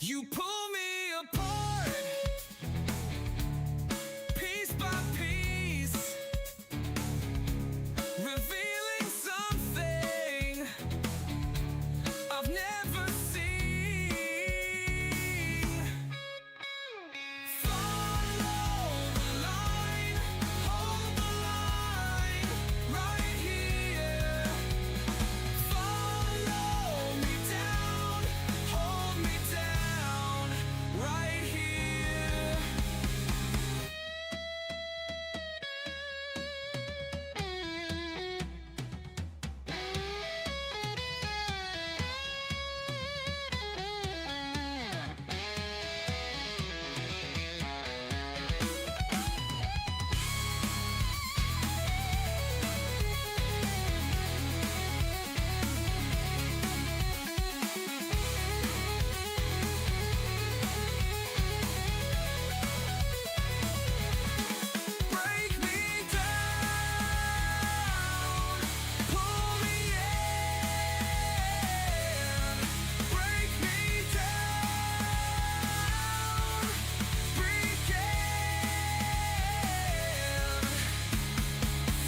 You pull me apart, piece by piece, revealing something I've never seen. Follow the line, hold the line, right here. Follow me down, hold me down, right here. Break me down, pull me in. Break me down, break in.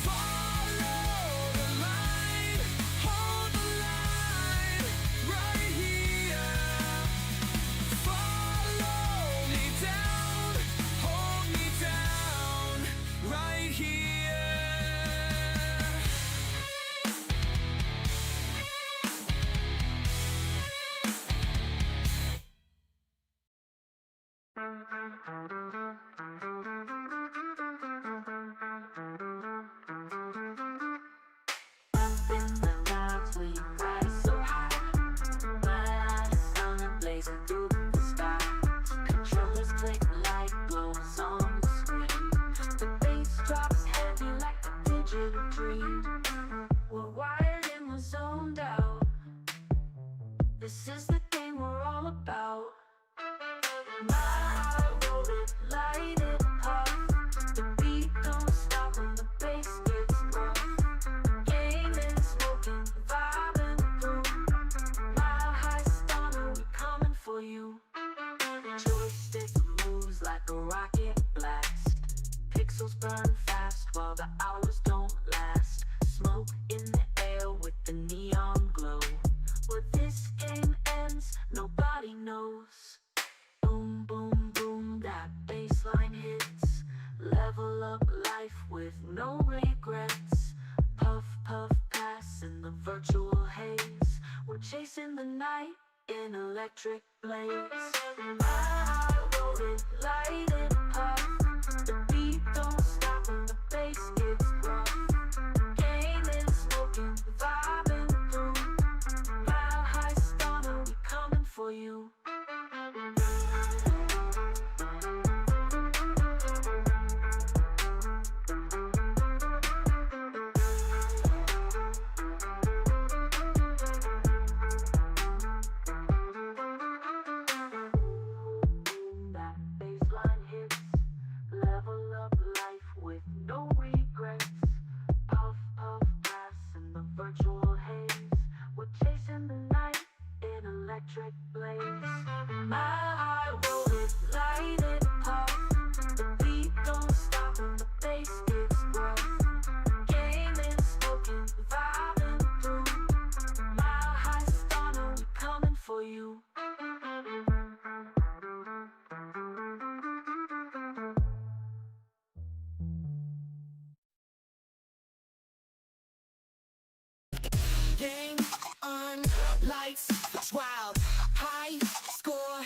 Follow the line, hold the line, right here. Follow me down, hold me down, right here. Up in the clouds, we rise so high. My eyes on a blazing through the sky. Controllers click, light glows on the screen. The bass drops heavy like a digital dream. We're wired and we're zoned out. This is the thing we're all about. My heart rolled it, light it up. The beat don't stop when the bass gets rough. Gaming, smoking, vibing through. Mile high stunner, we coming for you. Joystick moves like a rocket blast. Pixels burn fast while the hours don't last. Smoke in the air with the neon glow. Where this game ends, nobody knows. Boom, boom, boom, that bassline hits. Level up life with no regrets. Puff, puff, pass in the virtual haze. We're chasing the night in electric blaze. My heart rolled it, light it up. The beat don't stop when the bass gets rough. Gaming, smoking, vibing through. Mile high stunner, we coming for you. That bassline hits. Level up life with no regrets. Puff, puff, pass in the virtual haze. We're chasing the night in electric blaze. My heart rolled it, light it up. The beat don't stop when the bass gets rough. Gaming, smoking, vibing through. Mile high stunner, we coming for you. Game on, lights, wild, high score,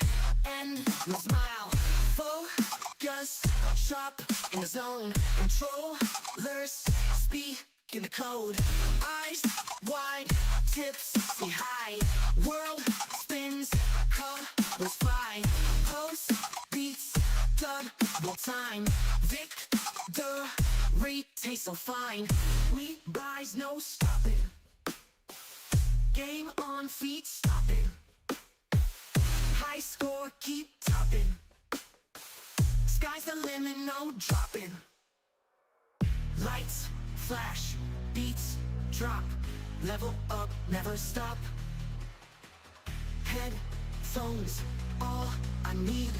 and no smile. Focus, sharp in the zone. Controllers speak in the code. Eyes wide, tips high. World spins, colors fly. Pulse beats, double time. Victory tastes so fine. We rise, no stopping. Game on feet, stopping. High score, keep topping. Sky's the limit, no dropping. Lights flash, beats drop. Level up, never stop. Headphones all I need.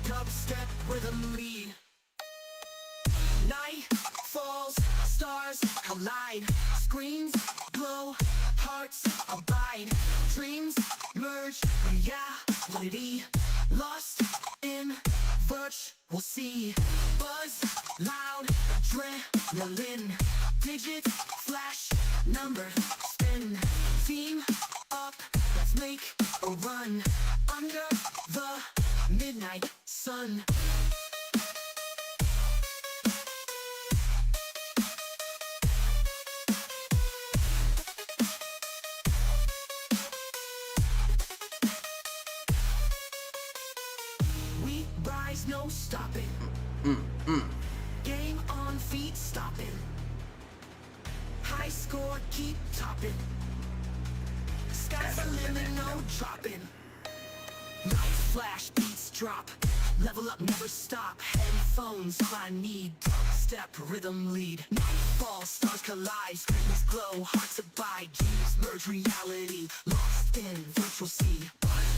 Dubstep rhythm lead. Night falls, stars collide. Screens glow, hearts abide. Dreams merge, reality lost in virtual sea. Buzz loud, adrenaline. Digits flash, numbers spin. Team up, let's make a run under the midnight sun. We rise, no stopping. Game on feet, stopping. High score, keep topping. Sky's the limit, no dropping. Lights flash, beats drop. Level up, never stop. Headphones, all I need. Step, rhythm lead. Nightfall, stars collide. Screens glow, hearts abide. Dreams merge, reality lost in virtual sea.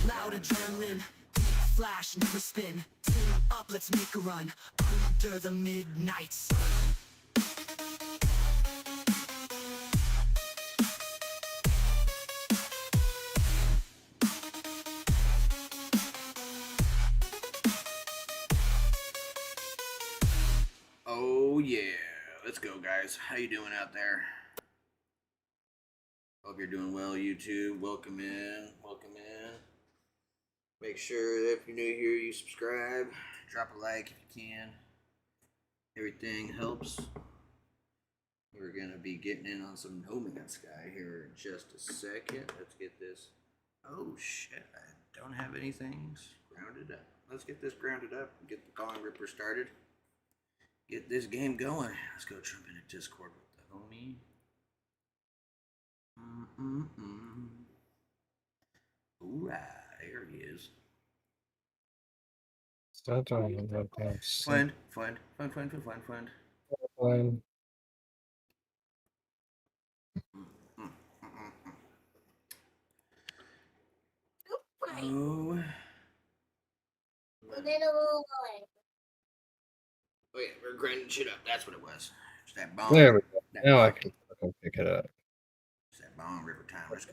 Loud adrenaline, deep flash, never spin. Team up, let's make a run under the midnight sun. Oh yeah, let's go guys. How you doing out there? Hope you're doing well, YouTube. Welcome in, welcome in. Make sure that if you're new here, you subscribe. Drop a like if you can. Everything helps. We're gonna be getting in on some No Man's Sky here in just a second. Let's get this. Oh shit, I don't have anything grounded up. Let's get this grounded up and get the Calling Ripper started. Get this game going. Let's go jump in a Discord with the homie. Alright, there he is. Start talking about that. Find. Fine. Oh. Oh yeah, we're grinding shit up. That's what it was. It's that bomb. There we go. That Now I bomb. can fucking pick it up. It's that bomb river time. Let's go.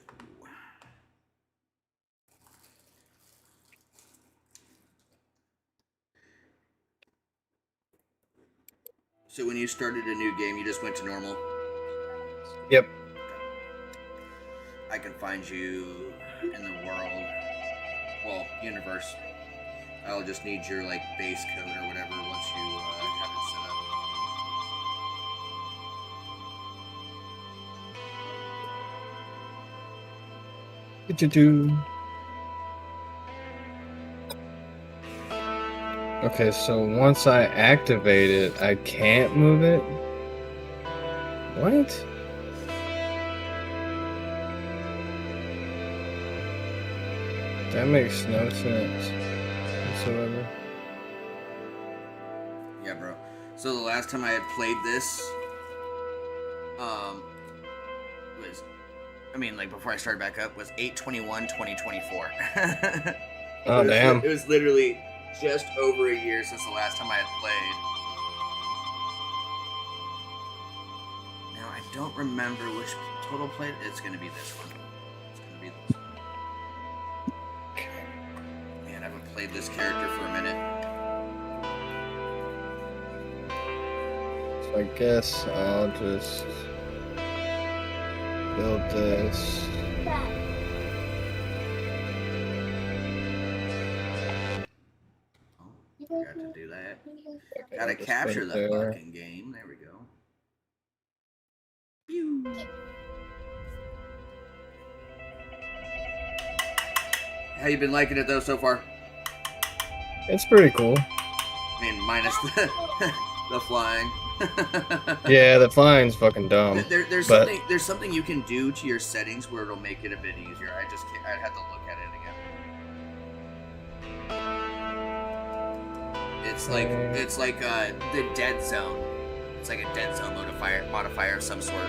So when you started a new game, you just went to normal? Yep. I can find you in the world, well, universe. I'll just need your like base code or whatever once you have it set up. Okay, so once I activate it, I can't move it? What? That makes no sense whatsoever. Yeah, bro. So the last time I had played this, was, I mean, like before I started back up, was 8/21/2024. Oh, damn. It was literally just over a year since the last time I had played. Now I don't remember which total played. It's gonna be this one. It's gonna be this one. Man, I haven't played this character for a minute. So I guess I'll just build this. Forgot to do that. Gotta Just capture put the it there. fucking game. There we go. Pew. How you been liking it though so far? It's pretty cool. I mean, minus the flying. Yeah, the flying's fucking dumb. There's but- something you can do to your settings where it'll make it a bit easier. I just can't, I'd have to look at it again. It's like the dead zone. It's like a dead zone modifier of some sort.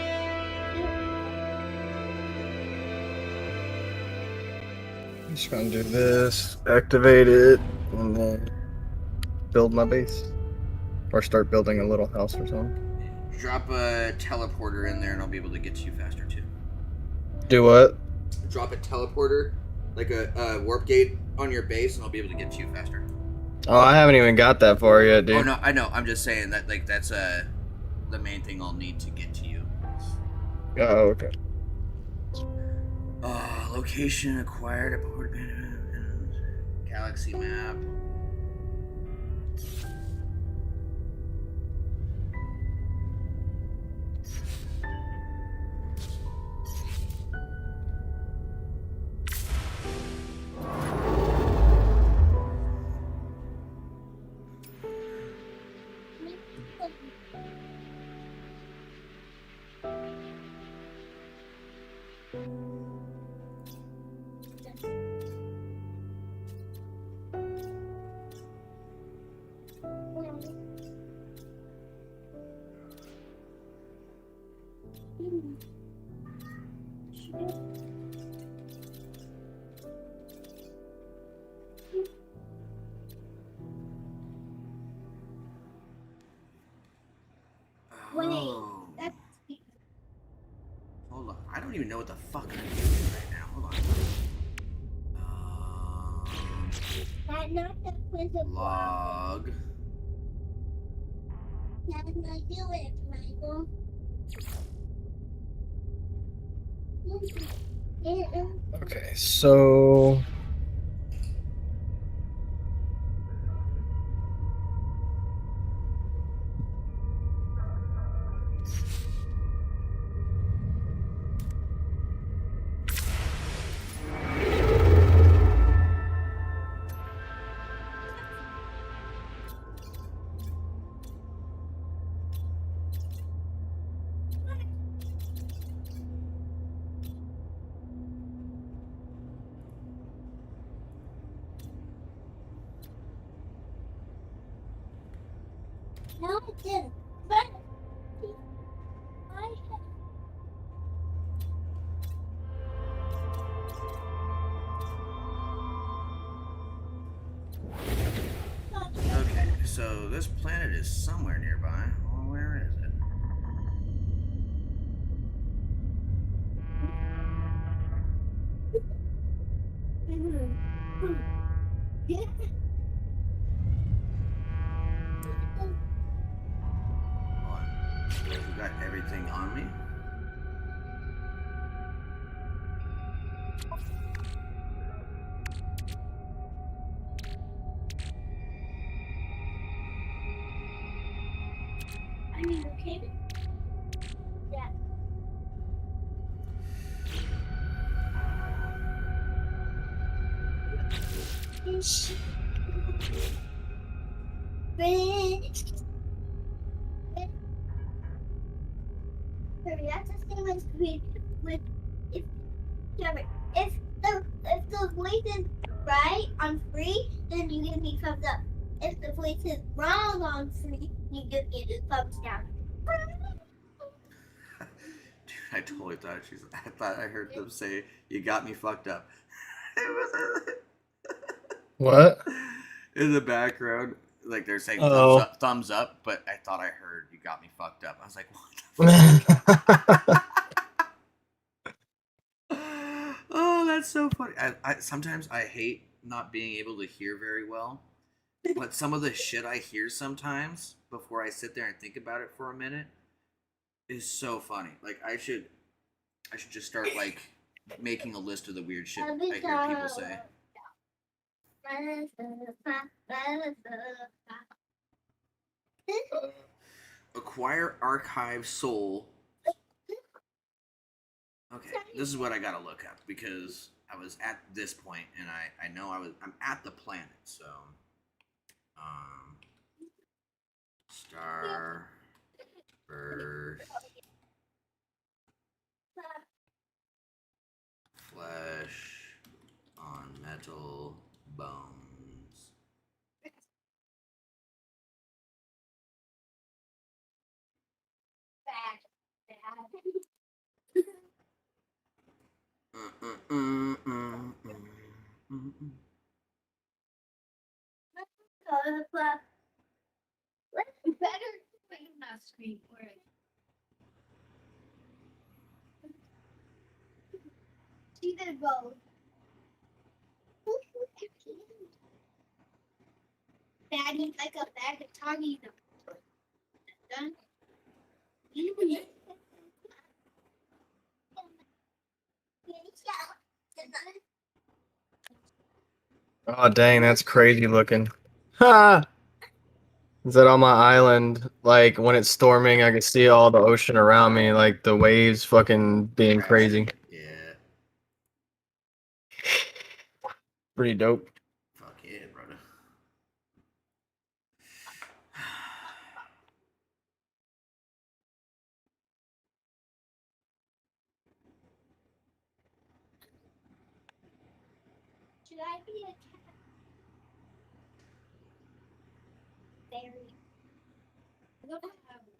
just gonna do this, activate it, and then build my base. Or start building a little house or something. Drop a teleporter in there and I'll be able to get to you faster too. Do what? Drop a teleporter, like a warp gate on your base, and I'll be able to get to you faster. Oh, I haven't even got that far yet, dude. Oh no, I know. I'm just saying that like that's the main thing I'll need to get to you. Oh, okay. Location acquired, aboard galaxy map. Oh. Hold on. I don't even know what the fuck I'm doing right now. Hold on. Log. Okay, so No, it didn't. But I Okay, so this planet is somewhere nearby. Well, where is it? Hold on. You got everything on me? I mean, okay. Yeah. That's the same as with if Trevor, if the voice is right on free, then you give me thumbs up. If the voice is wrong on free, you give me thumbs down. Dude, I totally thought I thought I heard them say, "You got me fucked up." It was what? in the background, like they're saying Oh. thumbs up, but I thought I heard "You got me fucked up." I was like, "What the fuck?" Oh, that's so funny. I sometimes I hate not being able to hear very well, but some of the shit I hear sometimes before I sit there and think about it for a minute is so funny. Like I should just start like making a list of the weird shit I hear people say. Acquire archive soul. Okay, this is what I gotta look up because I was at this point and I know I'm at the planet, so star birth flesh on metal bones. Better that screen where see the boat. Daddy, like a bag of Tommy. Done. Oh dang, that's crazy looking. Ha! Is that on my island? Like when it's storming, I can see all the ocean around me, like the waves fucking being crazy. Yeah. Pretty dope. Fuck yeah, brother. Should I be a cat? Fairy. You're a fairy.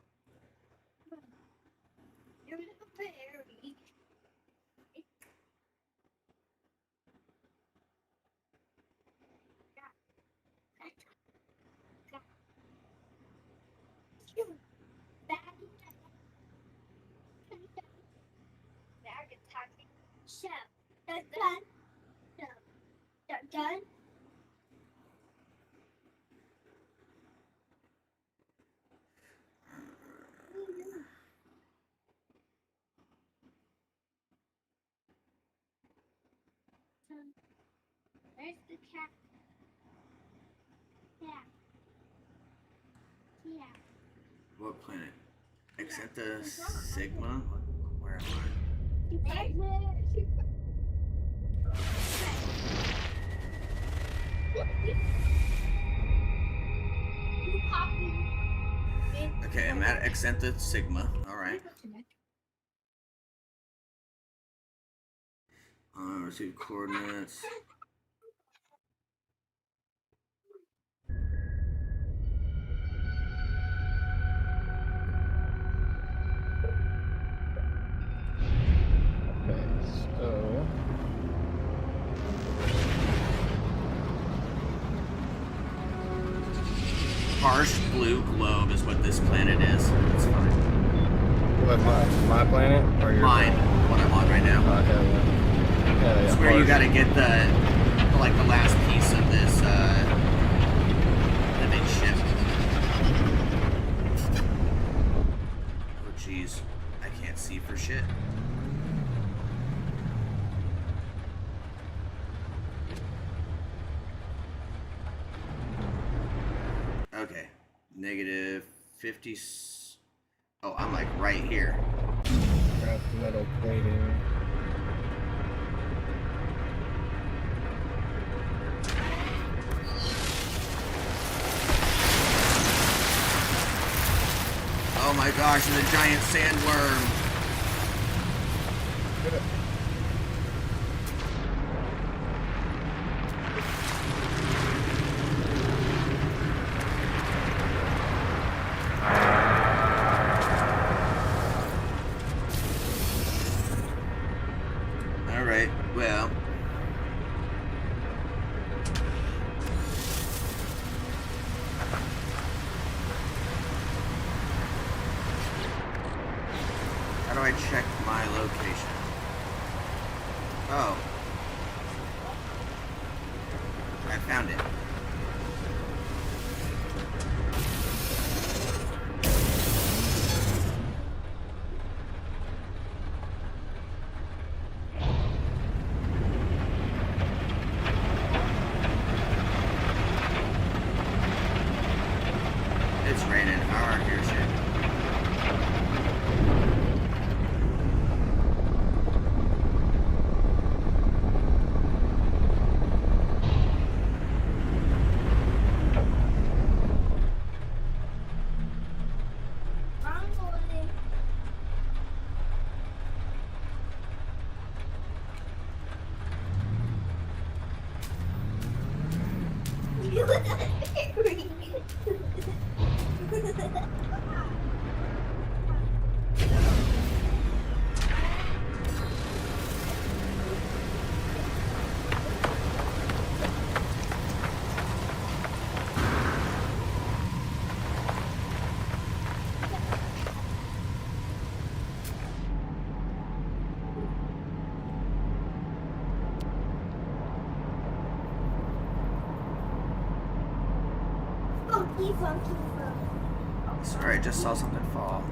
Done. Where's the cat? Yeah. Yeah. What planet? Exenta Sigma? Where am I? Okay, I'm at Exenta Sigma. Alright. Receive coordinates. Okay, so Harsh blue globe is what this planet is. It's fine. what my planet or your Mine, planet? what I'm on right now. Hell yeah. Hell yeah. It's where you Harsh. gotta get the last piece of this living ship. Oh jeez, I can't see for shit. Okay, negative 50. Oh, I'm like right here. Scrap metal plating. Oh my gosh, and a giant sandworm. Alright, well. How do I check my location? Oh. I found it. It's raining hard here, shit. Keep looking for. Sorry, I just saw something fall.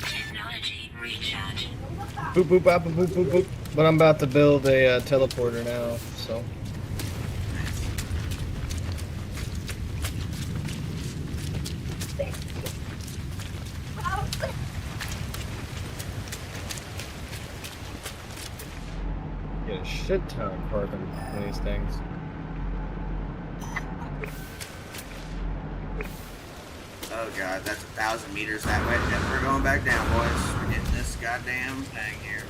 Technology recharge. Boop boop bop boop boop boop. But I'm about to build a teleporter now, so. Get a shit ton of carbon from these things. Oh god, that's 1,000 meters that way. Yep, we're going back down, boys. We're getting this goddamn thing here.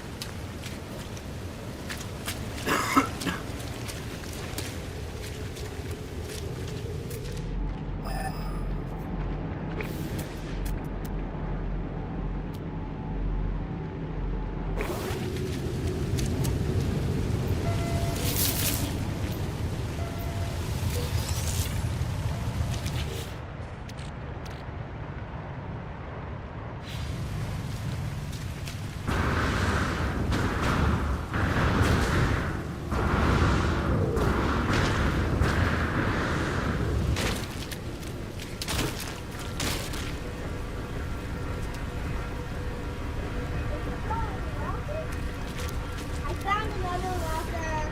I found another locker.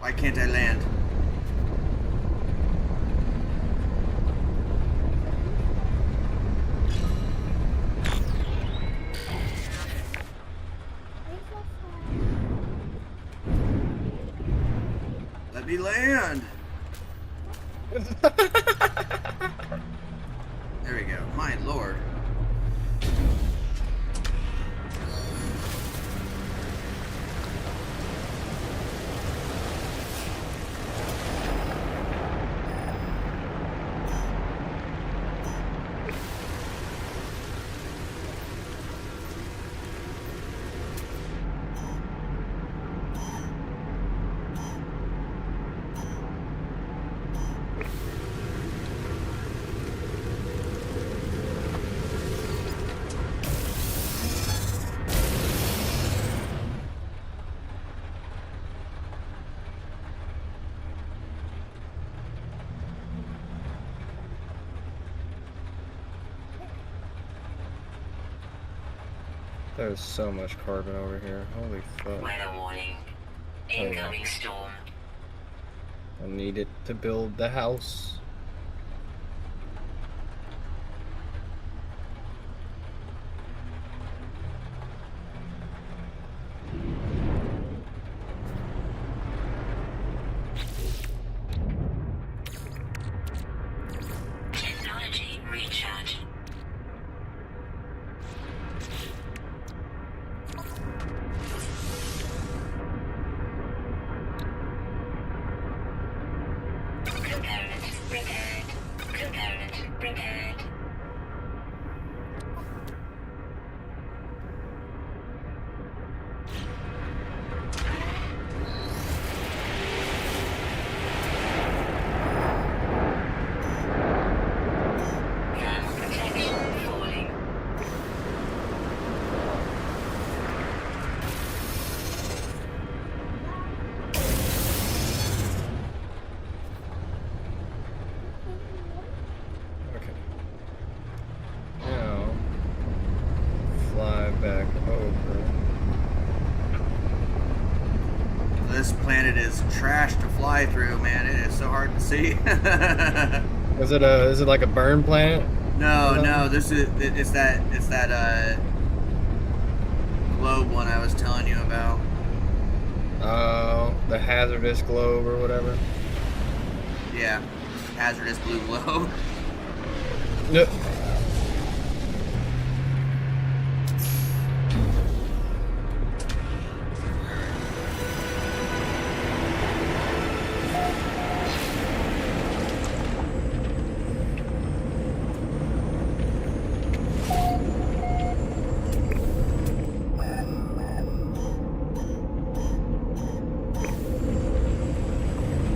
Why can't I land? Let me land. There we go. My lord. There's so much carbon over here. Holy fuck. Weather warning. Incoming storm. I need it to build the house. Technology recharge. Component This planet is trash to fly through, man. It is so hard to see. Is it like a burn planet? No, it's that globe one I was telling you about. Oh, the hazardous globe or whatever. Yeah, hazardous blue globe. Yep.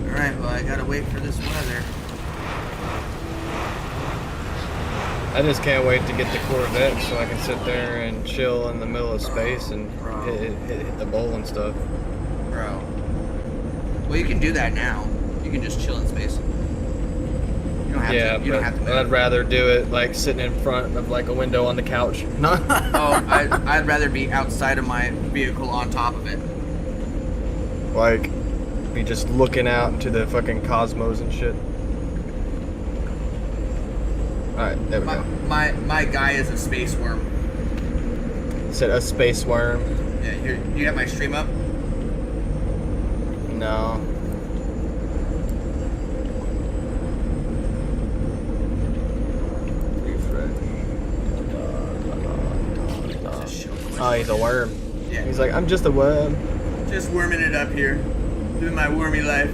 Alright, well, I gotta wait for this weather. I just can't wait to get the Corvette so I can sit there and chill in the middle of space and hit the bowl and stuff. Bro. Well, you can do that now. You can just chill in space. You don't have Yeah, to. You don't have to but move. I'd rather do it like sitting in front of like a window on the couch. No. Oh, I'd rather be outside of my vehicle on top of it. Like, be just looking out into the fucking cosmos and shit. Alright, there we go. My guy is a space worm. Said a space worm. Yeah, here, you got my stream up? No. Oh, he's a worm. Yeah. He's like, I'm just a worm. Just worming it up here. Doing my wormy life.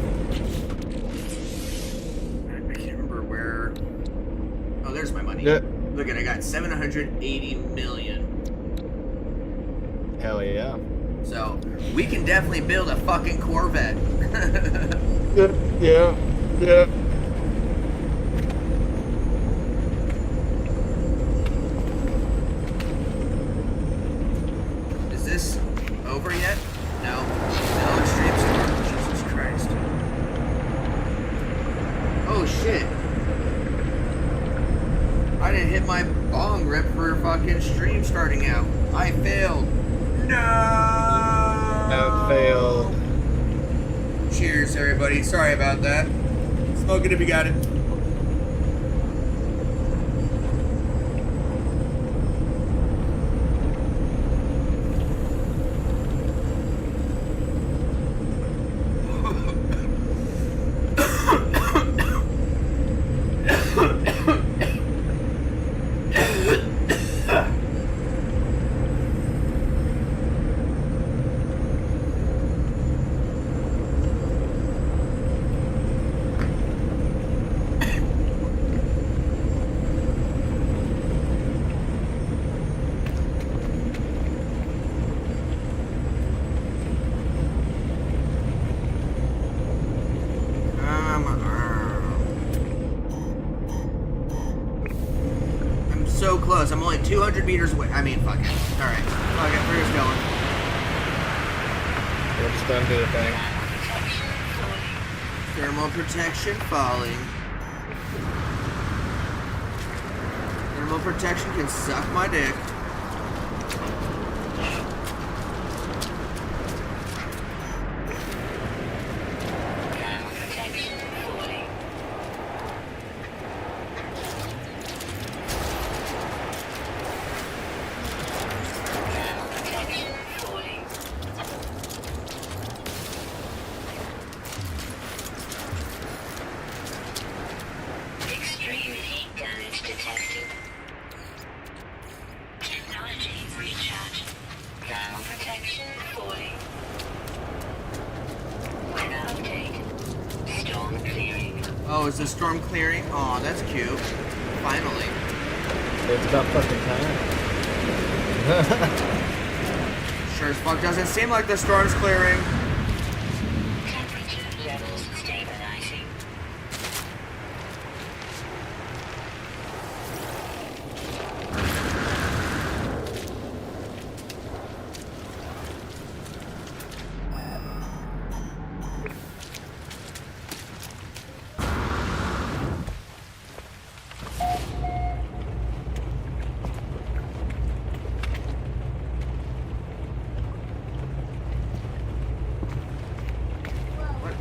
I can't remember where. Oh, there's my money. Yeah. Look at it, I got 780 million. Hell yeah. So, we can definitely build a fucking Corvette. Yeah. Yeah. Is this over yet? No. No, extreme storm. Jesus Christ. Oh shit. I didn't hit my bong rip for fucking stream starting out. I failed. No. I failed. Cheers, everybody. Sorry about that. Smoke it if you got it. I'm so close. I'm only 200 meters away. I mean, fuck it. Alright. Fuck it. We're just going. We're just gonna do the thing. Thermal protection falling. Thermal protection can suck my dick. Extreme heat damage detected. Technology recharge. Thermal protection falling. Weather update. Storm clearing. Oh, is the storm clearing? Oh, that's cute. Finally. It's about fucking time. Sure as fuck doesn't seem like the storm's clearing. Temperature levels stabilizing.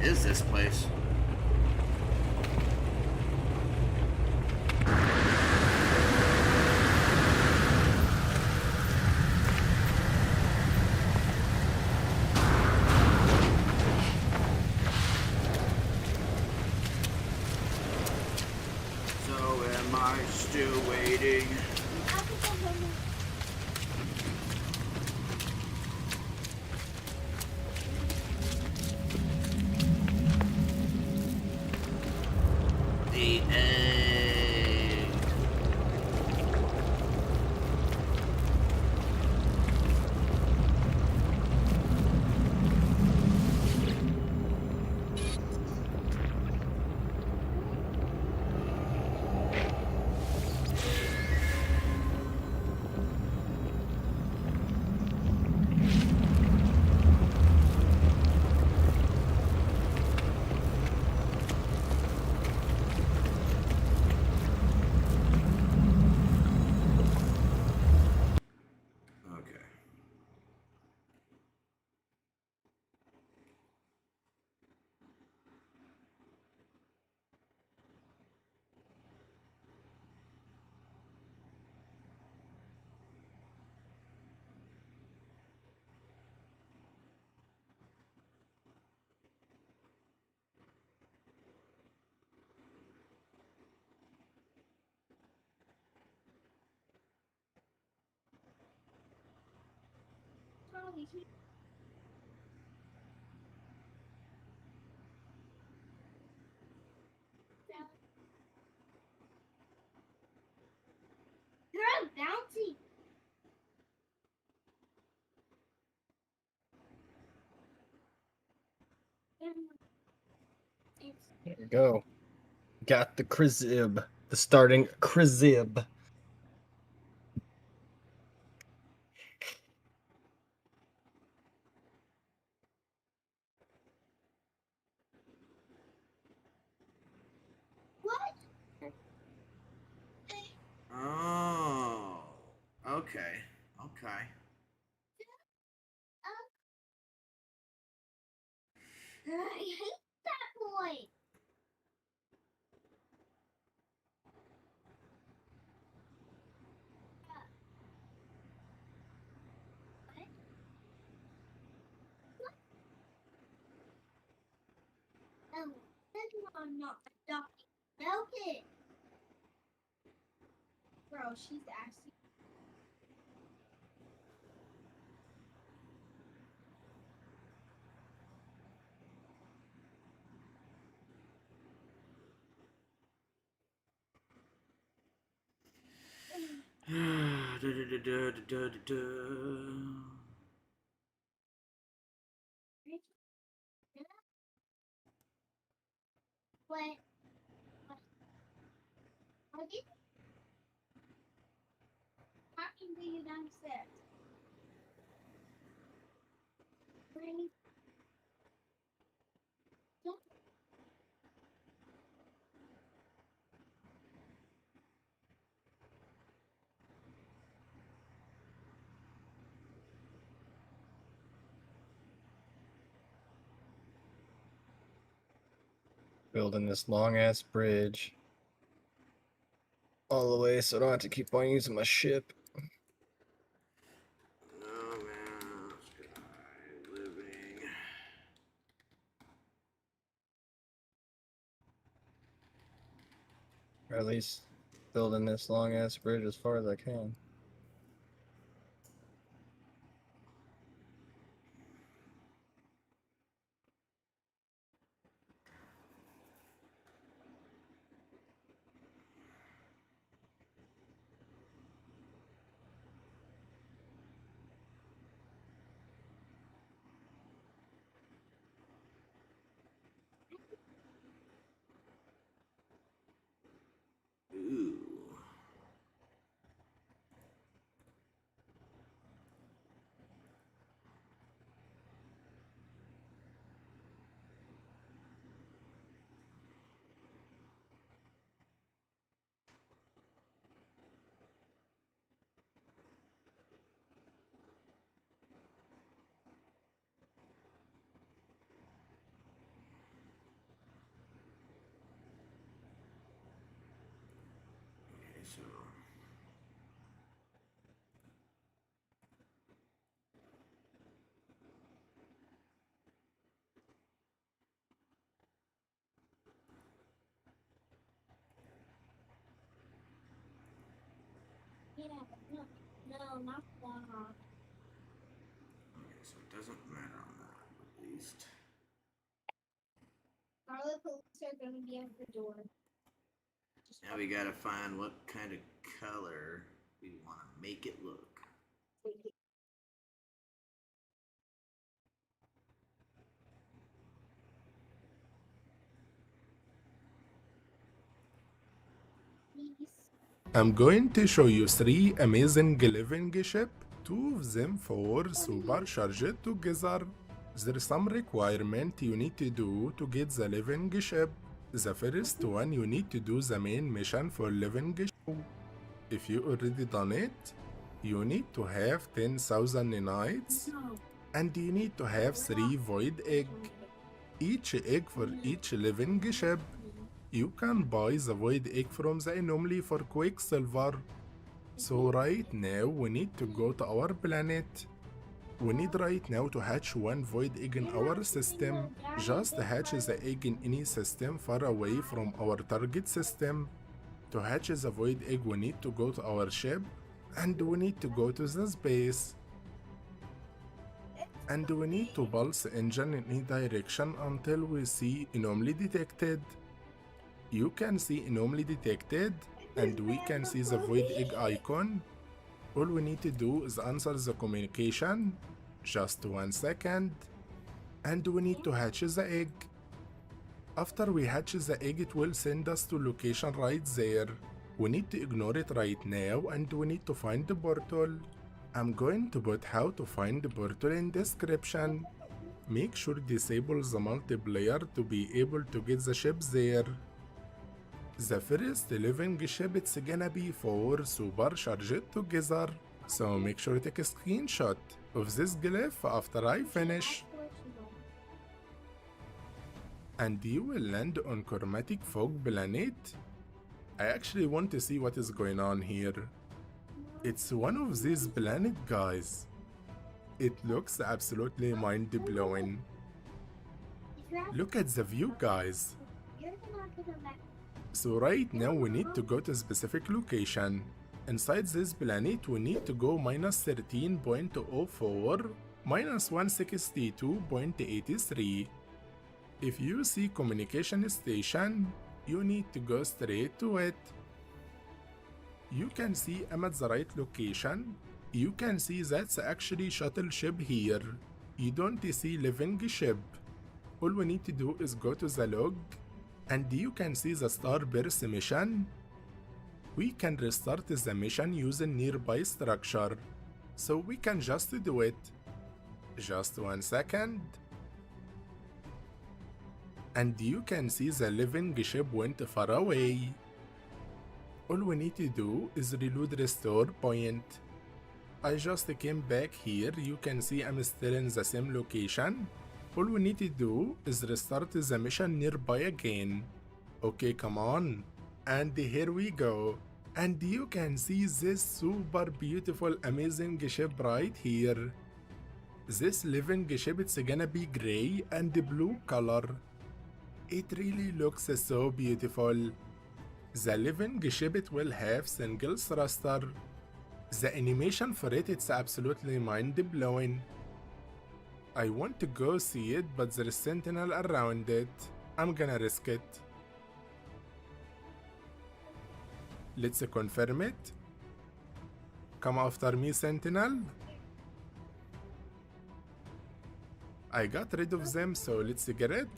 is this place? So am I still waiting? The egg. Okay. They're bouncy. There we go. Got the Crizib. The starting Crizib. What? Oh. Okay. Okay. I hate that boy. Oh, that's why I'm not adopting. Milk it. Bro, she's asking. What? What is talking to you downstairs? Really? Don't. Building this long ass bridge all the way so I don't have to keep on using my ship. Oh man, this guy living. Or at least building this long ass bridge as far as I can. Ooh. Yeah, no, no, not that. Okay, so it doesn't matter on that, at least. All the police are gonna be at the door. Now we gotta find what kind of color we want to make it look. Please. I'm going to show you 3 amazing living ship, 2 of them for supercharged together. There's some requirement you need to do to get the living ship. The first one, you need to do the main mission for living ship. If you already done it, you need to have 10,000 nights and you need to have 3 void egg. Each egg for each living ship. You can buy the void egg from the anomaly for Quicksilver. So right now we need to go to our planet. We need right now to hatch 1 void egg in our system. Just hatch the egg in any system far away from our target system. To hatch the void egg we need to go to our ship and we need to go to the space. And we need to pulse the engine in any direction until we see anomaly detected. You can see anomaly detected and we can see the void egg icon. All we need to do is answer the communication. Just 1 second. And we need to hatch the egg. After we hatch the egg, it will send us to location right there. We need to ignore it right now and we need to find the portal. I'm going to put how to find the portal in description. Make sure disable the multiplayer to be able to get the ship there. The first living ship it's gonna be 4 supercharged together. So make sure to take a screenshot of this glyph after I finish. And you will land on Chromatic Fog planet. I actually want to see what is going on here. It's one of these planet guys. It looks absolutely mind-blowing. Look at the view guys. You're gonna put them back. So right now we need to go to a specific location. Inside this planet we need to go minus 13.04, minus 162.83. If you see communication station, you need to go straight to it. You can see I'm at the right location. You can see that's actually shuttle ship here. You don't see living ship. All we need to do is go to the log. And you can see the Starburst mission. We can restart the mission using nearby structure. So we can just do it. Just 1 second. And you can see the living ship went far away. All we need to do is reload restore point. I just came back here. You can see I'm still in the same location. All we need to do is restart the mission nearby again. Okay, come on. And here we go. And you can see this super beautiful amazing ship right here. This living ship it's gonna be gray and blue color. It really looks so beautiful. The living ship it will have single thruster. The animation for it it's absolutely mind-blowing. I want to go see it, but there's sentinel around it. I'm gonna risk it. Let's confirm it. Come after me, sentinel. I got rid of them, so let's get it.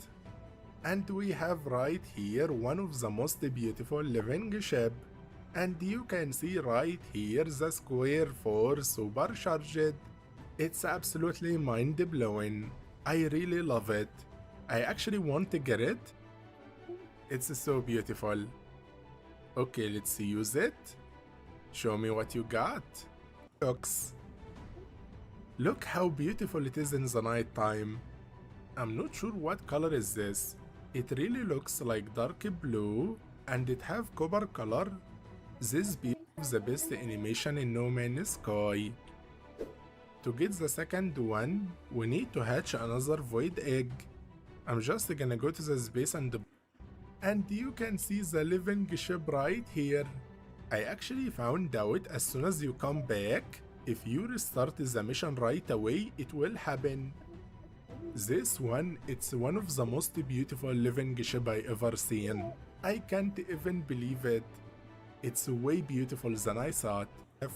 And we have right here one of the most beautiful living ship. And you can see right here the square for supercharged. It's absolutely mind-blowing. I really love it. I actually want to get it. It's so beautiful. Okay, let's use it. Show me what you got. Look how beautiful it is in the night time. I'm not sure what color is this. It really looks like dark blue and it have copper color. This be the best animation in No Man's Sky. To get the second one, we need to hatch another void egg. I'm just gonna go to the space and you can see the living ship right here. I actually found out as soon as you come back, if you restart the mission right away, it will happen. This one, it's one of the most beautiful living ship I ever seen. I can't even believe it. It's way beautiful than I thought.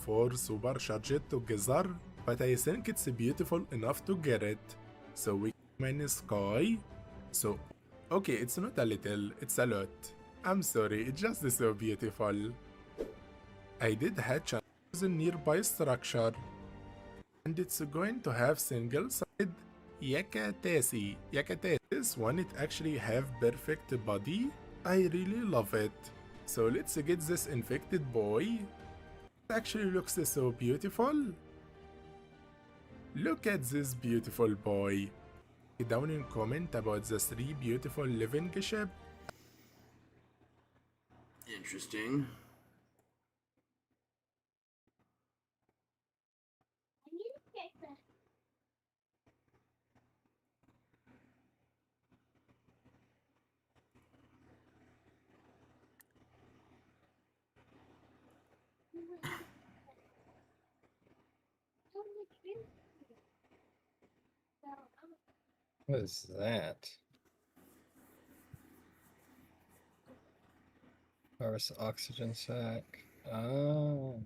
Four supercharged together, but I think it's beautiful enough to get it. So we come in sky. So, okay, it's not a little, it's a lot. I'm sorry, it's just so beautiful. I did hatch a nearby structure, and it's going to have single side Yakatesi. This one, it actually have perfect body. I really love it. So let's get this infected boy. It actually looks so beautiful. Look at this beautiful boy. Down in comment about the 3 beautiful living ship. Interesting. I need to check that. What is that? Harvest oxygen sac. Oh.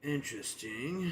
Interesting.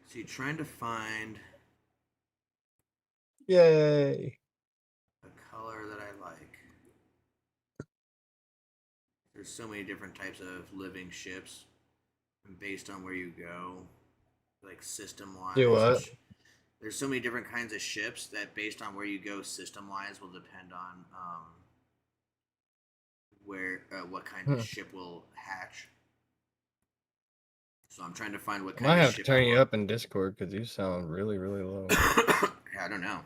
So you're trying to find Yay! a color that I like. There's so many different types of living ships, and based on where you go, like system Do wise, what? there's so many different kinds of ships that based on where you go system wise will depend on where what kind of ship will hatch. So I'm trying to find what I kind might of have to ship turn I you want. up in Discord because you sound really, really low. Yeah, I don't know.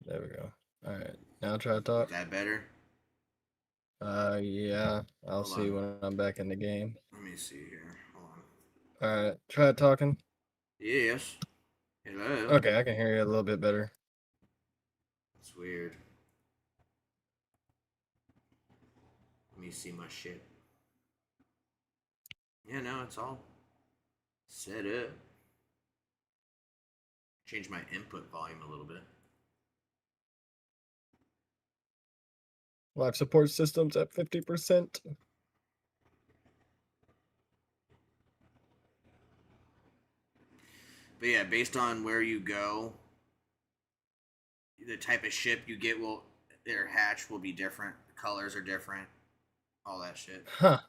There we go. All right, now try to Is talk. that better? Yeah, I'll Hold see on. when I'm back in the game. Let me see here. Hold All on. right, try talking. Yes. Hello. Okay, I can hear you a little bit better. It's weird. Let me see my shit. Yeah, no, it's all set up. Change my input volume a little bit. Life support systems at 50%. But yeah, based on where you go, the type of ship you get will their hatch will be different. Colors are different. All that shit. Huh.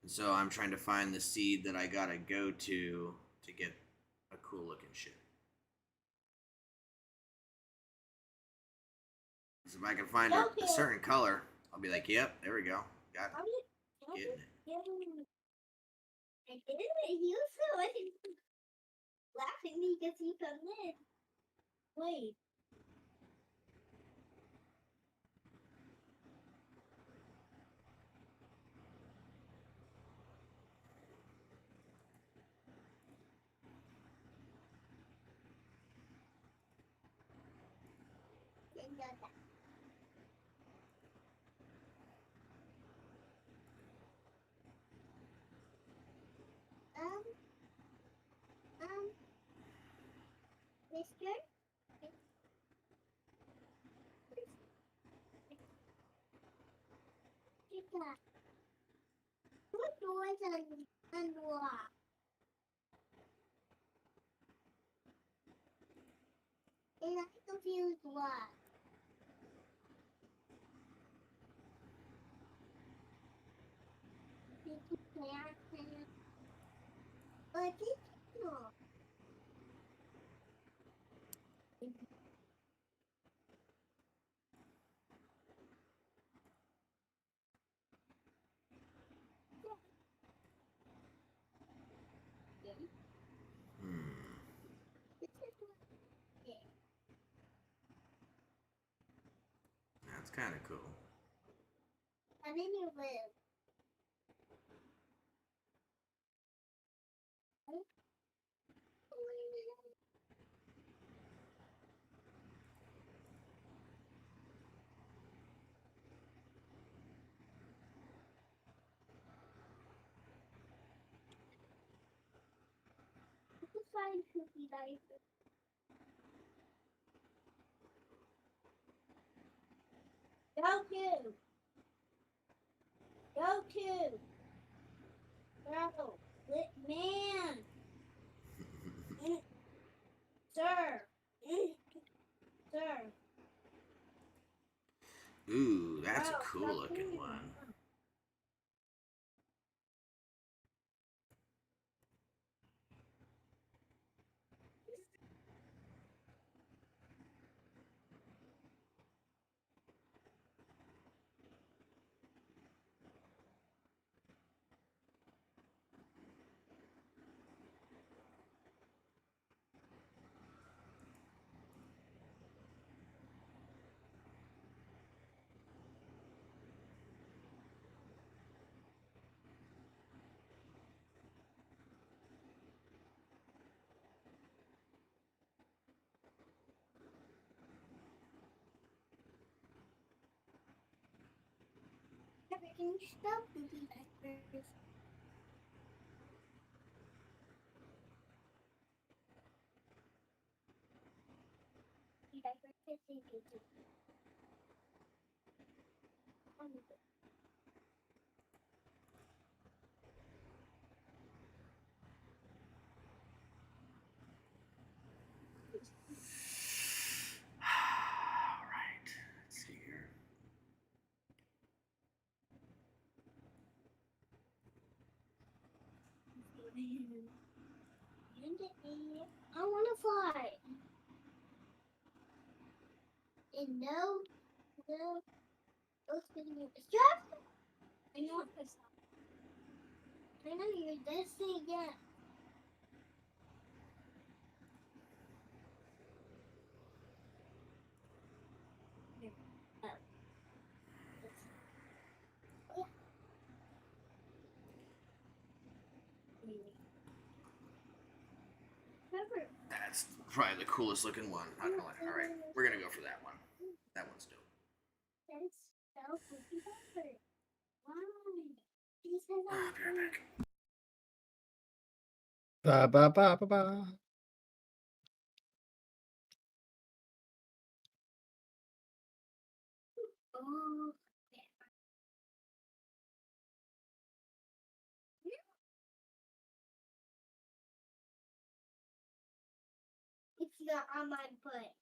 And so I'm trying to find the seed that I gotta go to get a cool looking ship. So if I can find a certain color, I'll be like, yep, there we go. Got it. Getting it. I didn't use it. I think laughing because he come in. Wait. Um, Mister? Chica. What doors unlocked? And I'm confused why. But it's not. That's kind of cool. And then you live. Find cookie diapers. Go to. Bravo. Lit man. Sir. Sir. Ooh, that's a Wow, cool stop looking doing one. Can you stop cookie diapers? Cookie diapers kissing cookie. All right, let's see here. I want to fly. And no, stop. I know this. I know you're this thing again. That's probably the coolest looking one. Not gonna lie. All right, we're gonna go for that one. That one's dope. That's so cookie diaper. Why? Because I'll be right back. Ba ba ba ba ba. Oh, it's not on my butt.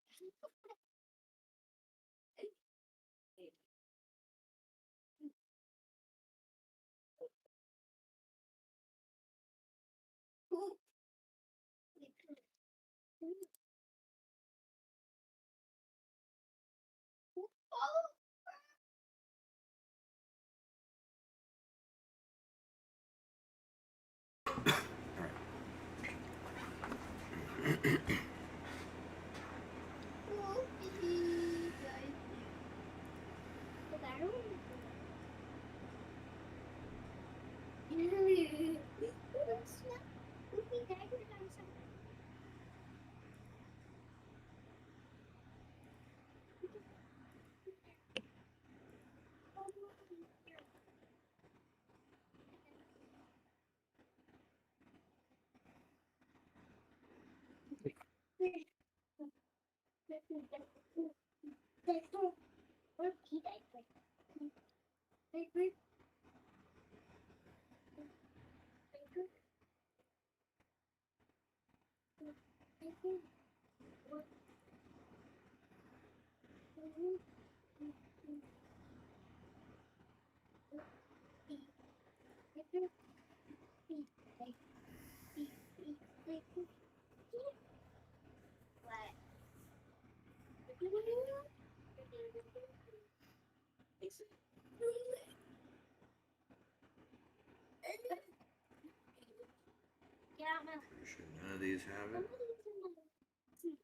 Should none of these have it?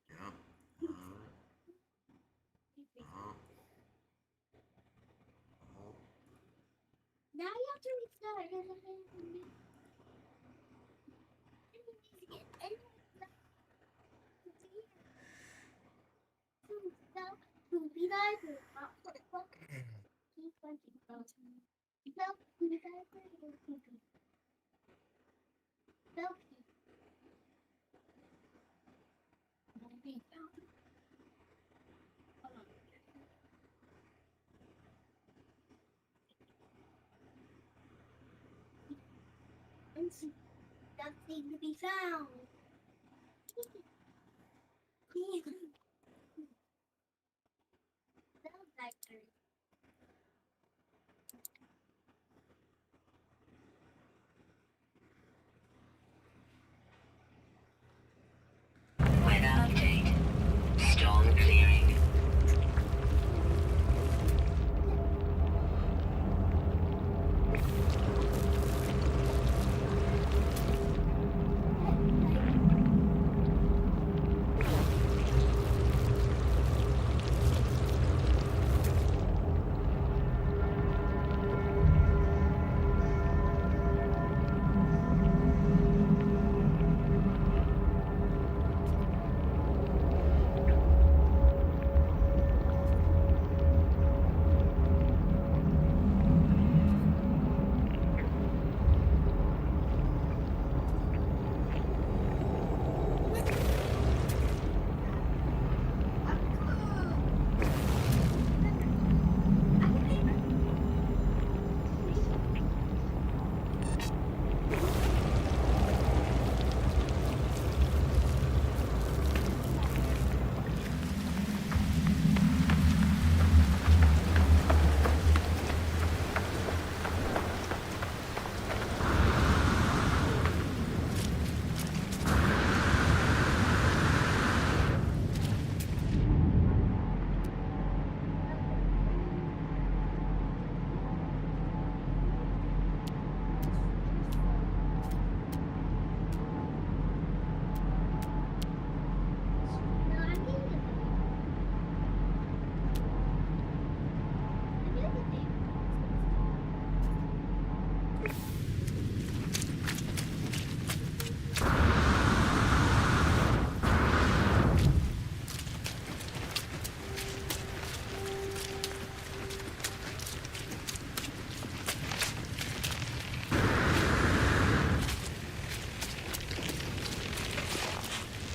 Yeah. Now you have to restart. Nothing to be found. Cell factory. Weather update. Storm clearing.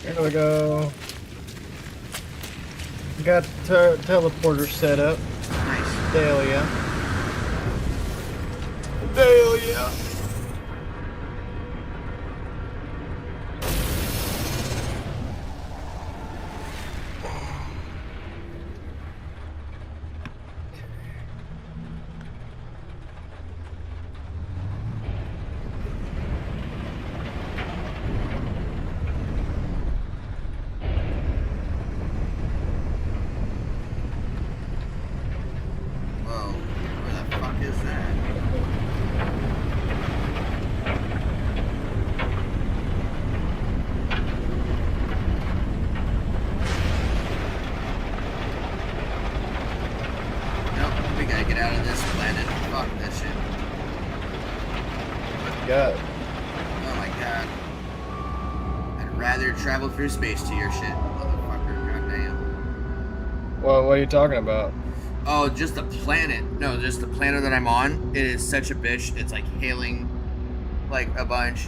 There we go. Got teleporter set up. Nice. Hell yeah. Hell yeah. Whoa, where the fuck is that? Fuck that shit. Yeah. Oh my god. I'd rather travel through space to your shit, motherfucker. Goddamn. Well, what are you talking about? Oh, just the planet. No, just the planet that I'm on. It is such a bitch. It's like hailing like a bunch.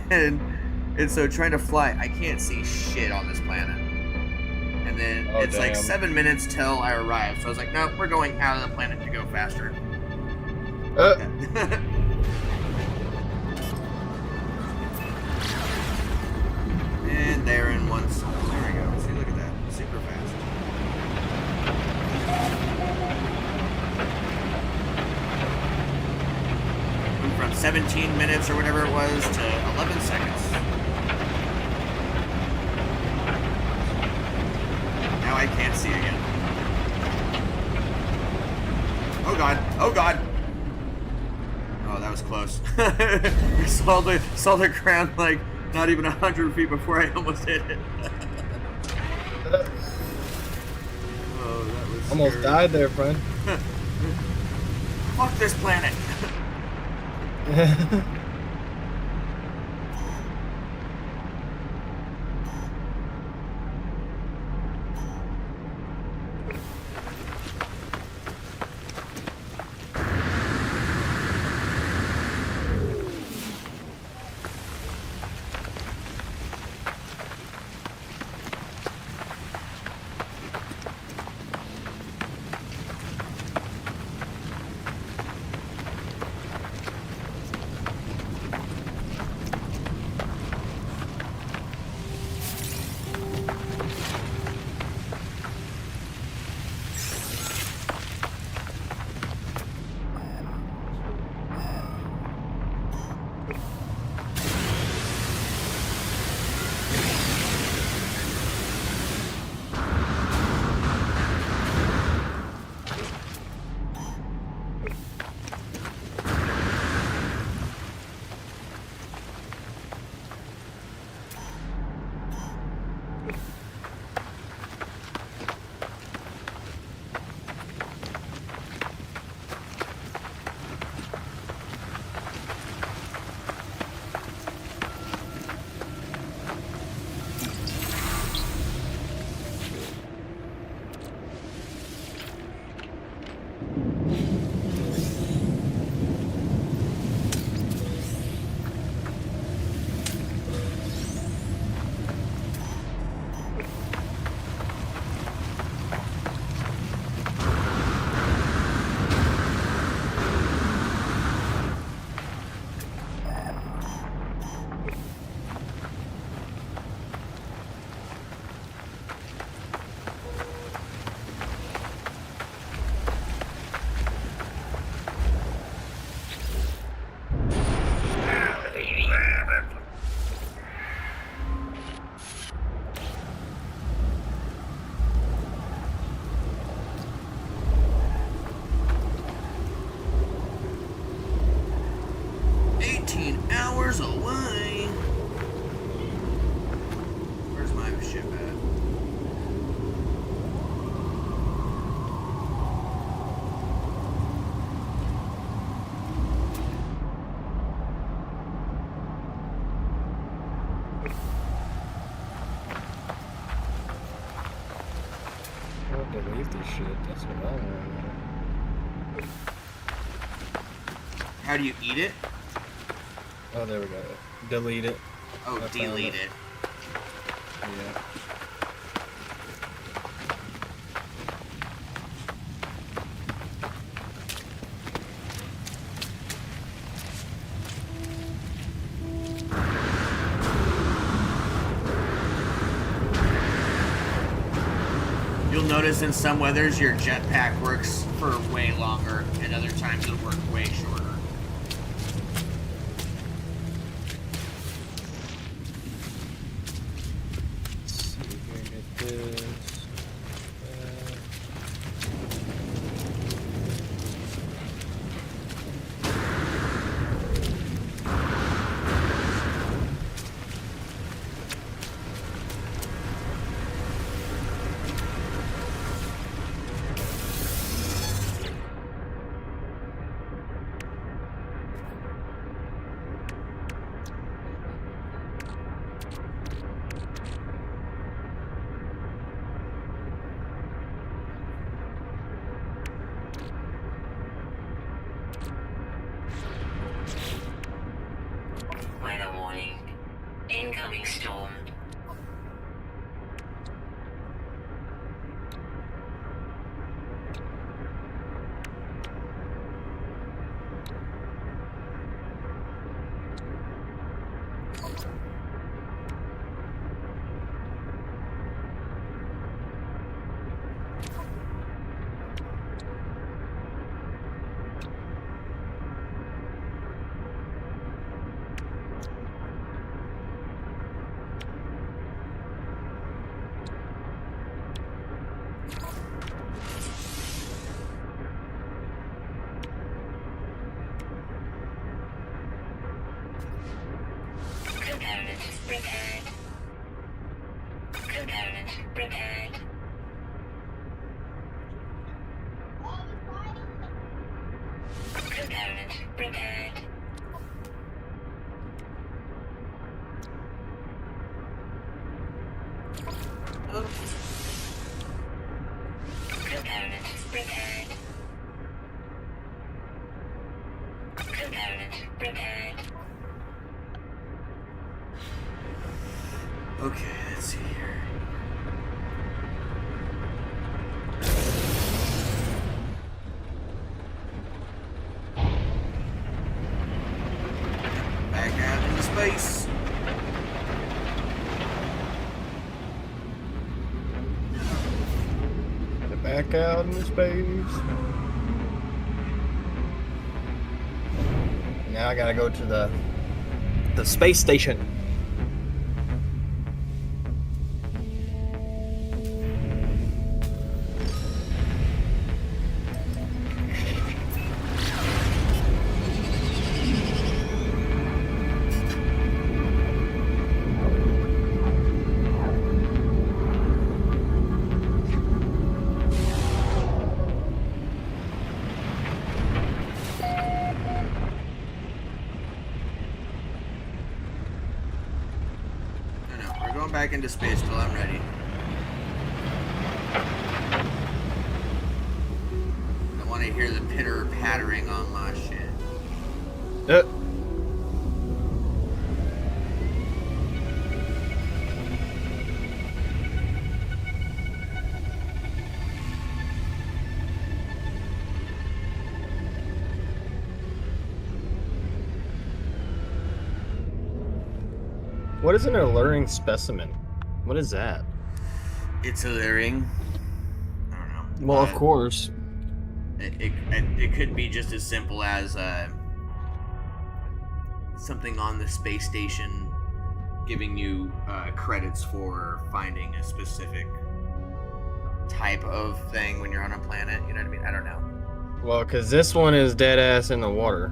and so trying to fly, I can't see shit on this planet. And then Oh, it's like damn. 7 minutes till I arrive. So I was like, no, we're going out of the planet to go faster. And there in once. There we go. See, look at that. Super fast. Went from 17 minutes or whatever it was to 11 seconds. Now I can't see again. Oh god. Oh god. Oh, that was close. I saw the ground like not even 100 feet before I almost hit it. Oh, that was Almost scary. died there, friend. Fuck this planet. Hours away. Where's my ship at? Don't delete this shit. That's what I want to know. How do you eat it? Oh, there we go. Delete it. Oh, I found delete it. Yeah. You'll notice in some weathers your jetpack works for way longer, and other times it'll work way shorter. Let's see here. Get this. prepared. Component prepared. Component prepared. Component prepared. Okay, let's see here. Back out into space. Gotta back out into space. Now I gotta go to the space station. Going back into space till I'm ready. I want to hear the pitter pattering on my shit. What is an alluring specimen? What is that? It's alluring. I don't know. Well, of course. It could be just as simple as something on the space station giving you credits for finding a specific type of thing when you're on a planet. You know what I mean? I don't know. Well, because this one is dead ass in the water.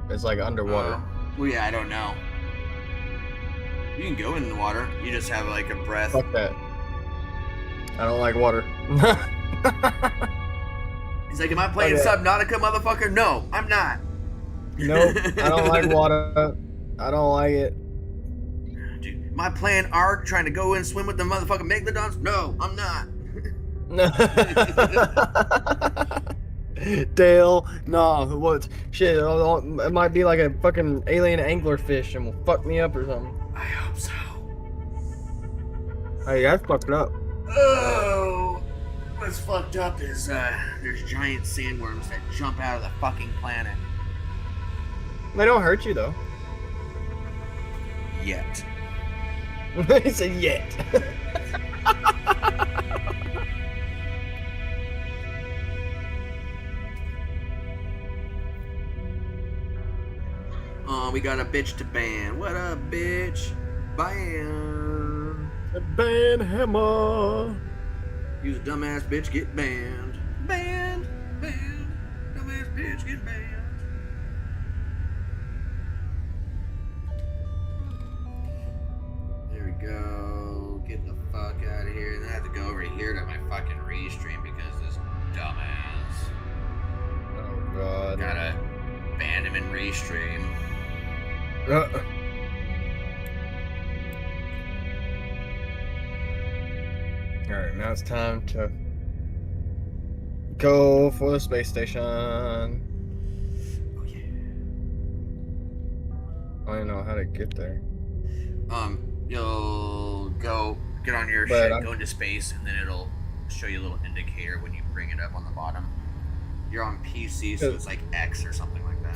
It's like underwater. Well, yeah, I don't know. You can go in the water. You just have like a breath. Fuck that. I don't like water. He's like, am I playing Subnautica, motherfucker? No, I'm not. Nope. I don't like water. I don't like it. Dude, am I playing Ark trying to go in and swim with the motherfucking Megalodons? No, I'm not. Dale, nah, what? Shit, it might be like a fucking alien anglerfish and will fuck me up or something. I hope so. Hey, that's fucked up. Oh, what's fucked up is there's giant sandworms that jump out of the fucking planet. They don't hurt you though. Yet. He said yet. We got a bitch to ban. What up, bitch? Ban. Ban hammer. Use a dumbass bitch, get banned. Banned. Banned. Dumbass bitch, get banned. There we go. Get the fuck out of here. And then I have to go over here to my fucking restream because this dumbass. Oh god. Gotta ban him in restream. Alright, now it's time to go for the space station. Oh yeah. I don't know how to get there. You'll go get on your But shit, go into space, and then it'll show you a little indicator when you bring it up on the bottom. You're on PC, so it's like X or something like that.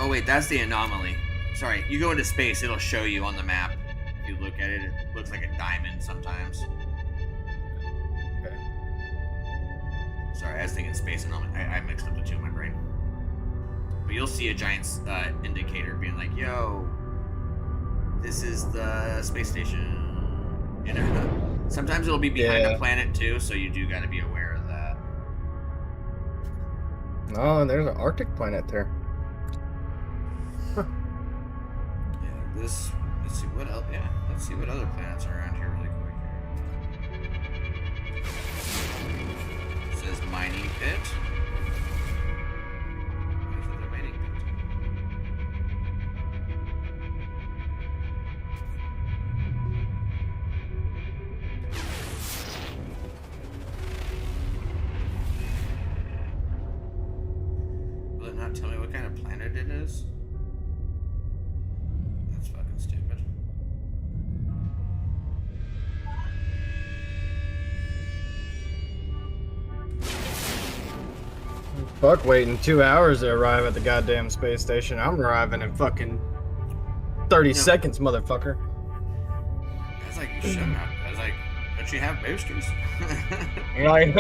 Oh wait, that's the anomaly. Sorry, you go into space, it'll show you on the map. If you look at it, it looks like a diamond sometimes. Okay. Sorry, I was thinking space anomaly. I mixed up the two in my brain. But you'll see a giant indicator being like, yo, this is the space station. You know, sometimes it'll be behind a planet too, so you do got to be aware of that. Oh, there's an Arctic planet there. Yeah, this. Let's see what else. Yeah, let's see what other planets are around here really quick. It says mining pit. What is it, a mining pit? Will it not tell me what kind of planet it is? That's fucking stupid. Fuck waiting 2 hours to arrive at the goddamn space station. I'm arriving in fucking 30 seconds, motherfucker. I was like, shut up. I was like, don't you have boosters? Like,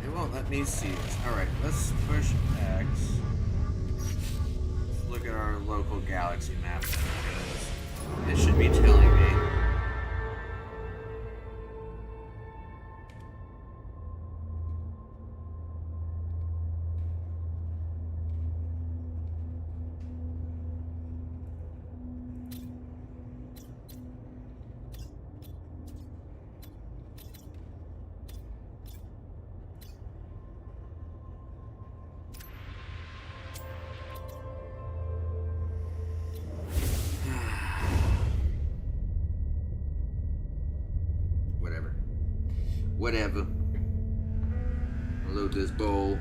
It won't let me see this. Alright, let's push X. Let's look at our local galaxy map because it should be telling me. Whatever. I'll load this bowl.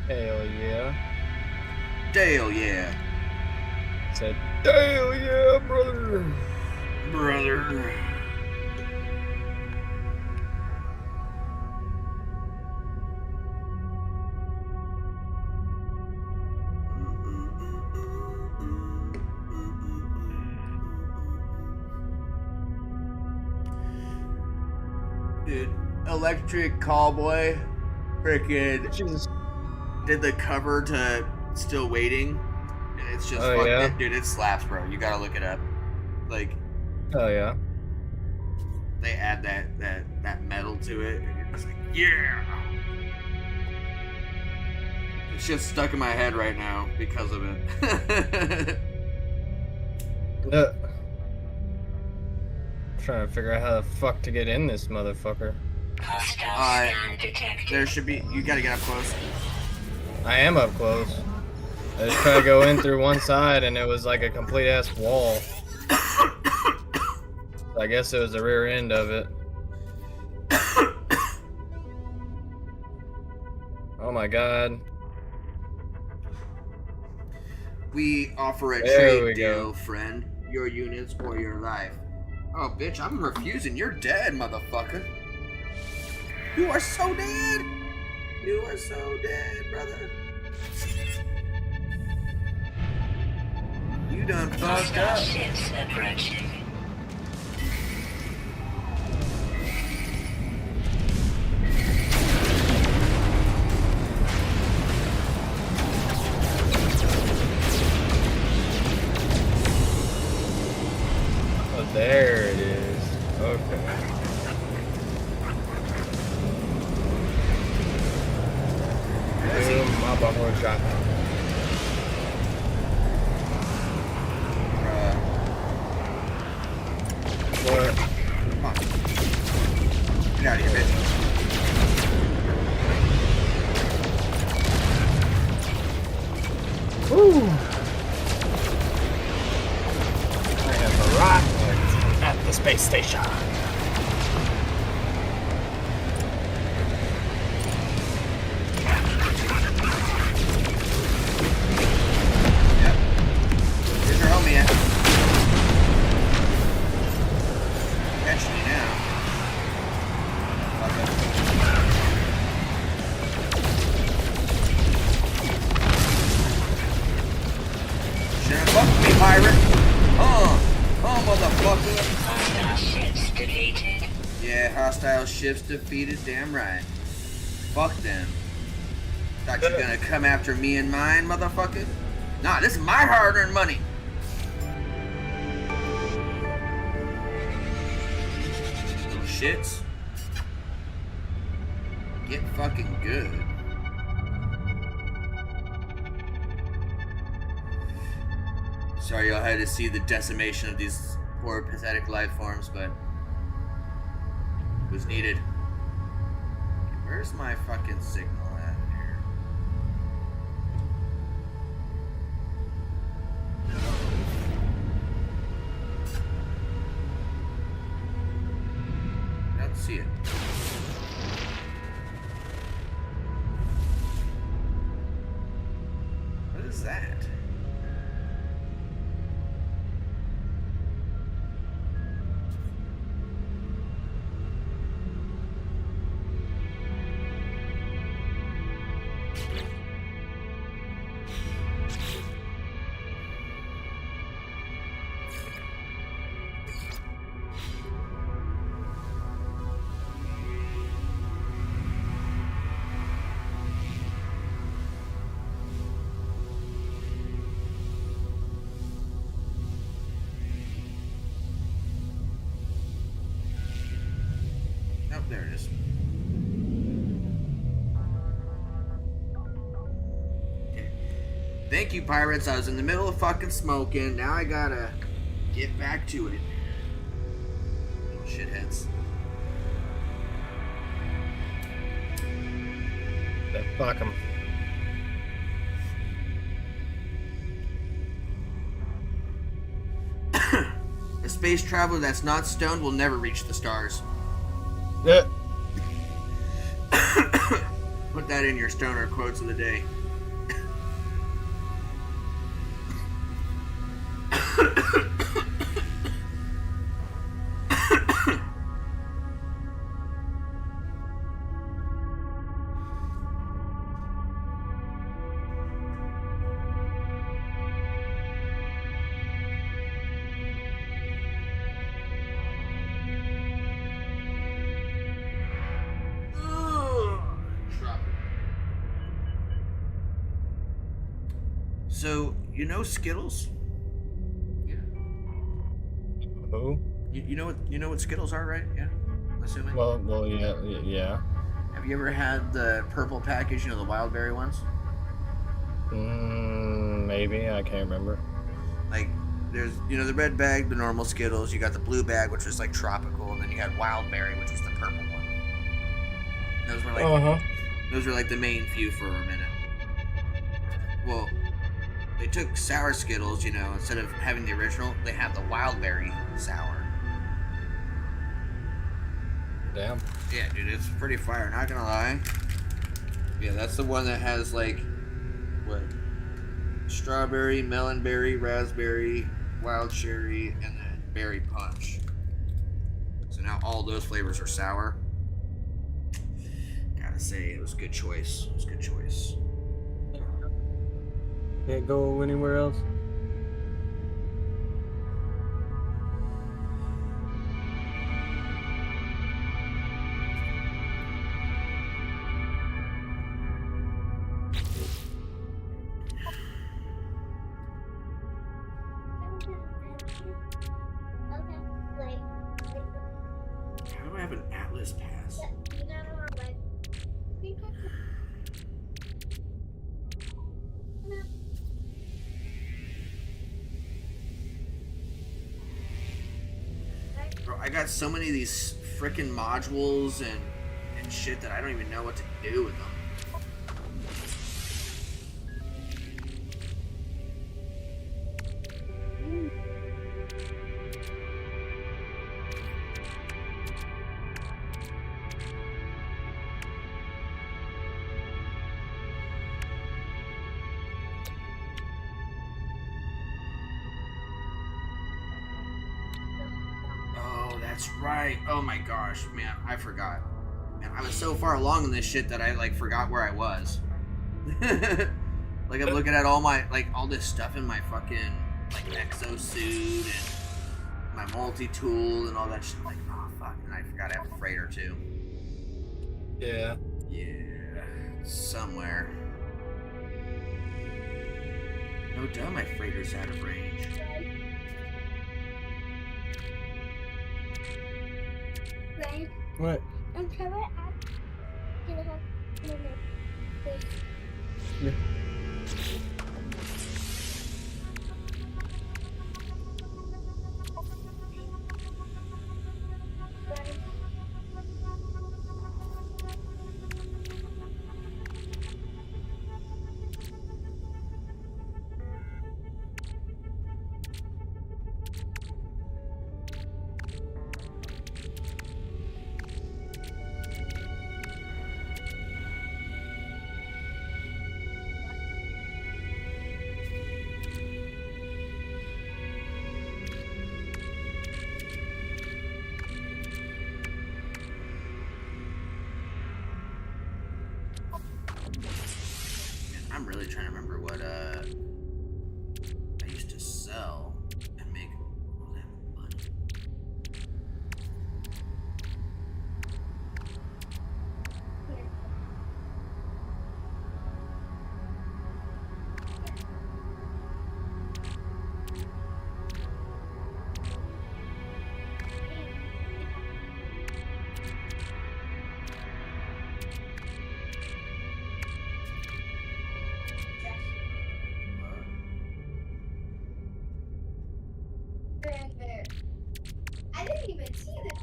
hell yeah. Dale, yeah. Said, hell yeah, brother. Brother. Dude, Electric Callboy freaking Jesus. did the cover to Still Waiting, and it's just Oh, fucking, yeah? dude, it slaps, bro. You gotta look it up. Like, Hell yeah. they add that metal to it, and you're just like, yeah. It's just stuck in my head right now because of it. Yeah. Trying to figure out how the fuck to get in this motherfucker. There should be. You gotta get up close. I am up close. I just tried to go in through one side and it was like a complete ass wall. I guess it was the rear end of it. Oh my god. We offer a There we trade deal, go. friend. Your units or your life. Oh, bitch, I'm refusing. You're dead, motherfucker. You are so dead. You are so dead, brother. You done fucked up. Ships approaching. Oh, there it is. Okay. Boom, my bumper shot. What? Come on. Get out of here, bitch. Woo! I have arrived at the space station. Yep. Where's your homie at? Catching you now. Should've fucked me, pirate. Oh, motherfucker. Hostile ships defeated. Yeah, hostile ships defeated, damn right. Fuck them. Thought you were gonna come after me and mine, motherfucker? Nah, this is my hard-earned money. Little shits. Get fucking good. Sorry y'all had to see the decimation of these poor, pathetic life forms, but it was needed. Where's my fucking signal at here? I don't see it. What is that? Oh, there it is. Okay. Thank you, pirates. I was in the middle of fucking smoking. Now I gotta get back to it. Little shitheads. Yeah, fuck 'em. A space traveler that's not stoned will never reach the stars. Yeah. Put that in your stoner quotes of the day. So, you know Skittles? Yeah. Who? You know what Skittles are, right? Yeah. I'm assuming. Well, yeah, yeah. Have you ever had the purple package, you know, the wild berry ones? Maybe, I can't remember. Like, there's, you know, the red bag, the normal Skittles. You got the blue bag, which was like tropical, and then you had wild berry, which was the purple one. Those were like, those were like the main few for a minute. Well, they took sour Skittles, you know, instead of having the original, they have the wild berry sour. Damn. Yeah, dude, it's pretty fire, not gonna lie. Yeah, that's the one that has like, what? Strawberry, melonberry, raspberry, wild cherry, and then berry punch. So now all those flavors are sour. Gotta say, it was a good choice. It was a good choice. Can't go anywhere else? How do I have an Atlas pass? Bro, I got so many of these frickin' modules and shit that I don't even know what to do with them. Oh, that's right. Oh my gosh, man, I forgot. Man, I was so far along in this shit that I like forgot where I was. Like I'm looking at all my all this stuff in my fucking like exosuit and my multi-tool and all that shit. Like, oh fuck, and I forgot I have a freighter too. Yeah. Yeah, somewhere. No doubt my freighter's out of range. Ryan, What? Trevor asked you to help minute. Yeah. Ryan. I'm really trying to remember what I used to sell and make all that money. I didn't even see that.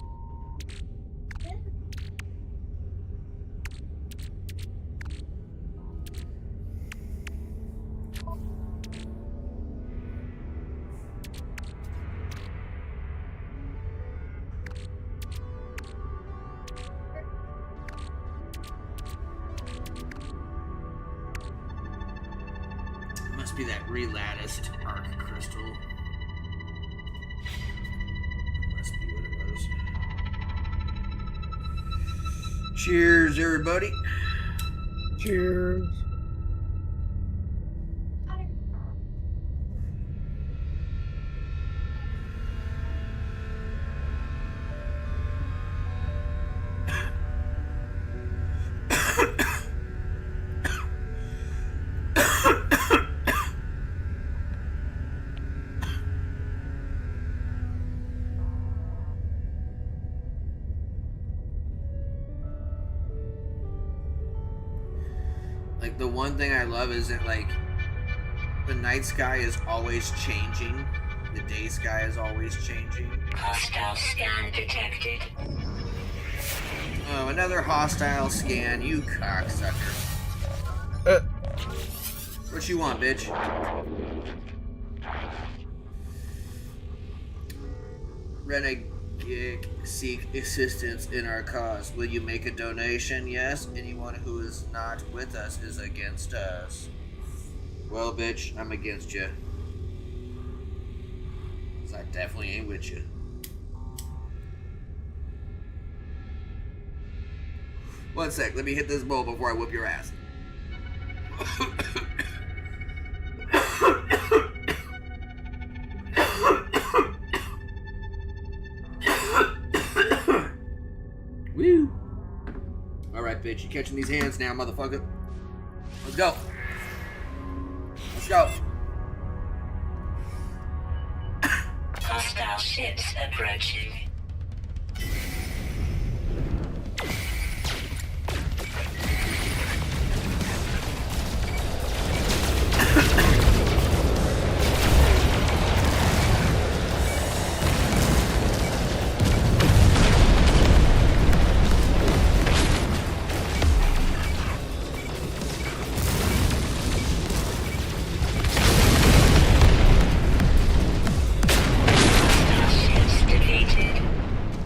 It must be that relatticed arc crystal. Must be what it was. Cheers, everybody. Cheers. Like, the one thing I love is that, like, the night sky is always changing. The day sky is always changing. Hostile scan detected. Oh, another hostile scan, you cocksucker. What you want, bitch? Renegade seek assistance in our cause. Will you make a donation? Yes. Anyone who is not with us is against us. Well, bitch, I'm against you. 'Cause I definitely ain't with you. One sec, let me hit this bowl before I whoop your ass. Woo! Alright, bitch, you catching these hands now, motherfucker. Let's go. Let's go. Hostile ships approaching.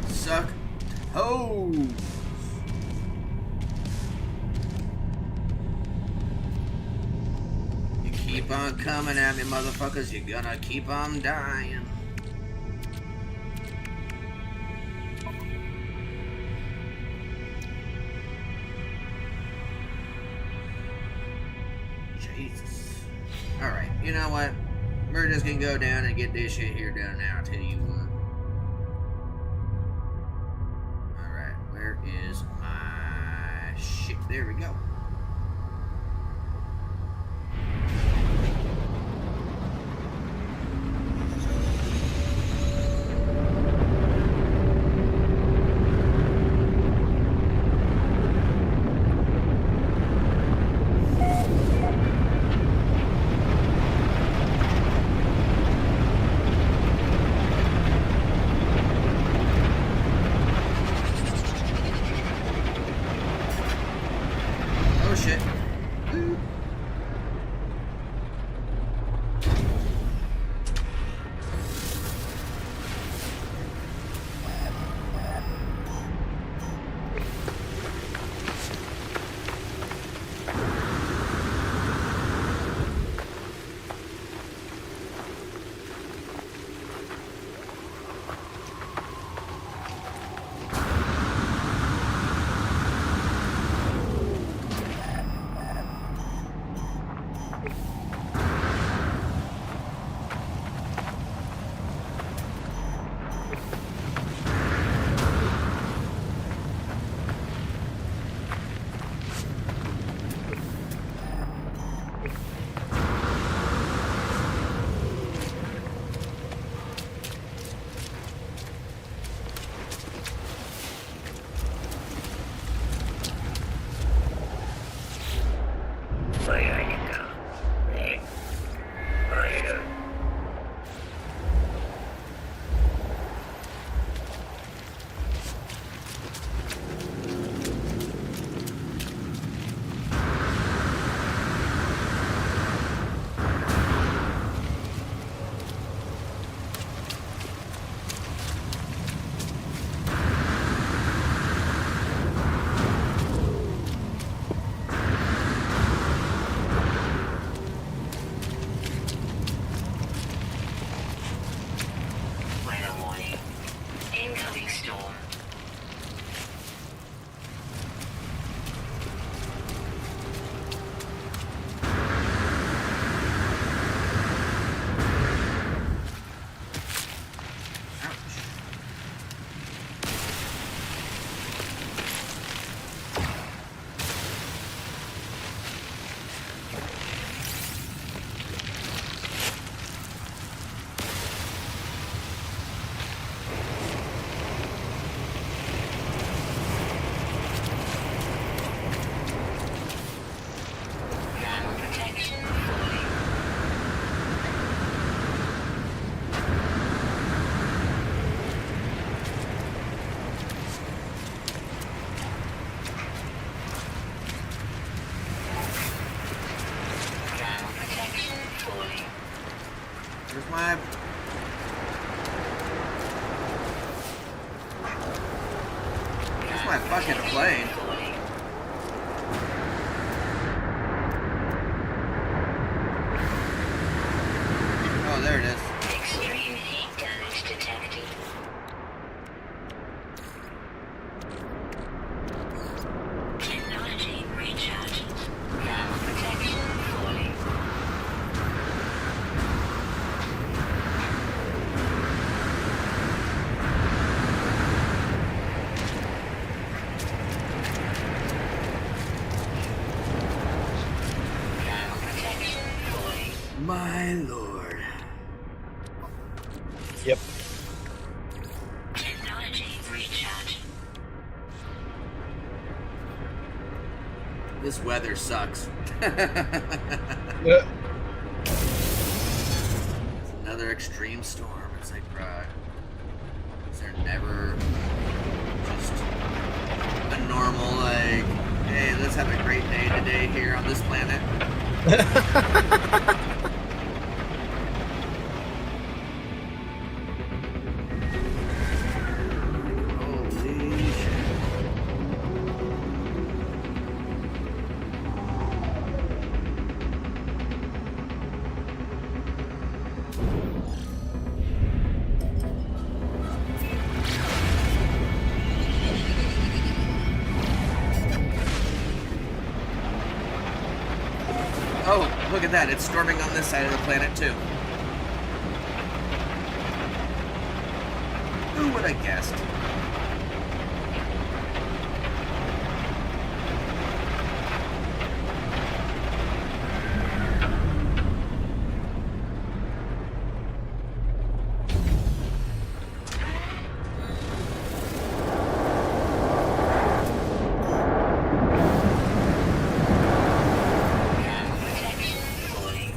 Suck toes. You keep on coming at me, motherfuckers. You're gonna keep on dying. Jesus. Alright, you know what? We're just gonna go down and get this shit here done now, I'll tell you what. Alright, where is my shit? There we go. my... Where's my fucking plane? Oh, there it is. Extreme heat damage detected. Technology recharged. Now protection falling. Now protection falling. My lord. Yep. Technology recharged. This weather sucks. Yeah. It's another extreme storm. It's like, bruh, is there never just a normal, like, hey, let's have a great day today here on this planet? Holy shit. Oh, look at that. It's storming on this side of the planet, too. Who would have guessed? Now protection falling.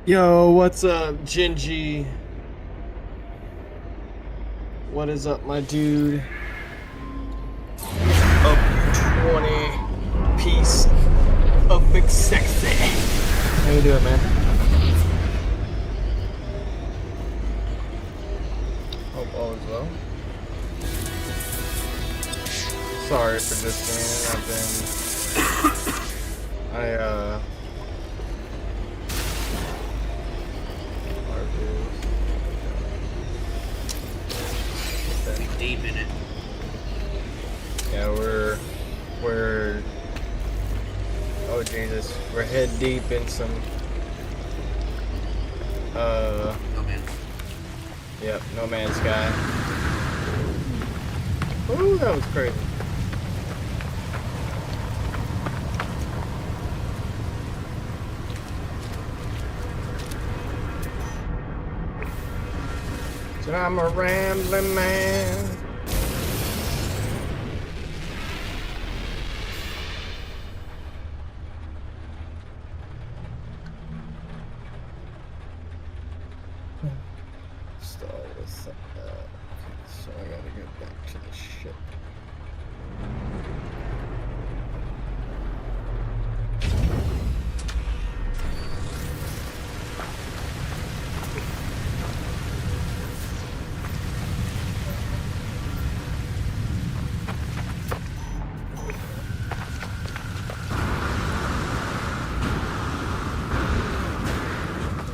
Yo, what's up, Gingy? What is up, my dude? Up 20 piece of big sexy. How you doing, man? Hope all is well. Sorry for this, man. Be deep in it. Yeah, we're oh Jesus, we're head deep in some Oh man. yep, No Man's Sky. Ooh, that was crazy. So I'm a rambling man. Start with okay, so I gotta get back to the ship.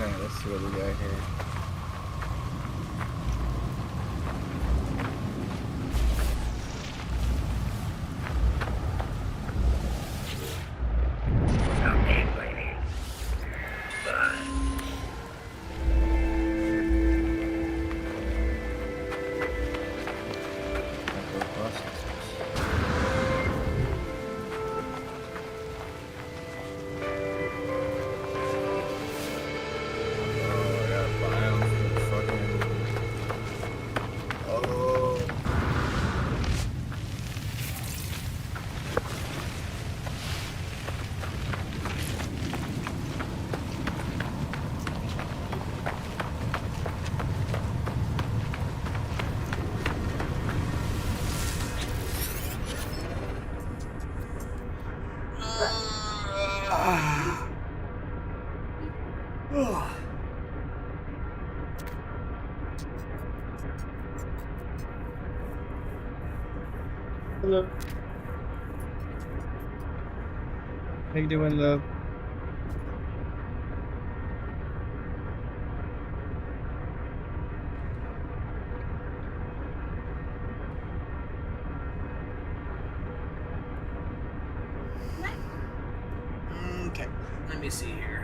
Alright, let's see what we got here. Hello. How you doing, love? Okay, let me see here.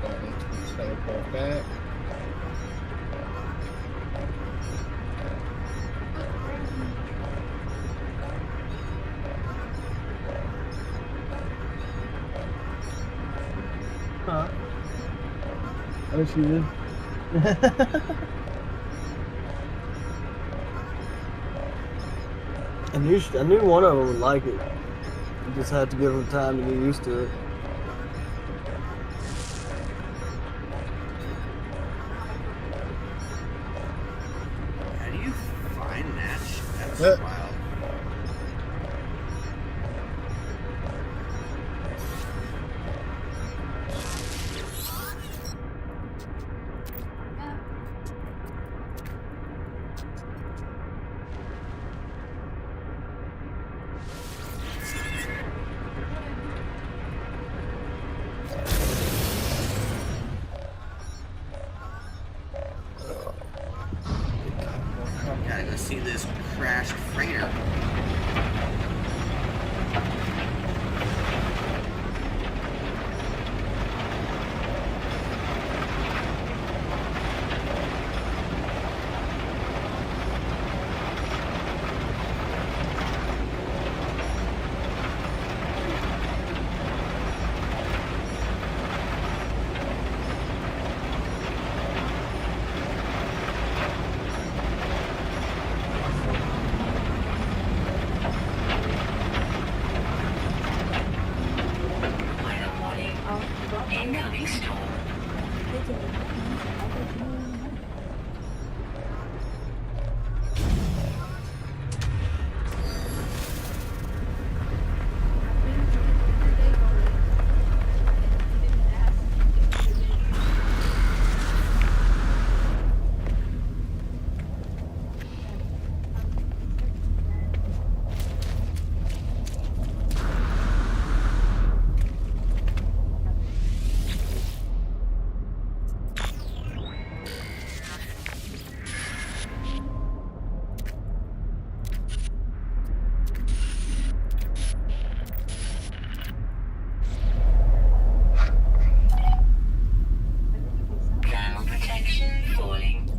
button to teleport back. Huh? Oh, she did. I knew one of them would like it. You just had to give them time to get used to it. How do you find that shit? That's Yeah. wild. Gotta go see this crashed freighter. Incoming storm. Ground protection falling.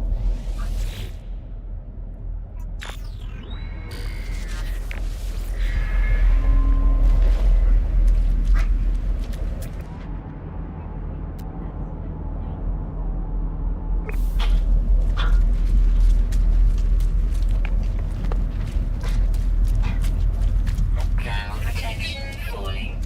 Ground protection falling.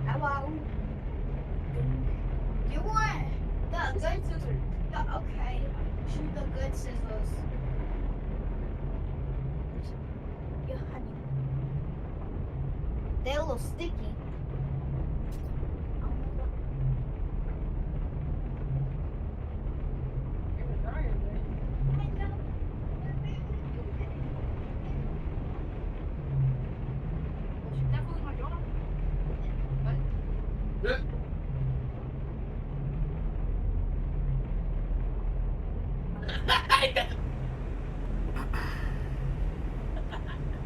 Hello. You want the good scissors? Okay. Shoot the good scissors. Yeah, honey. They're a little sticky. Oh my God. I know. That was my daughter. What?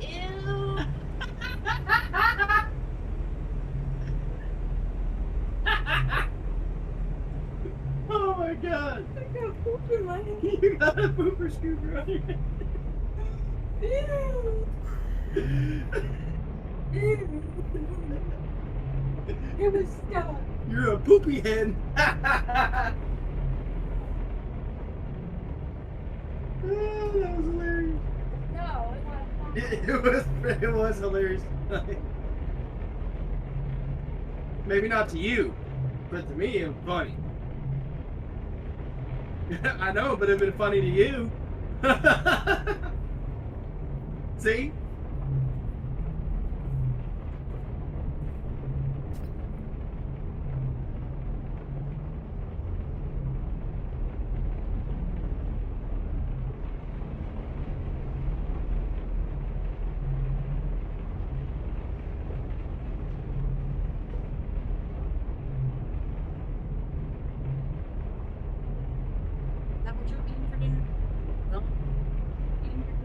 Ew. Oh my god! I got poop in my hand. You got a pooper scooper on your head. It was stuck. You're a poopy head. Oh, that was hilarious. No, it was not. It was hilarious. Maybe not to you, but to me it was funny. I know, but it'd been funny to you. See? Is that what you're eating for dinner? No. Eating for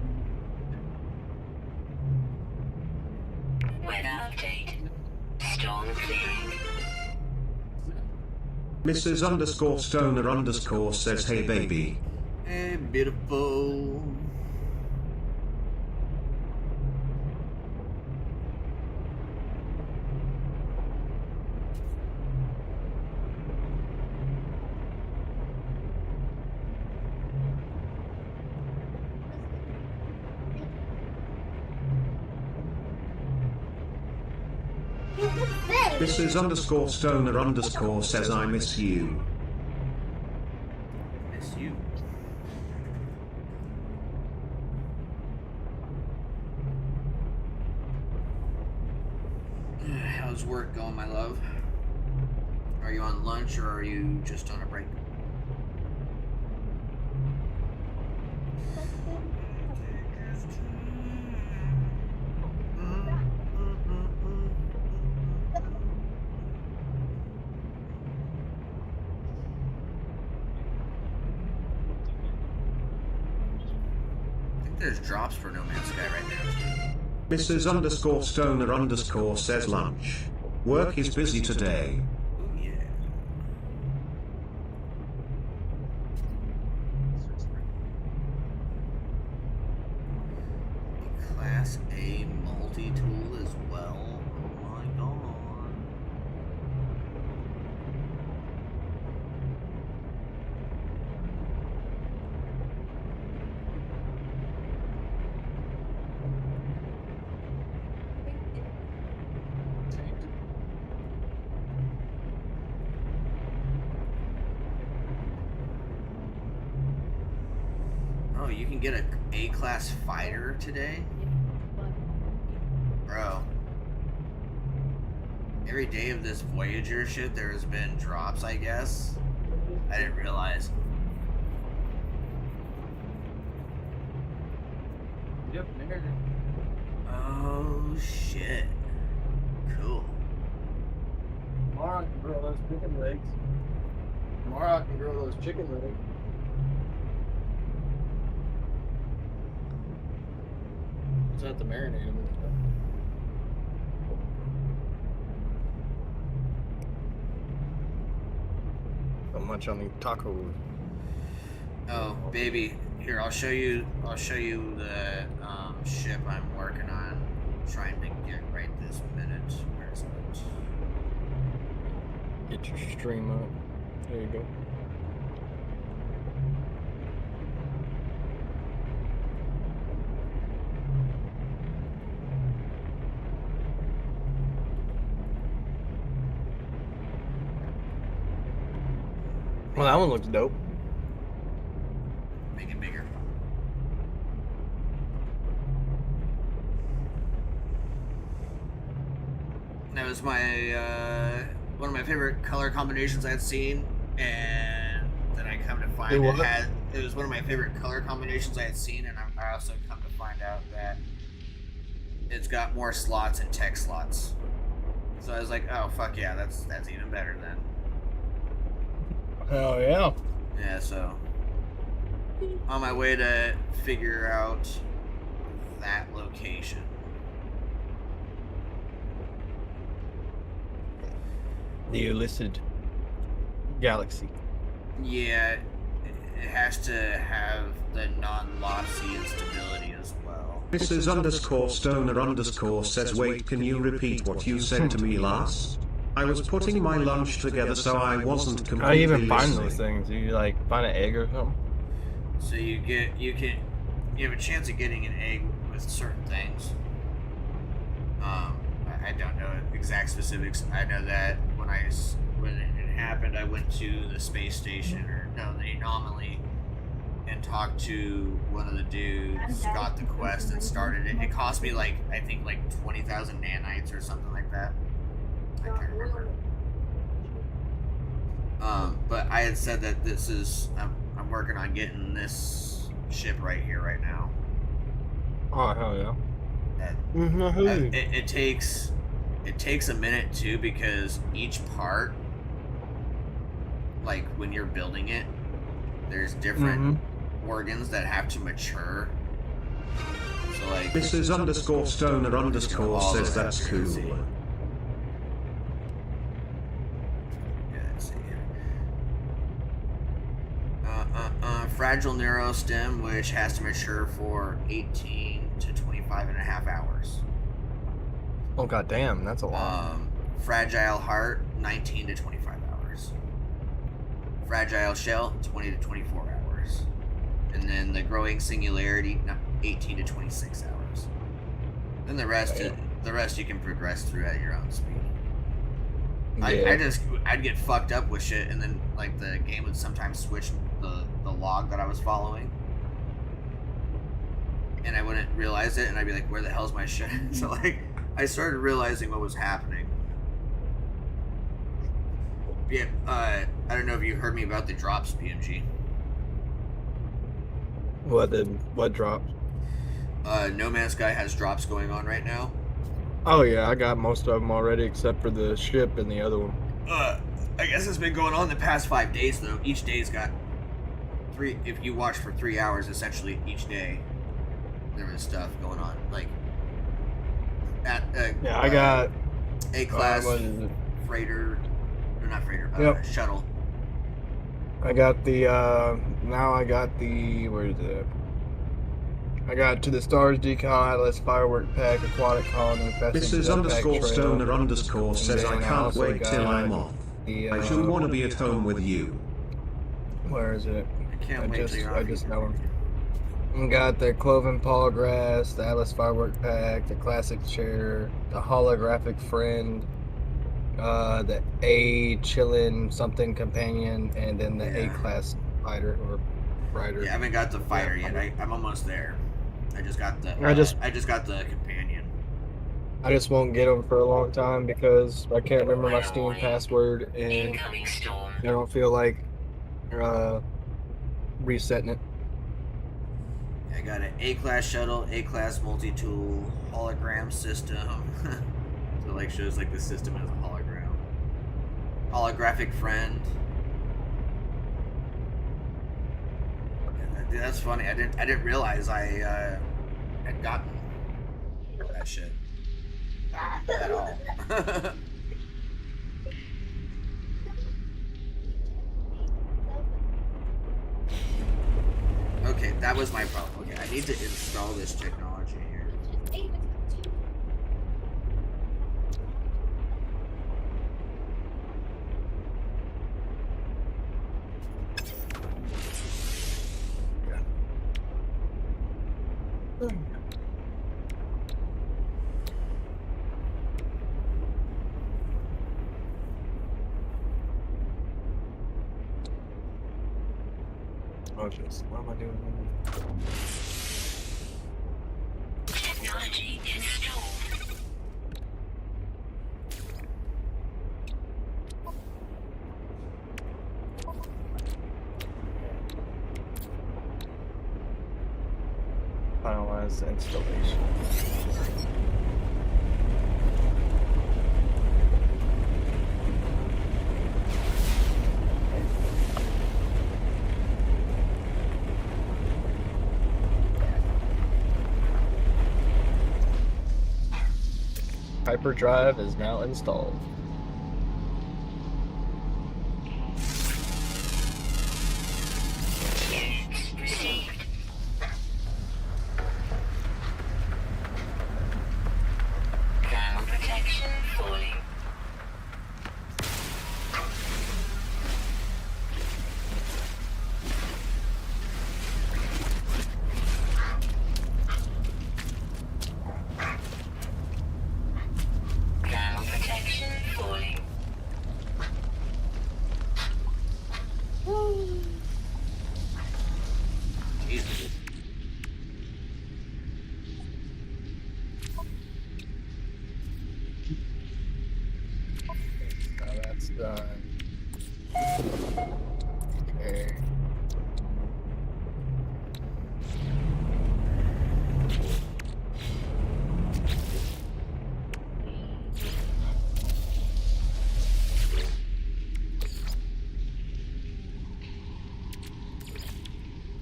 dinner? Weather update. Storm clearing. Mrs. _ Stoner _ says, hey baby. Hey, beautiful. Mrs. _ Stoner _ says, I miss you. Miss you. How's work going, my love? Are you on lunch or are you just on a break? I think there's drops for No Man's Sky right now. Mrs. _ Stoner _ says, lunch. Work is busy today. Oh yeah. Class A multi-tool as well. Oh my god. Oh, you can get a A-class fighter today? Bro. Every day of this Voyager shit, there's been drops, I guess. I didn't realize. Yep, there. Oh, shit. Cool. Tomorrow I can grill those chicken legs. Tomorrow I can grill those chicken legs. Just have to marinate them and stuff. So much on the tacos. Oh, baby. Here, I'll show you the ship I'm working on. Trying to get right this minute. Where's it? Get your stream up. There you go. Well, that one looks dope. Make it bigger. That was my one of my favorite color combinations I'd seen, and then I come to find it was one of my favorite color combinations I had seen, and I also come to find out that it's got more slots and text slots. So I was like, oh fuck yeah, that's even better then. Hell yeah. Yeah, so on my way to figure out that location. The illicit galaxy. Yeah, it has to have the non-lossy instability as well. Mrs_Stoner_ says, wait, can you repeat what you said to me last? I was putting my lunch together, so I wasn't How do completely you even find listening. those things? Do you like find an egg or something? So you have a chance of getting an egg with certain things. I don't know exact specifics. I know that when it happened, I went to the space station, the anomaly, and talked to one of the dudes, got the quest, and started it. It cost me I think 20,000 nanites or something like that. I can't remember. But I had said that I'm working on getting this ship right here, right now. Oh hell yeah! It takes a minute too, because each part, like when you're building it, there's different organs that have to mature. So like Mrs_Stoner_ says that's cool. Fragile neurostem, which has to mature for 18 to 25 and a half hours. Oh god damn, that's a lot. Fragile heart, 19 to 25 hours. Fragile shell, 20 to 24 hours. And then the growing singularity, 18 to 26 hours. Then the rest you can progress through at your own speed. Yeah. I'd get fucked up with shit, and then like the game would sometimes switch the log that I was following, and I wouldn't realize it, and I'd be like, where the hell's my shit? So like I started realizing what was happening. Yeah, I don't know if you heard me about the drops, BMG. What dropped? No Man's Sky has drops going on right now. Oh yeah, I got most of them already except for the ship and the other one. I guess it's been going on the past 5 days though. Each day's got 3. If you watch for 3 hours, essentially each day, there was stuff going on. Like at I got A-class freighter, or not freighter, shuttle. I got the where is it? I got To the Stars decal, Atlas firework pack, aquatic colony, Mrs_Stoner_ says I can't wait till I'm off. I shall want to be at home with you. Where is it? I can't wait till you're off. I just know him. Got the Cloven Paw Grass, the Atlas firework pack, the classic chair, the holographic friend, the A chillin something companion, and then the A-class fighter or rider. Yeah, I haven't got the fighter yet. I'm almost there. I just got the companion. I just won't get them for a long time because I can't remember my Steam password, and I don't feel like resetting it. I got an A-class shuttle, A-class multi-tool, hologram system. So like shows like the system as a hologram. Holographic friend. Yeah, that's funny. I didn't realize I had gotten that shit at all. Okay, that was my problem. Okay, I need to install this technology here. Oh, just what am I doing? Technology installed. Finalize installation. Hyperdrive is now installed. done. Okay.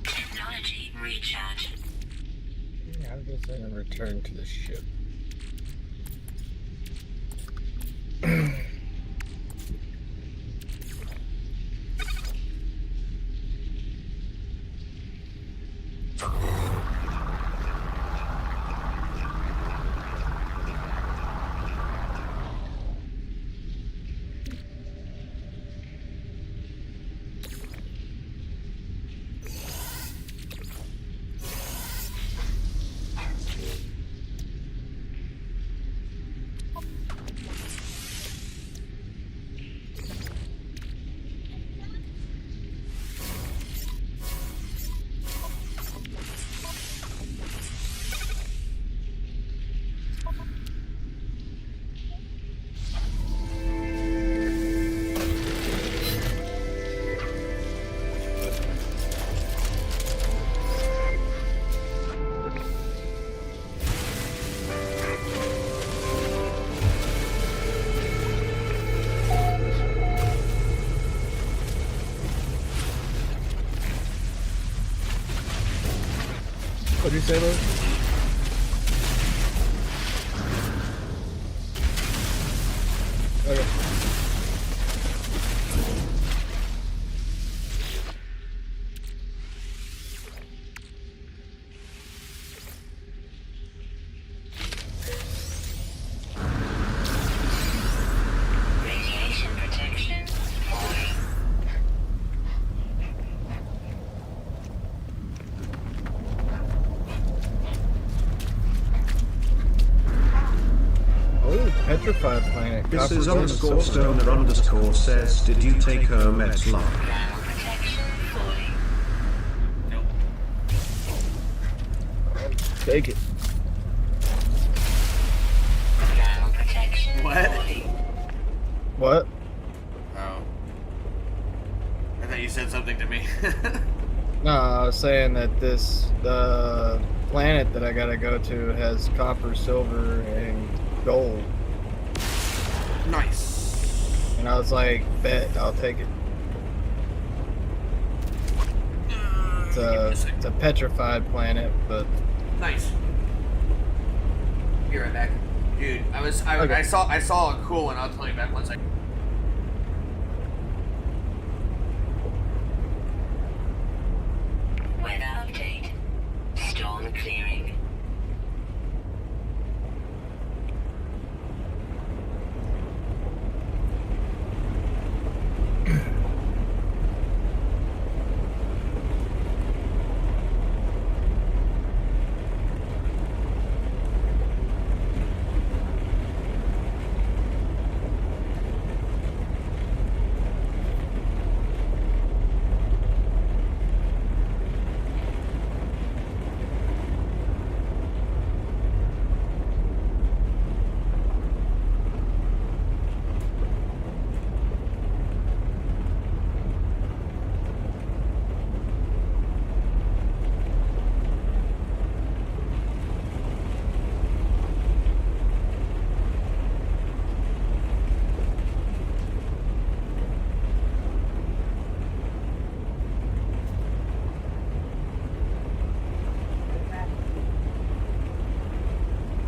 Technology recharge. How does that return to the ship? What'd you say, Luke? Okay. Radiation protection. Oh, petrified planet. This is Copper, underscore gold, silver. stoner underscore says, did you take Cr.o.t.ch lock? Ground protection fully. Take it. Ground protection What? fully. What? Oh. I thought you said something to me. No, I was saying that the planet that I gotta go to has copper, silver, and gold. Nice. And I was like, bet, I'll take it. It's a petrified planet, but Nice. Be right back. Dude, I Okay. I saw a cool one, I'll tell you back one second. Weather update. Storm clearing.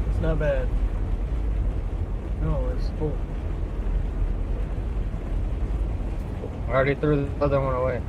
it's not bad. No, it's cool. I already threw the other one away.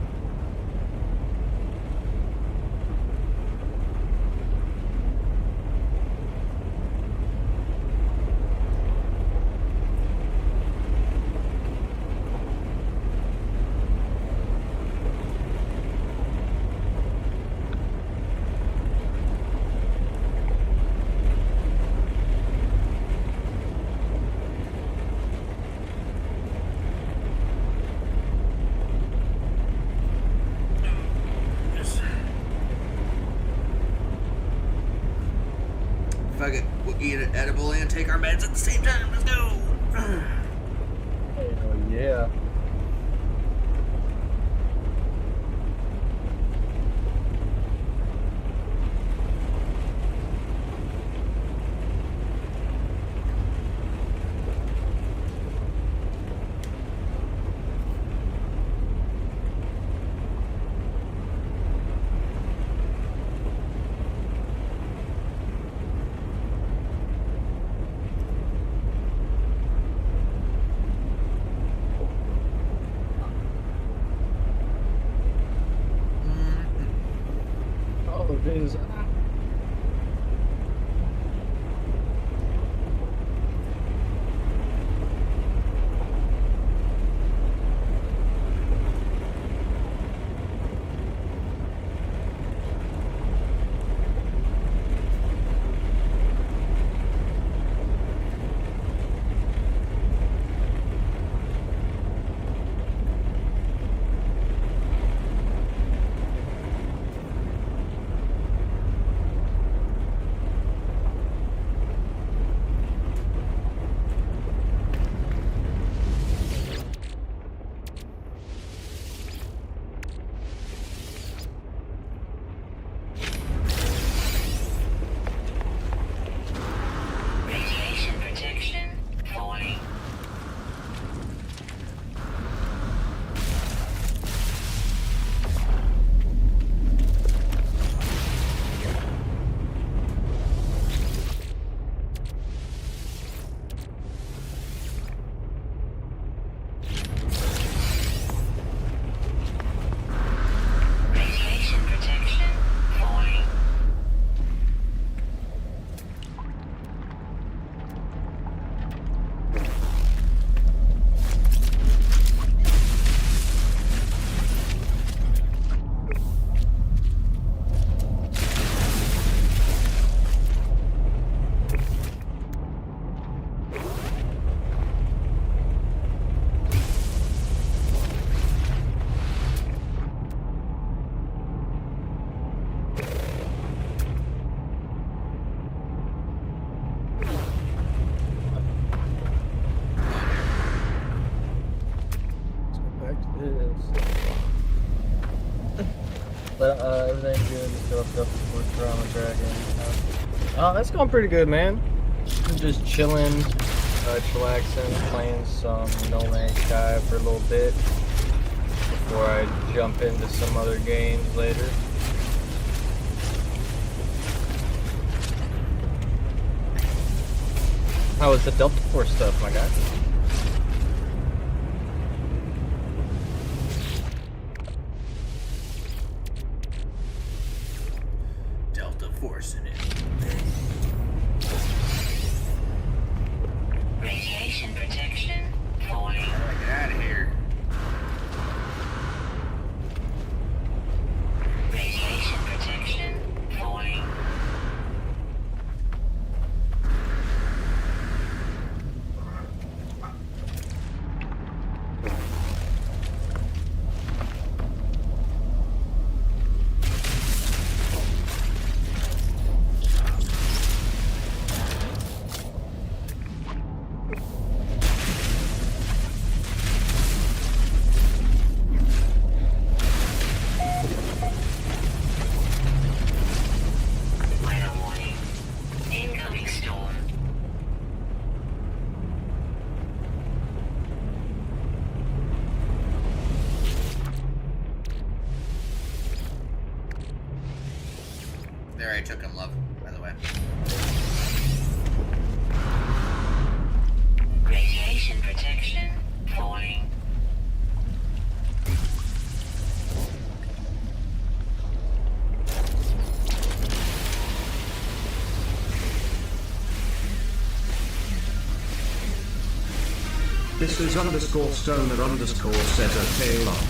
Fuck it, we'll eat an edible and take our meds at the same time. Let's go. Hell Yeah. Oh, Jesus. Radiation protection falling. Radiation protection falling. Back to this. But everything's good. Still up for Drama Dragon. Oh, that's going pretty good, man. Just chilling, chillaxing, playing some No Man's Sky for a little bit before I jump into some other games later. How was the Delta Force stuff, my guy? Delta Force in it. Radiation protection falling. Get out of here. Radiation protection falling. Weather warning. Incoming storm. There, I took him, love, by the way. Radiation protection falling. This is _stoner_says okay love.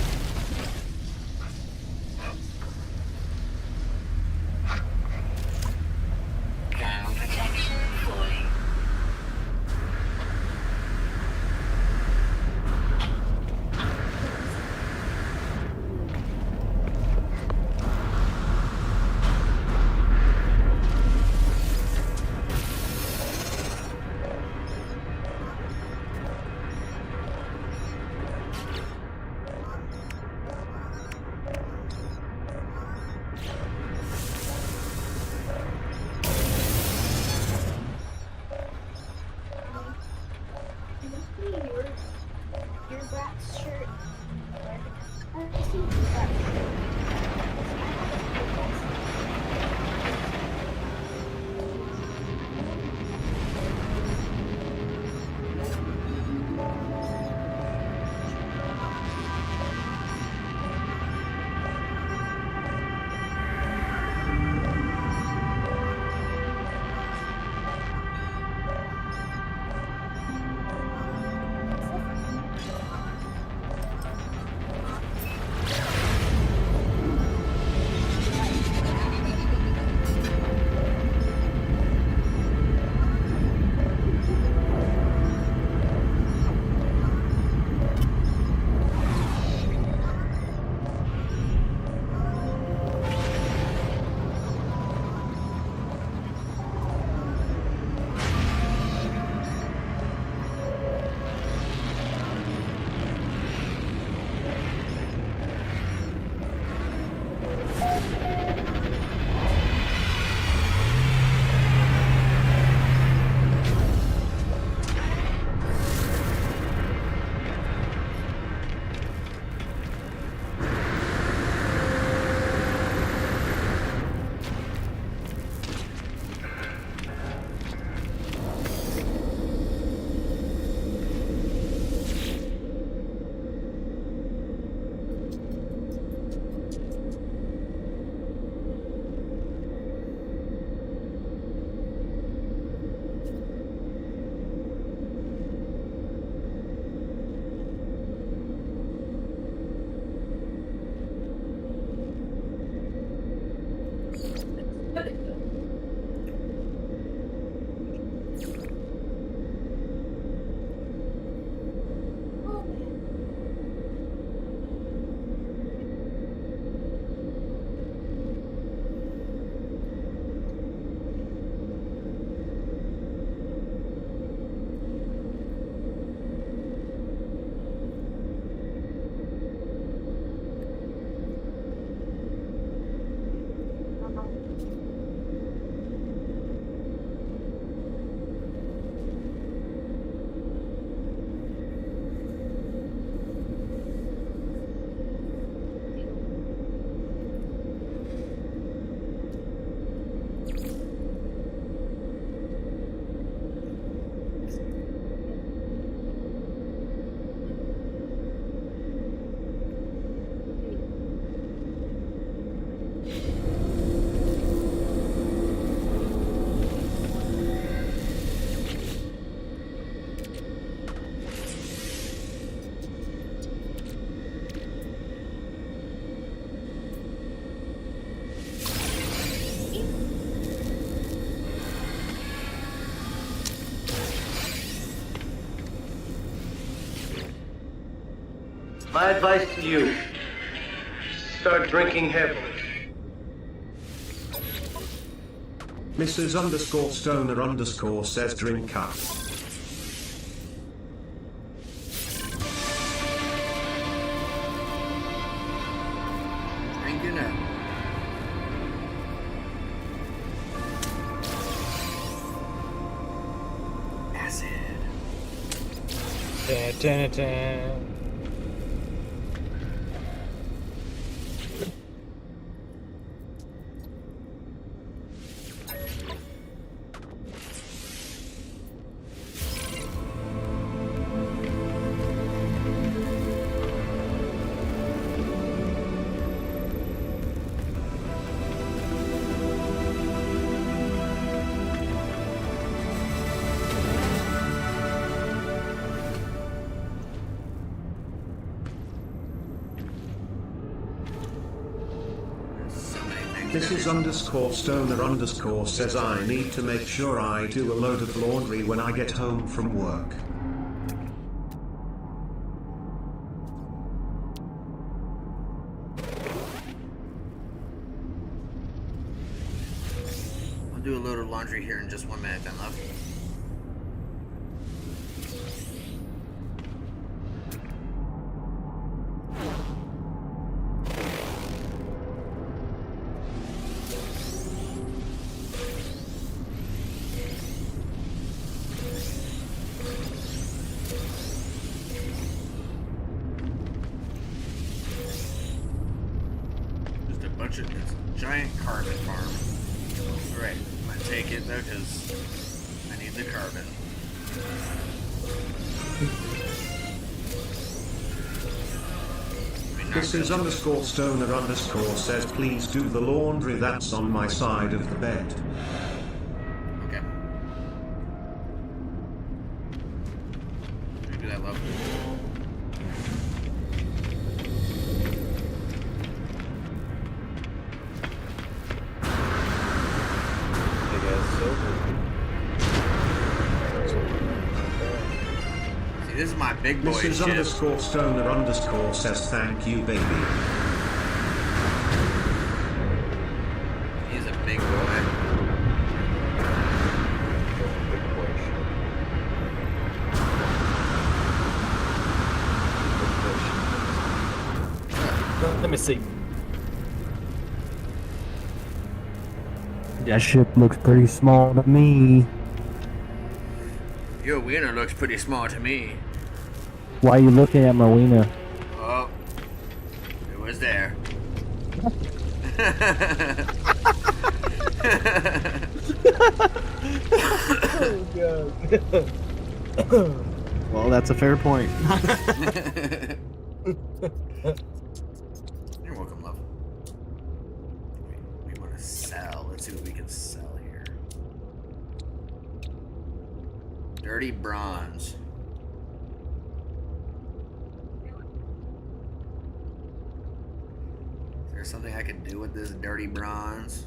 Ground protection falling. My advice to you, start drinking heavily. Mrs. underscore stoner underscore says drink up. Drinking up. Acid. Dun, dun, dun. Mrs. underscore stoner underscore says I need to make sure I do a load of laundry when I get home from work. I'll do a load of laundry here in just 1 minute then, love. Just a bunch of this giant carbon farm. Alright, I'm gonna take it though because I need the carbon. Mrs. underscore stoner underscore says please do the laundry that's on my side of the bed. Okay. Do that, love. Big ass silver. See, this is my big boy Mrs. shit. underscore stoner underscore says thank you baby. He's a big boy. Let me see. That ship looks pretty small to me. Your wiener looks pretty small to me. Why are you looking at my wiener? Oh, it was there. Well, that's a fair point. You're welcome, love. We want to sell. Let's see what we can sell here. Dirty bronze. Is there something I can do with this dirty bronze?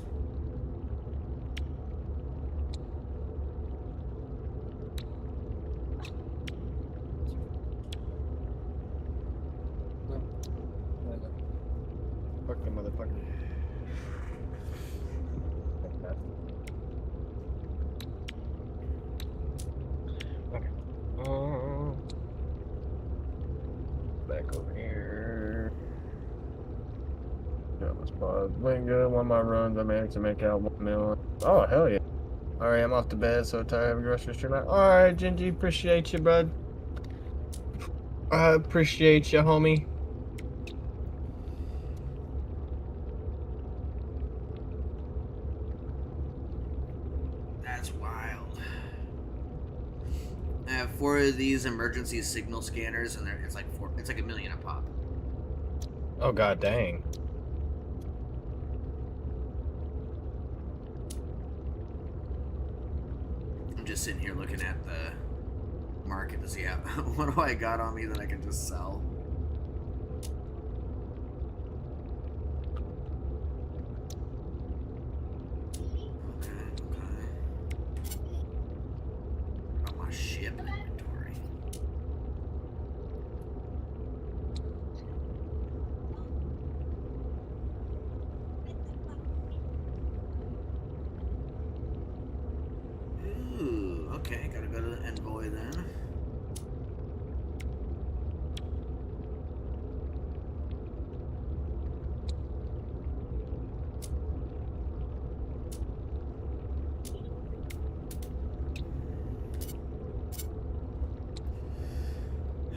Fuck the motherfucker. Okay. Back over here. Got my spots. Went good. One of my runs, I managed to make out 1 million. Oh, hell yeah. Alright, I'm off to bed, so tired. Have a good rest of your stream. Alright, Gingy, appreciate you, bud. I appreciate you, homie. That's wild. I have 4 of these emergency signal scanners, and it's like $1 million a pop. Oh, god dang. I'm just sitting here looking at the market to see how, what do I got on me that I can just sell. Okay. About my ship inventory. Okay, gotta go to the envoy then.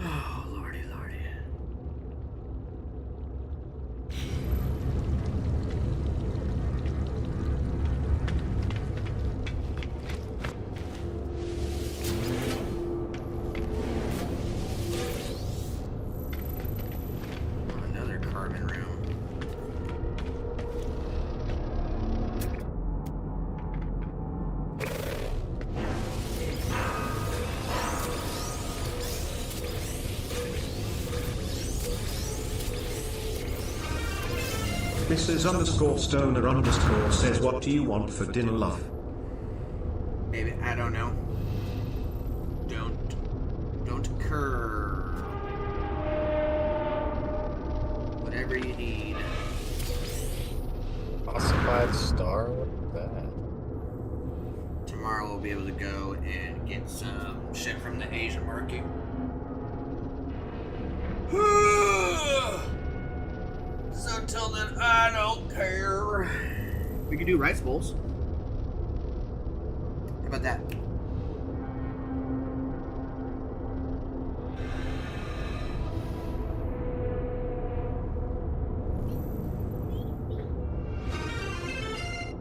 Oh, lordy, lordy. Another carbon room. Mrs._Stoner_ says, what do you want for dinner, love? Maybe, I don't know. Don't occur. Whatever you need. Ossified star? What is that? Tomorrow we'll be able to go and get some shit from the Asian market. So until then, I don't care. We can do rice bowls. How about that?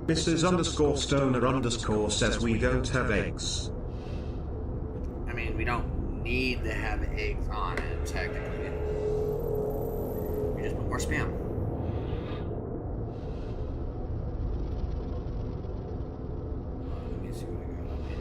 Mrs._Stoner_ says we don't have eggs. I mean, we don't need to have eggs on it, technically. We just put more spam. Let me see what I got on here.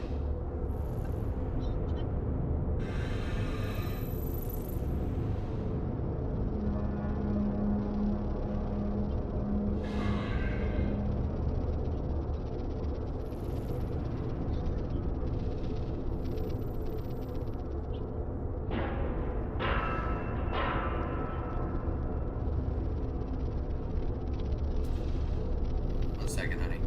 One second, honey.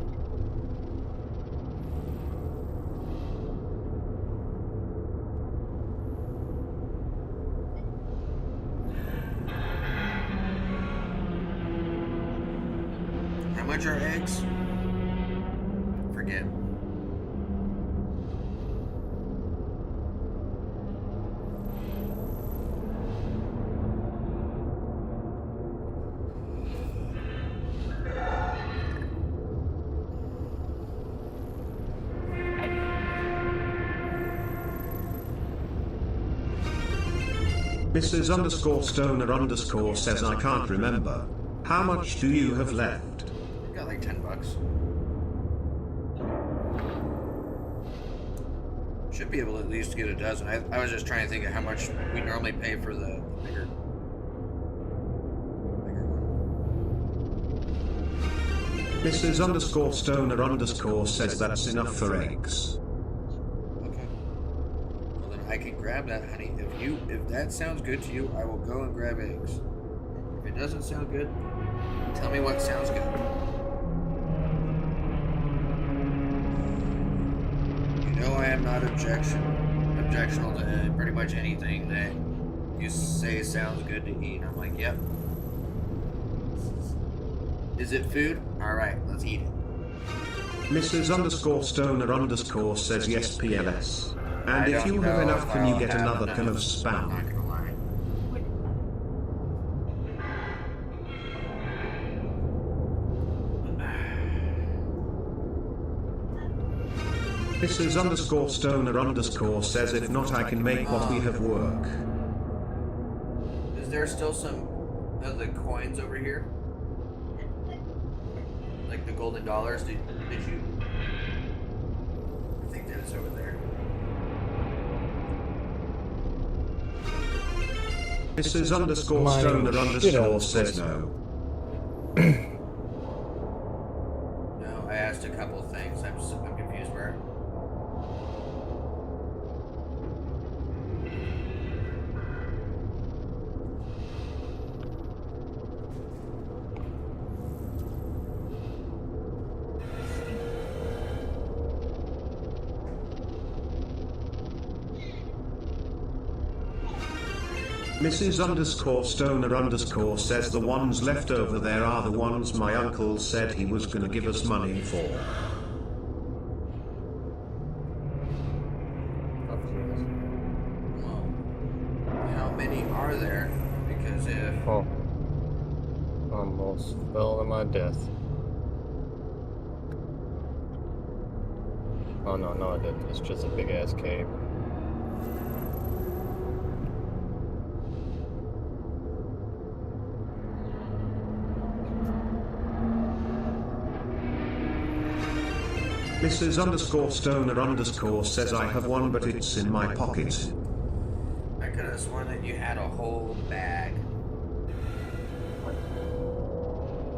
How much are eggs? Forget. Mrs._Stoner_ says I can't remember. How much do you have left? Got like $10. Should be able to at least get a dozen. I was just trying to think of how much we normally pay for the bigger one. Mrs._Stoner_ says that's enough for eggs. Okay. Well then I can grab that, honey. If that sounds good to you, I will go and grab eggs. If it doesn't sound good, tell me what sounds good. You know I am not objectional to pretty much anything that you say sounds good to eat. I'm like, yep. Is it food? Alright, let's eat it. Mrs._Stoner_ says yes, PLS. And if you have enough, can you get another can of I'm spam? not gonna lie. Mrs._Stoner_ says if not, I can make what we have work. Is there still some of the coins over here? Like the golden dollars? Did you? I think that is over there. Mrs._Stoner_ says no. No, I asked a couple things. I'm confused where. Mrs_Stoner_ says the ones left over there are the ones my uncle said he was gonna give us money for. Well, how many are there? Because if Oh. Almost fell to my death. Oh no, no it didn't. It's just a big ass cave. Mrs_Stoner_ says I have one but it's in my pocket. I could have sworn that you had a whole bag.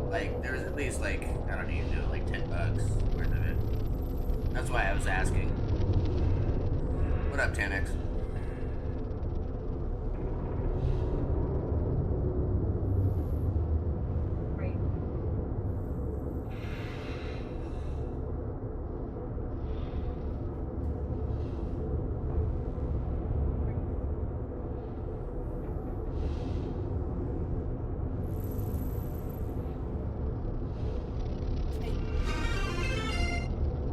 Like, there was at least like, I don't even know, like $10 worth of it. That's why I was asking. What up, 10X?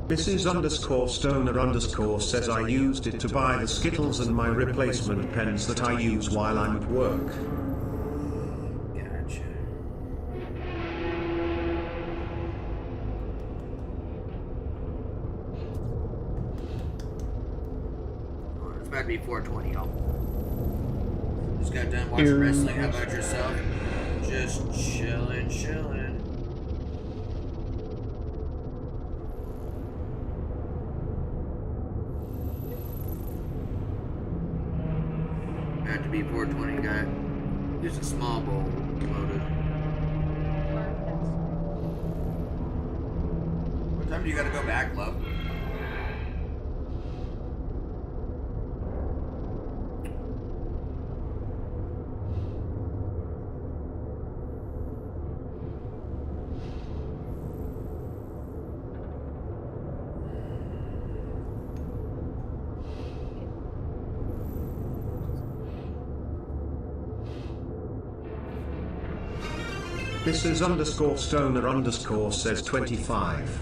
Mrs_Stoner_ says I used it to buy the Skittles and my replacement pens that I use while I'm at work. Gotcha. Oh, it's about to be 4:20, y'all. Just got done watching wrestling. How about yourself? Just chilling. Had to be 4:20, got just a small bowl loaded. What time do you gotta go back, love? Mrs_Stoner_ says 25.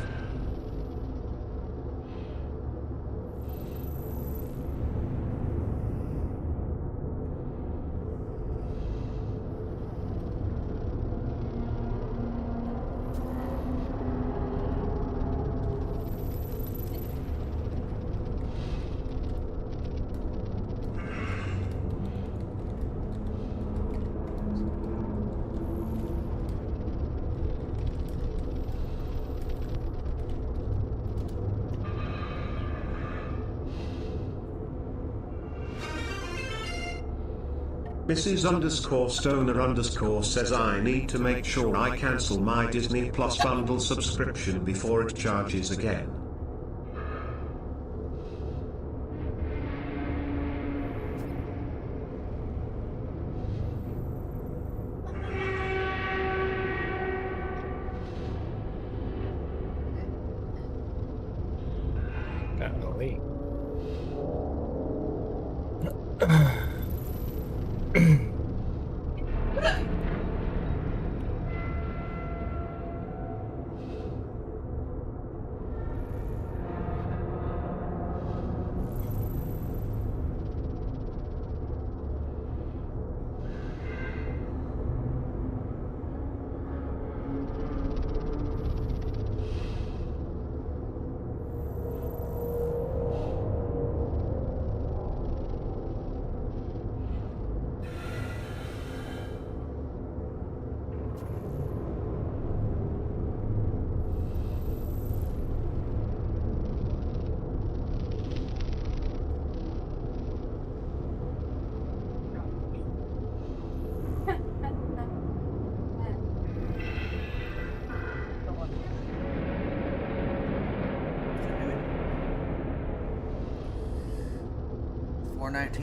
Mrs_Stoner_ says I need to make sure I cancel my Disney Plus bundle subscription before it charges again. Golly.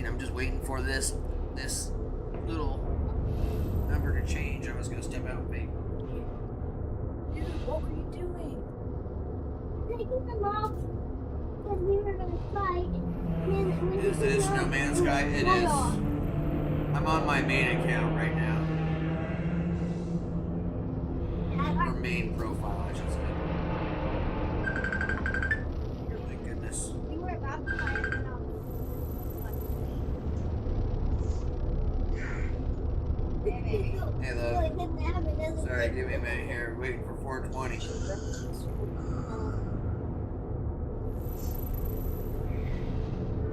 I'm just waiting for this little number to change. I was gonna step out and vape. Dude, what were you doing? Taking them off because we were gonna fight. Is this No Man's Sky? It is. I'm I'm on my main account right now. Or main profile, I should say. Oh my goodness. You were about to buy it, and Hey, love. Sorry, give me a minute here. Waiting for 420.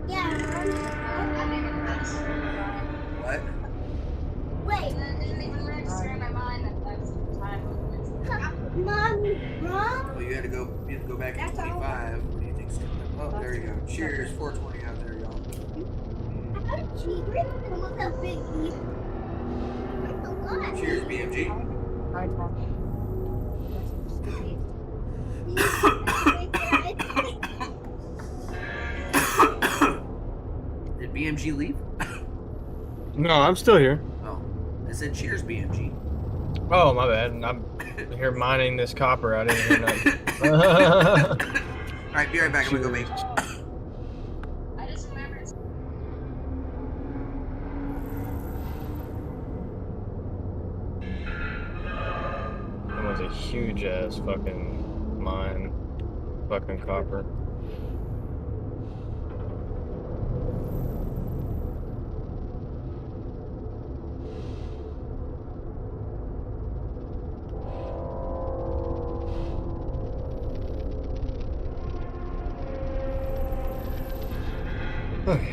Yeah, What? wait. Mommy, wrong? Oh, you had to go back in 25. What do you think's coming up? Oh, there you go. Cheers, 420 out there, y'all. Cheers, come on, that big leaf. That's a lot. Cheers, BMG. Did BMG leave? No, I'm still here. Oh, I said cheers, BMG. Oh, my bad. I'm here mining this copper. I didn't hear nothing. Alright, be right back. I'm gonna go make. I just remembered. That was a huge ass fucking mine. Fucking copper. Okay.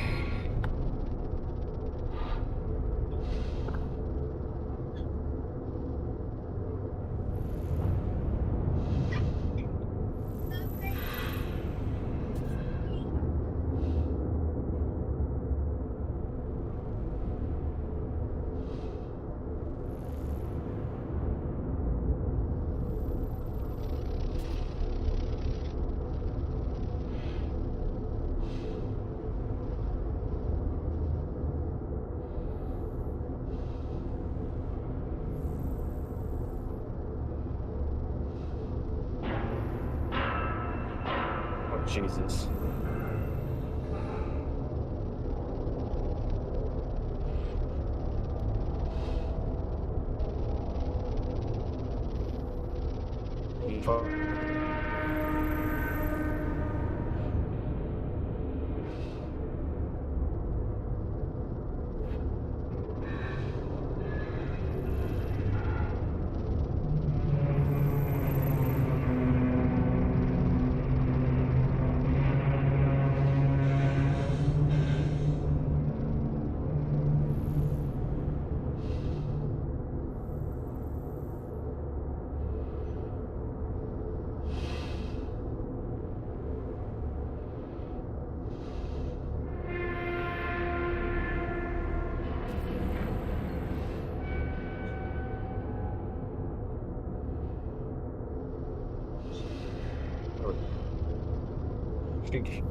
Oh, Jesus. Fuck. Sheesh.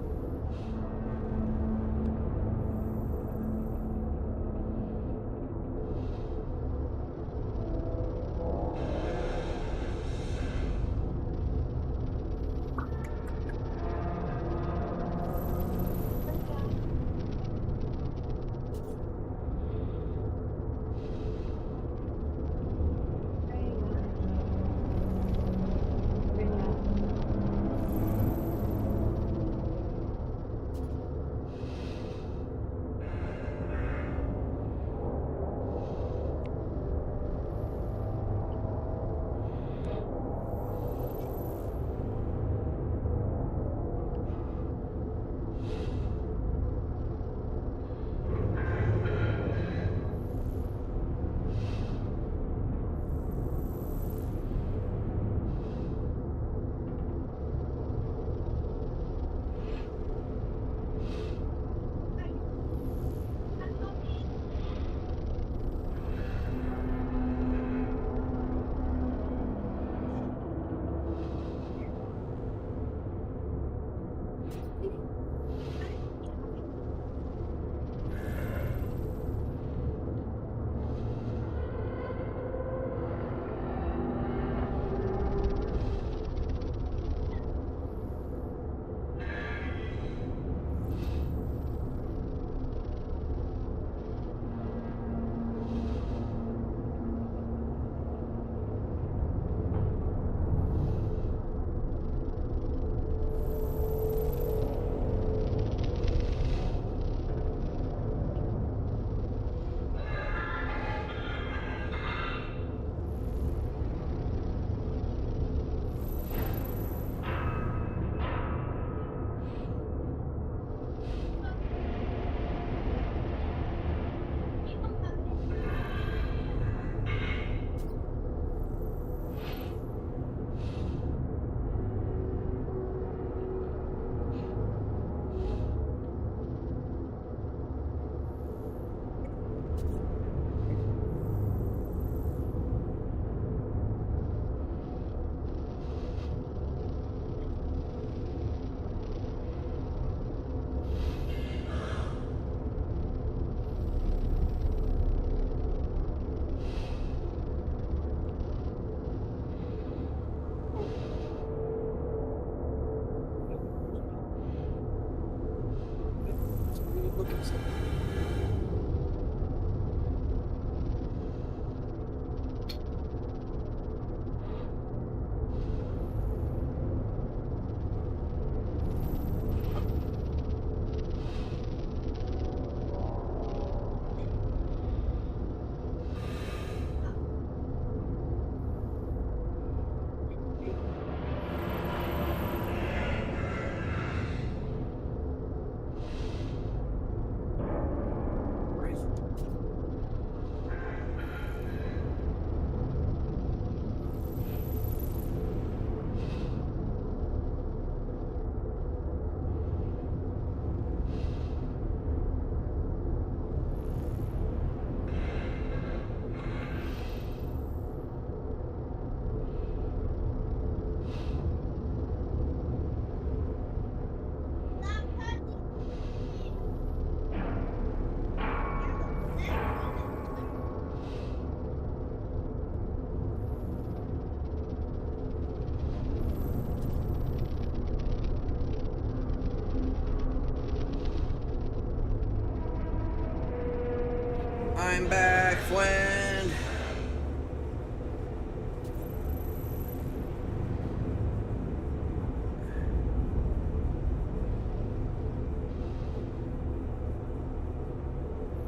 I'm back, friend.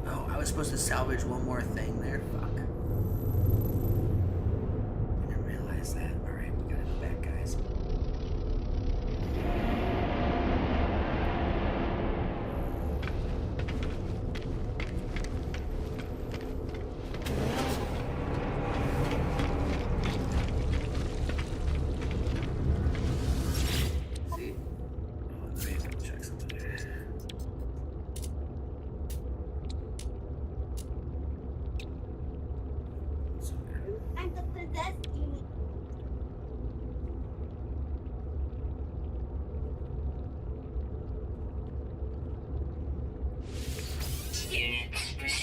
Oh, I was supposed to salvage one more thing there? Fuck. I didn't realize that. Alright, we gotta go back, guys. See? Oh, let me check something here. I'm the possessed unit.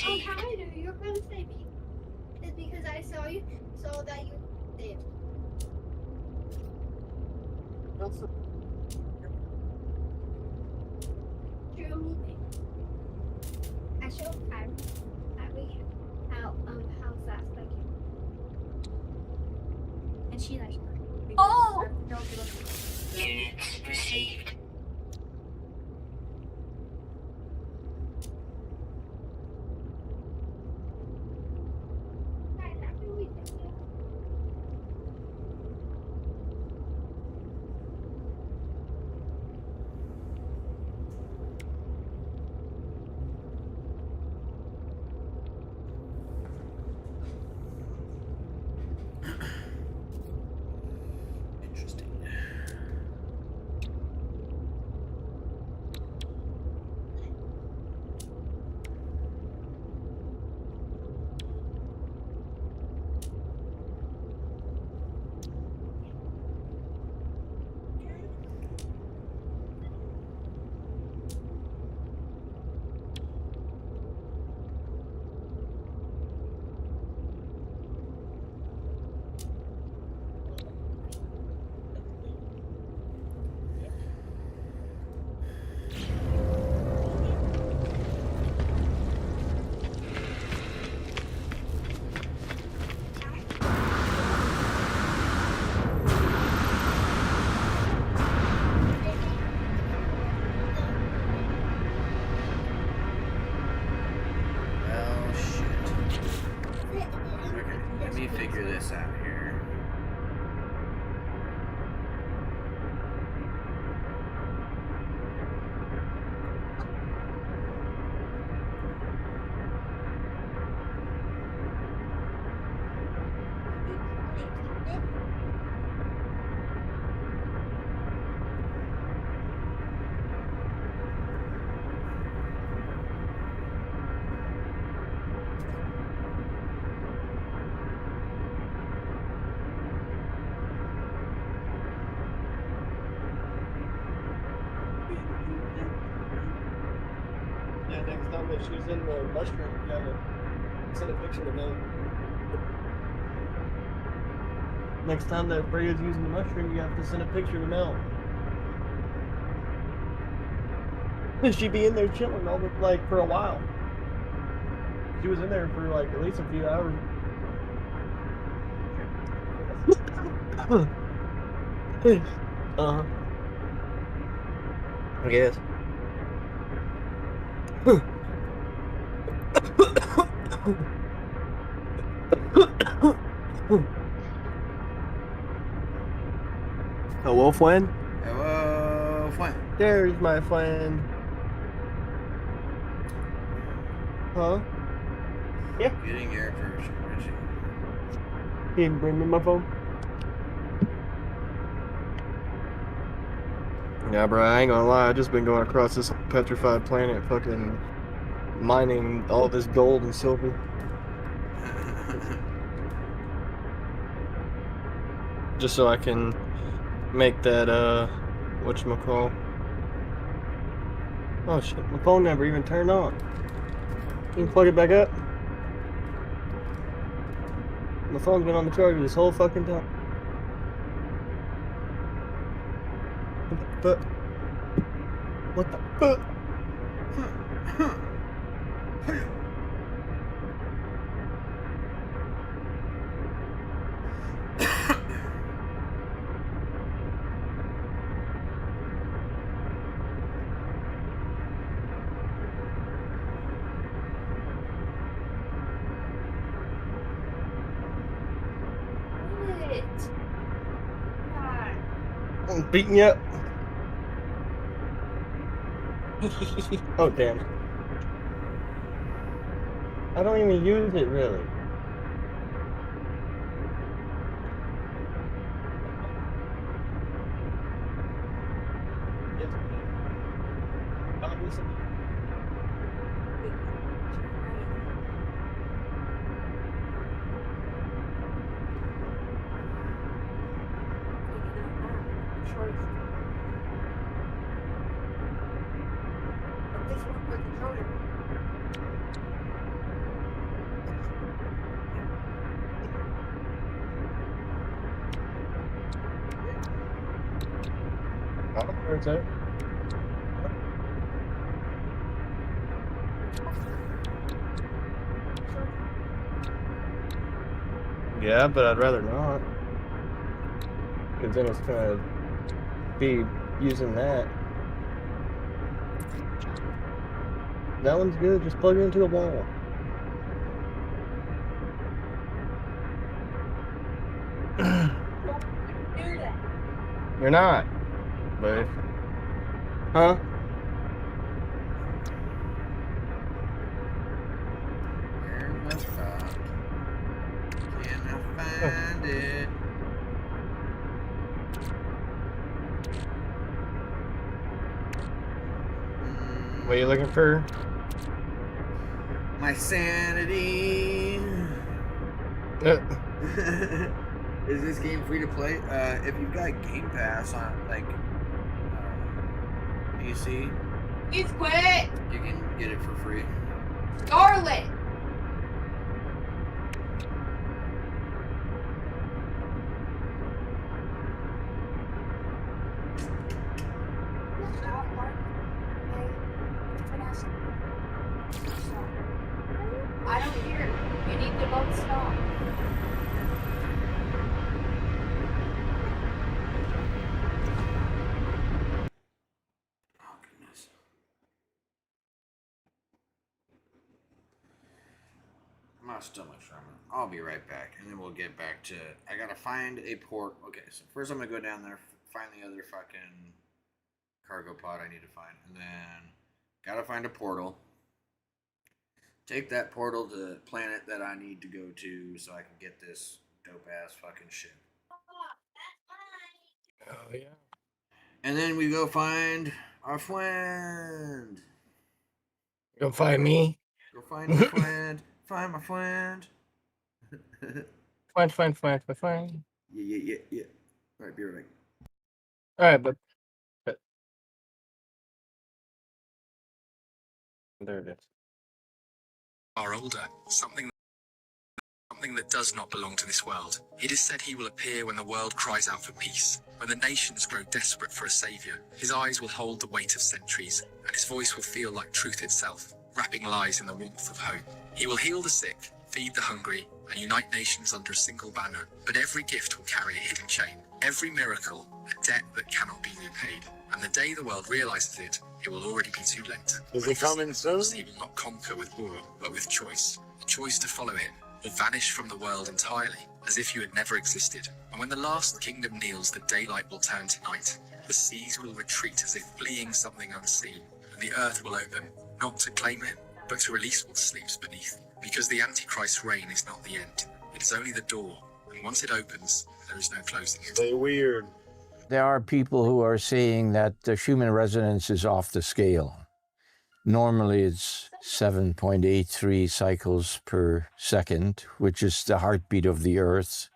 Oh, hi, you're going to say me. It's because I saw you, so that you did. True. I showed time. How fast I can. And she like. Oh! Units received. Guys, after we did it. Interesting. Well, shit. Okay, let me figure this out here. Yeah, next time that she's in the mushroom, you gotta send a picture to Mel. Next time that Freya's using the mushroom, you have to send a picture to Mel. She'd be in there chilling all the like for a while. She was in there for like at least a few hours. Uh-huh. I guess. Hello, friend. Hello, friend. There's my friend. Huh? Yeah. Getting air pressure. He didn't bring me my phone. Yeah, bro, I ain't gonna lie. I just been going across this petrified planet, fucking mining all this gold and silver. Just so I can make that, whatchamacall. Oh shit, my phone never even turned on. You can plug it back up. My phone's been on the charger this whole fucking time. What the fuck? What the fuck? What? God. I'm beating you up. Oh, damn. I don't even use it really. Yes, I do. Obviously. I don't know where it's at. Yeah, but I'd rather not. Because then it's gonna be using that. That one's good. Just plug it into the wall. Do that. You're not. But if. Huh? Where's my spot? Can I find it? What are you looking for? My sanity. Is this game free to play? If you've got Game Pass on like PC, It's quit. you can get it for free. Scarlet. I don't hear. You need to both stop. Oh goodness. My stomach's rumbling. I'll be right back, and then we'll get back to. I gotta find a port. Okay, so first I'm gonna go down there, find the other fucking cargo pod I need to find, and then gotta find a portal. Take that portal to the planet that I need to go to, so I can get this dope ass fucking ship. Oh, yeah. And then we go find our friend. Go find me. Go find your friend. Find my friend. Fine. Yeah. All right, be right back. All right, but there it is. Are older, something something that does not belong to this world. It is said he will appear when the world cries out for peace, when the nations grow desperate for a savior. His eyes will hold the weight of centuries, and his voice will feel like truth itself, wrapping lies in the warmth of hope. He will heal the sick, feed the hungry, and unite nations under a single banner. But every gift will carry a hidden chain. Every miracle, a debt that cannot be repaid. And the day the world realizes it, it will already be too late. Is he coming soon? He will not conquer with war, but with choice. A choice to follow him, or vanish from the world entirely, as if you had never existed. And when the last kingdom kneels, the daylight will turn to night. The seas will retreat as if fleeing something unseen. And the earth will open, not to claim him, but to release what sleeps beneath. Because the Antichrist's reign is not the end. It is only the door. And once it opens, there is no closing it. Stay weird. There are people who are saying that the human resonance is off the scale. Normally it's 7.83 cycles per second, which is the heartbeat of the earth,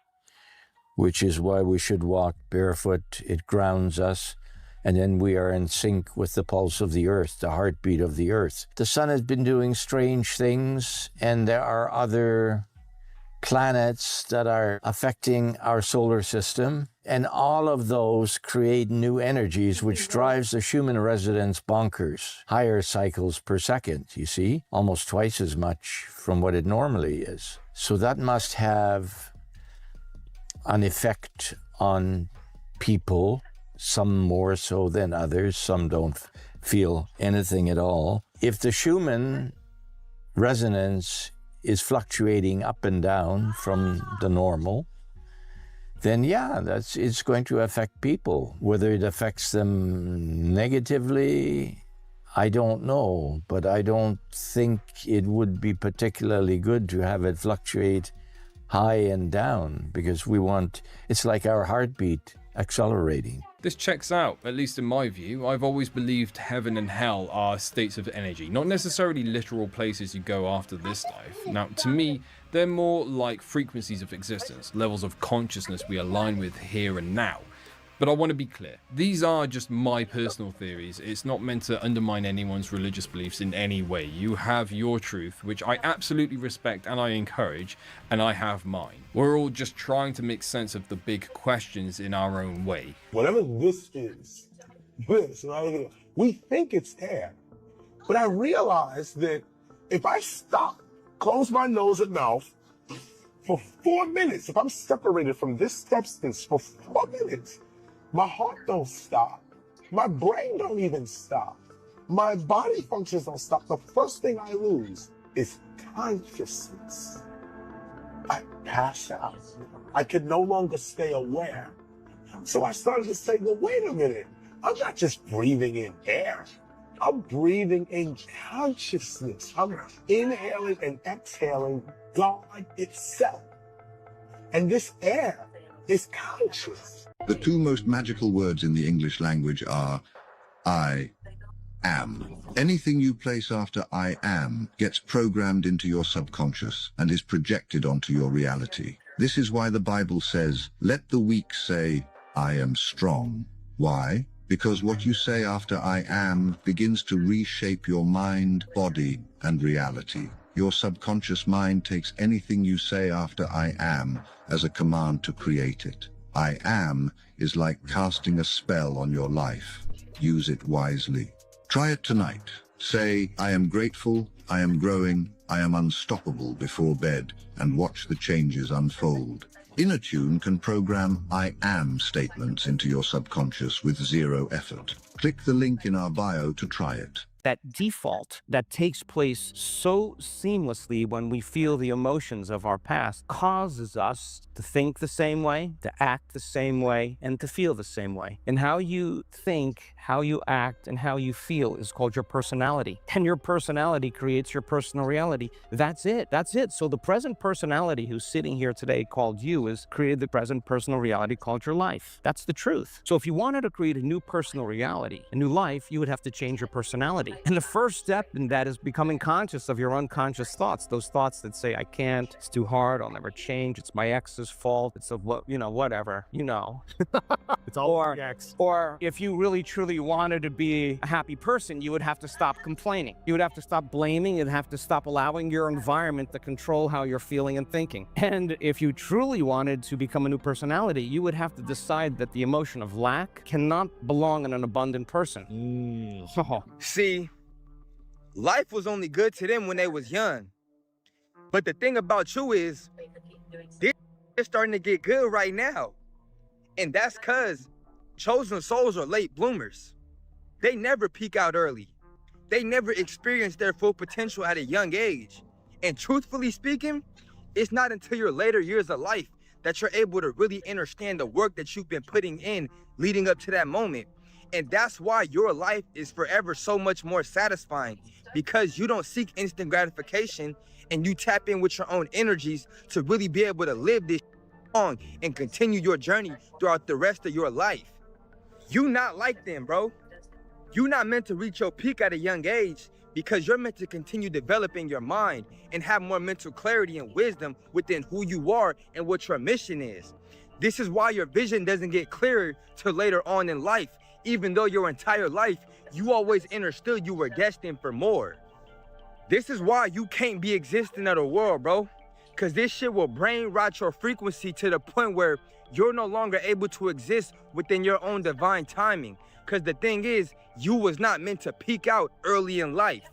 which is why we should walk barefoot. It grounds us, and then we are in sync with the pulse of the earth, the heartbeat of the earth. The sun has been doing strange things, and there are other planets that are affecting our solar system, and all of those create new energies, which drives the human resonance bonkers. Higher cycles per second, you see, almost twice as much from what it normally is. So that must have an effect on people, some more so than others, some don't feel anything at all. If the human resonance is fluctuating up and down from the normal, then yeah, it's going to affect people. Whether it affects them negatively, I don't know, but I don't think it would be particularly good to have it fluctuate high and down, because it's like our heartbeat accelerating. This checks out, at least in my view. I've always believed heaven and hell are states of energy, not necessarily literal places you go after this life. Now, to me, they're more like frequencies of existence, levels of consciousness we align with here and now. But I want to be clear, these are just my personal theories. It's not meant to undermine anyone's religious beliefs in any way. You have your truth, which I absolutely respect and I encourage, and I have mine. We're all just trying to make sense of the big questions in our own way. Whatever this is, right? We think it's air. But I realized that if I stop, close my nose and mouth for 4 minutes, if I'm separated from this substance for 4 minutes, my heart don't stop. My brain don't even stop. My body functions don't stop. The first thing I lose is consciousness. I pass out. I can no longer stay aware. So I started to say, well, wait a minute. I'm not just breathing in air. I'm breathing in consciousness. I'm inhaling and exhaling God itself. And this air is conscious. The two most magical words in the English language are I am. Anything you place after I am gets programmed into your subconscious and is projected onto your reality. This is why the Bible says, let the weak say, I am strong. Why? Because what you say after I am begins to reshape your mind, body, and reality. Your subconscious mind takes anything you say after I am as a command to create it. I am is like casting a spell on your life. Use it wisely. Try it tonight. Say, I am grateful, I am growing, I am unstoppable before bed, and watch the changes unfold. InnerTune can program I am statements into your subconscious with zero effort. Click the link in our bio to try it. That default that takes place so seamlessly when we feel the emotions of our past causes us to think the same way, to act the same way, and to feel the same way. And how you think, how you act, and how you feel is called your personality. And your personality creates your personal reality. That's it. That's it. So the present personality who's sitting here today called you is created the present personal reality called your life. That's the truth. So if you wanted to create a new personal reality, a new life, you would have to change your personality. And the first step in that is becoming conscious of your unconscious thoughts. Those thoughts that say, I can't, it's too hard, I'll never change, it's my ex's fault, it's a, whatever, It's all or, X. or if you really truly wanted to be a happy person, you would have to stop complaining. You would have to stop blaming. You'd have to stop allowing your environment to control how you're feeling and thinking. And if you truly wanted to become a new personality, you would have to decide that the emotion of lack cannot belong in an abundant person. See, life was only good to them when they was young. But the thing about you is, they're starting to get good right now. And that's because chosen souls are late bloomers. They never peak out early. They never experience their full potential at a young age. And truthfully speaking, it's not until your later years of life that you're able to really understand the work that you've been putting in leading up to that moment. And that's why your life is forever so much more satisfying, because you don't seek instant gratification and you tap in with your own energies to really be able to live this long and continue your journey throughout the rest of your life. You not like them, bro. You're not meant to reach your peak at a young age, because you're meant to continue developing your mind and have more mental clarity and wisdom within who you are and what your mission is. This is why your vision doesn't get clearer till later on in life, even though your entire life, you always understood you were destined for more. This is why you can't be existing in the world, bro. Because this shit will brain rot your frequency to the point where you're no longer able to exist within your own divine timing. Because the thing is, you was not meant to peak out early in life.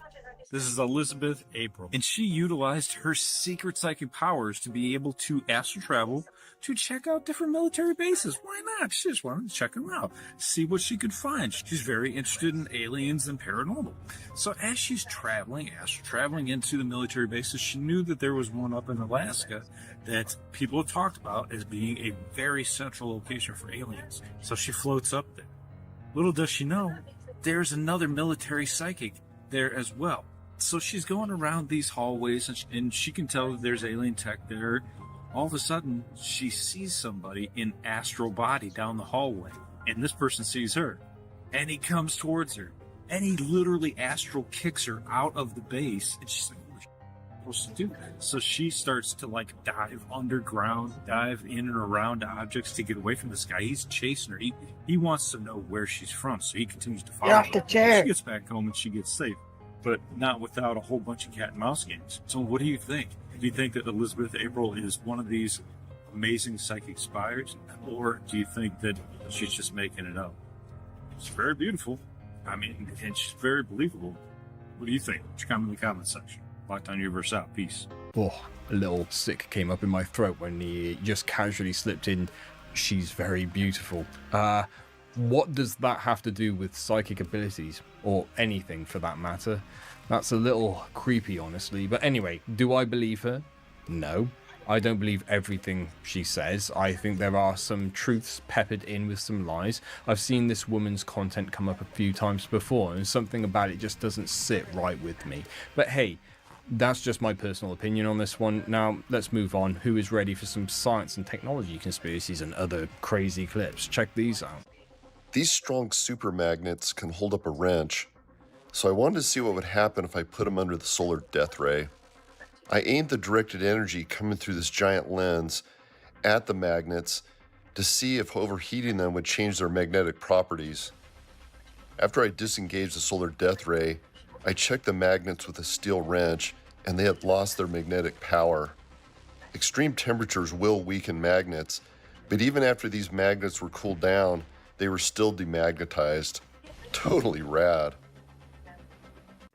This is Elizabeth April, and she utilized her secret psychic powers to be able to astral travel to check out different military bases. Why not? She just wanted to check them out, see what she could find. She's very interested in aliens and paranormal. So as she's traveling, astral traveling into the military bases, she knew that there was one up in Alaska that people have talked about as being a very central location for aliens. So she floats up there. Little does she know, there's another military psychic there as well. So she's going around these hallways and she can tell that there's alien tech there. All of a sudden, she sees somebody in astral body down the hallway. And this person sees her. And he comes towards her. And he literally astral kicks her out of the base. And she's like, what am I supposed to do? So she starts to like dive underground, dive in and around objects to get away from this guy. He's chasing her. He wants to know where she's from. So he continues to follow her. Get off the chair. She gets back home and she gets safe. But not without a whole bunch of cat and mouse games. So what do you think? Do you think that Elizabeth April is one of these amazing psychic spires? Or do you think that she's just making it up? She's very beautiful. I mean, and she's very believable. What do you think? Just comment in the comment section. Lockdown Universe out. Peace. Oh, a little sick came up in my throat when he just casually slipped in, she's very beautiful. What does that have to do with psychic abilities, or anything for that matter? That's a little creepy, honestly. But anyway, do I believe her? No. I don't believe everything she says. I think there are some truths peppered in with some lies. I've seen this woman's content come up a few times before, and something about it just doesn't sit right with me. But hey, that's just my personal opinion on this one. Now, let's move on. Who is ready for some science and technology conspiracies and other crazy clips? Check these out. These strong super magnets can hold up a wrench, so I wanted to see what would happen if I put them under the solar death ray. I aimed the directed energy coming through this giant lens at the magnets to see if overheating them would change their magnetic properties. After I disengaged the solar death ray, I checked the magnets with a steel wrench, and they had lost their magnetic power. Extreme temperatures will weaken magnets, but even after these magnets were cooled down, they were still demagnetized. Totally rad.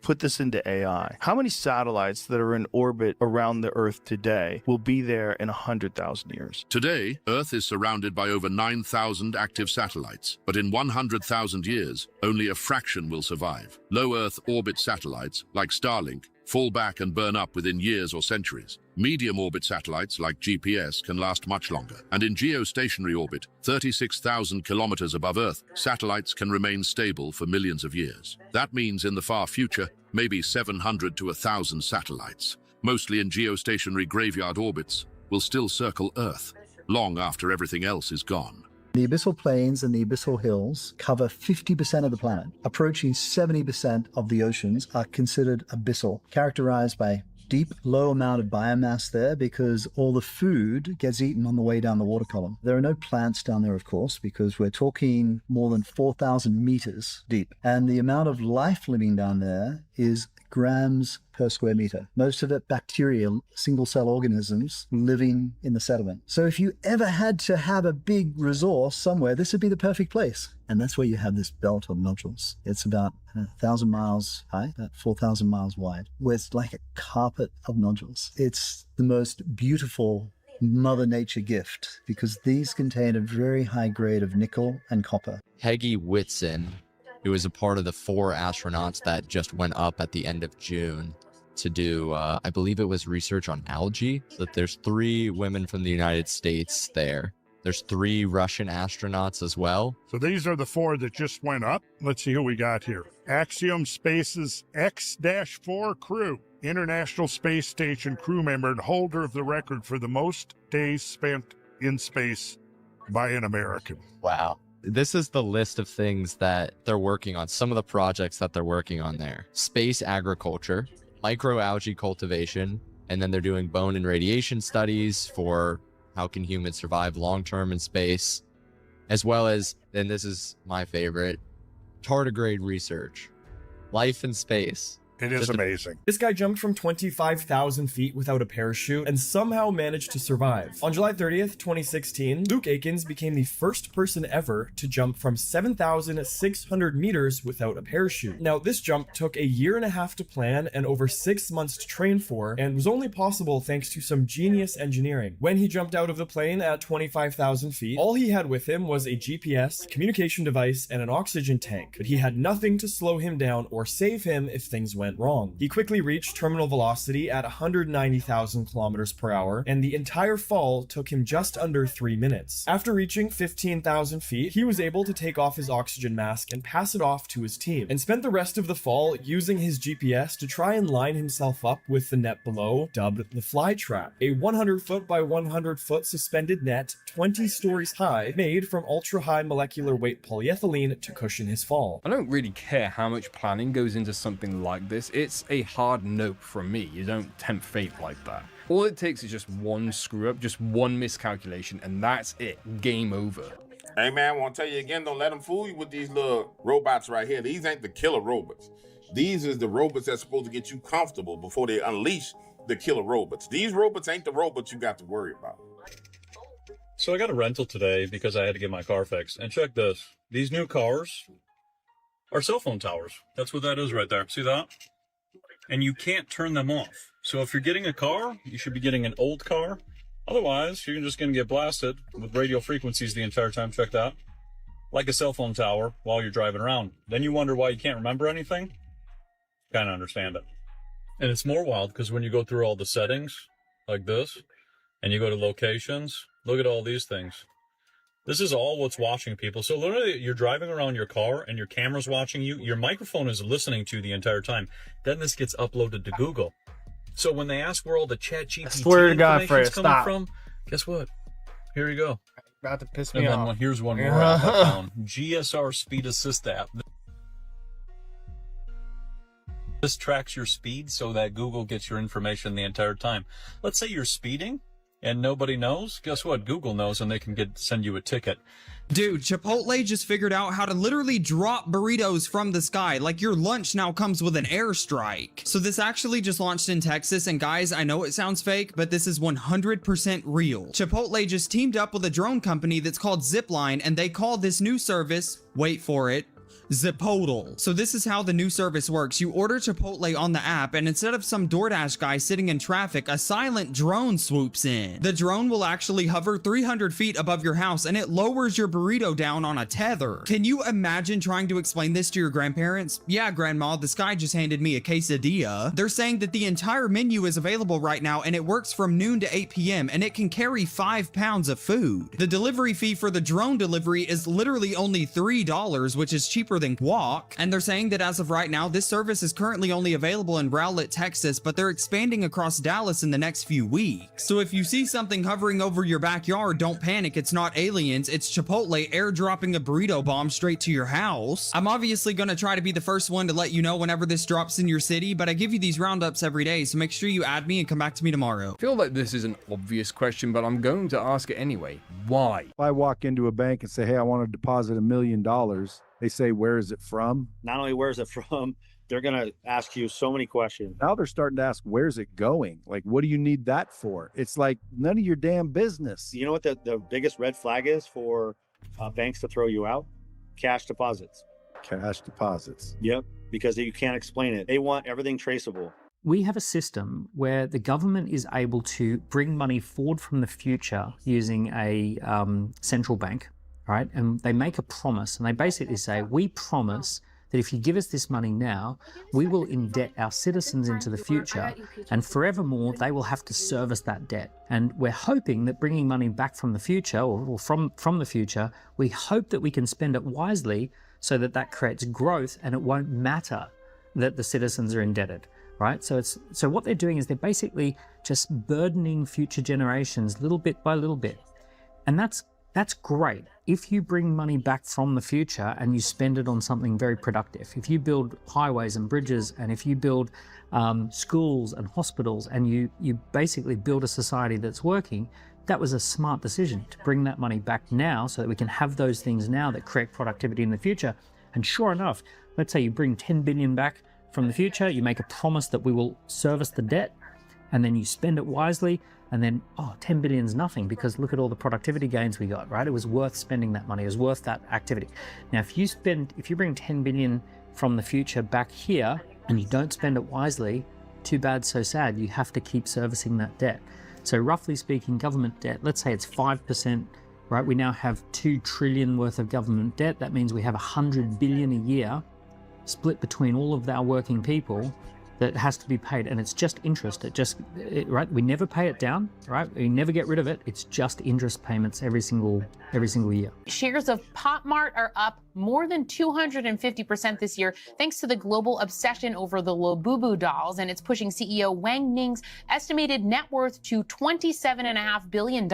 Put this into AI. How many satellites that are in orbit around the Earth today will be there in 100,000 years? Today, Earth is surrounded by over 9,000 active satellites, but in 100,000 years, only a fraction will survive. Low Earth orbit satellites, like Starlink, fall back and burn up within years or centuries. Medium orbit satellites like GPS can last much longer. And in geostationary orbit, 36,000 kilometers above Earth, satellites can remain stable for millions of years. That means in the far future, maybe 700 to 1,000 satellites, mostly in geostationary graveyard orbits, will still circle Earth, long after everything else is gone. The abyssal plains and the abyssal hills cover 50% of the planet. Approaching 70% of the oceans are considered abyssal, characterized by deep, low amount of biomass there because all the food gets eaten on the way down the water column. There are no plants down there, of course, because we're talking more than 4,000 meters deep. And the amount of life living down there is grams per square meter. Most of it bacterial, single-cell organisms living in the sediment. So if you ever had to have a big resource somewhere, this would be the perfect place. And that's where you have this belt of nodules. It's about 1,000 miles high, about 4,000 miles wide, where it's like a carpet of nodules. It's the most beautiful Mother Nature gift because these contain a very high grade of nickel and copper. Peggy Whitson, who was a part of the 4 astronauts that just went up at the end of June to do, I believe it was research on algae. That there's 3 women from the United States there. There's 3 Russian astronauts as well. So these are the 4 that just went up. Let's see who we got here. Axiom Space's X-4 crew, International Space Station crew member and holder of the record for the most days spent in space by an American. Wow. This is the list of things that they're working on, some of the projects that they're working on there. Space agriculture, microalgae cultivation, and then they're doing bone and radiation studies for how can humans survive long-term in space, as well as, and this is my favorite, tardigrade research, life in space. It is amazing. This guy jumped from 25,000 feet without a parachute and somehow managed to survive. On July 30th, 2016, Luke Aikens became the first person ever to jump from 7,600 meters without a parachute. Now, this jump took a 1.5 years to plan and over 6 months to train for, and was only possible thanks to some genius engineering. When he jumped out of the plane at 25,000 feet, all he had with him was a GPS, communication device, and an oxygen tank, but he had nothing to slow him down or save him if things went wrong. He quickly reached terminal velocity at 190,000 kilometers per hour, and the entire fall took him just under 3 minutes. After reaching 15,000 feet, he was able to take off his oxygen mask and pass it off to his team, and spent the rest of the fall using his GPS to try and line himself up with the net below, dubbed the fly trap, a 100 foot by 100 foot suspended net 20 stories high, made from ultra-high molecular weight polyethylene to cushion his fall. I don't really care how much planning goes into something like this. It's a hard nope from me. You don't tempt fate like that. All it takes is just one screw up, just one miscalculation, and that's it. Game over. Hey man, I want to tell you again, don't let them fool you with these little robots right here. These ain't the killer robots. These is the robots that's supposed to get you comfortable before they unleash the killer robots. These robots ain't the robots you got to worry about. So I got a rental today because I had to get my car fixed. And check this. These new cars are cell phone towers. That's what that is right there. See that? And you can't turn them off. So if you're getting a car, you should be getting an old car. Otherwise, you're just going to get blasted with radio frequencies the entire time. Check that. Like a cell phone tower while you're driving around. Then you wonder why you can't remember anything. Kind of understand it. And it's more wild because when you go through all the settings like this and you go to locations, look at all these things. This is all what's watching people. So literally you're driving around your car and your camera's watching you. Your microphone is listening to you the entire time. Then this gets uploaded to Google. So when they ask where all the ChatGPT information is coming from, guess what? Here you go. About to piss me off. off. And then here's one more app I found. GSR Speed Assist app. This tracks your speed so that Google gets your information the entire time. Let's say you're speeding and nobody knows. Guess what? Google knows, and they can send you a ticket. Dude, Chipotle just figured out how to literally drop burritos from the sky. Like your lunch now comes with an airstrike. So this actually just launched in Texas, and guys, I know it sounds fake, but this is 100% real. Chipotle just teamed up with a drone company that's called Zipline, and they call this new service, wait for it, Zipotle. So this is how the new service works. You order Chipotle on the app, and instead of some DoorDash guy sitting in traffic, a silent drone swoops in. The drone will actually hover 300 feet above your house, and it lowers your burrito down on a tether. Can you imagine trying to explain this to your grandparents? Yeah, grandma, this guy just handed me a quesadilla. They're saying that the entire menu is available right now, and it works from noon to 8 p.m., and it can carry 5 pounds of food. The delivery fee for the drone delivery is literally only $3, which is cheaper cheaper than walk. And they're saying that as of right now, this service is currently only available in Rowlett, Texas, but they're expanding across Dallas in the next few weeks. So if you see something hovering over your backyard, don't panic. It's not aliens. It's Chipotle airdropping a burrito bomb straight to your house. I'm obviously going to try to be the first one to let you know whenever this drops in your city, but I give you these roundups every day, so make sure you add me and come back to me tomorrow. I feel like this is an obvious question, but I'm going to ask it anyway. Why? If I walk into a bank and say, hey, I want to deposit $1 million, they say, where is it from? Not only where is it from, they're going to ask you so many questions. Now they're starting to ask, where's it going? Like, what do you need that for? It's like none of your damn business. You know what the biggest red flag is for banks to throw you out? Cash deposits. Cash deposits. Yep, because you can't explain it. They want everything traceable. We have a system where the government is able to bring money forward from the future using a central bank, right? And they make a promise, and they basically say, we promise that if you give us this money now, we will indebt our citizens into the future, and forevermore they will have to service that debt. And we're hoping that bringing money back from the future, or from the future, we hope that we can spend it wisely so that that creates growth, and it won't matter that the citizens are indebted. Right? So what they're doing is they're basically just burdening future generations little bit by little bit. And that's great if you bring money back from the future and you spend it on something very productive. If you build highways and bridges, and if you build schools and hospitals, and you basically build a society that's working, that was a smart decision to bring that money back now so that we can have those things now that create productivity in the future. And sure enough, let's say you bring 10 billion back from the future, you make a promise that we will service the debt, and then you spend it wisely, and then, 10 billion is nothing because look at all the productivity gains we got, right? It was worth spending that money, it was worth that activity. Now, if you bring 10 billion from the future back here and you don't spend it wisely, too bad, so sad, you have to keep servicing that debt. So roughly speaking, government debt, let's say it's 5%, right? We now have 2 trillion worth of government debt. That means we have 100 billion a year split between all of our working people that has to be paid, and it's just interest. Right? We never pay it down, right? We never get rid of it. It's just interest payments every single year. Shares of Pop Mart are up more than 250% this year, thanks to the global obsession over the Labubu dolls, and it's pushing CEO Wang Ning's estimated net worth to $27.5 billion.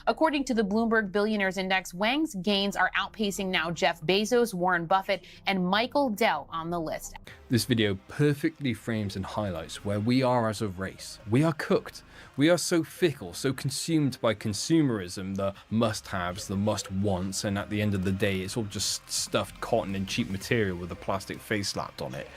According to the Bloomberg Billionaires Index, Wang's gains are outpacing now Jeff Bezos, Warren Buffett, and Michael Dell on the list. This video perfectly frames and highlights where we are as a race. We are cooked. We are so fickle, so consumed by consumerism, the must-haves, the must-wants, and at the end of the day, it's all just stuffed cotton and cheap material with a plastic face slapped on it.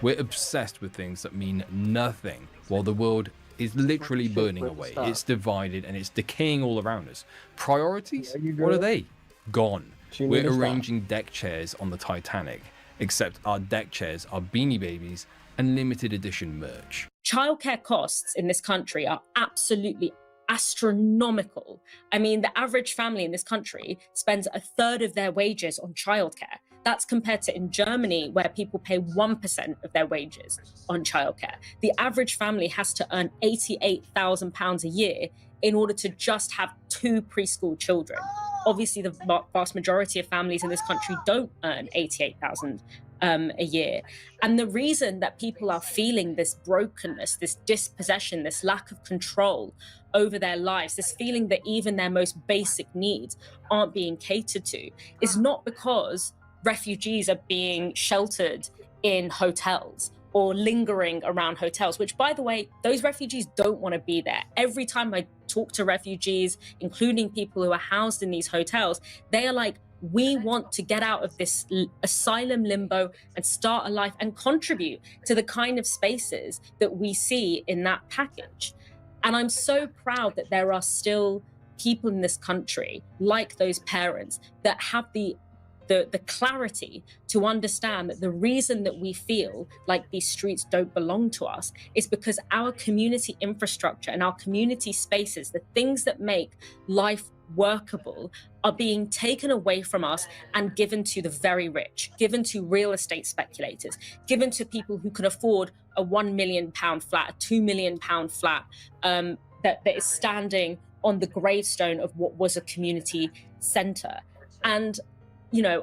We're obsessed with things that mean nothing, while the world is literally burning away. It's divided and it's decaying all around us. Priorities? What are they? Gone. We're arranging deck chairs on the Titanic, except our deck chairs are Beanie Babies and limited edition merch. Childcare costs in this country are absolutely astronomical. I mean, the average family in this country spends 1/3 of their wages on childcare. That's compared to in Germany, where people pay 1% of their wages on childcare. The average family has to earn £88,000 a year in order to just have 2 preschool children. Obviously, the vast majority of families in this country don't earn £88,000 a year. And the reason that people are feeling this brokenness, this dispossession, this lack of control over their lives, this feeling that even their most basic needs aren't being catered to, is not because refugees are being sheltered in hotels or lingering around hotels, which, by the way, those refugees don't want to be there. Every time I talk to refugees, including people who are housed in these hotels, they are like, we want to get out of this asylum limbo and start a life and contribute to the kind of spaces that we see in that package. And I'm so proud that there are still people in this country, like those parents, that have the clarity to understand that the reason that we feel like these streets don't belong to us is because our community infrastructure and our community spaces, the things that make life workable, are being taken away from us and given to the very rich, given to real estate speculators, given to people who can afford a £1 million flat, a £2 million flat that is standing on the gravestone of what was a community centre. And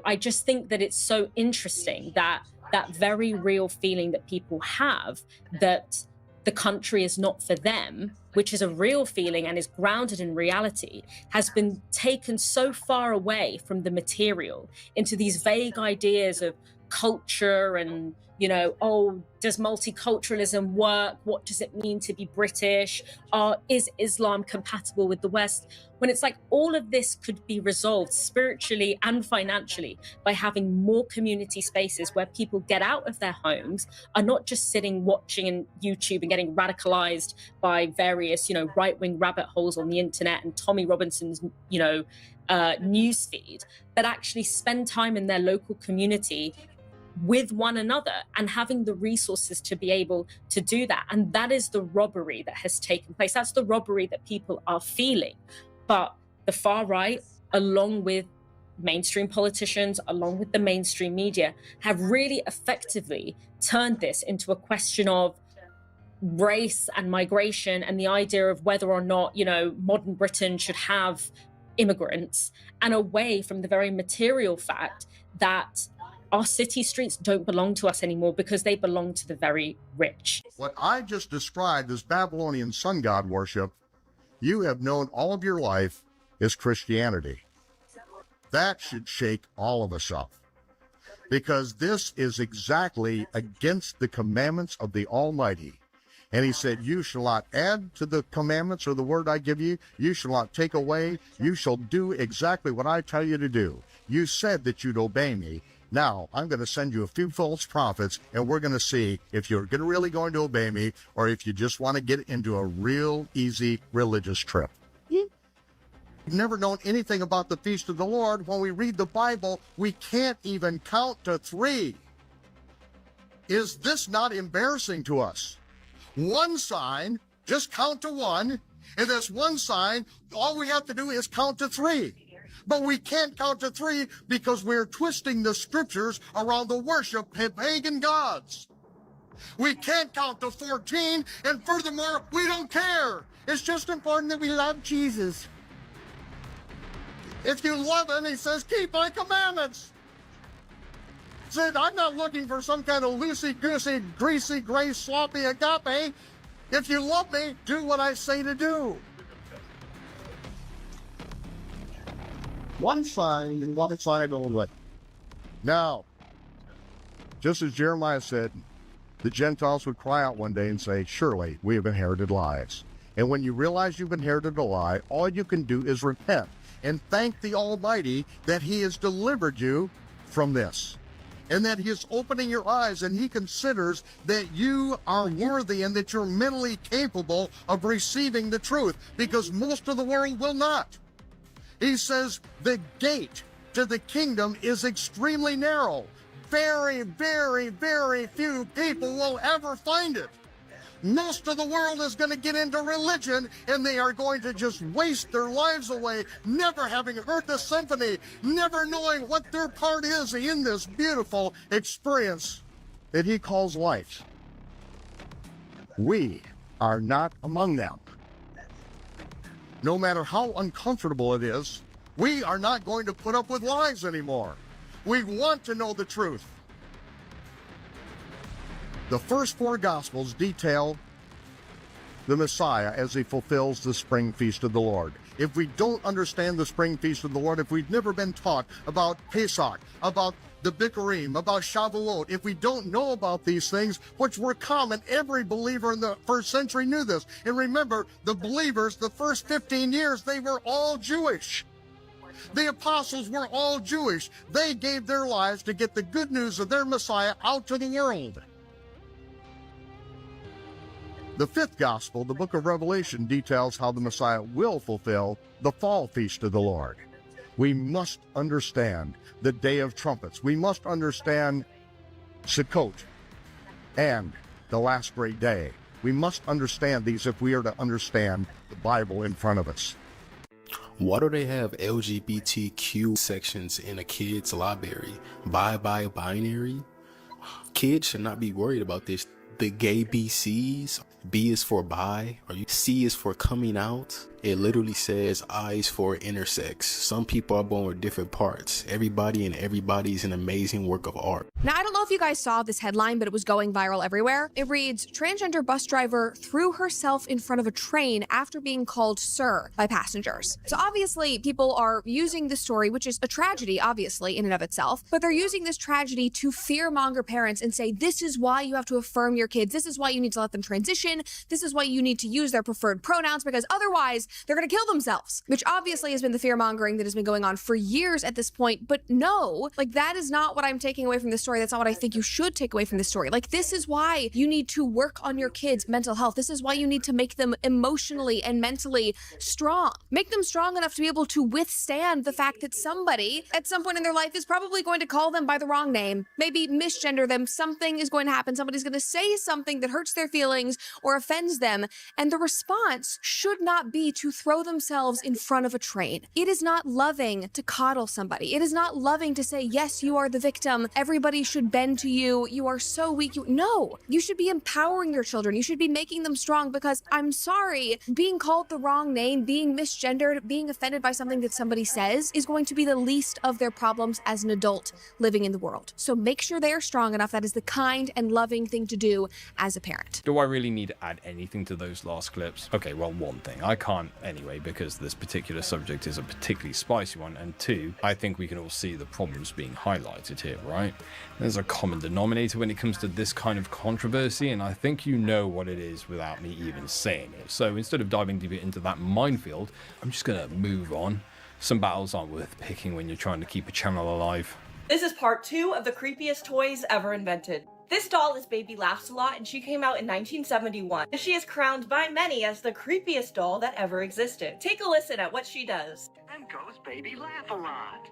I just think that it's so interesting that that very real feeling that people have that the country is not for them, which is a real feeling and is grounded in reality, has been taken so far away from the material into these vague ideas of culture and, oh, does multiculturalism work? What does it mean to be British? Is Islam compatible with the West? When it's like all of this could be resolved spiritually and financially by having more community spaces where people get out of their homes, are not just sitting watching in YouTube and getting radicalized by various, right-wing rabbit holes on the internet and Tommy Robinson's, news feed, but actually spend time in their local community with one another and having the resources to be able to do that. And that is the robbery that has taken place. That's the robbery that people are feeling. But the far right, along with mainstream politicians, along with the mainstream media, have really effectively turned this into a question of race and migration and the idea of whether or not, modern Britain should have immigrants, and away from the very material fact that our city streets don't belong to us anymore because they belong to the very rich. What I just described as Babylonian sun god worship, you have known all of your life is Christianity. That should shake all of us up, because this is exactly against the commandments of the Almighty. And he said, you shall not add to the commandments or the word I give you. You shall not take away. You shall do exactly what I tell you to do. You said that you'd obey me. Now, I'm going to send you a few false prophets, and we're going to see if you're really going to obey me or if you just want to get into a real easy religious trip. You've never known anything about the feast of the Lord. When we read the Bible, we can't even count to 3. Is this not embarrassing to us? One sign, just count to 1, and this one sign, all we have to do is count to 3. But we can't count to 3 because we're twisting the scriptures around the worship of pagan gods. We can't count to 14, and furthermore, we don't care. It's just important that we love Jesus. If you love him, he says, keep my commandments. Said, I'm not looking for some kind of loosey-goosey, greasy, gray, sloppy agape. If you love me, do what I say to do. One sign and one sign only. Now, just as Jeremiah said, the Gentiles would cry out one day and say, surely we have inherited lies. And when you realize you've inherited a lie, all you can do is repent and thank the Almighty that he has delivered you from this, and that he is opening your eyes, and he considers that you are worthy and that you're mentally capable of receiving the truth, because most of the world will not. He says the gate to the kingdom is extremely narrow. Very, very, very few people will ever find it. Most of the world is going to get into religion, and they are going to just waste their lives away, never having heard the symphony, never knowing what their part is in this beautiful experience that he calls life. We are not among them. No matter how uncomfortable it is, we are not going to put up with lies anymore. We want to know the truth. The first 4 Gospels detail the Messiah as he fulfills the spring feast of the Lord. If we don't understand the spring feast of the Lord, if we've never been taught about Pesach, about the Bikurim, about Shavuot, if we don't know about these things, which were common, every believer in the first century knew this. And remember, the believers, the first 15 years, they were all Jewish. The apostles were all Jewish. They gave their lives to get the good news of their Messiah out to the world. The 5th Gospel, the book of Revelation, details how the Messiah will fulfill the fall feast of the Lord. We must understand the Day of Trumpets. We must understand Sukkot and the last great day. We must understand these if we are to understand the Bible in front of us. Why do they have LGBTQ sections in a kid's library? Bi binary? Kids should not be worried about this. The gay BCs, B is for bi, or C is for coming out. It literally says eyes for intersex. Some people are born with different parts. Everybody and everybody is an amazing work of art. Now, I don't know if you guys saw this headline, but it was going viral everywhere. It reads, transgender bus driver threw herself in front of a train after being called sir by passengers. So obviously people are using this story, which is a tragedy, obviously, in and of itself, but they're using this tragedy to fearmonger parents and say, this is why you have to affirm your kids. This is why you need to let them transition. This is why you need to use their preferred pronouns, because otherwise they're going to kill themselves, which obviously has been the fearmongering that has been going on for years at this point. But no, like, that is not what I'm taking away from this story. That's not what I think you should take away from this story. Like, this is why you need to work on your kids' mental health. This is why you need to make them emotionally and mentally strong. Make them strong enough to be able to withstand the fact that somebody at some point in their life is probably going to call them by the wrong name, maybe misgender them. Something is going to happen. Somebody's going to say something that hurts their feelings or offends them. And the response should not be to throw themselves in front of a train. It is not loving to coddle somebody. It is not loving to say, yes, you are the victim. Everybody should bend to you. You are so weak. No, you should be empowering your children. You should be making them strong, because I'm sorry, being called the wrong name, being misgendered, being offended by something that somebody says is going to be the least of their problems as an adult living in the world. So make sure they are strong enough. That is the kind and loving thing to do as a parent. Do I really need to add anything to those last clips? Okay, well, one thing. I can't anyway, because this particular subject is a particularly spicy one, and two, I think we can all see the problems being highlighted here, right? There's a common denominator when it comes to this kind of controversy, and I think you know what it is without me even saying it. So instead of diving deeper into that minefield, I'm just gonna move on. Some battles aren't worth picking when you're trying to keep a channel alive. This is part 2 of the creepiest toys ever invented. This doll is Baby Laughs-A-Lot, and she came out in 1971. She is crowned by many as the creepiest doll that ever existed. Take a listen at what she does. And goes Baby Laugh-A-Lot.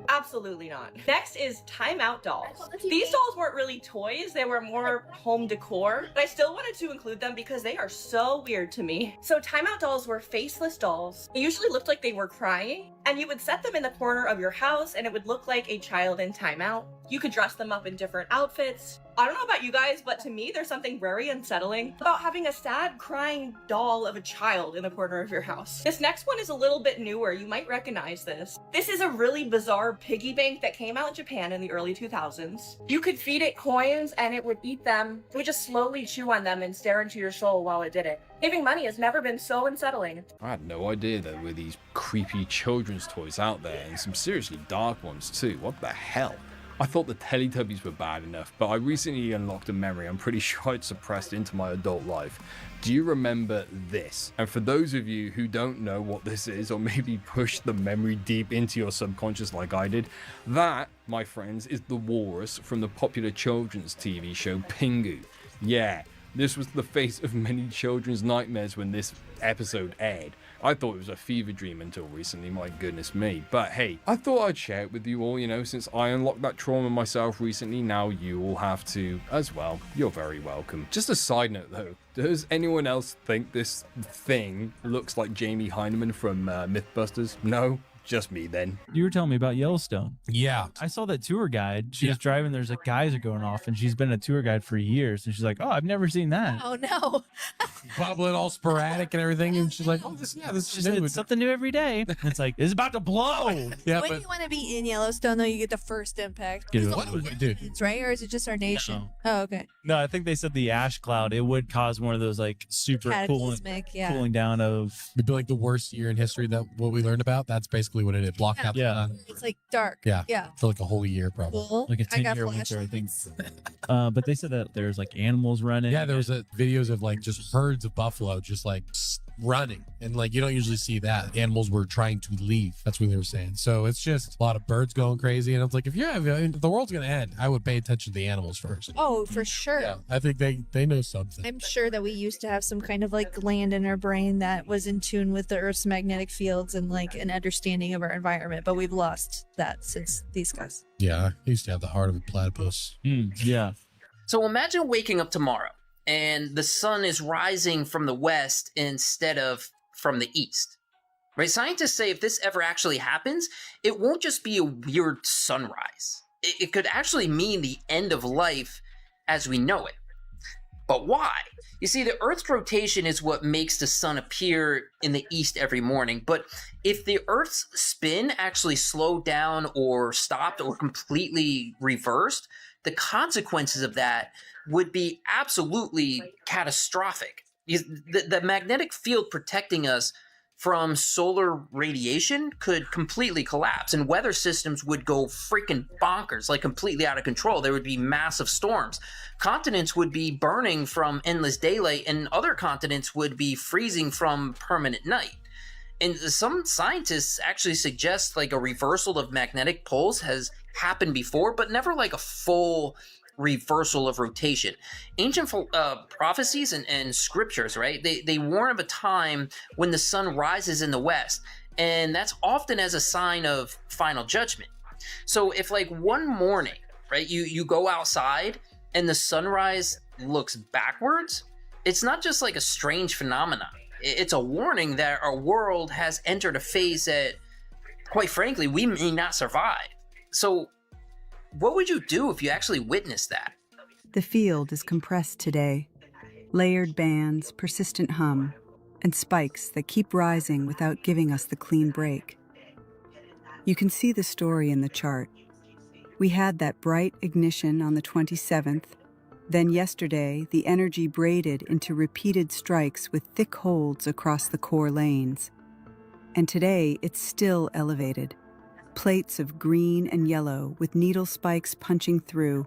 Absolutely not. Next is Timeout dolls. These dolls weren't really toys, they were more home decor, but I still wanted to include them because they are so weird to me. So Timeout dolls were faceless dolls. They usually looked like they were crying, and you would set them in the corner of your house and it would look like a child in timeout. You could dress them up in different outfits. I don't know about you guys, but to me, there's something very unsettling about having a sad, crying doll of a child in the corner of your house. This next one is a little bit newer. You might recognize this. This is a really bizarre piggy bank that came out in Japan in the early 2000s. You could feed it coins and it would eat them. It would just slowly chew on them and stare into your soul while it did it. Saving money has never been so unsettling. I had no idea there were these creepy children's toys out there, and some seriously dark ones too. What the hell? I thought the Teletubbies were bad enough, but I recently unlocked a memory I'm pretty sure I'd suppressed into my adult life. Do you remember this? And for those of you who don't know what this is, or maybe push the memory deep into your subconscious like I did, that, my friends, is the walrus from the popular children's TV show Pingu. Yeah, this was the face of many children's nightmares when this episode aired. I thought it was a fever dream until recently, my goodness me. But hey, I thought I'd share it with you all, you know, since I unlocked that trauma myself recently, now you all have to as well. You're very welcome. Just a side note though, does anyone else think this thing looks like Jamie Hyneman from Mythbusters? No? Just me then. You were telling me about Yellowstone. Yeah. I saw that tour guide. She's driving, there's like geyser going off, and she's been a tour guide for years. And she's like, oh, I've never seen that. Oh no. Bubbling all sporadic and everything. And she's like, oh, this is new. It's something new every day. And it's like, it's about to blow. Yeah, When you want to be in Yellowstone, though, you get the first impact. Dude, It's right, or is it just our nation? Oh, okay. No, I think they said the ash cloud, it would cause one of those like super Cataclysmic, yeah. cooling down of. It'd be like the worst year in history that what we learned about. That's basically what it is. Block out the sun. It's like dark. Yeah. Yeah. For like a whole year, probably. Cool. Like a I got 10-year winter, I think. flashlights. But they said that there's like animals running. Yeah, there was videos of like just herds of buffalo just like running, and like you don't usually see that. Animals were trying to leave. That's what they were saying. So it's just a lot of birds going crazy, and it's like if the world's gonna end, I would pay attention to the animals first. Oh, for sure. Yeah, I think they know something. I'm sure that we used to have some kind of like gland in our brain that was in tune with the Earth's magnetic fields and like an understanding of our environment, but we've lost that since these guys. Yeah, I used to have the heart of a platypus. Yeah. So imagine waking up tomorrow and the sun is rising from the west instead of from the east. Right? Scientists say if this ever actually happens, it won't just be a weird sunrise. It could actually mean the end of life as we know it. But why? You see, the Earth's rotation is what makes the sun appear in the east every morning. But if the Earth's spin actually slowed down or stopped or completely reversed, the consequences of that would be absolutely catastrophic. The magnetic field protecting us from solar radiation could completely collapse, and weather systems would go freaking bonkers, like completely out of control. There would be massive storms. Continents would be burning from endless daylight, and other continents would be freezing from permanent night. And some scientists actually suggest like a reversal of magnetic poles has happened before, but never like a full reversal of rotation. Ancient prophecies and scriptures, right? They warn of a time when the sun rises in the west, and that's often as a sign of final judgment. So if like one morning, right, you go outside and the sunrise looks backwards, it's not just like a strange phenomenon. It's a warning that our world has entered a phase that, quite frankly, we may not survive. So what would you do if you actually witnessed that? The field is compressed today. Layered bands, persistent hum, and spikes that keep rising without giving us the clean break. You can see the story in the chart. We had that bright ignition on the 27th. Then yesterday, the energy braided into repeated strikes with thick holds across the core lanes. And today, it's still elevated. Plates of green and yellow with needle spikes punching through,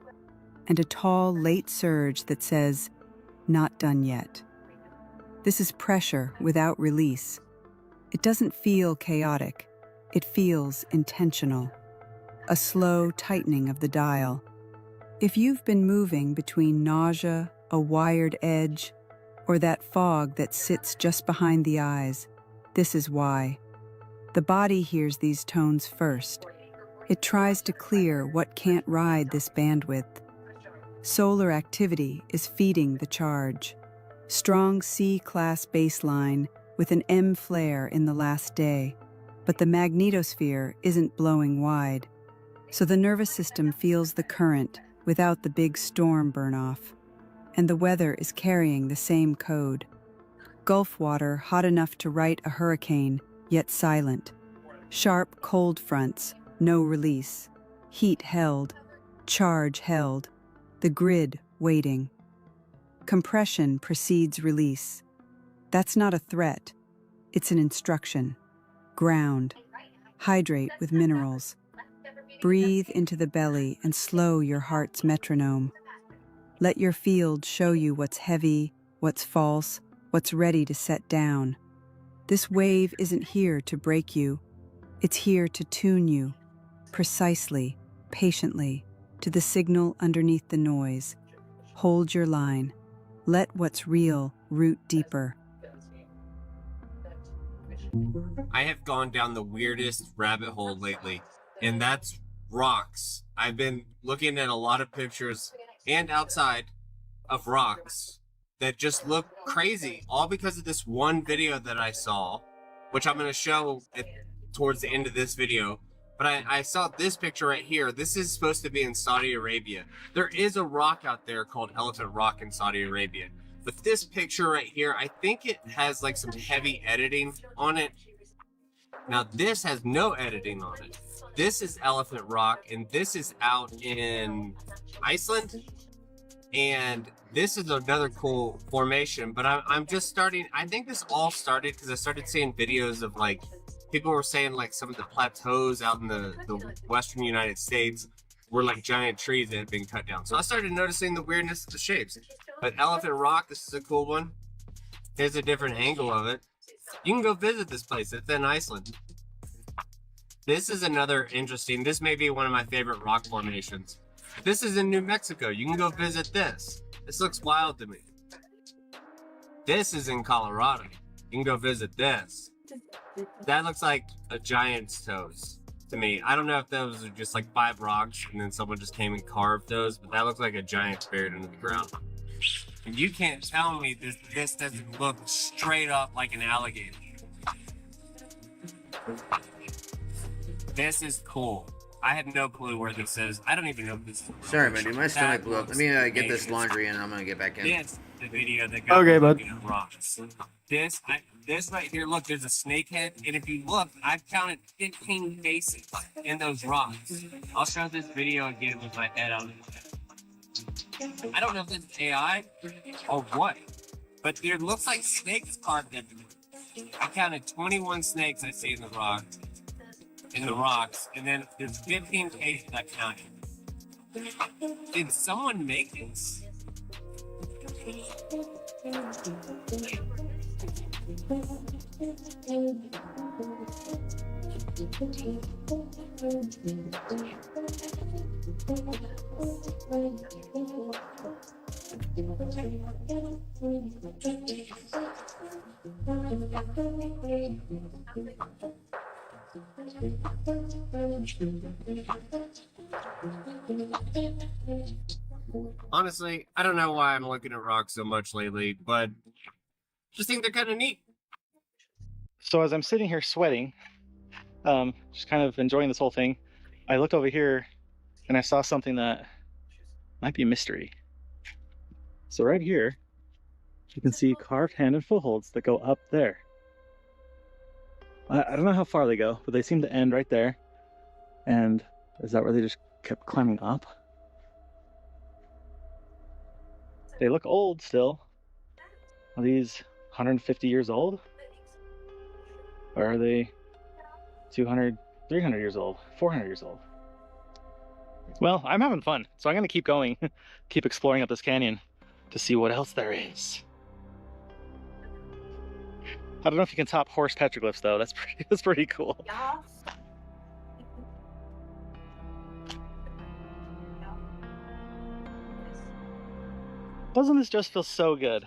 and a tall late surge that says, "Not done yet." This is pressure without release. It doesn't feel chaotic. It feels intentional. A slow tightening of the dial. If you've been moving between nausea, a wired edge, or that fog that sits just behind the eyes, this is why. The body hears these tones first. It tries to clear what can't ride this bandwidth. Solar activity is feeding the charge. Strong C-class baseline with an M flare in the last day, but the magnetosphere isn't blowing wide. So the nervous system feels the current without the big storm burn-off. And the weather is carrying the same code. Gulf water hot enough to write a hurricane, yet silent. Sharp cold fronts, no release. Heat held, charge held, the grid waiting. Compression precedes release. That's not a threat. It's an instruction. Ground. Hydrate with minerals. Breathe into the belly and slow your heart's metronome. Let your field show you what's heavy, what's false, what's ready to set down. This wave isn't here to break you. It's here to tune you, precisely, patiently, to the signal underneath the noise. Hold your line. Let what's real root deeper. I have gone down the weirdest rabbit hole lately, and that's rocks. I've been looking at a lot of pictures and outside of rocks that just look crazy, all because of this one video that I saw, which I'm going to show towards the end of this video. But I saw this picture right here. This is supposed to be in Saudi Arabia. There is a rock out there called Elephant Rock in Saudi Arabia. But this picture right here, I think it has like some heavy editing on it. Now this has no editing on it. This is Elephant Rock, and this is out in Iceland. And this is another cool formation, but I'm just starting. I think this all started because I started seeing videos of like, people were saying like some of the plateaus out in the western United States were like giant trees that had been cut down. So I started noticing the weirdness of the shapes. But Elephant Rock, this is a cool one. Here's a different angle of it. You can go visit this place. It's in Iceland. This is another interesting, this may be one of my favorite rock formations. This is in New Mexico. You can go visit this. This looks wild to me. This is in Colorado. You can go visit this. That looks like a giant's toes to me. I don't know if those are just like 5 rocks and then someone just came and carved those, but that looks like a giant buried under the ground. And you can't tell me this doesn't look straight up like an alligator. This is cool. I have no clue where this is. I don't even know if this is. Sorry, buddy. My stomach That blew up. Let looks me get this dangerous. laundry and I'm gonna get back in. This the video that got Okay, me bud. looking at rocks. This right here, look, there's a snake head, and if you look, I've counted 15 faces in those rocks. I'll show this video again with my head on. I don't know if this is AI or what, but there looks like snakes carved everywhere. I counted 21 snakes I see in the rocks, and then there's 15 faces I counted. Did someone make this? Honestly, I don't know why I'm looking at rocks so much lately, but just think they're kind of neat. So as I'm sitting here sweating, just kind of enjoying this whole thing, I looked over here and I saw something that might be a mystery. So right here, you can see carved hand and footholds that go up there. I don't know how far they go, but they seem to end right there. And is that where they just kept climbing up? They look old still. Are these 150 years old? Or are they 200, 300 years old, 400 years old? Well, I'm having fun, so I'm gonna keep going, keep exploring up this canyon to see what else there is. I don't know if you can top horse petroglyphs though. That's pretty cool. Yeah. Doesn't this just feel so good?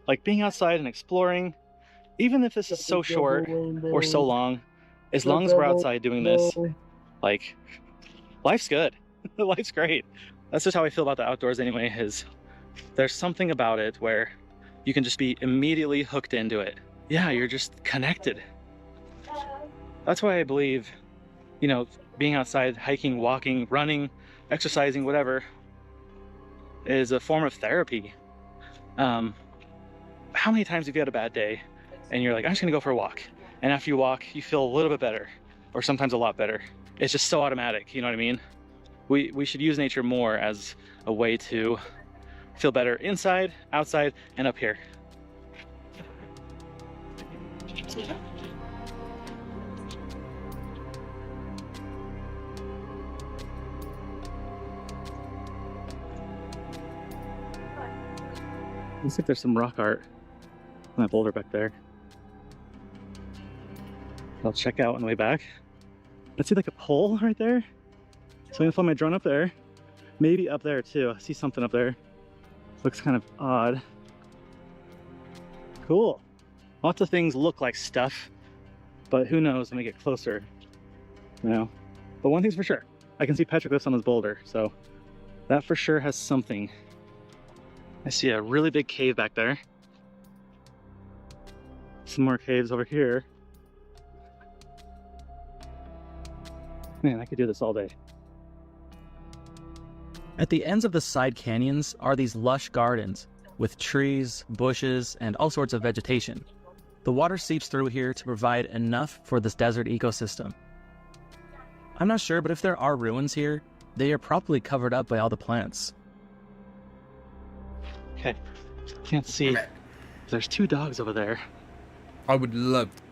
Like being outside and exploring, even if this is so short or so long, as long as we're outside doing this, like, life's good. Life's great. That's just how I feel about the outdoors anyway, is there's something about it where you can just be immediately hooked into it. Yeah, you're just connected. That's why I believe, you know, being outside, hiking, walking, running, exercising, whatever, is a form of therapy. How many times have you had a bad day and you're like, I'm just gonna go for a walk, and after you walk you feel a little bit better, or sometimes a lot better? It's just so automatic, you know what I mean? We should use nature more as a way to feel better inside, outside, and up here. Looks like there's some rock art on that boulder back there. I'll check out on the way back. Let's see, like a pole right there. So I'm gonna fly my drone up there. Maybe up there too. I see something up there. Looks kind of odd. Cool. Lots of things look like stuff, but who knows when we get closer, you know? But one thing's for sure, I can see petroglyphs on this boulder, so that for sure has something. I see a really big cave back there. Some more caves over here. Man, I could do this all day. At the ends of the side canyons are these lush gardens with trees, bushes, and all sorts of vegetation. The water seeps through here to provide enough for this desert ecosystem. I'm not sure, but if there are ruins here, they are probably covered up by all the plants. Okay, can't see. There's two dogs over there. I would love to.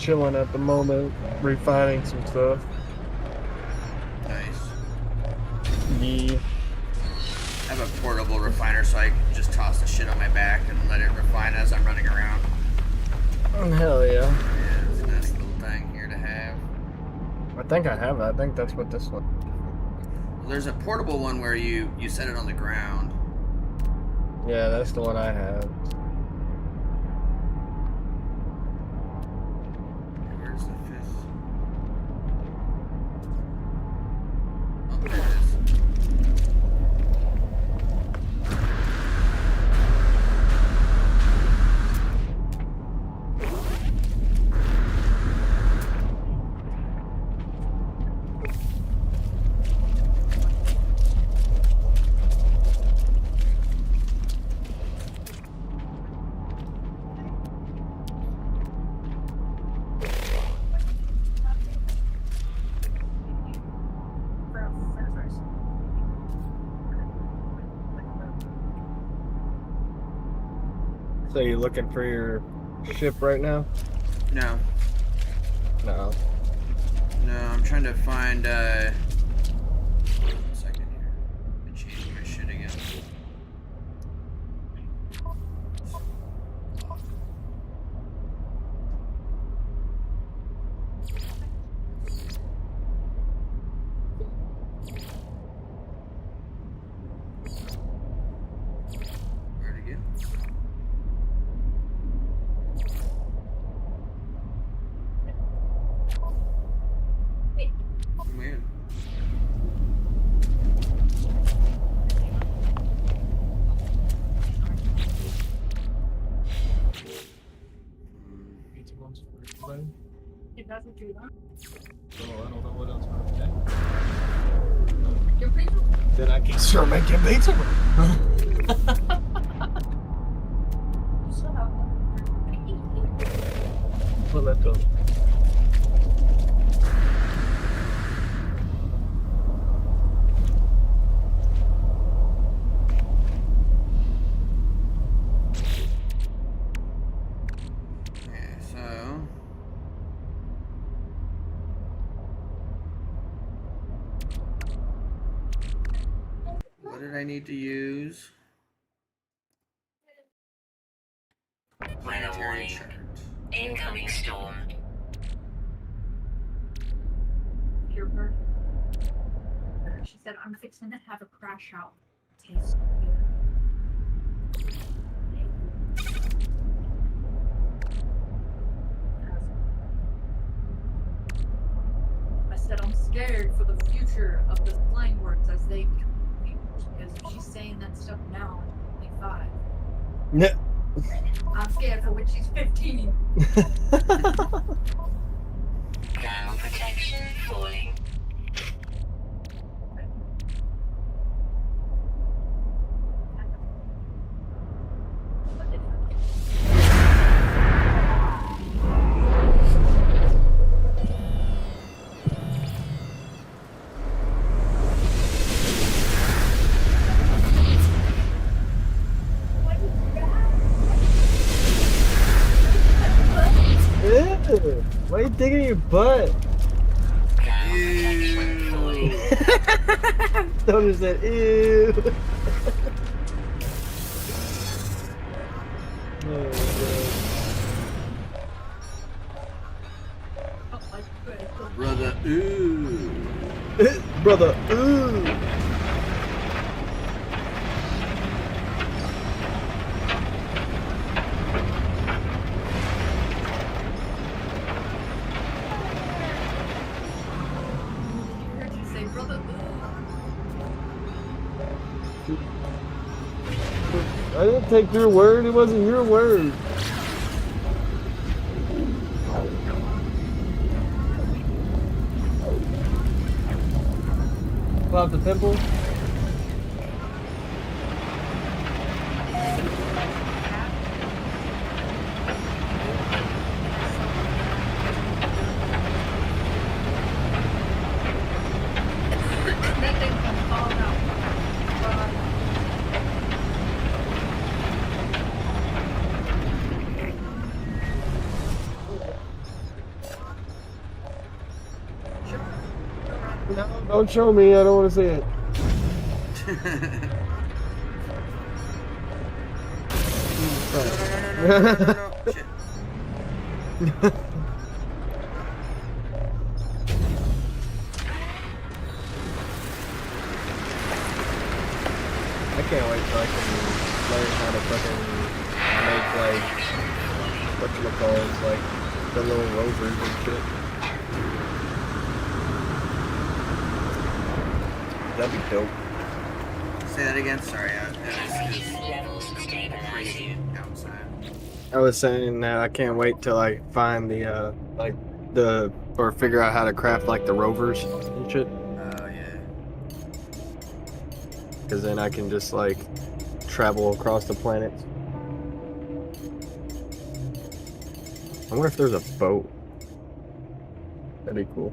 chilling at the moment, refining some stuff. Nice. Yeah. I have a portable refiner, so I can just toss the shit on my back and let it refine as I'm running around. Oh, hell yeah. Yeah, it's a nice little thing here to have. I think I have that. I think that's what this one. Well, there's a portable one where you set it on the ground. Yeah, that's the one I have. Where's the fifth? Oh, there it is. So you looking for your ship right now? No. No. No, I'm trying to find, one second here. I changed my shit again. Where'd it go? Weird. It doesn't do that. Oh, I don't know what else for today. Your pizza? Then I can start making pizza. Shut up. Well, let's go. Okay, so what did I need to use? Planetary chart. Incoming storm. Your bird. She said, I'm fixing to have a crash out. Tastes I said, I'm scared for the future of the slang words as they become language, because if she's saying that stuff now at 25, Yeah. I'm scared for when she's 15. Ground protection falling. Ew. Why are you digging in your butt? Ew. Stoner said, ew. Brother, ooh. Brother, ooh. I heard you say, brother. I didn't take your word. It wasn't your word. Pop the pimple. That thing can fall out. Don't show me. I don't want to see it. No. Shit. I can't wait till I can learn how to fucking make like whatchamacallits, like the little rovers and shit. That'd be dope. Say that again. Sorry, it was crazy outside. I was saying that I can't wait till I find the or figure out how to craft like the rovers and shit. Oh yeah. Because then I can just like travel across the planet. I wonder if there's a boat. That'd be cool.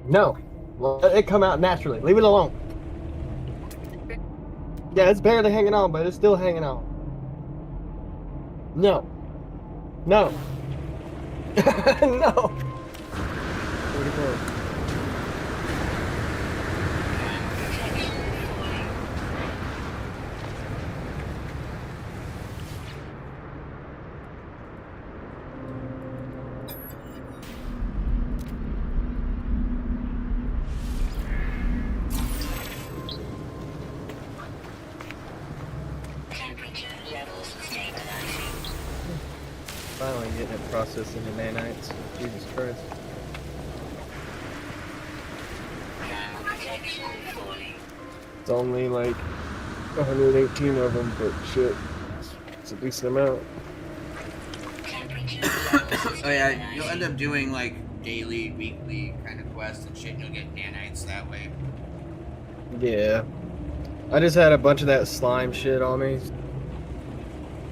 No. Let it come out naturally. Leave it alone. Yeah, it's barely hanging on, but it's still hanging on. No. No. No. Where'd it go? Finally getting it processed into nanites. Jesus Christ. It's only like 118 of them, but shit, it's a decent amount. Oh yeah, you'll end up doing like daily, weekly kind of quests and shit, and you'll get nanites that way. Yeah. I just had a bunch of that slime shit on me.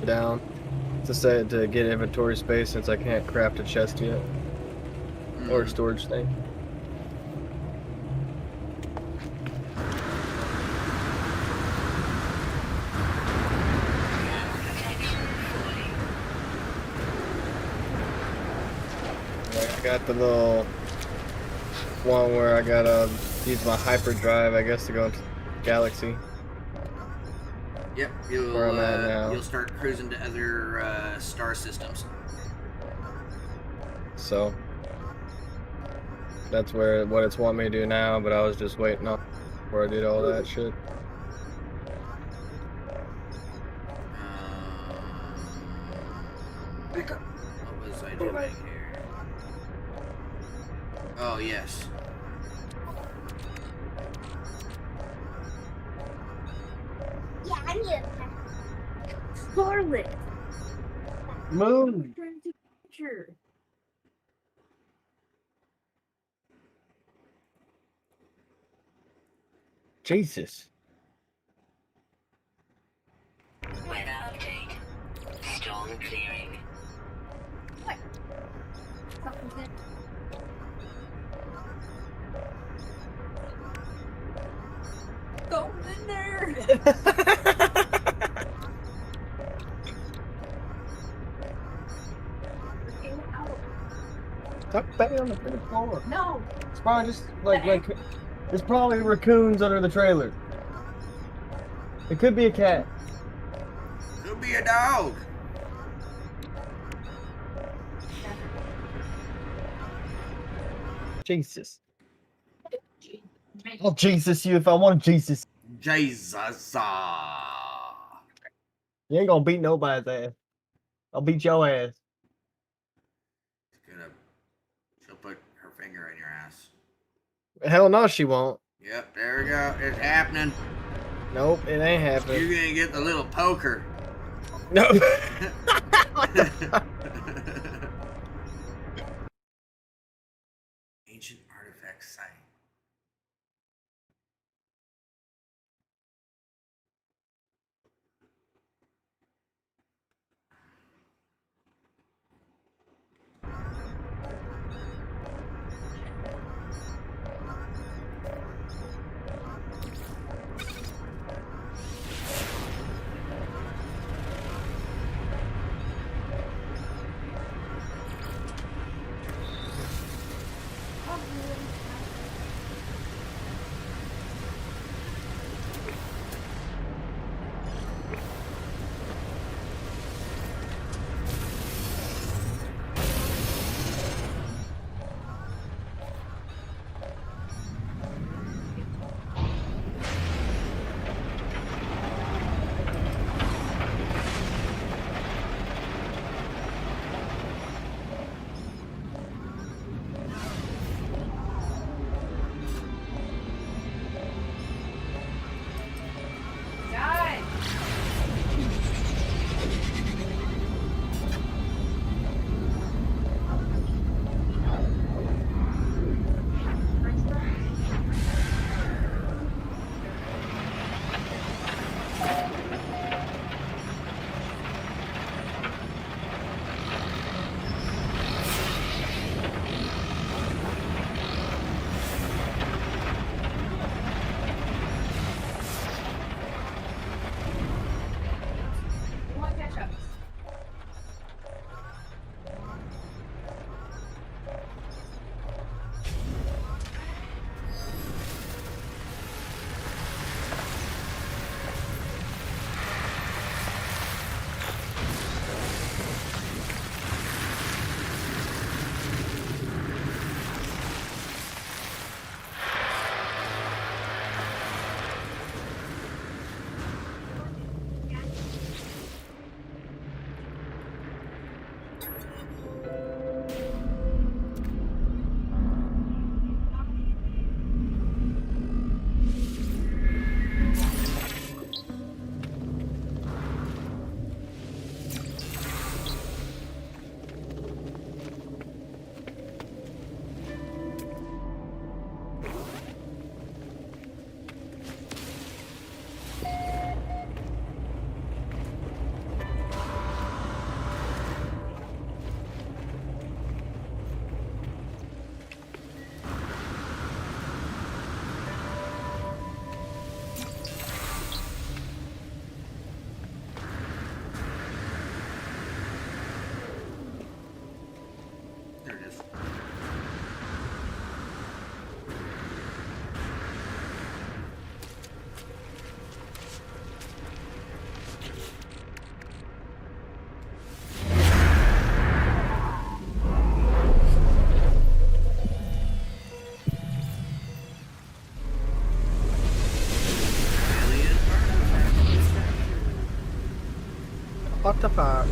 Down. To get inventory space since I can't craft a chest yet. Or a storage thing. I got the little one where I gotta use my hyperdrive, I guess, to go into Galaxy. Yep, Where I'm at now. You'll start cruising to other star systems. So that's what it's wanting me to do now, but I was just waiting on where I did all that shit. What was I doing here? Oh yes. Yeah, I need a Scarlet. Moon. Jesus. Weather update. Storm clearing. What? Go in there. Stop banging on the freaking floor. No. It's probably just like there's probably raccoons under the trailer. It could be a cat. Could be a dog. Jesus. I'll Jesus you if I want to Jesus. Jesus. You ain't gonna beat nobody's ass. I'll beat your ass. She'll put her finger in your ass. Hell no, she won't. Yep, there we go. It's happening. Nope, it ain't happening. You're gonna get the little poker. No. Ancient artifact site. What the fuck?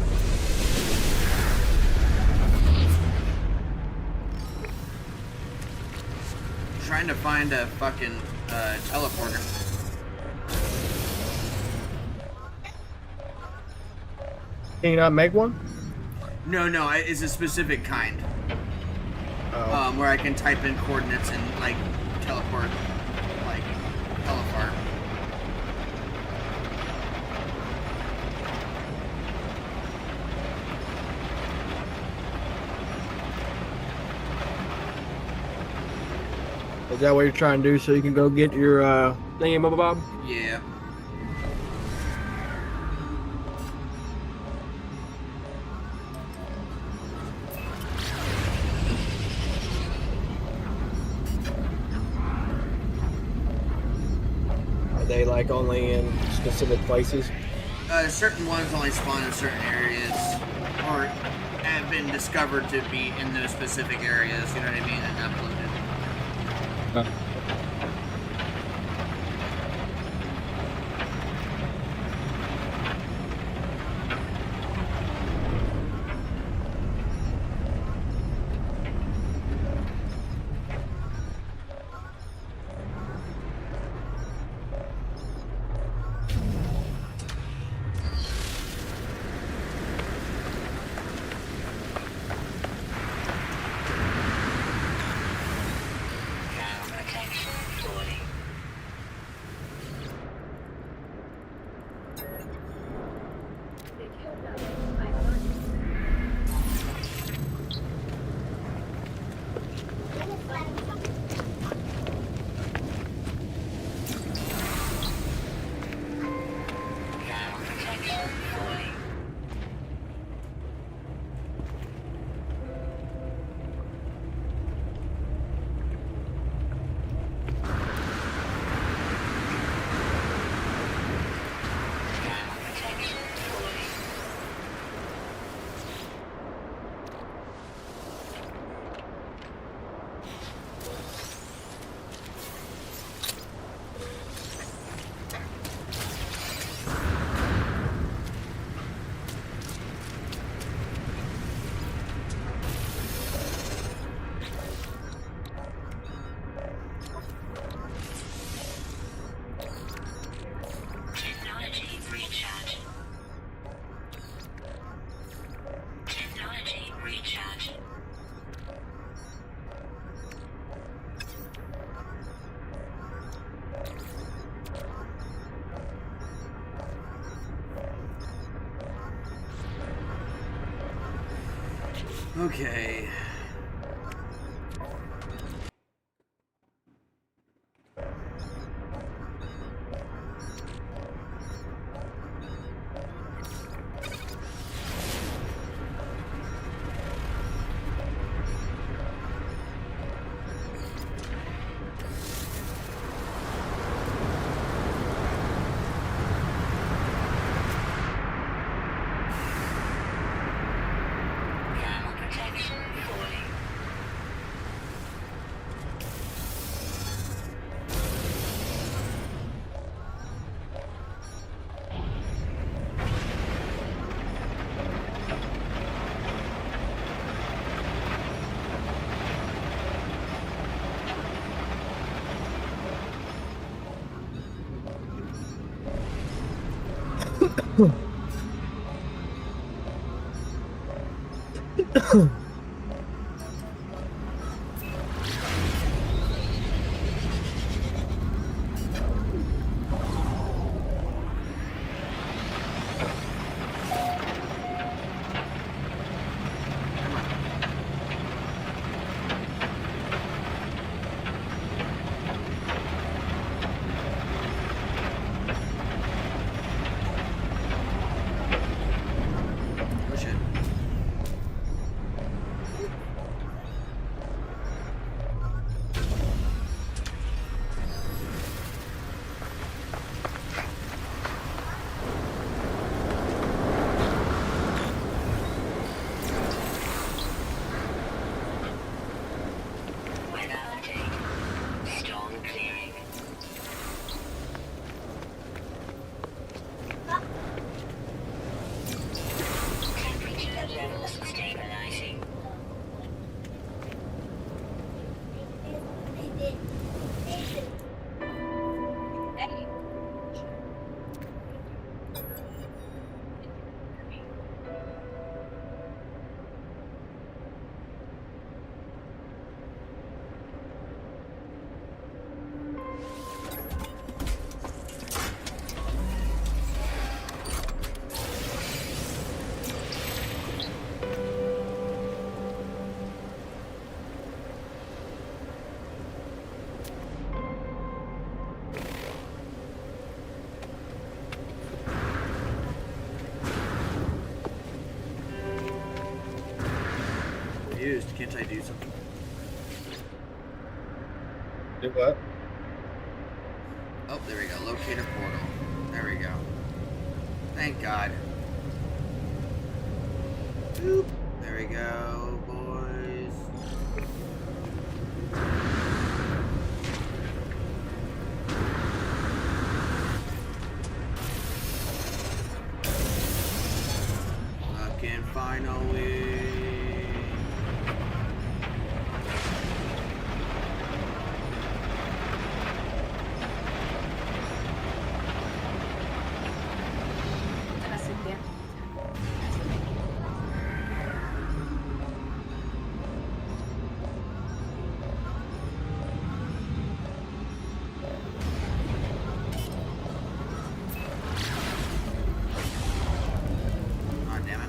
Trying to find a fucking teleporter. Can you not make one? No, it's a specific kind. Oh. Where I can type in coordinates and like teleport, like teleport. Is that what you're trying to do so you can go get your thingy bob? Yeah. Are they like only in specific places? Certain ones only spawn in certain areas, or have been discovered to be in those specific areas. You know what I mean? And uploaded. Okay. confused. Can't I do something? Do what? Oh, there we go. Locate a portal. There we go. Thank God. Boop. There we go, boys. Fucking finally. Oh, damn it.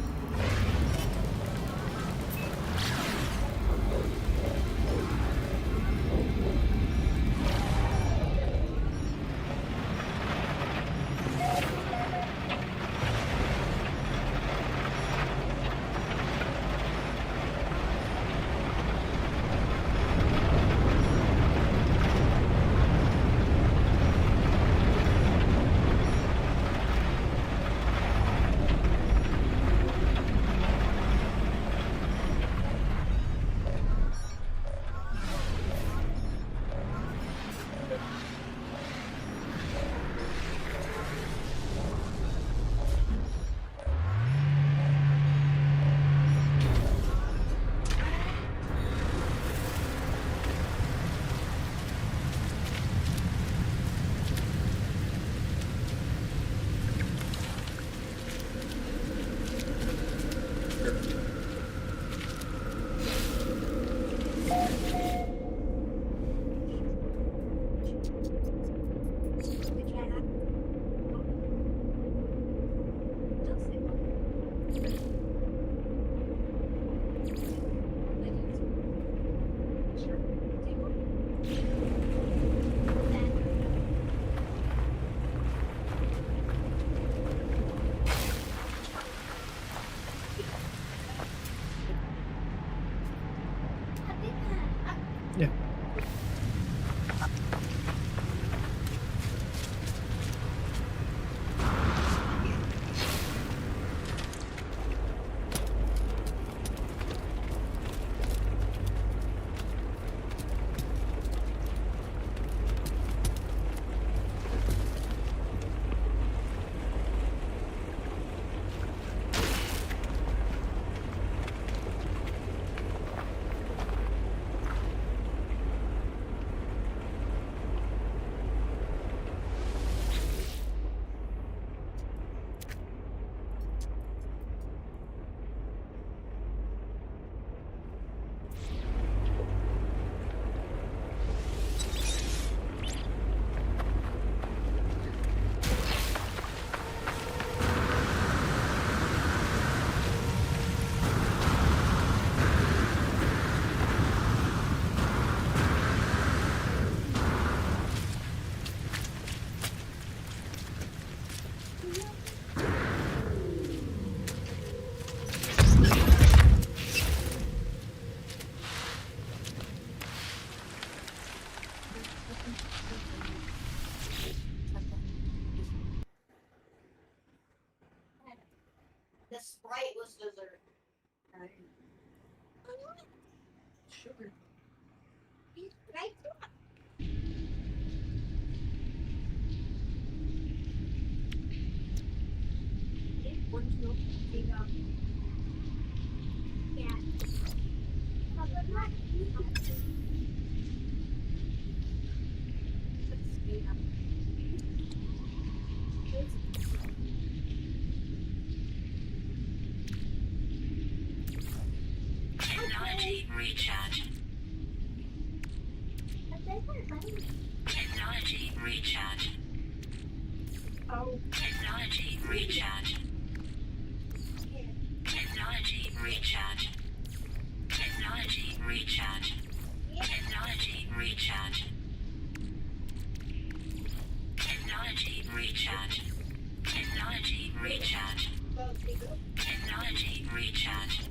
The Sprite was dessert. Sugar. Right? Technology recharge. Technology recharge. Oh. Technology recharge. Technology recharge. Technology recharge. Technology recharge. Technology recharge. Technology recharge. Technology recharge.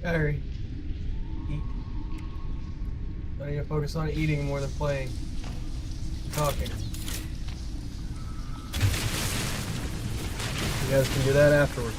Harry, eat. I need to focus on eating more than playing. Talking. You guys can do that afterwards.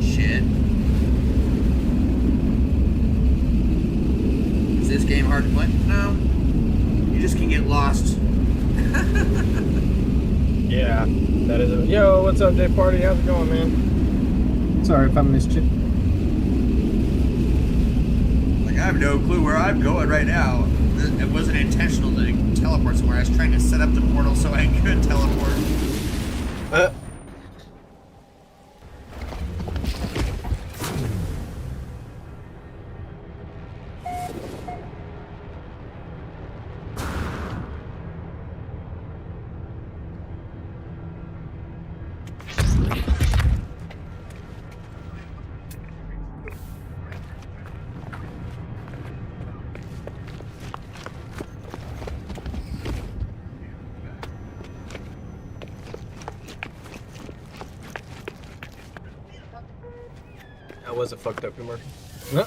Shit. Is this game hard to play? No. You just can get lost. Yeah, that is it. Yo, what's up, Jay Party? How's it going, man? Sorry if I missed you. Like, I have no clue where I'm going right now. It wasn't intentional to teleport somewhere. I was trying to set up the portal so I could teleport. That was a fucked up commercial. No.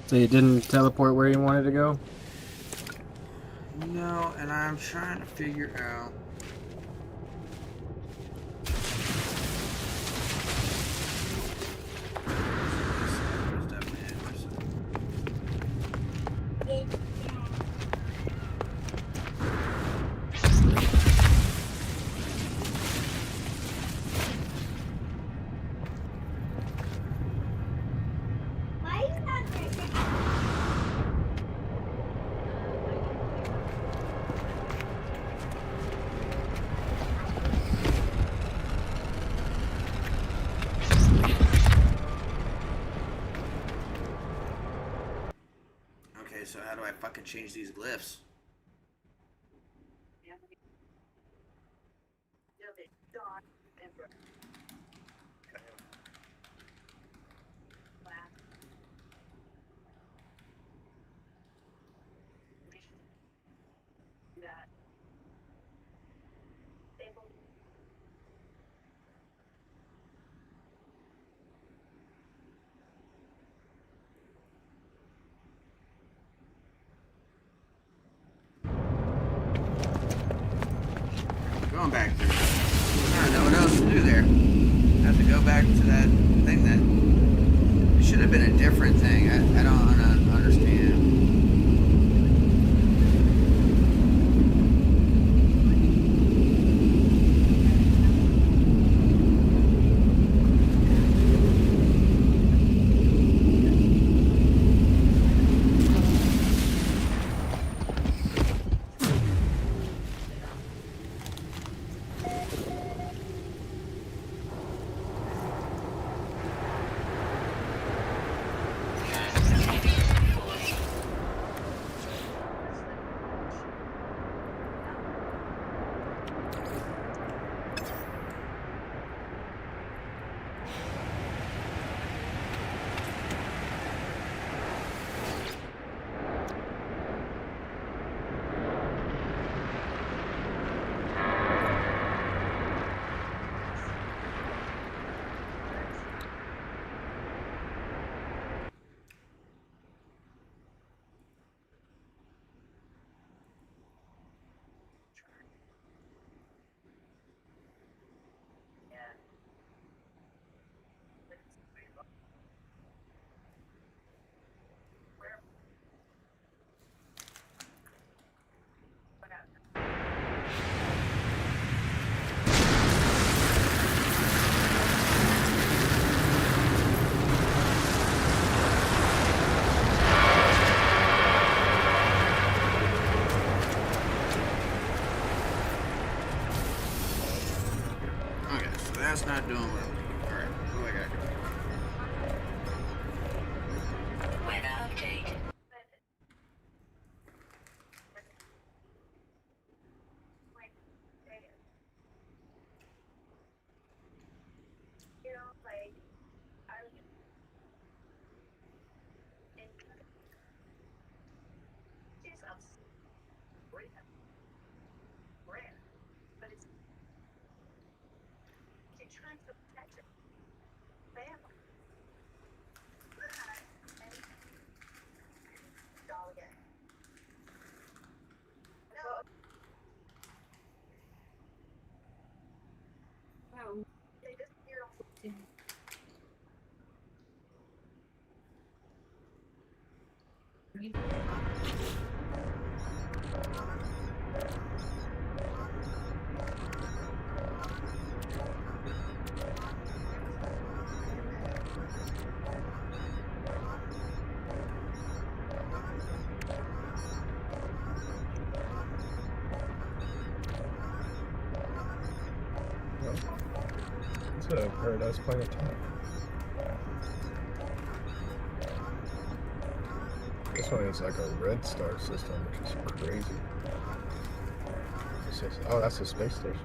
So you didn't teleport where you wanted to go? No, and I'm trying to figure out. Okay, so how do I fucking change these glyphs? Going back there. I don't know what else to do there. I have to go back to that thing that it should have been a different thing. I don't understand. That's not doing what I'm thinking. Alright, what do I gotta do? Weather update. It's a Paradise Planet top. This one is like a red star system, which is crazy. Oh, that's a space station.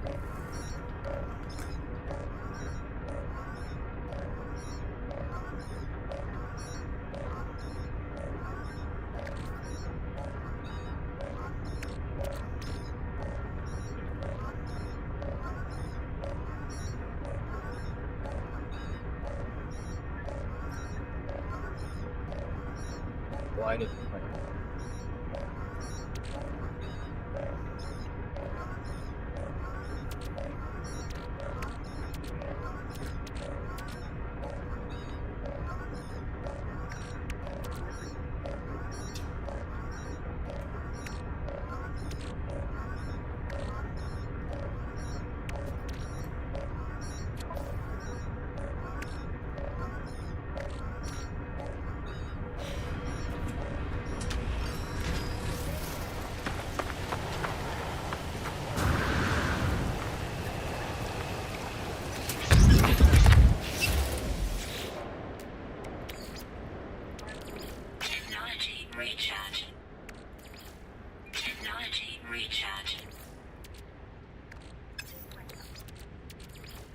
Blinded. Technology recharge. Technology recharge.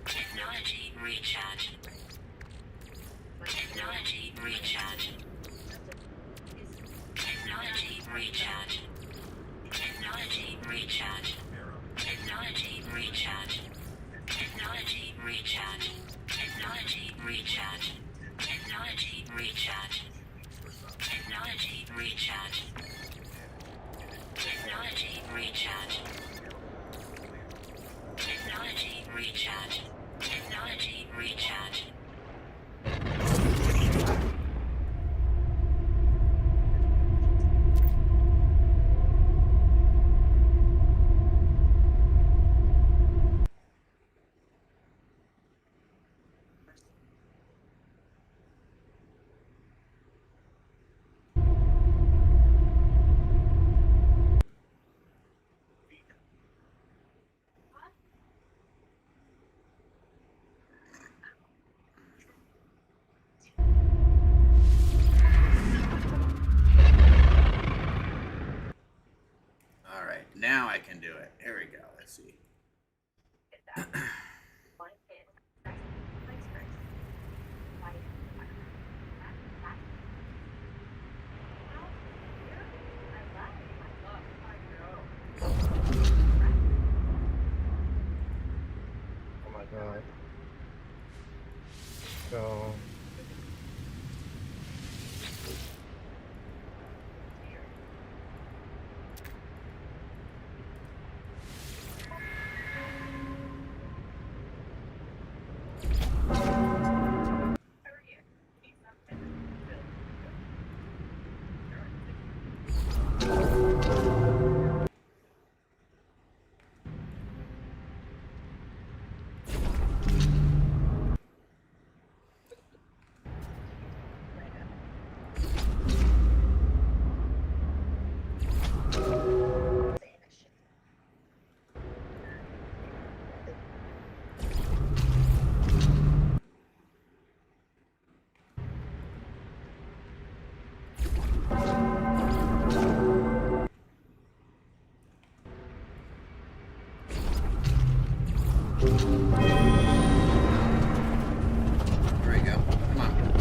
Technology recharge. Technology recharge. Technology recharge. Technology recharge. Technology recharge. Technology recharge. Technology recharge. Technology recharge. Technology recharge. Technology recharge. Technology recharge. Technology recharge. Alright, now I can do it. Here we go. Let's see. Oh my god. So. There we go. Come on.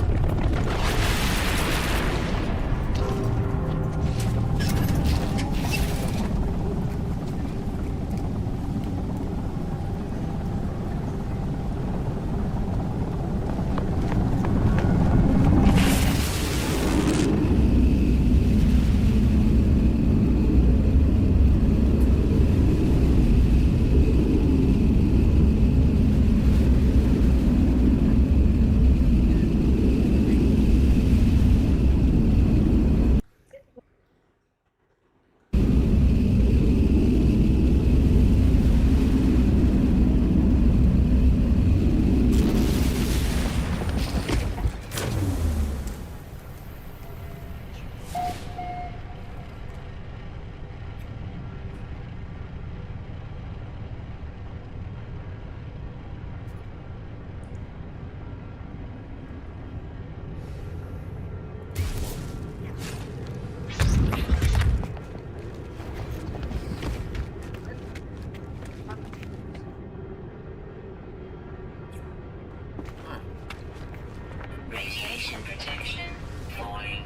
Radiation protection falling.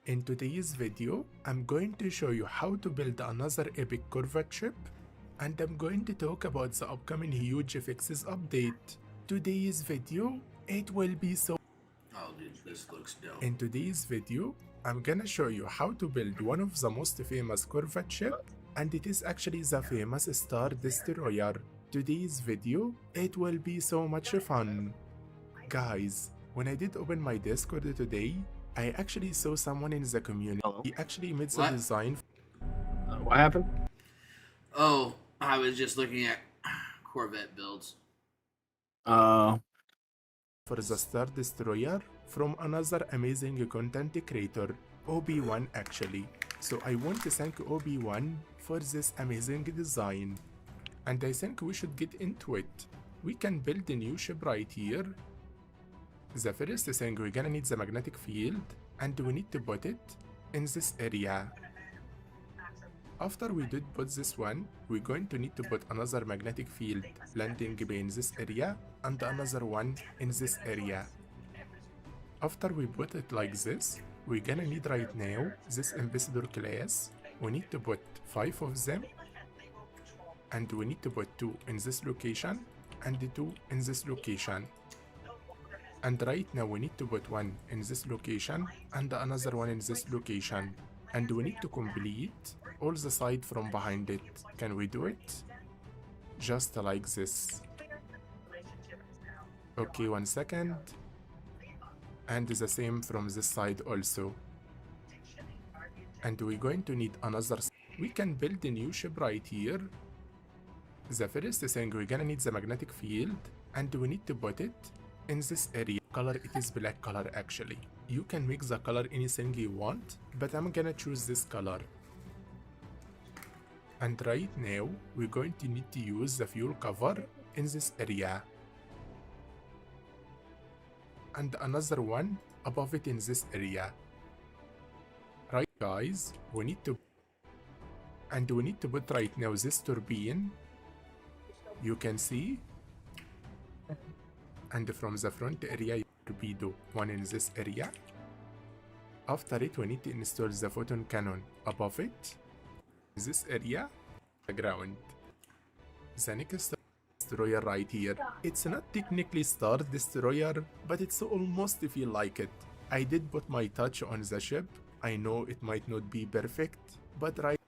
In today's video, I'm going to show you how to build another epic Corvette ship, and I'm going to talk about the upcoming huge fixes update. Today's video, it will be so... Oh dude, this looks dope. In today's video, I'm gonna show you how to build one of the most famous Corvette ship, and it is actually the famous Star Destroyer. Today's video, it will be so much fun. Guys, when I did open my Discord today, I actually saw someone in the community. He actually made the design. What happened? Oh, I was just looking at Corvette builds. For the Star Destroyer from another amazing content creator, Obi-Wan actually. So I want to thank Obi-Wan for this amazing design. And I think we should get into it. We can build a new ship right here. The first thing, we're gonna need the magnetic field, and we need to put it in this area. After we did put this one, we're going to need to put another magnetic field landing bay in this area, and another one in this area. After we put it like this, we're gonna need right now this ambassador class. We need to put 5 of them, and we need to put 2 in this location, and 2 in this location. And right now we need to put 1 in this location and another one in this location. And we need to complete all the side from behind it. Can we do it? Just like this. Okay, 1 second. And the same from this side also. And we're going to need another. We can build a new ship right here. The first thing, we're gonna need the magnetic field, and we need to put it in this area. Color, it is black color actually. You can make the color anything you want, but I'm gonna choose this color. And right now we're going to need to use the fuel cover in this area, and another one above it in this area. Right guys, we need to put right now this turbine. You can see. And from the front area, torpedo 1 in this area. After it, we need to install the photon cannon above it. This area, the ground. The next destroyer right here. It's not technically Star Destroyer, but it's almost feel like it. I did put my touch on the ship. I know it might not be perfect, but right.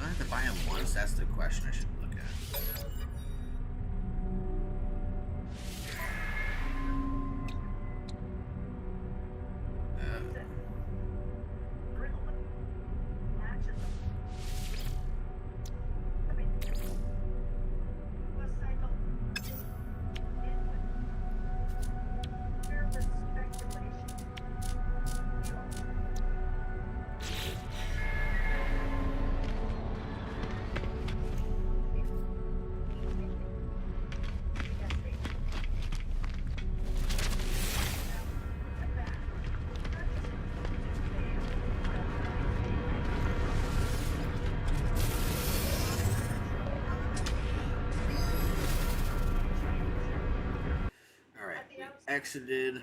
I have to buy him once. That's the question I should look at. Exited.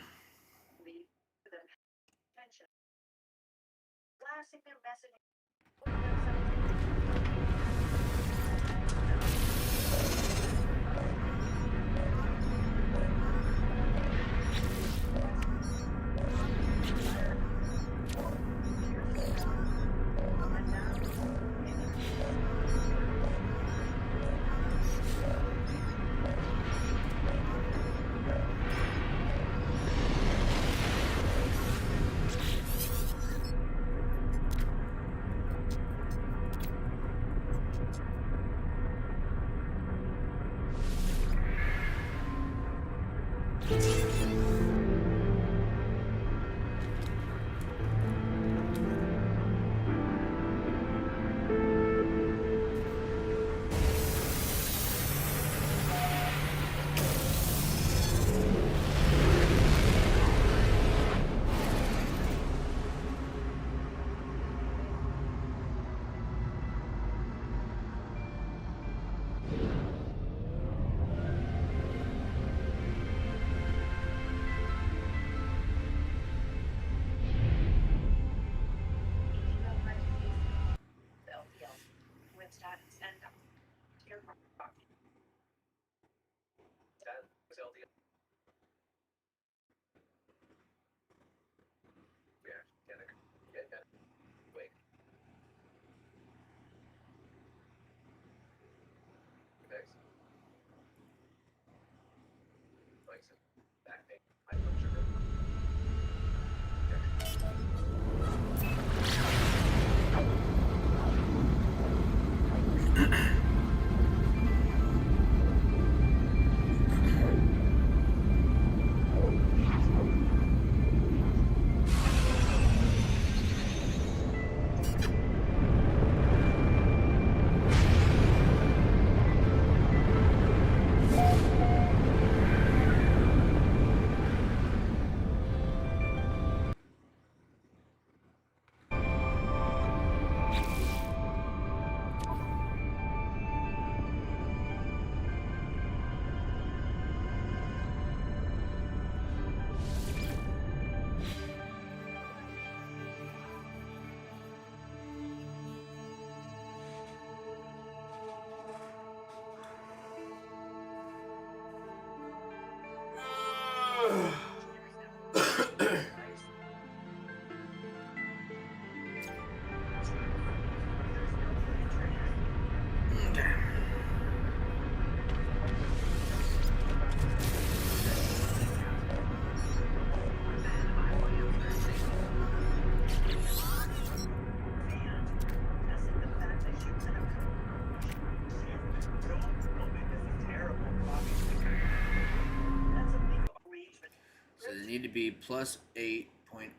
need to be plus 8.8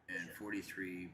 and 43.1.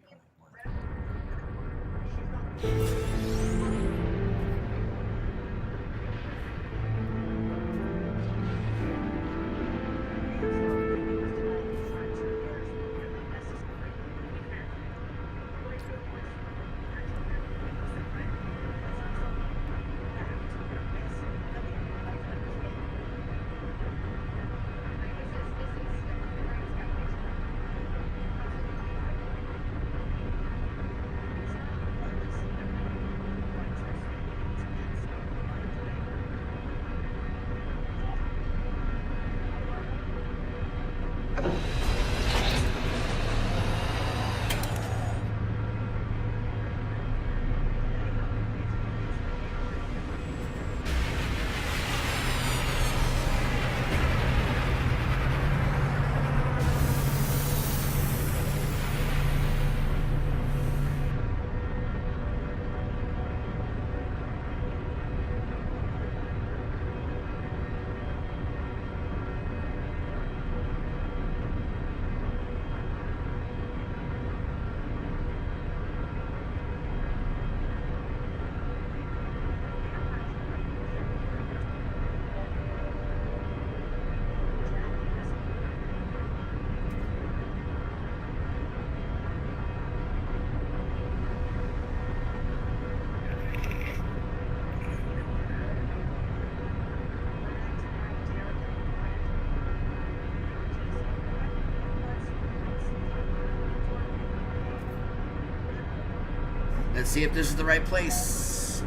Let's see if this is the right place.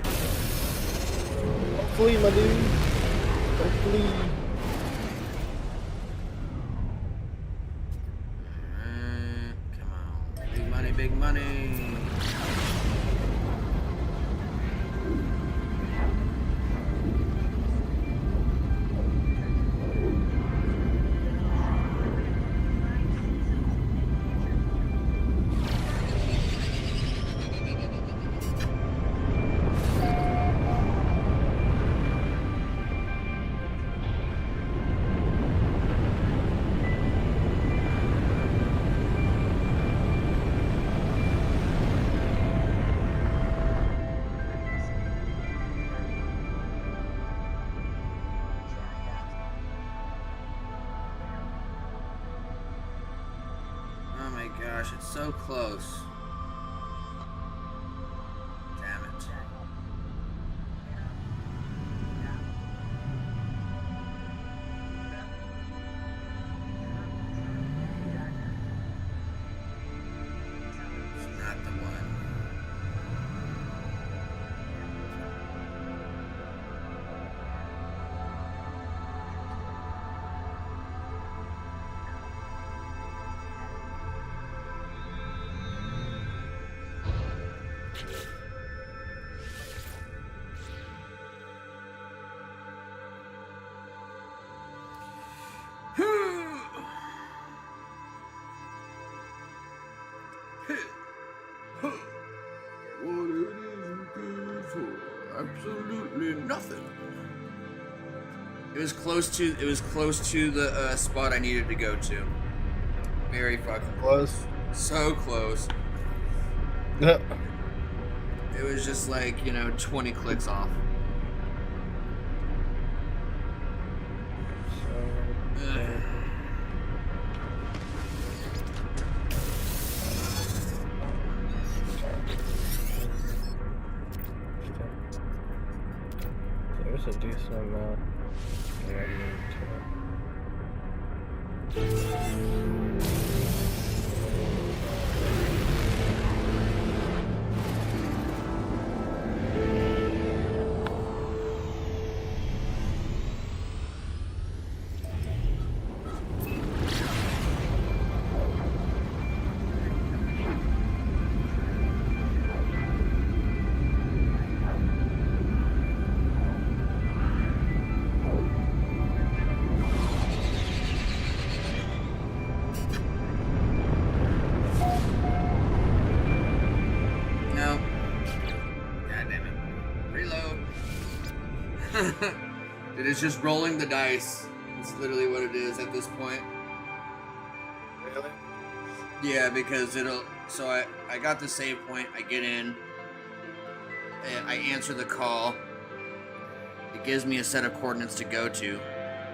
Hopefully, my dude. Hopefully. Come on. Big money, big money. Oh my gosh, it's so close. Damn it. It's not the one. What it is good for? Absolutely nothing. It was close to the spot I needed to go to. Very fucking close. So close. Yep. It was just like, 20 clicks off. There's a decent amount. Yeah, I need No. God damn it. Reload. Dude, it's just rolling the dice. It's literally what it is at this point. Really? Yeah, because it'll. So I got the save point. I get in. And I answer the call. It gives me a set of coordinates to go to.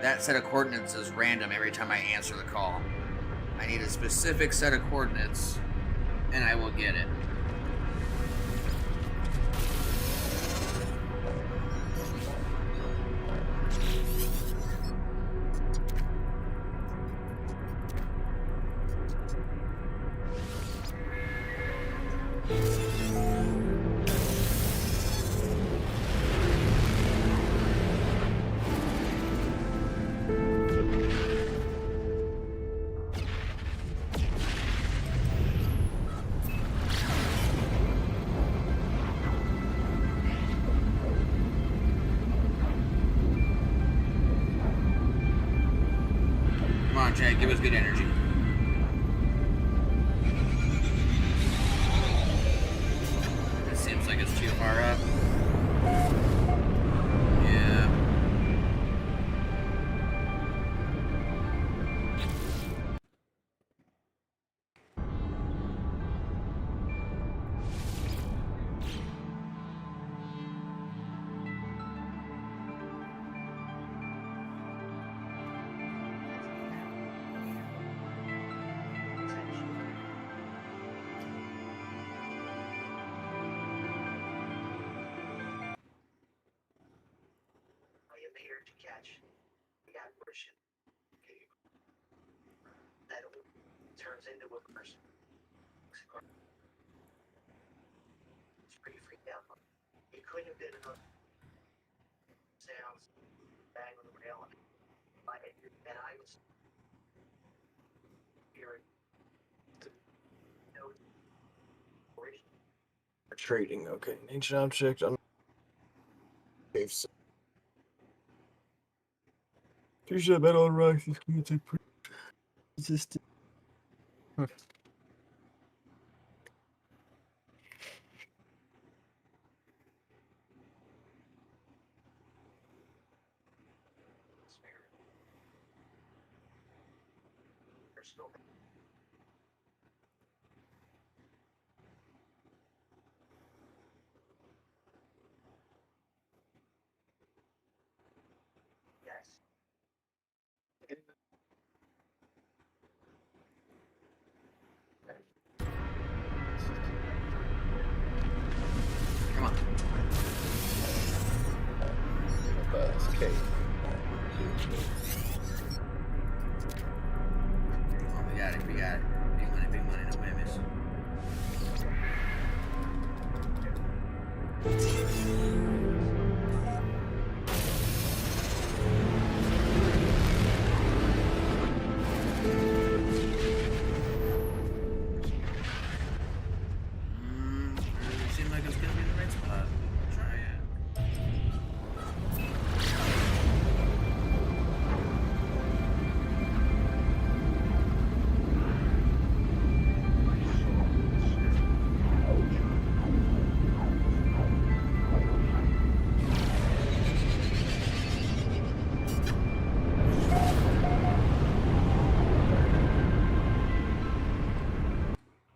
That set of coordinates is random every time I answer the call. I need a specific set of coordinates, and I will get it. Come on, Jay, give us good energy. It seems like it's too far up. Yeah. Turns into a person. It's pretty freaked out. It couldn't have been enough sounds, bang on the rail, and I was hearing no Trading, okay. Ancient object. Future metal rocks is going to take resistant. Come on. Okay. Oh, we got it. We got it. Big money, big money. No whammies. Doesn't seem like it's gonna be the right spot. We'll try it.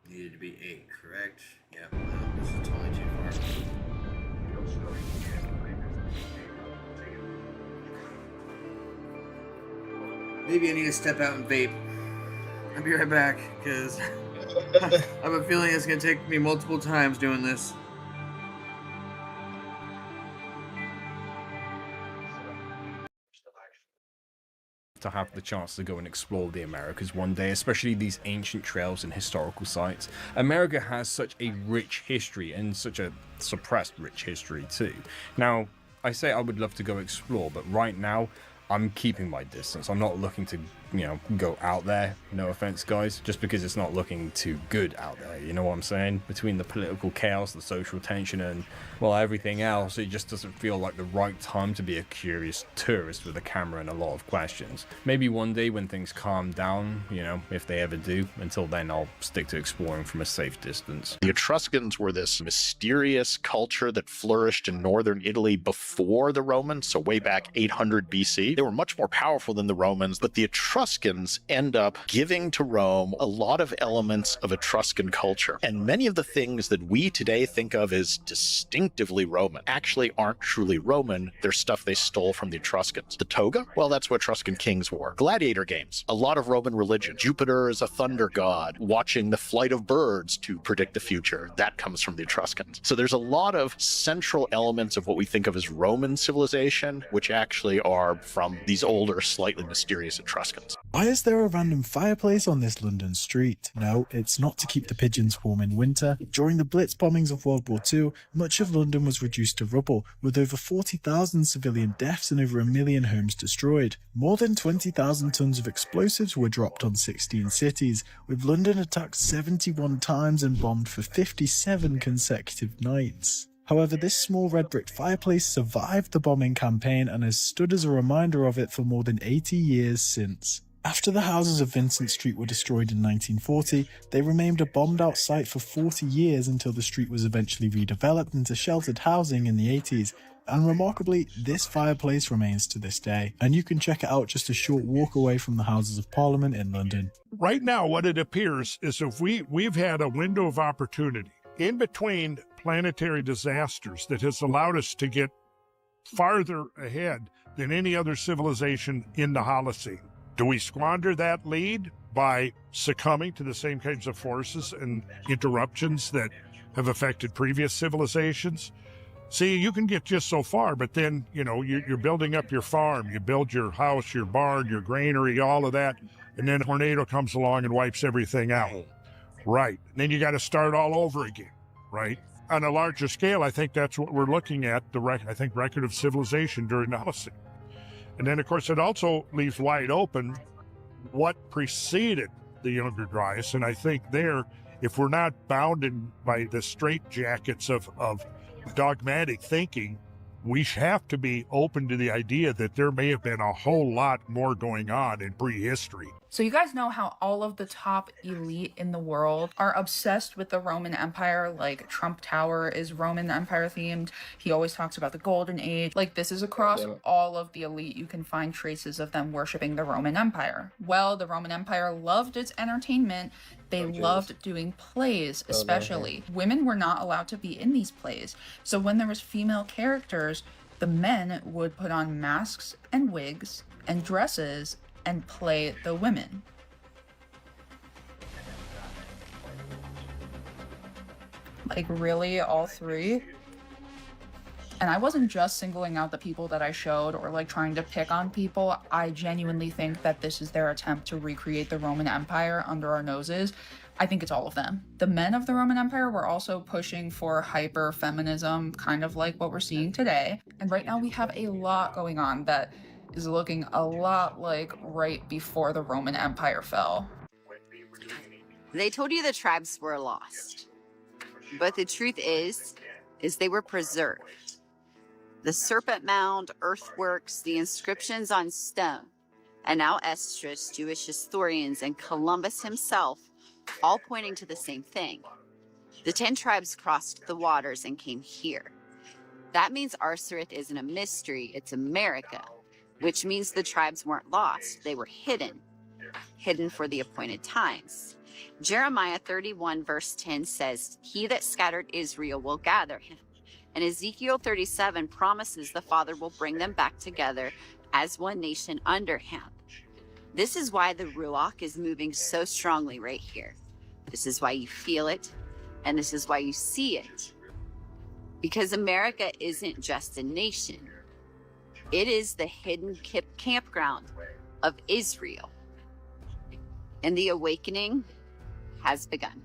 Needed to be 8, correct? Yep. No, this is totally too far. Maybe I need to step out and vape. I'll be right back, because I have a feeling it's going to take me multiple times doing this. To have the chance to go and explore the Americas one day, especially these ancient trails and historical sites. America has such a rich history and such a suppressed rich history too. Now, I say I would love to go explore, but right now I'm keeping my distance. I'm not looking to, go out there. No offense, guys, just because it's not looking too good out there. You know what I'm saying? Between the political chaos, the social tension, and, well, everything else, it just doesn't feel like the right time to be a curious tourist with a camera and a lot of questions. Maybe one day when things calm down, if they ever do. Until then, I'll stick to exploring from a safe distance. The Etruscans were this mysterious culture that flourished in northern Italy before the Romans, so way back 800 BC. They were much more powerful than the Romans, but the Etruscans Etruscans end up giving to Rome a lot of elements of Etruscan culture. And many of the things that we today think of as distinctively Roman actually aren't truly Roman. They're stuff they stole from the Etruscans. The toga? Well, that's what Etruscan kings wore. Gladiator games. A lot of Roman religion. Jupiter is a thunder god. Watching the flight of birds to predict the future. That comes from the Etruscans. So there's a lot of central elements of what we think of as Roman civilization, which actually are from these older, slightly mysterious Etruscans. Why is there a random fireplace on this London street? No, it's not to keep the pigeons warm in winter. During the Blitz bombings of World War II, much of London was reduced to rubble, with over 40,000 civilian deaths and over 1 million homes destroyed. More than 20,000 tons of explosives were dropped on 16 cities, with London attacked 71 times and bombed for 57 consecutive nights. However, this small red brick fireplace survived the bombing campaign and has stood as a reminder of it for more than 80 years since. After the houses of Vincent Street were destroyed in 1940, they remained a bombed-out site for 40 years until the street was eventually redeveloped into sheltered housing in the 80s. And remarkably, this fireplace remains to this day, and you can check it out just a short walk away from the Houses of Parliament in London. Right now, what it appears is if we've had a window of opportunity in between planetary disasters that has allowed us to get farther ahead than any other civilization in the Holocene. Do we squander that lead by succumbing to the same kinds of forces and interruptions that have affected previous civilizations? See, you can get just so far, but then, you're building up your farm, you build your house, your barn, your granary, all of that, and then a tornado comes along and wipes everything out. Right. And then you got to start all over again, right? On a larger scale, I think that's what we're looking at, record of civilization during the Holocene. And then, of course, it also leaves wide open what preceded the Younger Dryas. And I think there, if we're not bounded by the straitjackets of dogmatic thinking, we have to be open to the idea that there may have been a whole lot more going on in prehistory. So you guys know how all of the top elite in the world are obsessed with the Roman Empire, like Trump Tower is Roman Empire themed. He always talks about the Golden Age. Like this is across all of the elite. You can find traces of them worshiping the Roman Empire. Well, the Roman Empire loved its entertainment. They loved doing plays, especially. Women were not allowed to be in these plays. So when there was female characters, the men would put on masks and wigs and dresses and play the women. Like really, all three? And I wasn't just singling out the people that I showed or like trying to pick on people. I genuinely think that this is their attempt to recreate the Roman Empire under our noses. I think it's all of them. The men of the Roman Empire were also pushing for hyper-feminism, kind of like what we're seeing today. And right now we have a lot going on that is looking a lot like right before the Roman Empire fell. They told you the tribes were lost, but the truth is they were preserved. The serpent mound, earthworks, the inscriptions on stone, and now Esdras, Jewish historians, and Columbus himself, all pointing to the same thing. The 10 tribes crossed the waters and came here. That means Arsareth isn't a mystery, it's America, which means the tribes weren't lost, they were hidden for the appointed times. Jeremiah 31 verse 10 says, "He that scattered Israel will gather him." And Ezekiel 37 promises the Father will bring them back together as one nation under him. This is why the Ruach is moving so strongly right here. This is why you feel it, and this is why you see it. Because America isn't just a nation. It is the hidden campground of Israel. And the awakening has begun.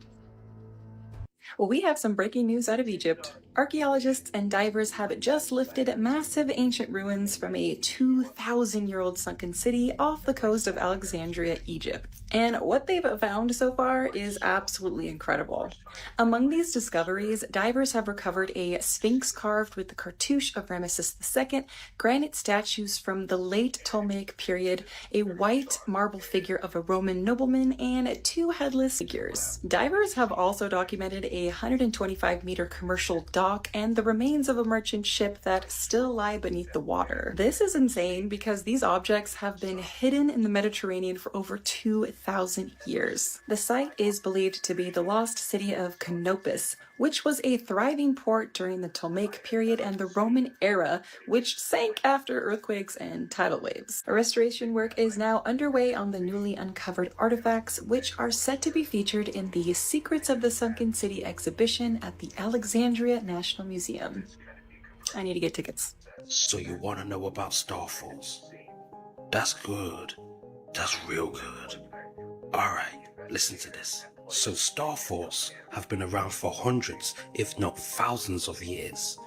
Well, we have some breaking news out of Egypt. Archaeologists and divers have just lifted massive ancient ruins from a 2,000-year-old sunken city off the coast of Alexandria, Egypt. And what they've found so far is absolutely incredible. Among these discoveries, divers have recovered a sphinx carved with the cartouche of Ramesses II, granite statues from the late Ptolemaic period, a white marble figure of a Roman nobleman, and 2 headless figures. Divers have also documented a 125-meter commercial dock dock and the remains of a merchant ship that still lie beneath the water. This is insane because these objects have been hidden in the Mediterranean for over 2,000 years. The site is believed to be the lost city of Canopus, which was a thriving port during the Ptolemaic period and the Roman era, which sank after earthquakes and tidal waves. A restoration work is now underway on the newly uncovered artifacts, which are set to be featured in the Secrets of the Sunken City exhibition at the Alexandria National Museum. I need to get tickets. So you want to know about Starfalls? That's good. That's real good. Alright, listen to this. So Starfalls have been around for hundreds, if not thousands of years.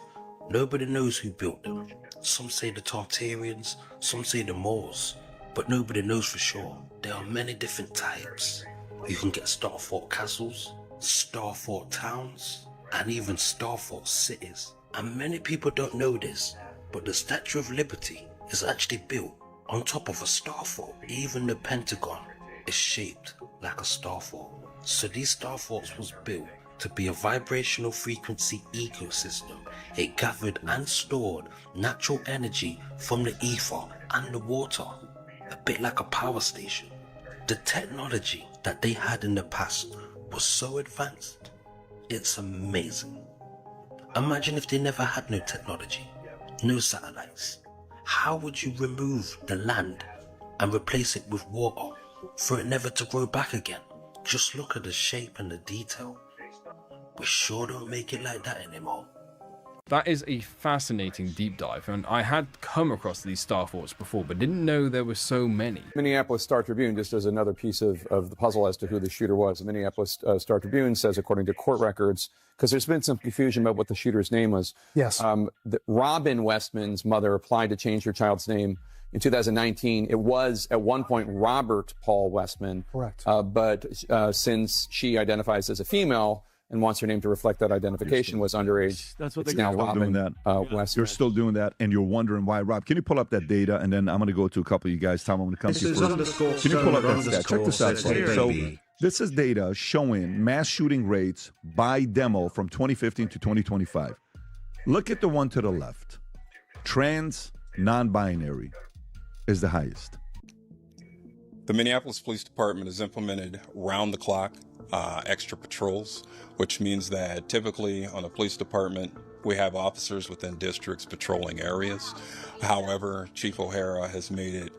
Nobody knows who built them. Some say the Tartarians, some say the Moors, but nobody knows for sure. There are many different types. You can get Starfall castles, Starfall towns, and even Starfall cities. And many people don't know this, but the Statue of Liberty is actually built on top of a starfall. Even the Pentagon is shaped like a starfall. So these starfalls was built to be a vibrational frequency ecosystem. It gathered and stored natural energy from the ether and the water, a bit like a power station. The technology that they had in the past was so advanced, it's amazing. Imagine if they never had no technology, no satellites. How would you remove the land and replace it with water for it never to grow back again? Just look at the shape and the detail. We sure don't make it like that anymore. That is a fascinating deep dive, and I had come across these Starfalls before, but didn't know there were so many. Minneapolis Star-Tribune, just as another piece of the puzzle as to who the shooter was. The Minneapolis Star-Tribune says, according to court records, because there's been some confusion about what the shooter's name was. Yes. Robin Westman's mother applied to change her child's name in 2019. It was at one point Robert Paul Westman. Correct. But since she identifies as a female and wants her name to reflect that identification, was underage. That's what it's they now got. Robin Doing Westman. You're still doing that, and you're wondering why. Rob, can you pull up that data? And then I'm going to go to a couple of you guys. Tom, I'm going to come to you first. Can you pull up that stat? Check this out, folks. So this is data showing mass shooting rates by demo from 2015 to 2025. Look at the one to the left. Trans, non-binary is the highest. The Minneapolis Police Department has implemented round-the-clock extra patrols, which means that typically on the police department, we have officers within districts patrolling areas. However, Chief O'Hara has made it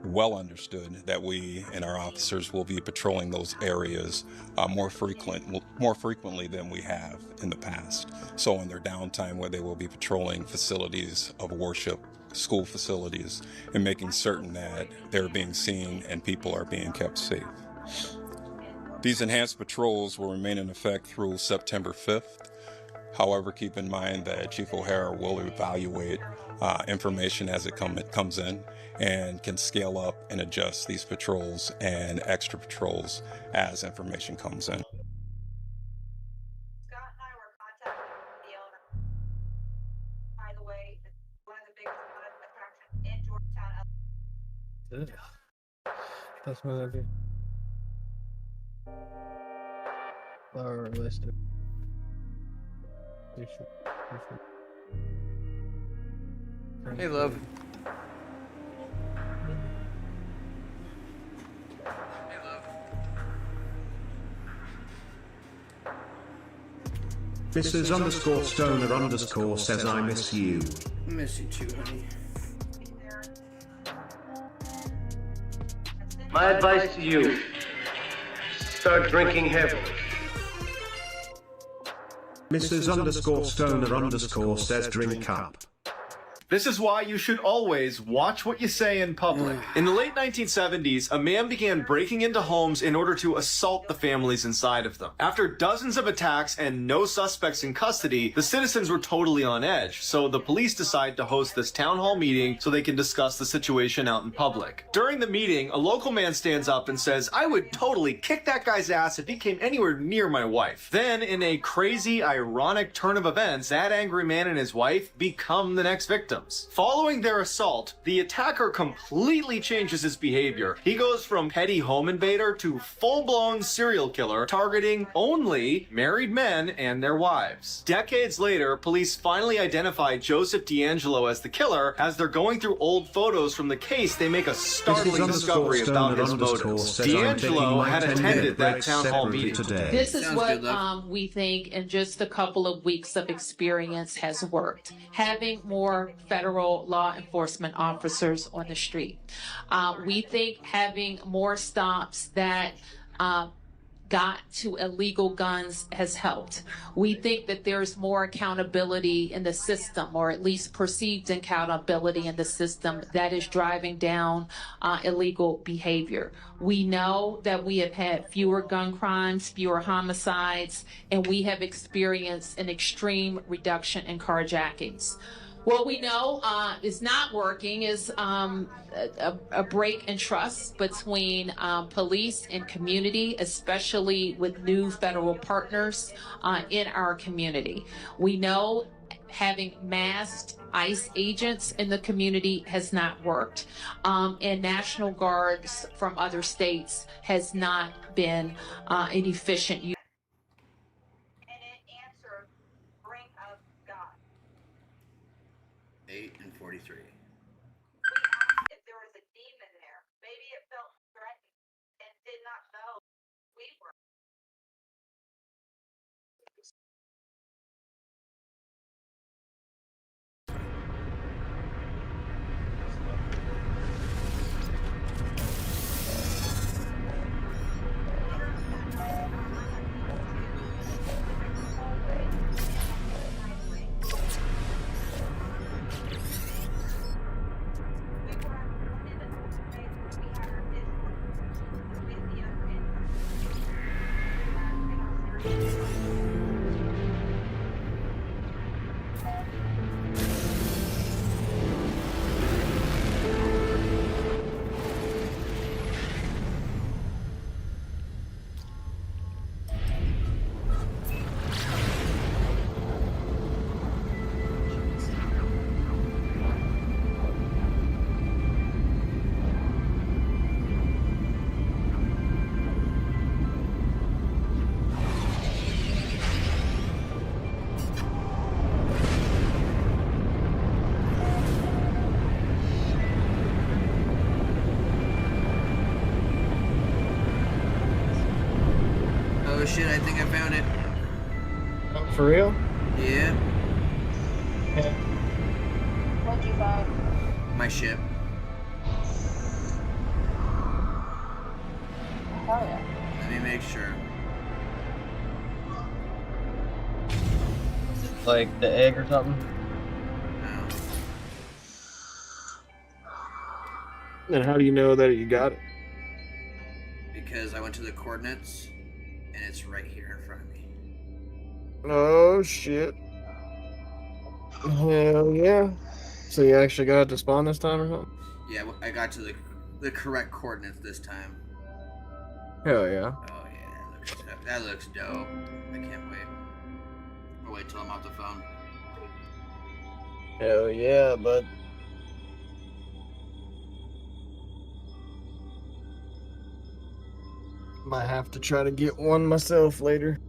well understood that we and our officers will be patrolling those areas more frequently than we have in the past. So in their downtime, where they will be patrolling facilities of worship, school facilities, and making certain that they're being seen and people are being kept safe. These enhanced patrols will remain in effect through September 5th. However, keep in mind that Chief O'Hara will evaluate information as it comes in and can scale up and adjust these patrols and extra patrols as information comes in. That's what I do. Flower listed. Hey, love. Mrs. underscore stoner underscore says I miss you. I miss you too, honey. My advice to you, start drinking heavily. Mrs. underscore stoner underscore says drink up. This is why you should always watch what you say in public. In the late 1970s, a man began breaking into homes in order to assault the families inside of them. After dozens of attacks and no suspects in custody, the citizens were totally on edge, so the police decide to host this town hall meeting so they can discuss the situation out in public. During the meeting, a local man stands up and says, "I would totally kick that guy's ass if he came anywhere near my wife." Then, in a crazy, ironic turn of events, that angry man and his wife become the next victim. victims. Following their assault, the attacker completely changes his behavior. He goes from petty home invader to full-blown serial killer, targeting only married men and their wives. Decades later, police finally identified Joseph D'Angelo as the killer. As they're going through old photos from the case, they make a startling discovery about his motives. D'Angelo had attended that town hall meeting. This is Sounds what good, love. we think in just a couple of weeks of experience has worked. Having more federal law enforcement officers on the street. We think having more stops that got to illegal guns has helped. We think that there's more accountability in the system, or at least perceived accountability in the system, that is driving down illegal behavior. We know that we have had fewer gun crimes, fewer homicides, and we have experienced an extreme reduction in carjackings. What we know is not working is a break in trust between police and community, especially with new federal partners in our community. We know having masked ICE agents in the community has not worked, and National Guards from other states has not been an efficient use. And it answered, bring up God. 8 and 43. We asked if there was a demon there. Maybe it felt threatened and did not know we were. Oh shit, I think I found it. For real? Yeah, What'd you find? my ship. Oh yeah. Let me make sure. Like the egg or something? No. And how do you know that you got it? Because I went to the coordinates and it's right here in front of me. Oh shit. Hell yeah. So you actually got it to spawn this time or something? Yeah, I got to the correct coordinates this time. Hell yeah. Oh yeah, that looks dope. I can't wait. I'll wait till I'm off the phone. Hell yeah, bud. Might have to try to get one myself later.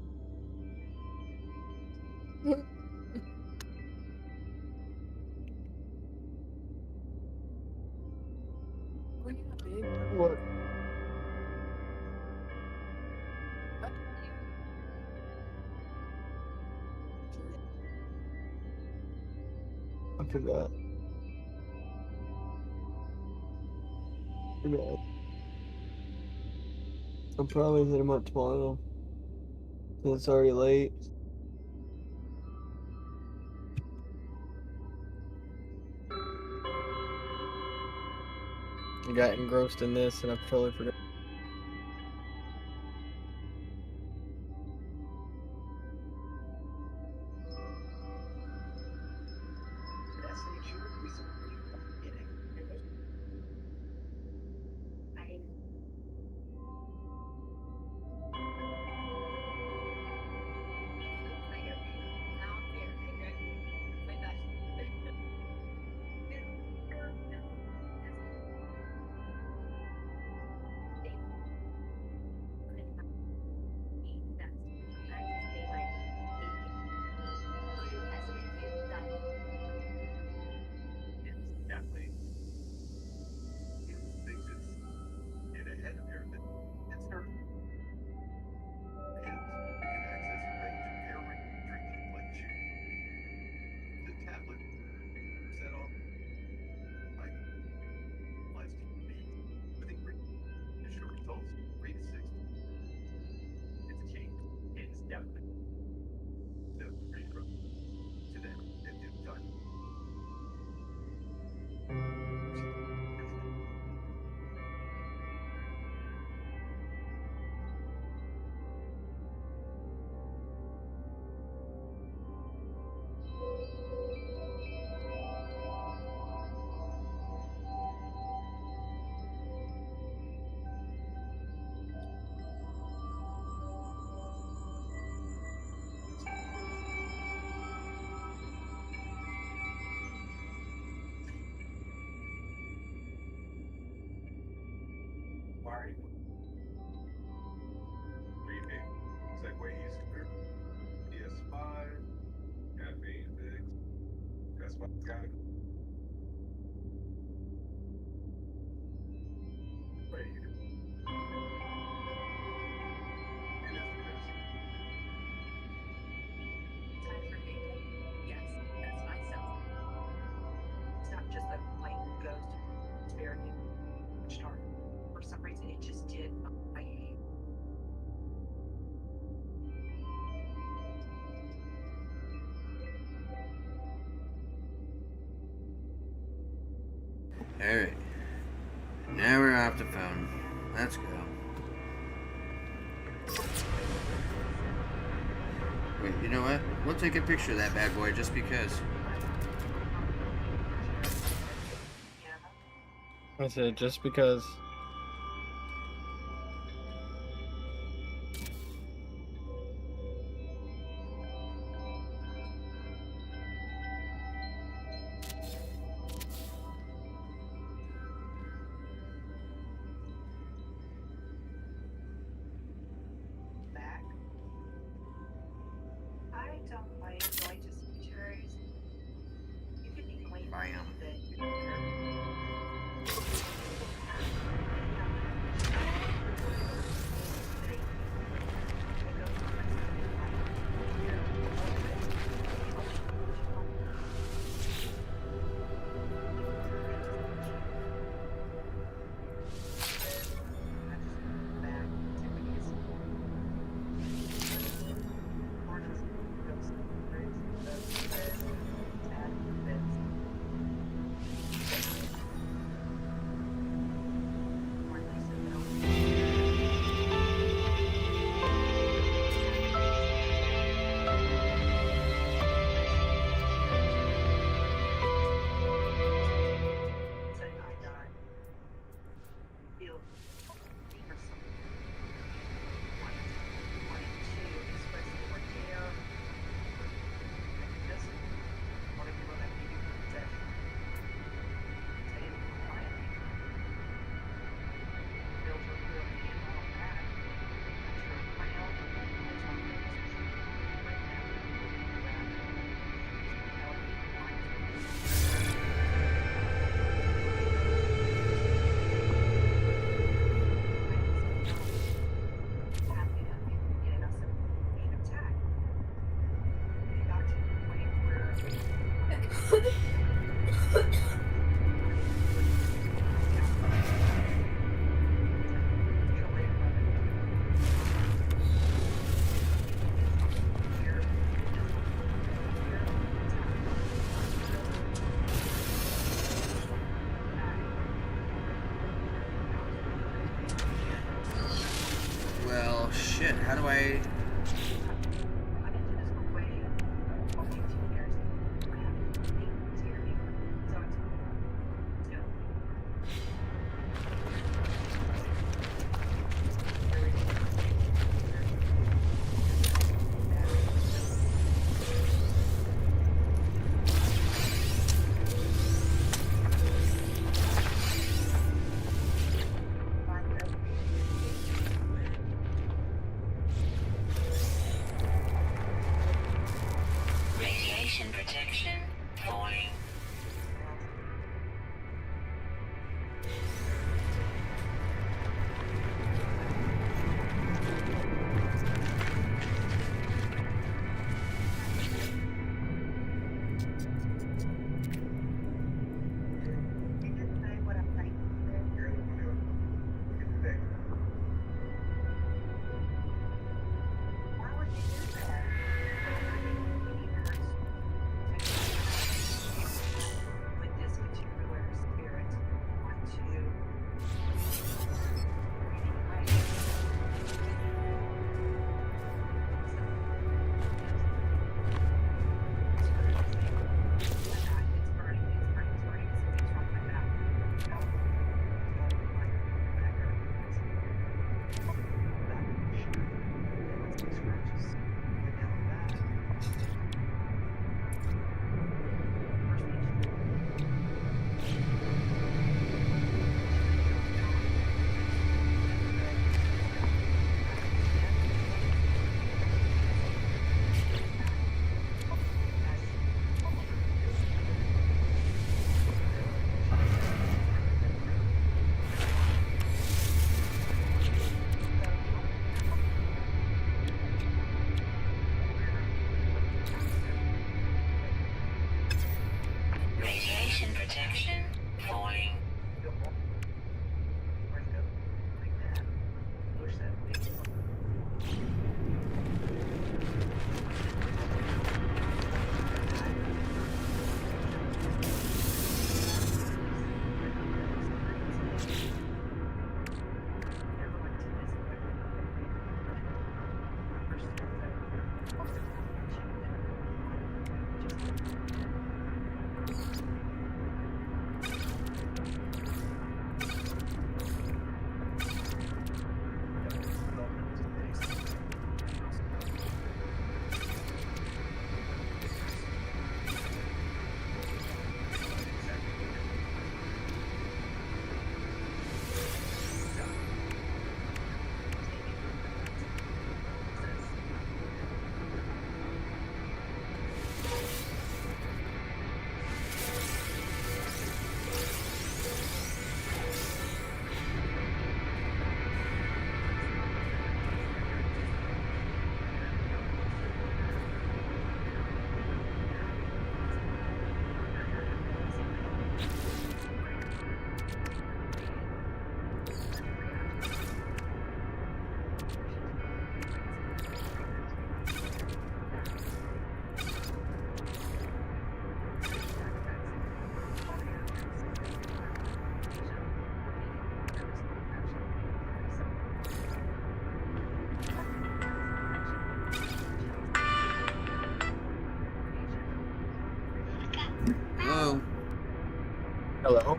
What? I forgot. Forgot. I'll probably hit him up tomorrow. It's already late. I got engrossed in this and I totally forgot. Time for data? Yes, that's myself. It's not just the light goes spirit dark. For some reason it just did. Alright. Now we're off the phone. Let's go. Wait, you know what? We'll take a picture of that bad boy just because. I said just because. Back. I don't like going to cemeteries. You can be late I am. Well, shit, how do I... Hello. Hello.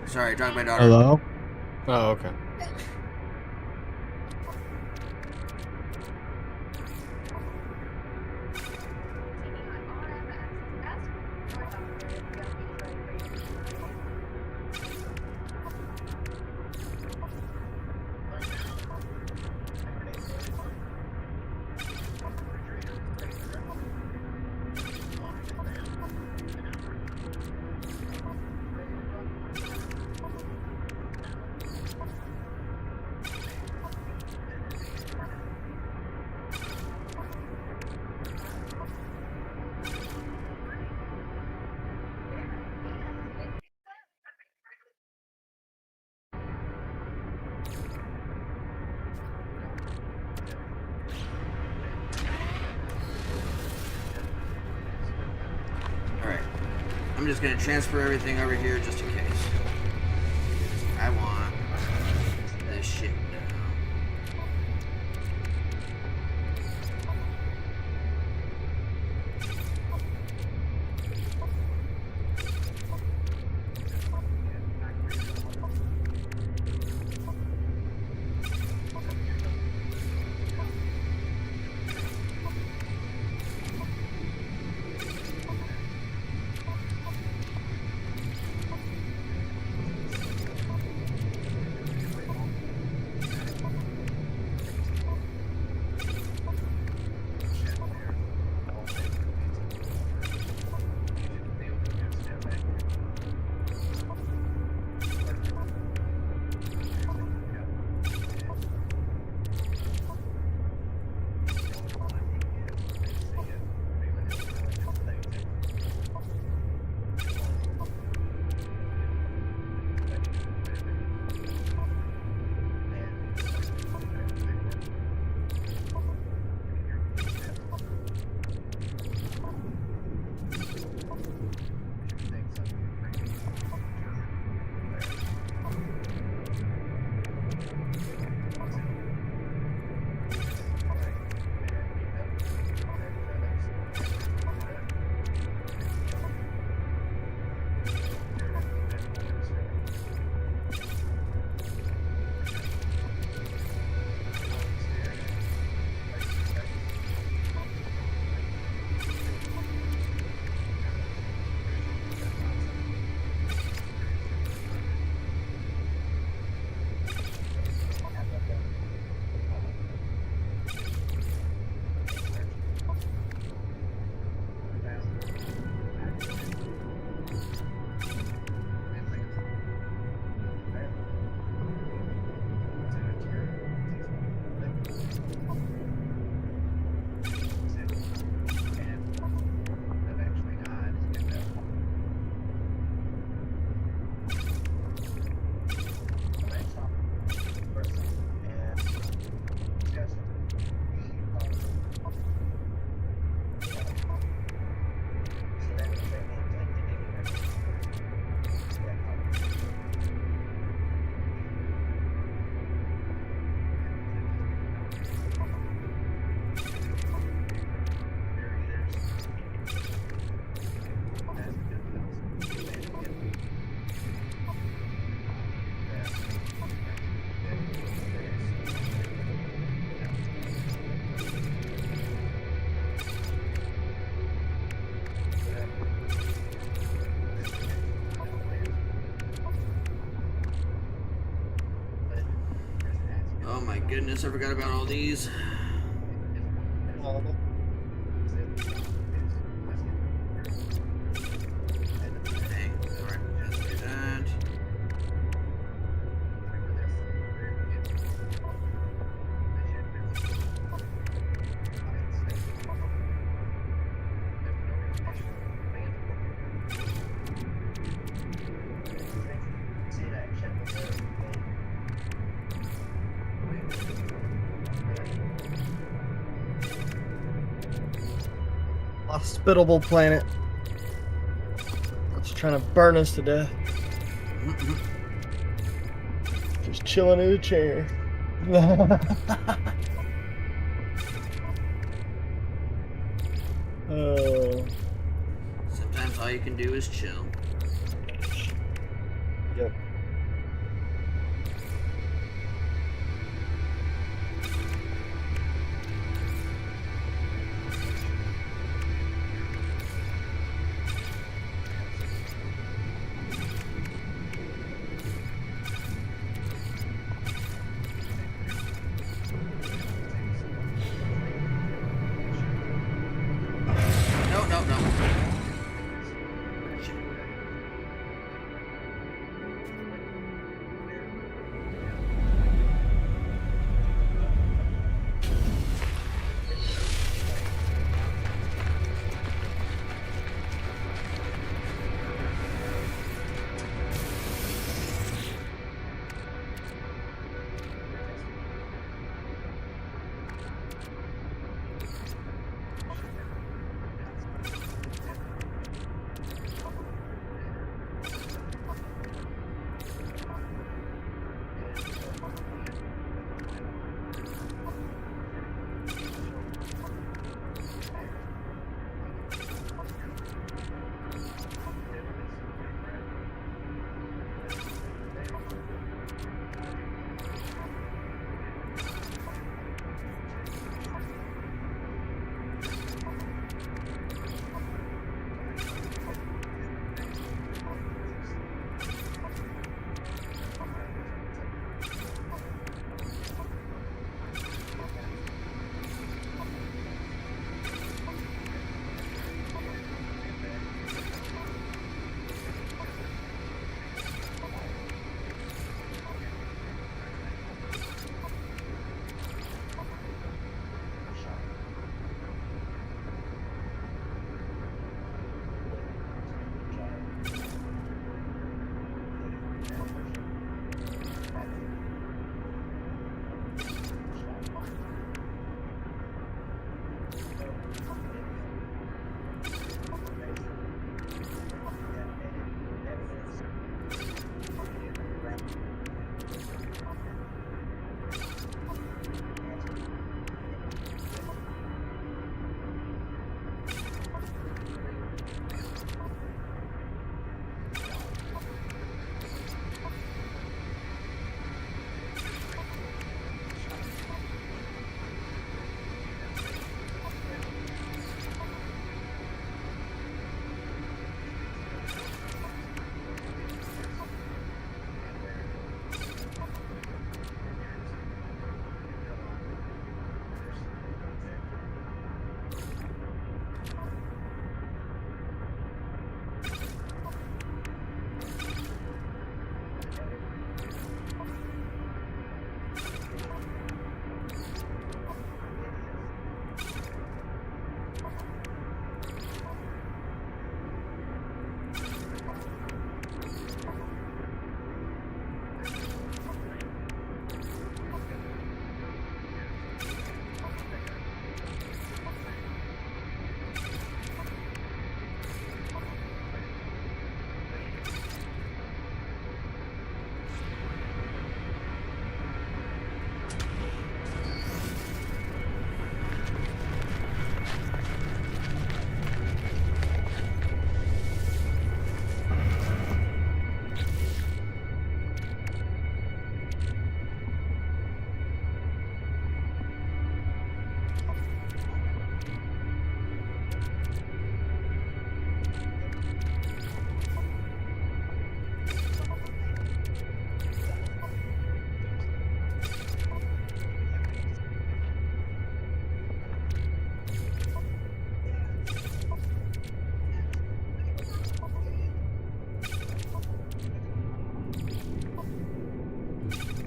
Sorry, I dropped my daughter. Hello. Oh, okay. Alright. I'm just gonna transfer everything over here just in case. I want this shit down. Oh my goodness, I forgot about all these. Hospitable planet. It's trying to burn us to death. Just chilling in a chair. Oh. Sometimes all you can do is chill. Yep. No.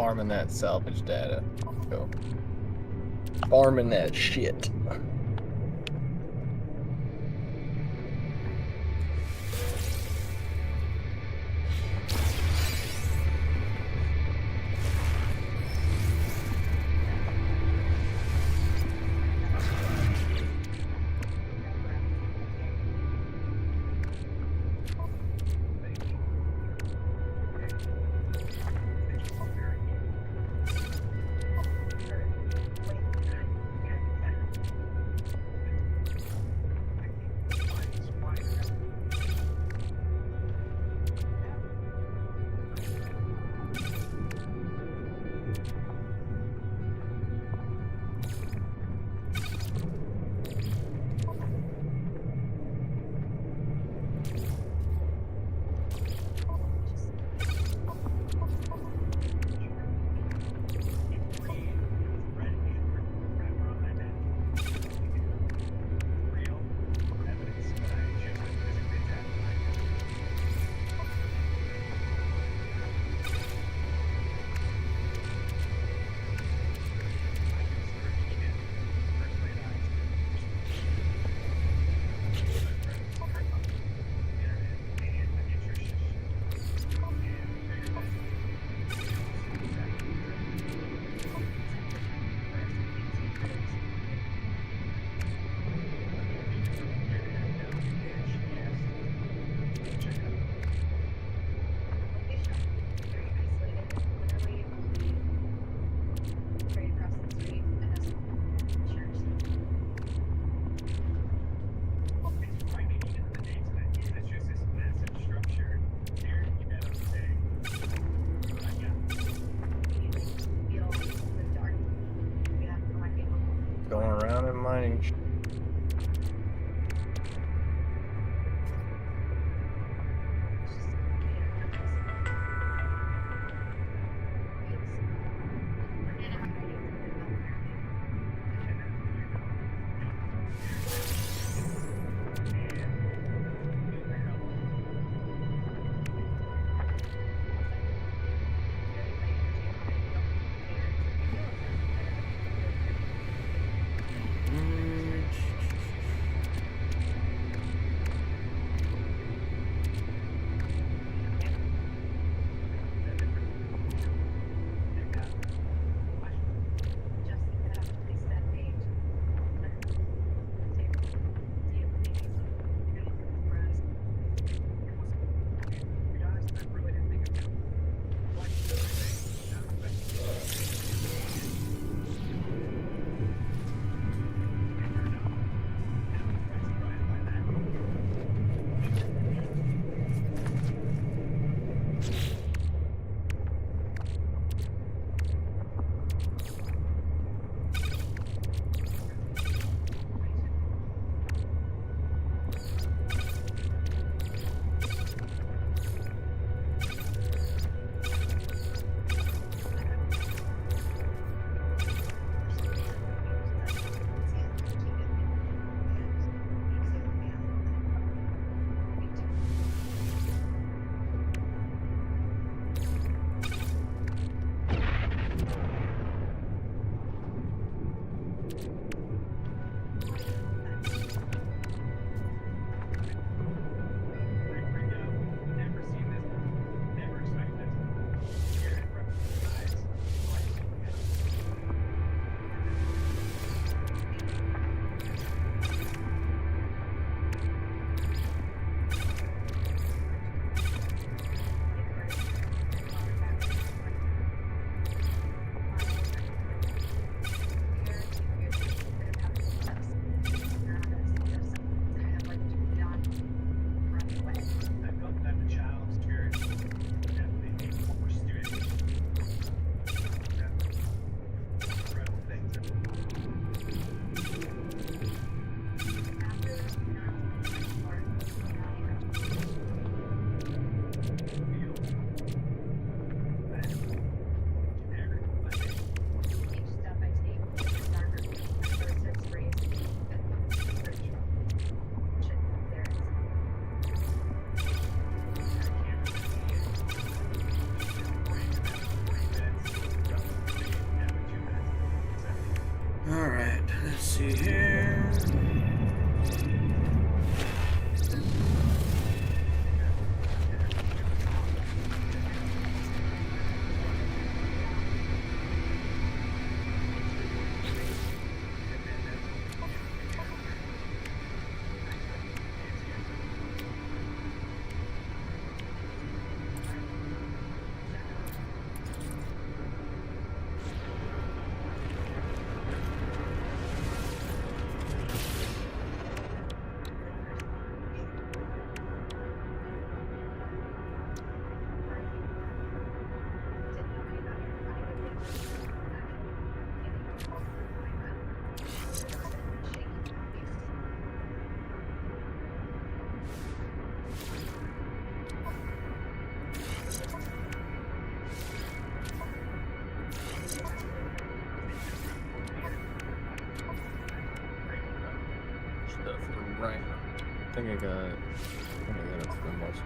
farming that salvage data. Go. Farming that shit. Going around and mining. Alright, let's see here. Stuff right. I think I got it for the most.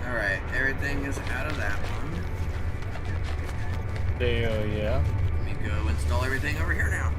Alright, everything is out of that one. Yeah. Let me go install everything over here now.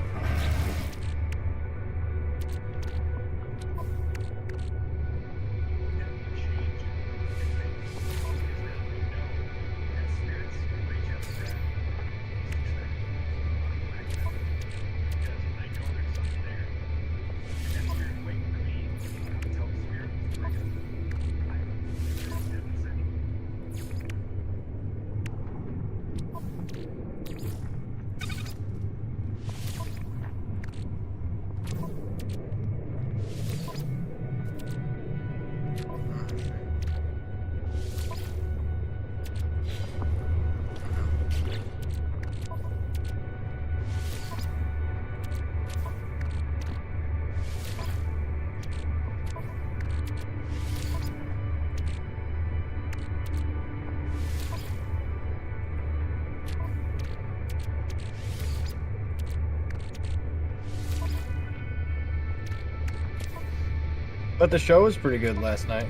But the show was pretty good last night.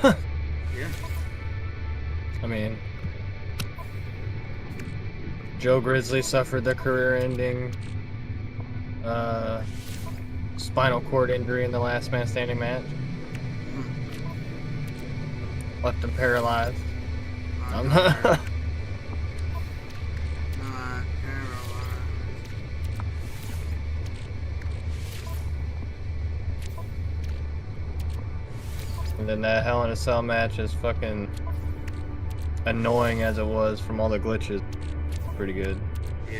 Yeah. I mean, Joe Grizzly suffered the career-ending spinal cord injury in the last man standing match. Left him paralyzed. I'm Not not. And then that Hell in a Cell match, is fucking annoying as it was from all the glitches, pretty good. Yeah.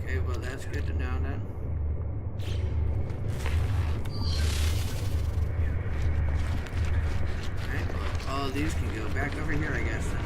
Okay, well that's good to know then. Alright, well, all of these can go back over here, I guess then.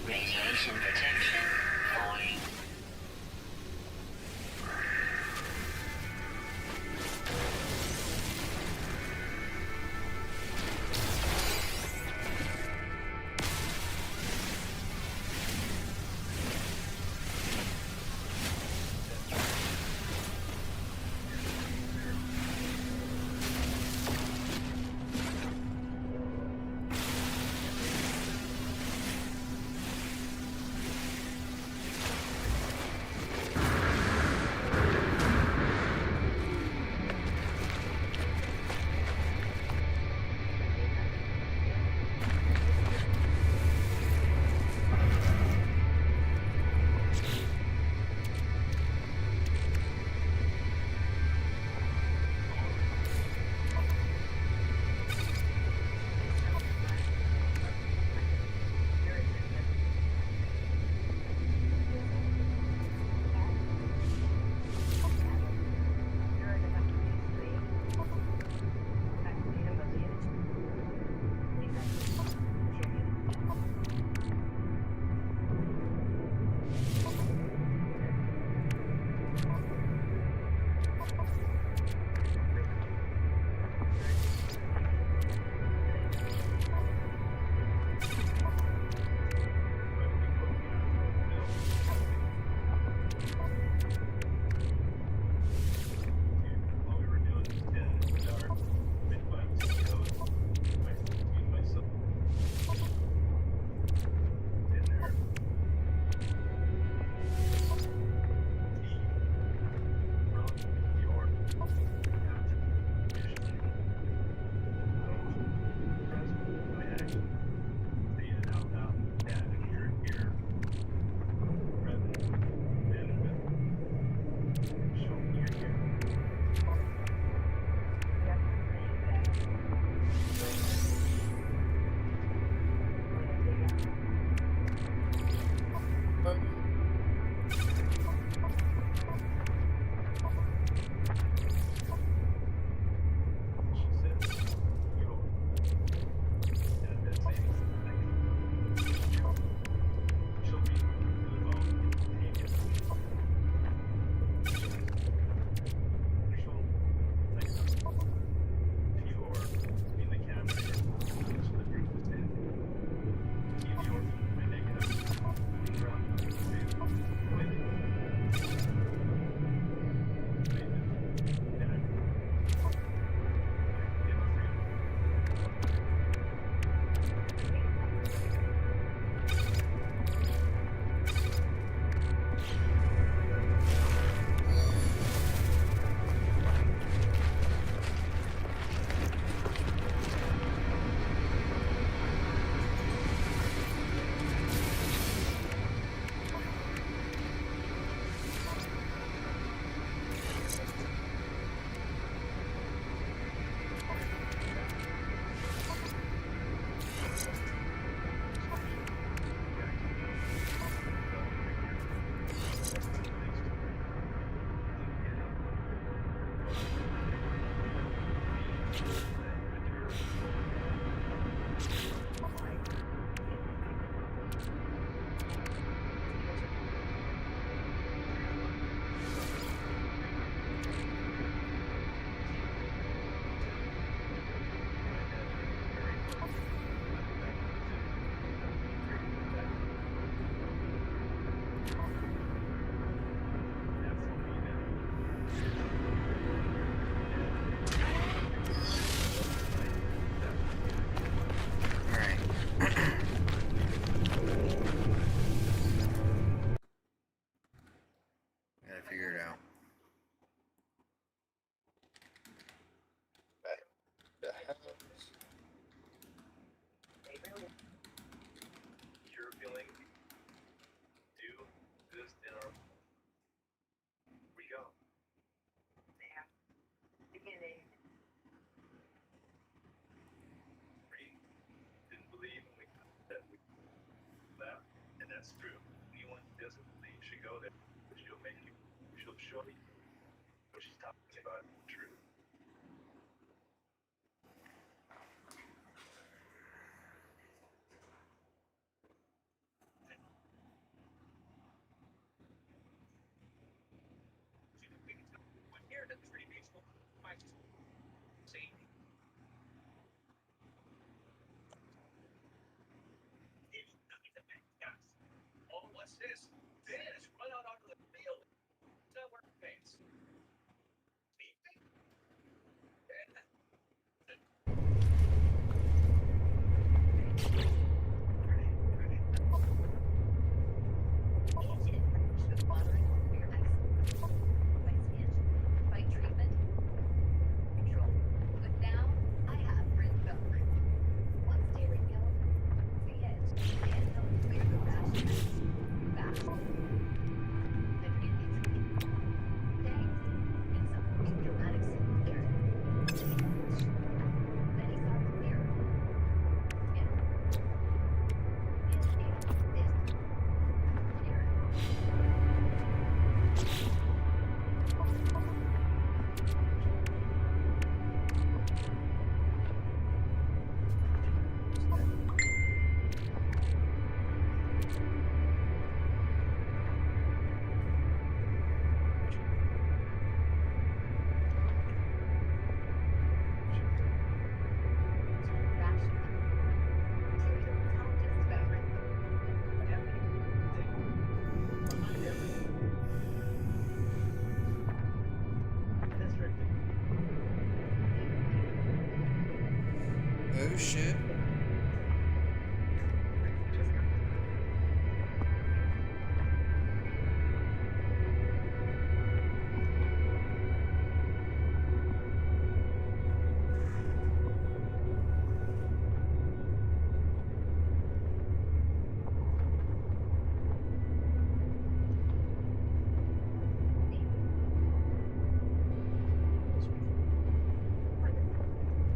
Radiation protection falling. up. Gotta figure it out. You're feeling do this dinner. We go. Yeah. Beginning. Didn't believe when we that we left, and that's true. Anyone who doesn't believe should go there. She'll make you. She'll show you what she's talking about. True. When here, that's pretty peaceful. My see. Oh, what's this? Dennis, run out onto the field. Tell where it pays. By treatment, control. But now I have written milk. Once dairy milk, the edge can help clear the rash fast. And it is thanks in some dramatic clear. Many saw clear. Oh shit.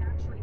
Actually,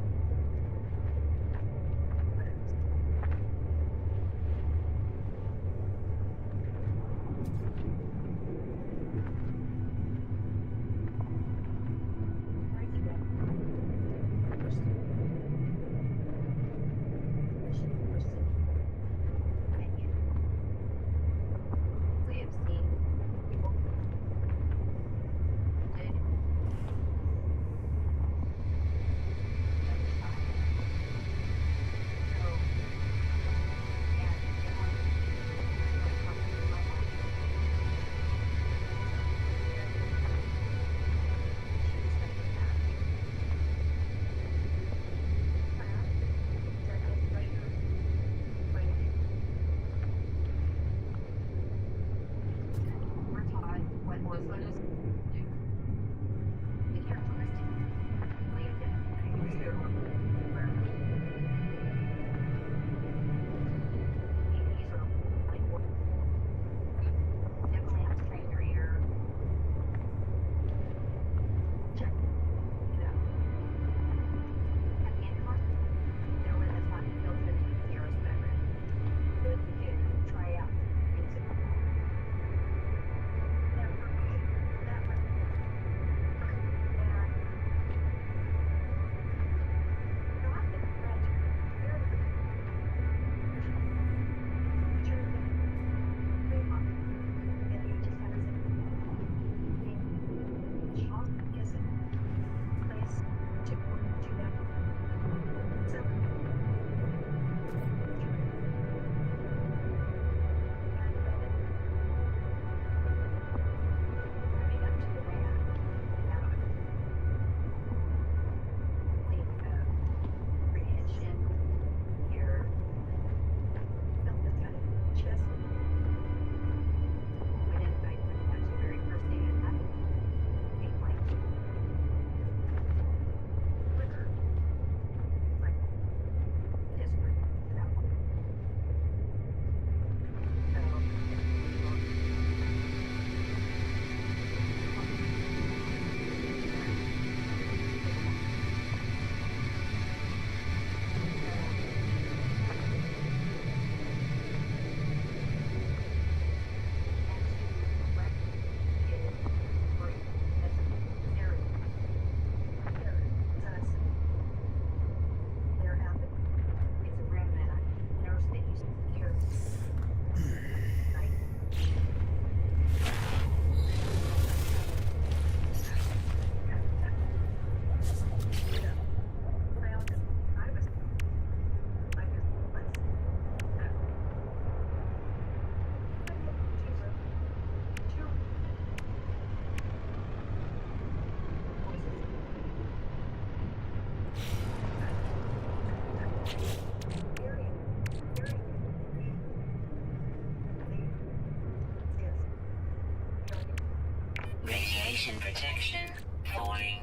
Mission protection falling.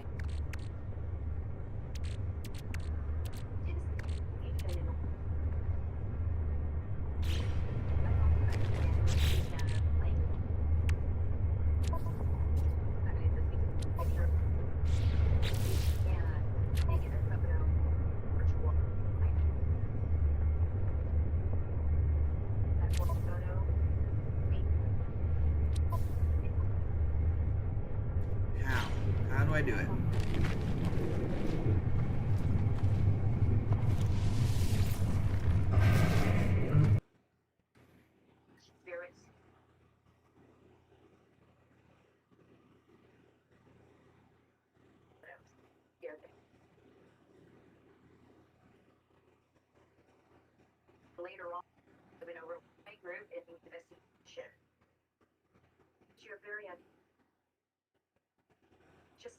How do I do it? Later on, in a my group in the investigation. You're very just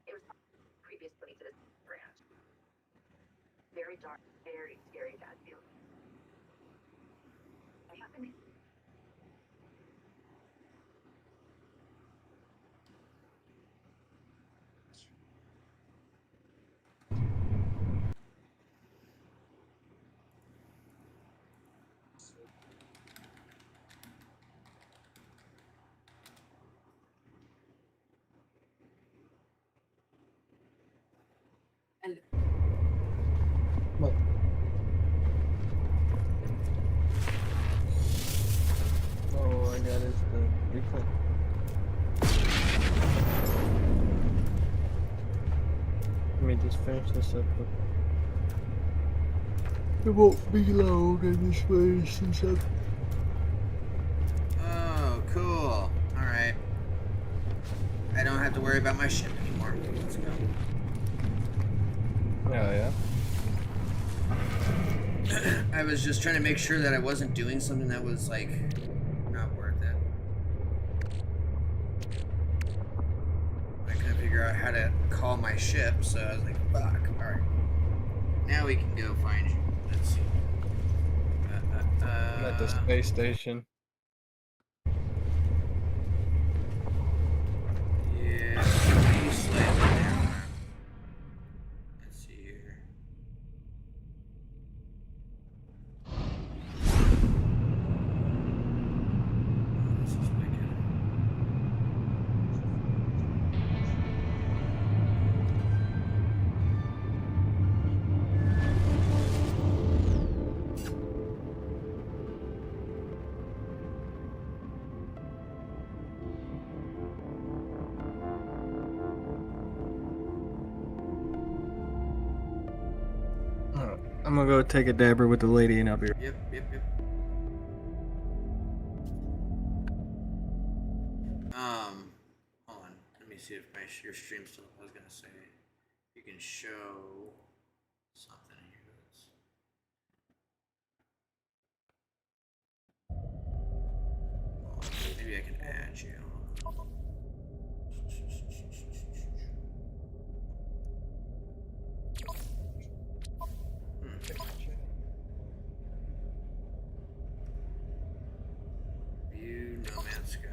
it was previously to this branch. Very dark, very scary bad feeling. I happen to What? Oh, I got is the replay. Let me just finish this up. It won't be long in this way since I've... Oh, cool. Alright. I don't have to worry about my ship anymore. Let's go. Oh, yeah? I was just trying to make sure that I wasn't doing something that was, like, not worth it. I couldn't figure out how to call my ship, so I was like, fuck. Alright. Now we can go find you. Let's see. I'm at the space station. Yeah, maybe slightly down. Let's see here. This is wicked. I'm gonna go take a dabber with the lady and I'll be right Yep. Hold on. Let me see if your stream's still. I was gonna say you can show something here. Maybe I can add you. View No Man's Skies.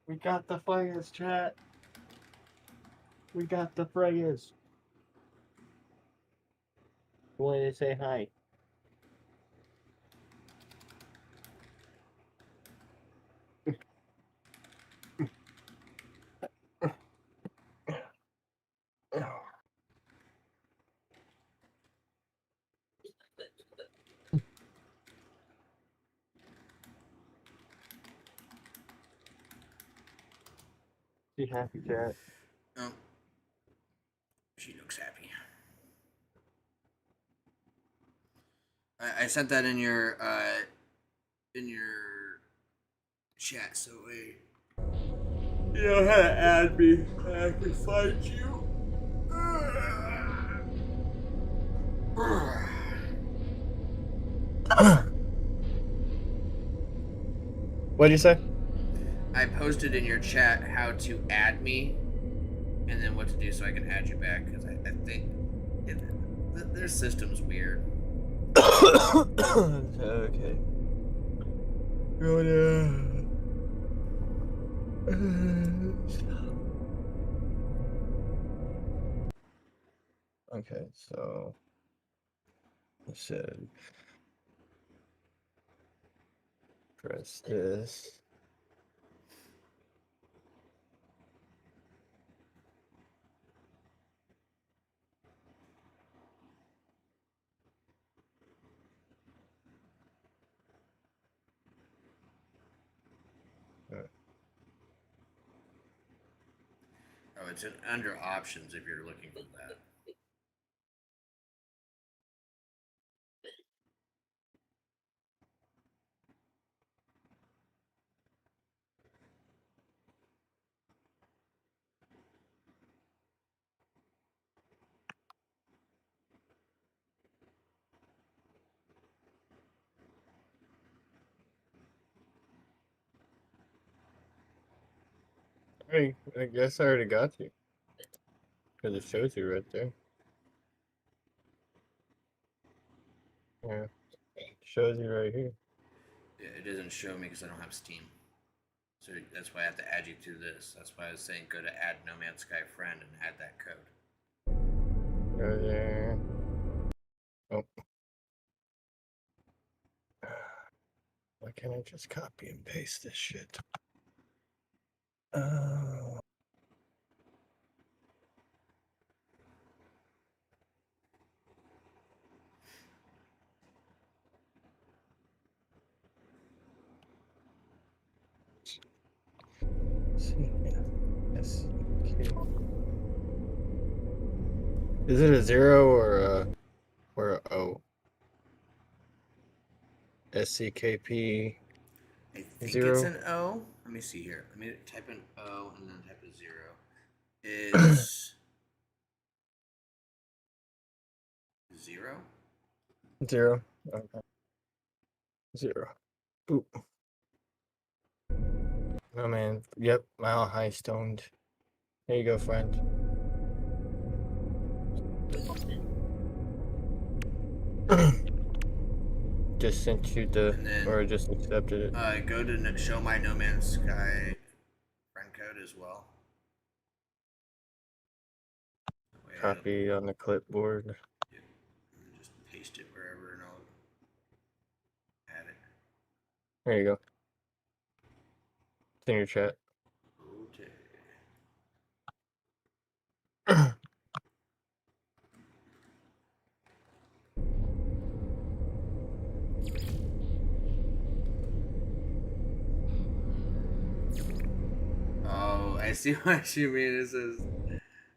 We got the fires, chat. We got the fires. Wanted to say hi. Be happy, chat. Oh. She looks happy. I sent that in your chat, so wait. You know how to add me. I can find you. What'd you say? I posted in your chat how to add me, and then what to do so I can add you back. Because I think their system's weird. Okay. Go down. Okay, so I said press this. Oh, it's under options if you're looking for that. Hey, I guess I already got you. Because it shows you right there. Yeah. It shows you right here. Yeah, it doesn't show me because I don't have Steam. So that's why I have to add you to this. That's why I was saying go to add No Man's Sky friend and add that code. Go there. Oh. Why can't I just copy and paste this shit? Is it a 0 or a O? SCKP I think 0? it's an O. Let me see here. Let me type in O and then type a 0. Is 0? 0. Okay. 0. Boop. Oh man. Yep. Mile High Stoned. Here you go, friend. Just sent you the, or just accepted it. Go to show my No Man's Sky friend code as well. Copy on the clipboard. Yep. And just paste it wherever and I'll add it. There you go. It's in your chat. Okay. Oh, I see what you mean. It says,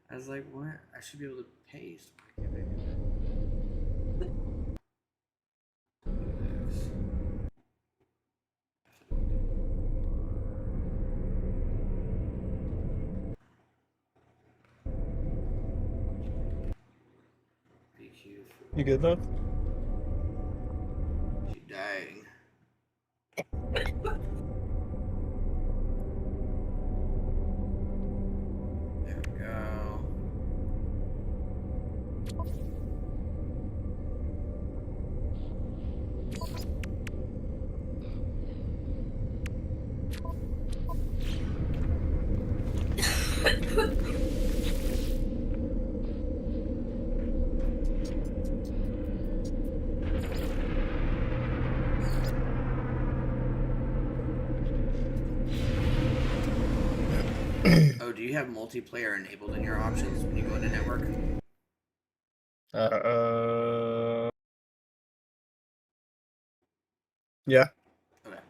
I was like, what? I should be able to paste. Why can't I do that? You good, love? She's dying. There we go. Oh, do you have multiplayer enabled in your options when you go into network? Yeah. Okay.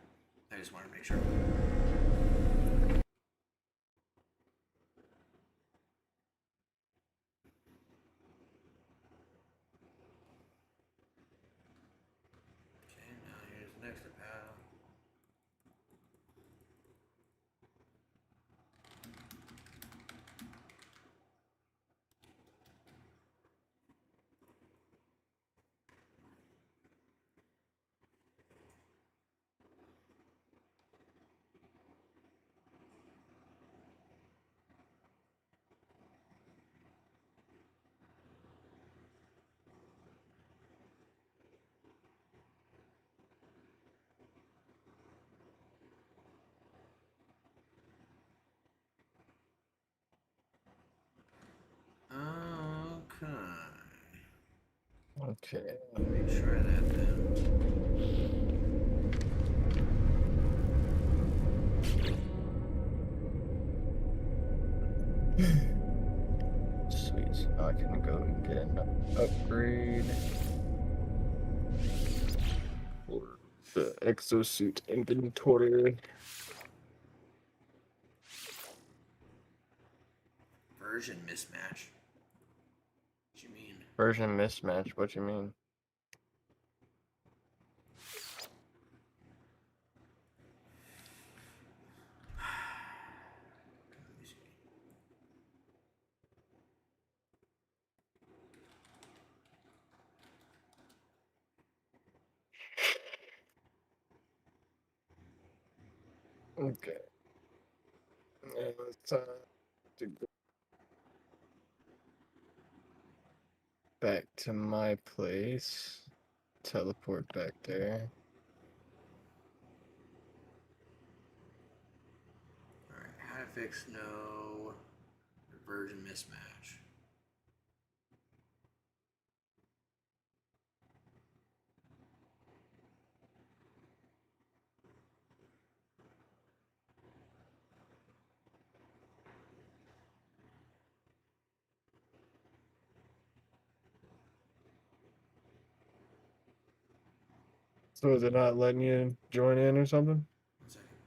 I just wanted to make sure. Okay, now here's the next pal. Okay. Okay. Let me try that then. Sweet. So I can go and get an upgrade for the exosuit inventory. Version mismatch. What you mean? Version mismatch. What you mean? Okay. Yeah, let's to go back to my place. Teleport back there. Alright, how to fix no version mismatch. So is it not letting you join in or something? 1 second.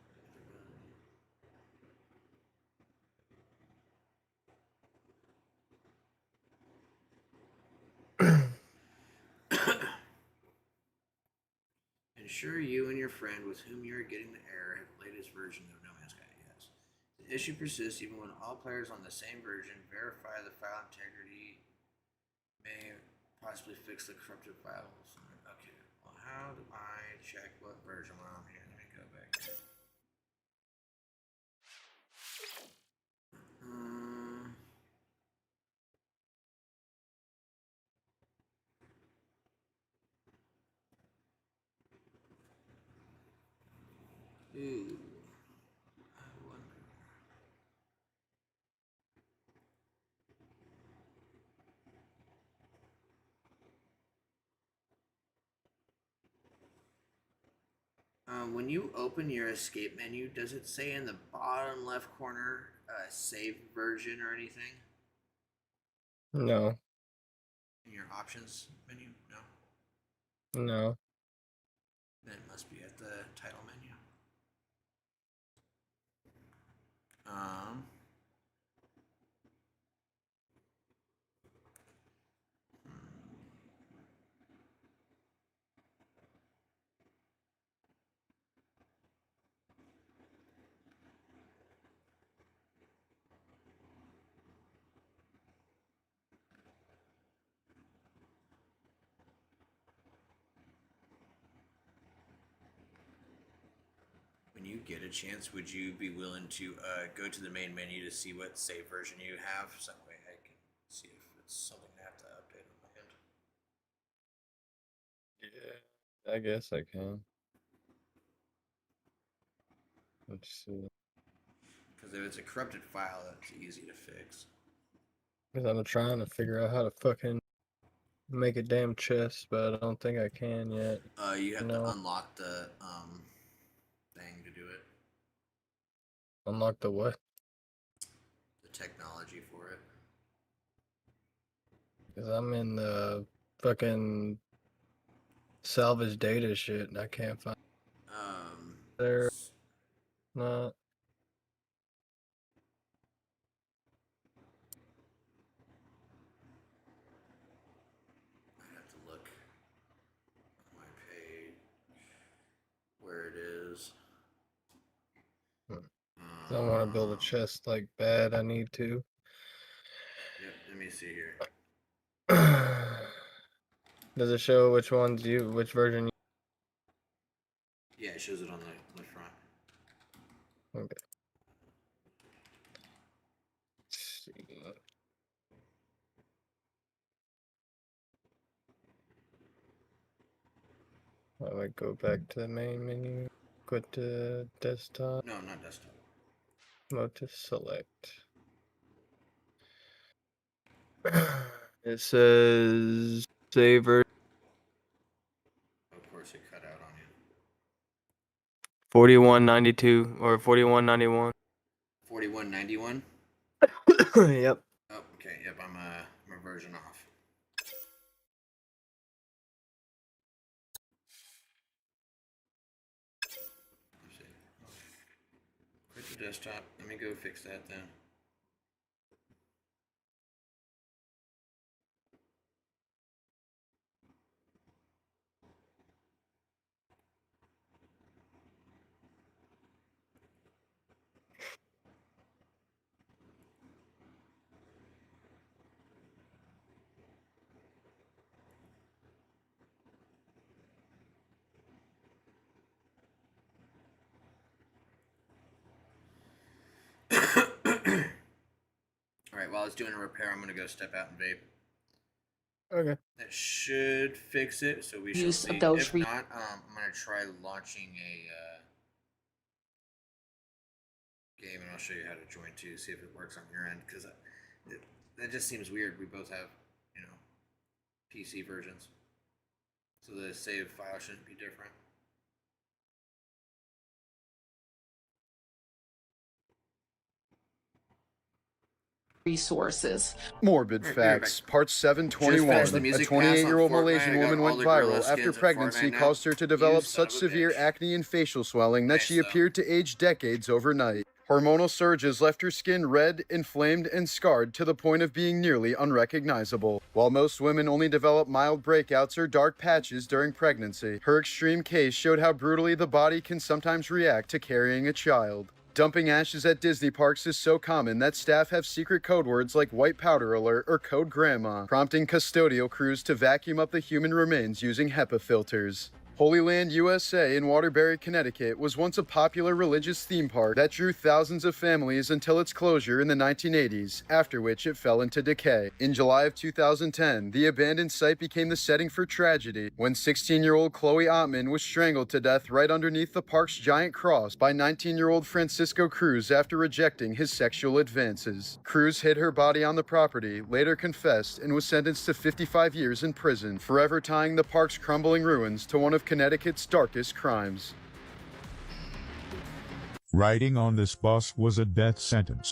Ensure you and your friend with whom you are getting the error have the latest version of No Man's Sky. Yes. The issue persists even when all players on the same version. Verify the file integrity may possibly fix the corrupted files. Okay. Well, how do I check what version we're on here? Let me go back. Ooh. I wonder. When you open your escape menu, does it say in the bottom left corner save version or anything? No. In your options menu? No. No. Then it must be at the title menu. When you get a chance, would you be willing to go to the main menu to see what save version you have? So that way I can see if it's something I have to update on my end. Yeah, I guess I can. Let's see. Because if it's a corrupted file, that's easy to fix. Because I'm trying to figure out how to fucking make a damn chest, but I don't think I can yet. You have to unlock the thing to do it. Unlock the what? The technology for it. Because I'm in the fucking salvage data shit and I can't find there. Not. I have to look on my page where it is. I don't want to build a chest like bad. I need to. Yep, let me see here. Does it show which version you? Yeah, it shows it on the front. Okay. Let's see. I might go back to the main menu. Quit to desktop. No, not desktop. Mode to select. It says saver. Of course, it cut out on you. 4192 or 4191. 4191. Yep. Oh, okay. Yep, I'm a version off. Let's see. Quit the desktop. Let me go fix that then. Alright, while it's doing a repair, I'm going to go step out and vape. Okay. That should fix it, so we shall Use see. of those If not, I'm going to try launching a game, and I'll show you how to join too, see if it works on your end, because that just seems weird. We both have, PC versions. So the save file shouldn't be different. Resources. Morbid facts, part 721. A 28-year-old Malaysian woman went viral after pregnancy caused her to develop such severe acne and facial swelling that she appeared to age decades overnight. Hormonal surges left her skin red, inflamed, and scarred to the point of being nearly unrecognizable. While most women only develop mild breakouts or dark patches during pregnancy, her extreme case showed how brutally the body can sometimes react to carrying a child. Dumping ashes at Disney parks is so common that staff have secret code words like white powder alert or code grandma, prompting custodial crews to vacuum up the human remains using HEPA filters. Holy Land USA in Waterbury, Connecticut was once a popular religious theme park that drew thousands of families until its closure in the 1980s, after which it fell into decay. In July of 2010, the abandoned site became the setting for tragedy when 16-year-old Chloe Ottman was strangled to death right underneath the park's giant cross by 19-year-old Francisco Cruz after rejecting his sexual advances. Cruz hid her body on the property, later confessed, and was sentenced to 55 years in prison, forever tying the park's crumbling ruins to one of Connecticut's darkest crimes. Riding on this bus was a death sentence.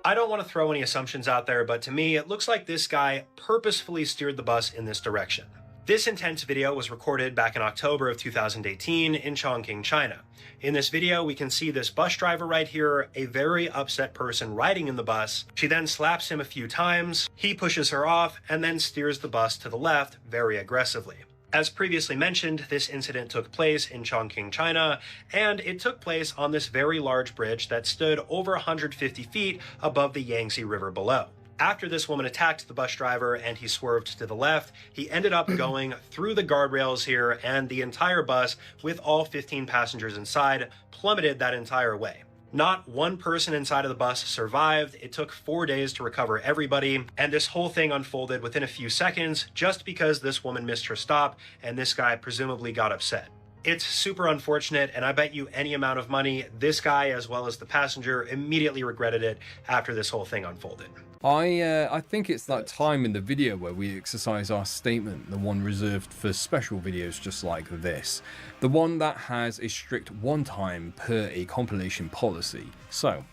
I don't want to throw any assumptions out there, but to me, it looks like this guy purposefully steered the bus in this direction. This intense video was recorded back in October of 2018 in Chongqing, China. In this video, we can see this bus driver right here, a very upset person riding in the bus. She then slaps him a few times, he pushes her off, and then steers the bus to the left very aggressively. As previously mentioned, this incident took place in Chongqing, China, and it took place on this very large bridge that stood over 150 feet above the Yangtze River below. After this woman attacked the bus driver and he swerved to the left, he ended up going through the guardrails here, and the entire bus, with all 15 passengers inside, plummeted that entire way. Not one person inside of the bus survived. It took 4 days to recover everybody, and this whole thing unfolded within a few seconds just because this woman missed her stop and this guy presumably got upset. It's super unfortunate, and I bet you any amount of money this guy, as well as the passenger, immediately regretted it after this whole thing unfolded. I think it's that time in the video where we exercise our statement, the one reserved for special videos just like this. The one that has a strict one time per a compilation policy. So,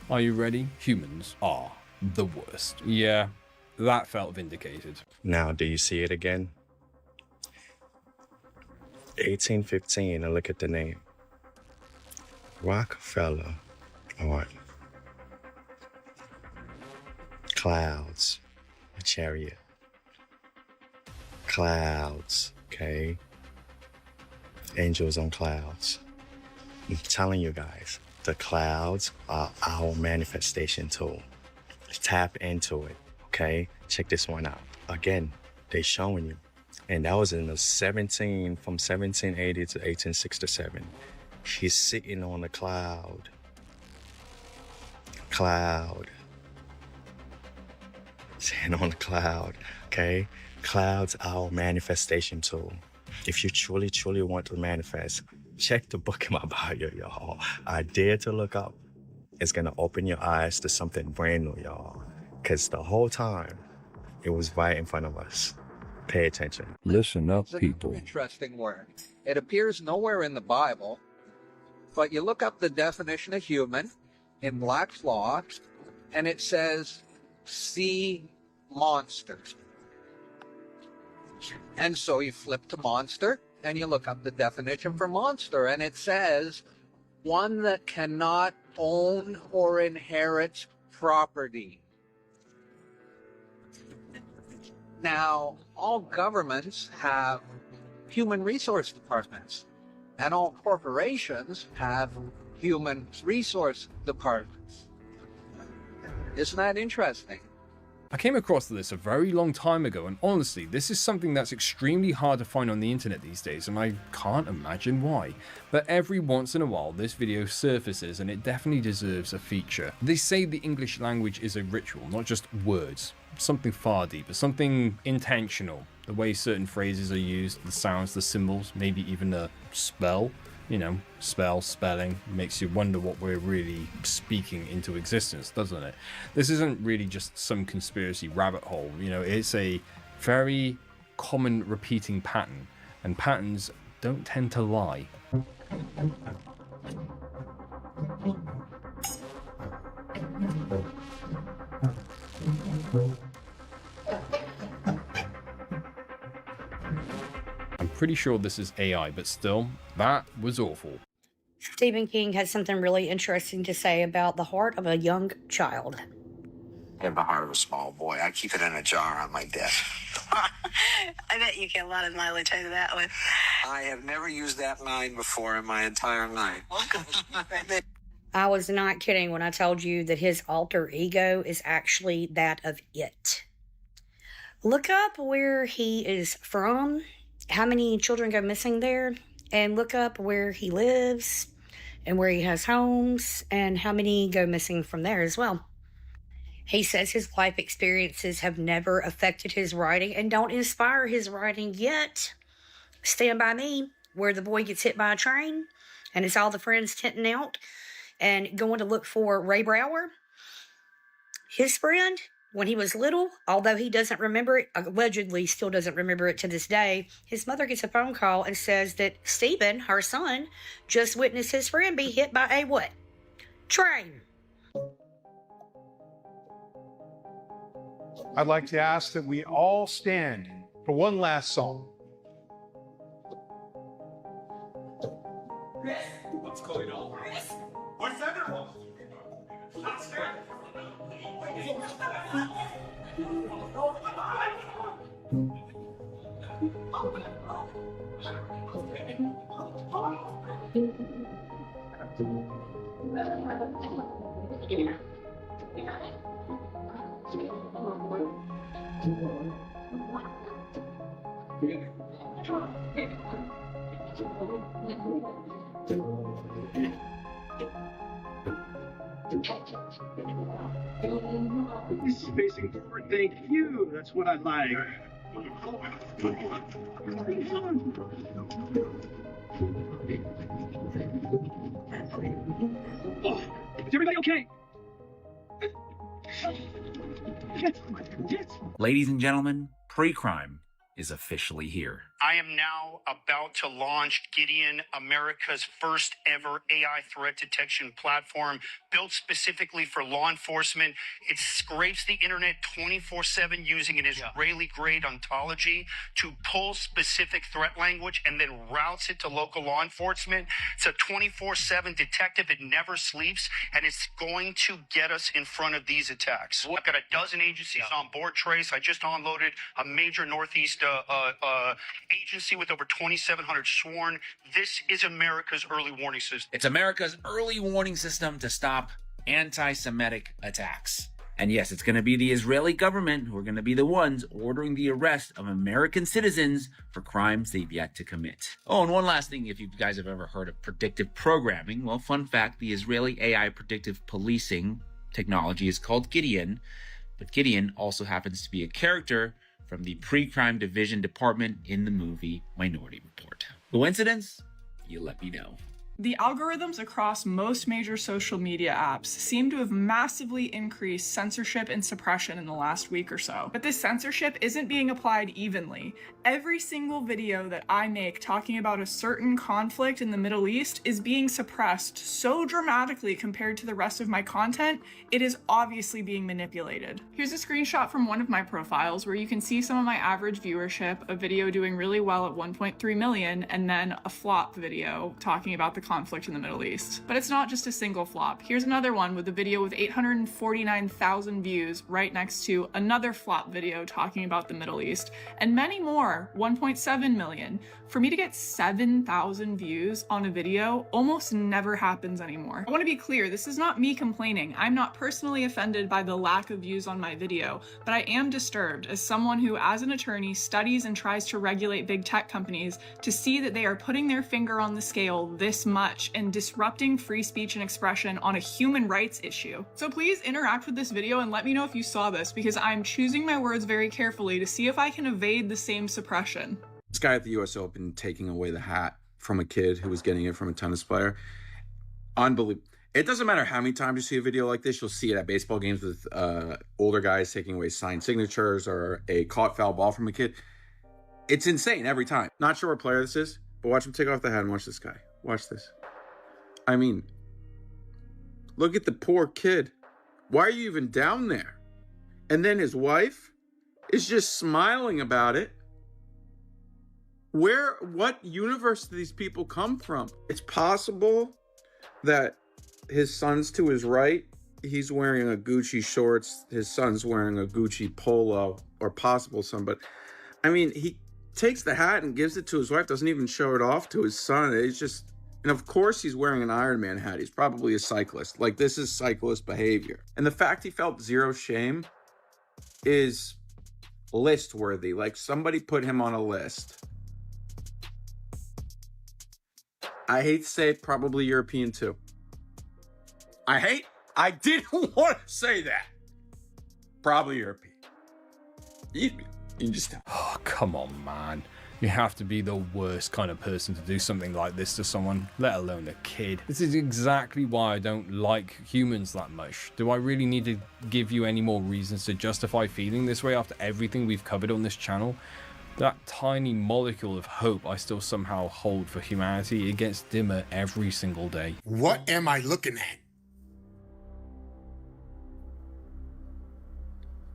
are you ready? Humans are the worst. Yeah, that felt vindicated. Now, do you see it again? 1815, and look at the name. Rockefeller Art. Clouds, a chariot. Clouds, okay? Angels on clouds. I'm telling you guys, the clouds are our manifestation tool. Tap into it, okay? Check this one out. Again, they showing you. And that was in the from 1780 to 1867. He's sitting on a cloud. Cloud. Sitting on a cloud, okay? Clouds our manifestation tool. If you truly, truly want to manifest, check the book in my bio, y'all. I dare to look up. It's gonna open your eyes to something brand new, y'all. Because the whole time, it was right in front of us. Pay attention. Listen up, people. Interesting word. It appears nowhere in the Bible, but you look up the definition of human in Black's Law, and it says sea monster. And so you flip to monster, and you look up the definition for monster, and it says one that cannot own or inherit property. Now, all governments have human resource departments, and all corporations have human resource departments. Isn't that interesting? I came across this a very long time ago, and honestly, this is something that's extremely hard to find on the internet these days, and I can't imagine why. But every once in a while, this video surfaces, and it definitely deserves a feature. They say the English language is a ritual, not just words. Something far deeper, something intentional. The way certain phrases are used, the sounds, the symbols, maybe even a spell. You know, spelling makes you wonder what we're really speaking into existence, doesn't it? This isn't really just some conspiracy rabbit hole, you know, it's a very common repeating pattern, and patterns don't tend to lie. I'm pretty sure this is AI, but still, that was awful. Stephen King has something really interesting to say about the heart of a young child. I have the heart of a small boy. I keep it in a jar on my desk. I bet you get a lot of mileage out of that one. I have never used that line before in my entire life. I was not kidding when I told you that his alter ego is actually that of it. Look up where he is from, how many children go missing there, and look up where he lives and where he has homes and how many go missing from there as well. He says his life experiences have never affected his writing and don't inspire his writing yet. Stand By Me, where the boy gets hit by a train and it's all the friends tenting out and going to look for Ray Brower. His friend, when he was little, although he doesn't remember it, allegedly still doesn't remember it to this day, his mother gets a phone call and says that Stephen, her son, just witnessed his friend be hit by a what? Train. I'd like to ask that we all stand for one last song. Chris, what's going on? Chris, where's everyone? Let's go. This is facing forward, thank you. That's what I like. Oh, is everybody okay? Ladies and gentlemen, pre-crime is officially here. I am now about to launch Gideon, America's first ever AI threat detection platform built specifically for law enforcement. It scrapes the internet 24/7 using an Israeli-grade ontology to pull specific threat language and then routes it to local law enforcement. It's a 24/7 detective. It never sleeps, and it's going to get us in front of these attacks. I've got a dozen agencies on board, Trace. I just unloaded a major Northeast agency with over 2,700 sworn. This is America's early warning system. It's America's early warning system to stop anti-Semitic attacks. And yes, it's going to be the Israeli government who are going to be the ones ordering the arrest of American citizens for crimes they've yet to commit. Oh, and one last thing, if you guys have ever heard of predictive programming, well, fun fact, the Israeli AI predictive policing technology is called Gideon, but Gideon also happens to be a character from the pre-crime division department in the movie Minority Report. Coincidence? You let me know. The algorithms across most major social media apps seem to have massively increased censorship and suppression in the last week or so. But this censorship isn't being applied evenly. Every single video that I make talking about a certain conflict in the Middle East is being suppressed so dramatically compared to the rest of my content, it is obviously being manipulated. Here's a screenshot from one of my profiles where you can see some of my average viewership, a video doing really well at 1.3 million, and then a flop video talking about the conflict in the Middle East. But it's not just a single flop. Here's another one with a video with 849,000 views right next to another flop video talking about the Middle East, and many more, 1.7 million. For me to get 7,000 views on a video almost never happens anymore. I want to be clear, this is not me complaining. I'm not personally offended by the lack of views on my video, but I am disturbed as someone who, as an attorney, studies and tries to regulate big tech companies to see that they are putting their finger on the scale this much and disrupting free speech and expression on a human rights issue. So please interact with this video and let me know if you saw this, because I'm choosing my words very carefully to see if I can evade the same suppression. This guy at the US Open taking away the hat from a kid who was getting it from a tennis player. Unbelievable. It doesn't matter how many times you see a video like this, you'll see it at baseball games with older guys taking away signed signatures or a caught foul ball from a kid. It's insane every time. Not sure what player this is, but watch him take off the hat and watch this guy. Watch this. I mean, look at the poor kid. Why are you even down there? And then his wife is just smiling about it. What universe do these people come from? It's possible that his son's to his right. He's wearing a Gucci shorts. His son's wearing a Gucci polo, or possible son. But I mean, he takes the hat and gives it to his wife, doesn't even show it off to his son. It's just, and of course he's wearing an Iron Man hat. He's probably a cyclist. Like, this is cyclist behavior. And the fact he felt zero shame is list worthy. Like, somebody put him on a list. I hate to say it, probably European too. I didn't want to say that. Probably European. You just... Oh, come on, man. You have to be the worst kind of person to do something like this to someone, let alone a kid. This is exactly why I don't like humans that much. Do I really need to give you any more reasons to justify feeling this way after everything we've covered on this channel? That tiny molecule of hope I still somehow hold for humanity, it gets dimmer every single day. What am I looking at?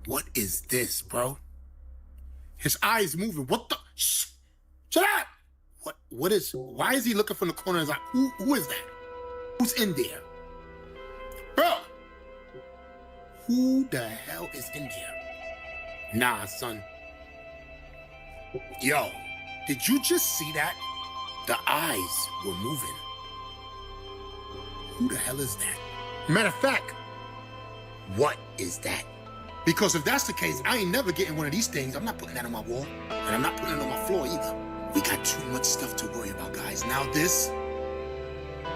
What is this, bro? His eyes moving. What the? Shh! Shut up! What is? Why is he looking from the corner of his eye? Who is that? Who's in there? Bro! Who the hell is in there? Nah, son. Yo, did you just see that? The eyes were moving. Who the hell is that? Matter of fact, what is that? Because if that's the case, I ain't never getting one of these things. I'm not putting that on my wall, and I'm not putting it on my floor either. We got too much stuff to worry about, guys. Now this,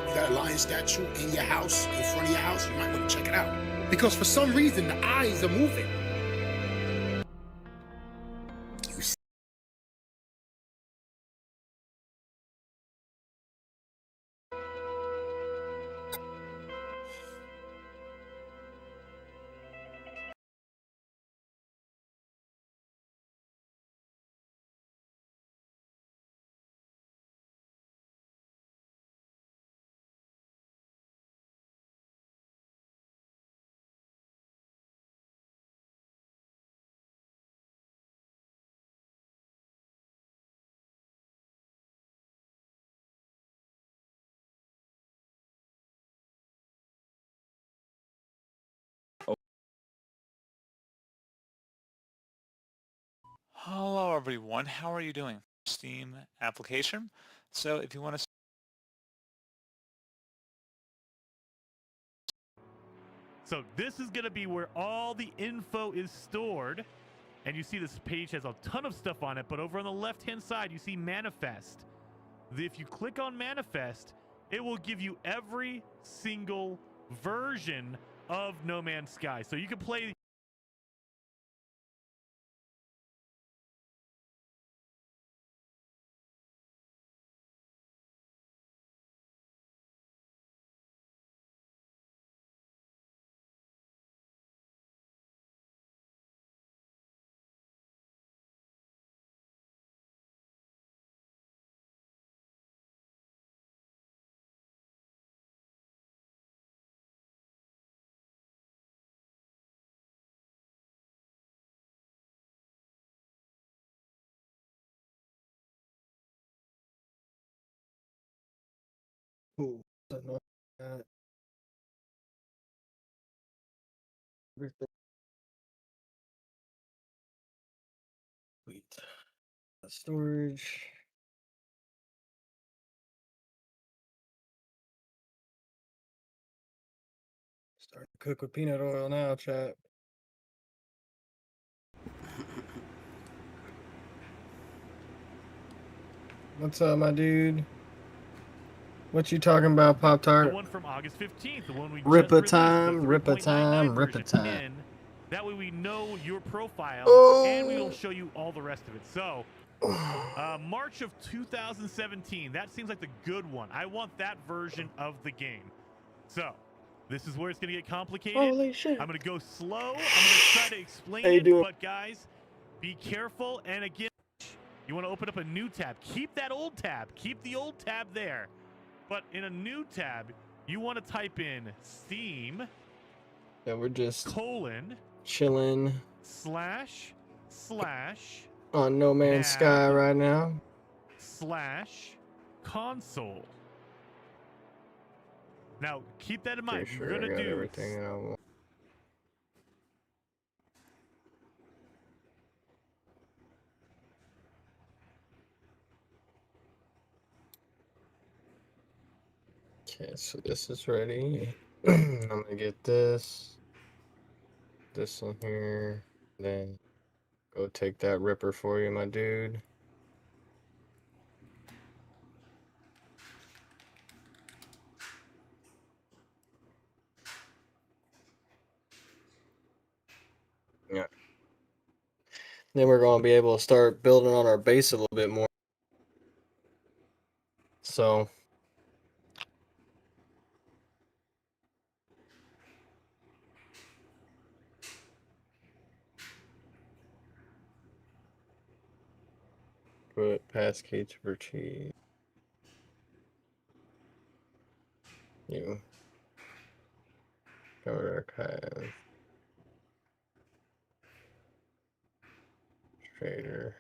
you got a lion statue in your house, in front of your house, you might want to check it out. Because for some reason, the eyes are moving. Hello everyone, how are you doing? Steam application. So if you want to So this is going to be where all the info is stored. And you see this page has a ton of stuff on it, but over on the left-hand side, you see Manifest. If you click on Manifest, it will give you every single version of No Man's Sky. So you can play... Ooh, Sweet. Storage. Start to cook with peanut oil now, chat. What's up, my dude? What you talking about, Pop-Tart? The one from August 15th, the one we Rippa just released, time, the Rippa 3.99 time, version. Rippa time. And that way we know your profile, and we will show you all the rest of it. So, March of 2017, that seems like the good one. I want that version of the game. So, this is where it's going to get complicated. Holy shit. I'm going to go slow. I'm going to try to explain How you it, doing? but guys, be careful. And again, you want to open up a new tab. Keep that old tab. Keep the old tab there. But in a new tab, you want to type in Steam. Yeah, we're just // chilling on No Man's Sky right now. /console. Now, keep that in mind. Pretty You're sure going I to got do everything I want. Okay, so this is ready. I'm gonna get this in here, then go take that ripper for you, my dude. Yeah. Then we're gonna be able to start building on our base a little bit more. So put passkey to retrieve you. Cover archive. Trader.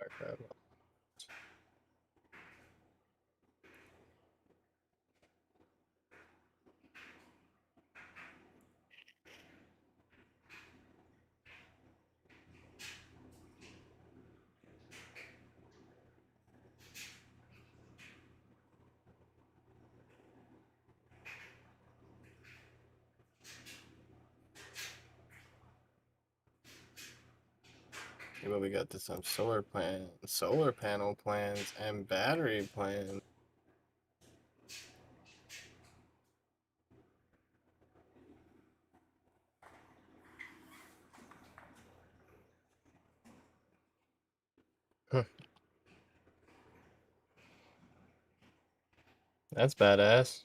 Archive. But we got this on solar panel plans, and battery plans. Huh. That's badass.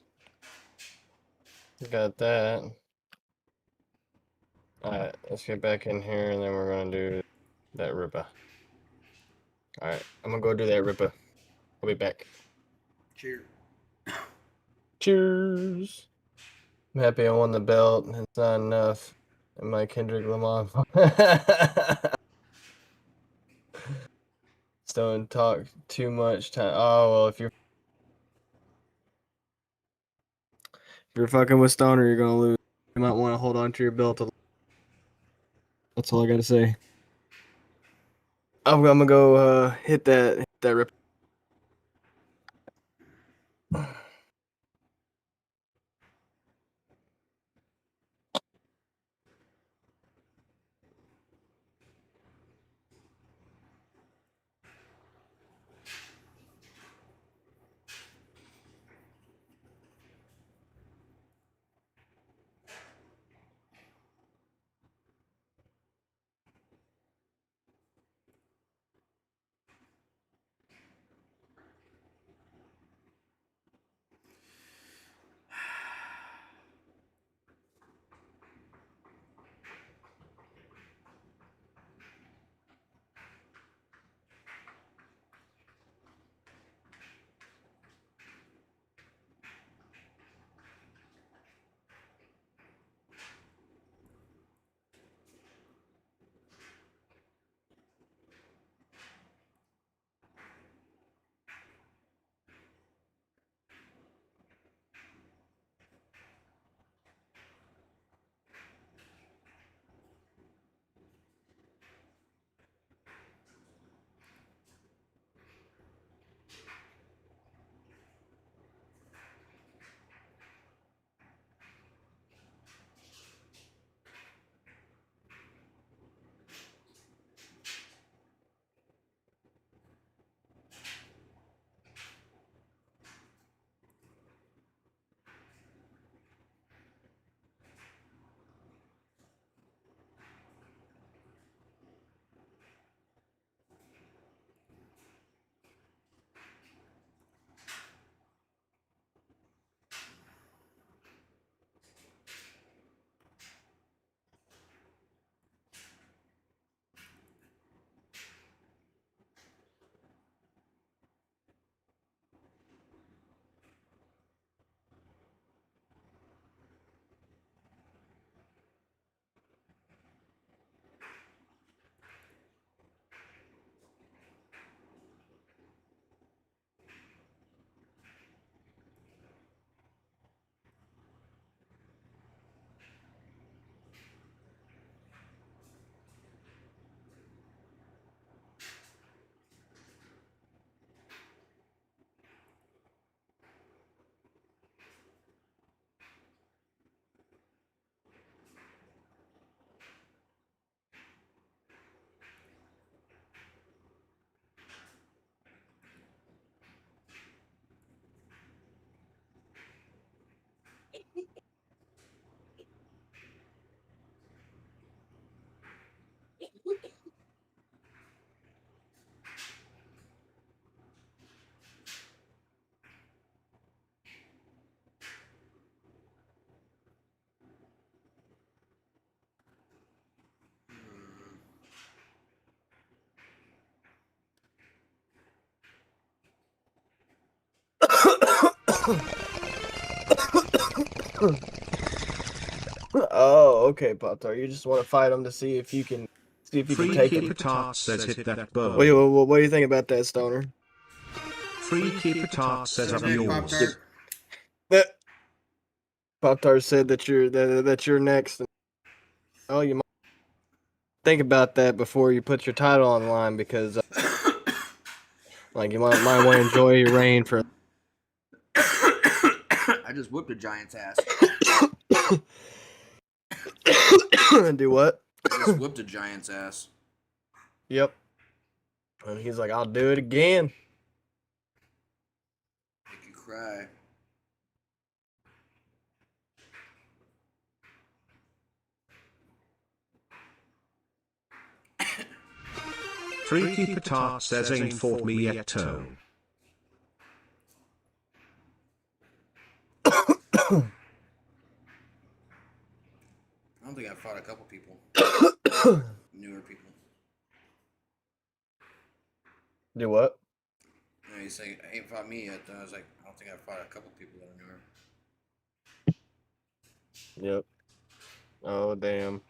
Got that. Alright, let's get back in here and then we're gonna do that ripper. Alright, I'm gonna go do that ripper. I'll be back. Cheers. Cheers. I'm happy I won the belt. It's not enough. And my Kendrick Lamar. Don't talk too much time. Oh well, if you're fucking with Stoner, you're gonna lose. You might want to hold on to your belt. That's all I gotta say. I'm gonna go hit that rip. Oh, okay, Pop-Tart. You just want to fight him to see if you can take him. Cr.o.t.ch says hit that bird. What do you think about that, Stoner? Cr.o.t.ch says I'm yours. Pop-Tart said that you're next. Oh, you might think about that before you put your title on the line because, like, you might want to enjoy your reign for. I just whipped a giant's ass. Do what? I just whipped a giant's ass. Yep. And he's like, I'll do it again. Make you cry. Cr.o.t.ch says ain't fought me yet toe. I don't think I fought a couple people. Newer people. Do what? No, he's saying, I ain't fought me yet. I was like, I don't think I fought a couple people that are newer. Yep. Oh, damn.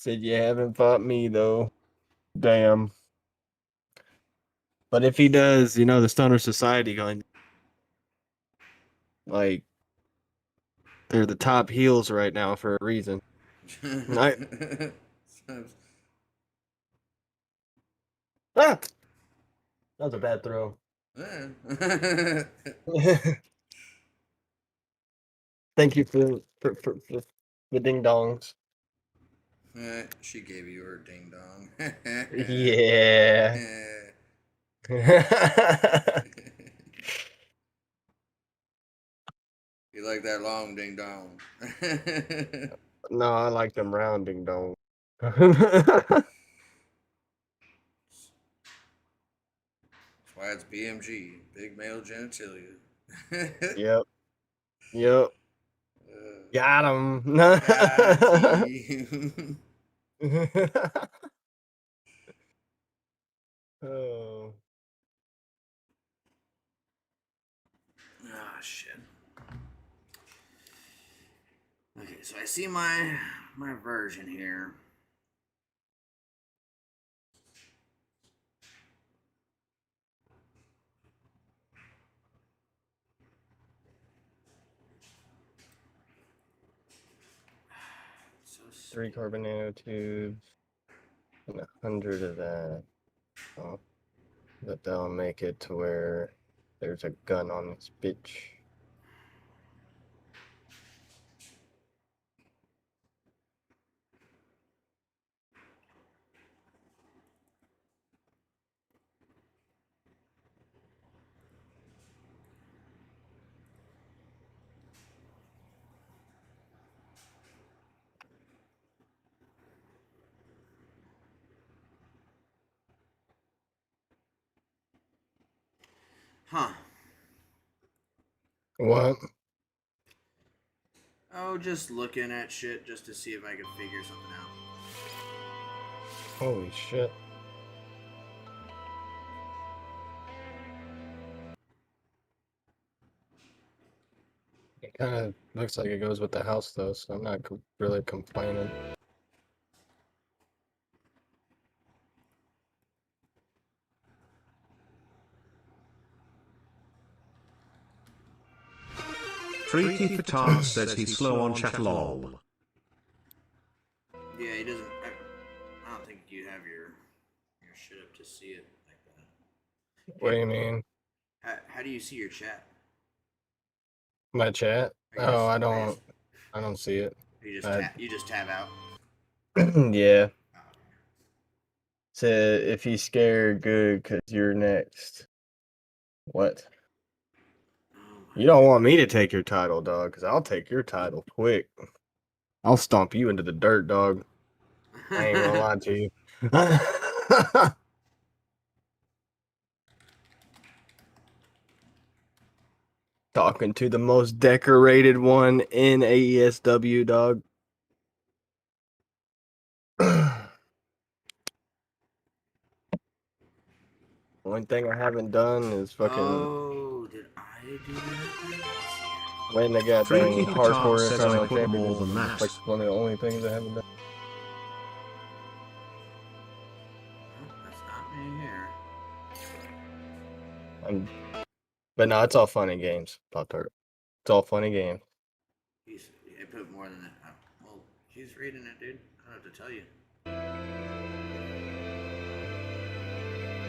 Said you haven't fought me though. Damn. But if he does, you know, the Stoner Society going like they're the top heels right now for a reason. I... Ah! That was a bad throw. Thank you for the ding dongs. She gave you her ding dong. Yeah. You like that long ding dong? No, I like them round ding dong. That's why it's BMG, big male genitalia. Yep. Yep. Got him. Got you. Oh. Ah, shit. Okay, so I see my version here. So 3 carbon nanotubes and 100 of that. Oh, but that'll make it to where there's a gun on this bitch. Huh. What? Oh, just looking at shit just to see if I can figure something out. Holy shit. It kind of looks like it goes with the house though, so I'm not really complaining. Freaky Fatah says he's slow on chat lol. Yeah, he doesn't. I don't think you have your shit up to see it like that. What do you mean? How do you see your chat? My chat? Oh, I don't see it. You just tab out. Yeah. Said if he's scared, good, cause you're next. What? You don't want me to take your title, dog, cause I'll take your title quick. I'll stomp you into the dirt, dog. I ain't gonna lie to you. Talking to the most decorated one in AESW, dog. One thing I haven't done is fucking Oh, did I do that? win the goddamn Freaky Fatah hardcore says I international put more championship. than It's that. like one of the only things I haven't done. That's not me here. But no, it's all fun and games, Pop-Tart. It's all fun and games. I put more than that. Well, he's reading it, dude. I don't have to tell you.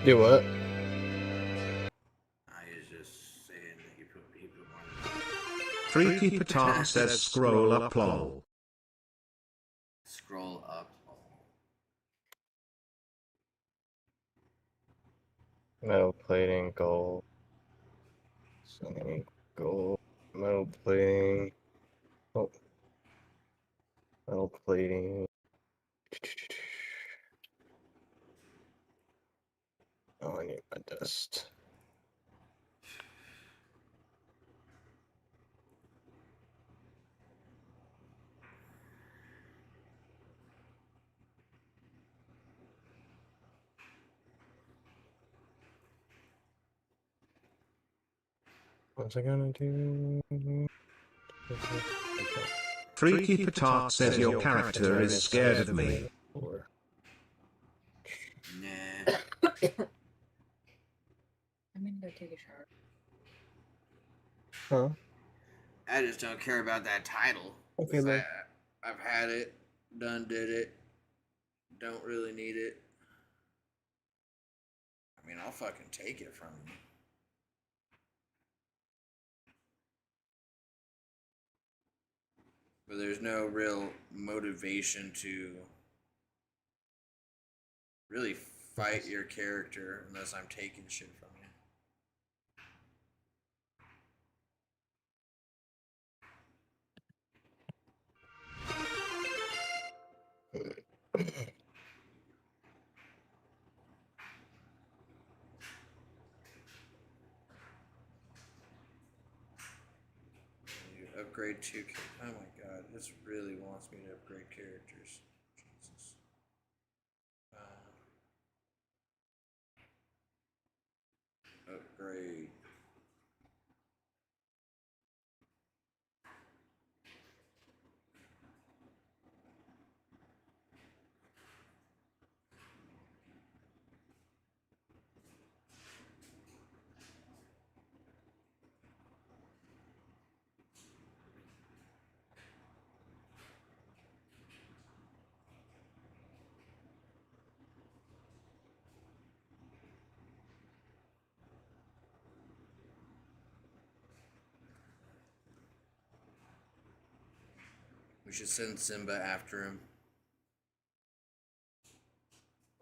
Do what? I was just saying that he put more than that. Freaky Fatah says scroll up lol. Scroll up. Metal plating, gold. Gold. Metal plating. Oh. Metal plating. Oh, I need my dust. What's I gonna do? Freaky Fatah says your character is scared of me. Or Nah. I'm gonna go take a shower. huh? I just don't care about that title. Okay, man. I've had it, done did it, don't really need it. I mean, I'll fucking take it from you. But there's no real motivation to really fight your character unless I'm taking shit from you. You upgrade 2 Oh my god, this really wants me to upgrade characters. Jesus. Upgrade. We should send Simba after him.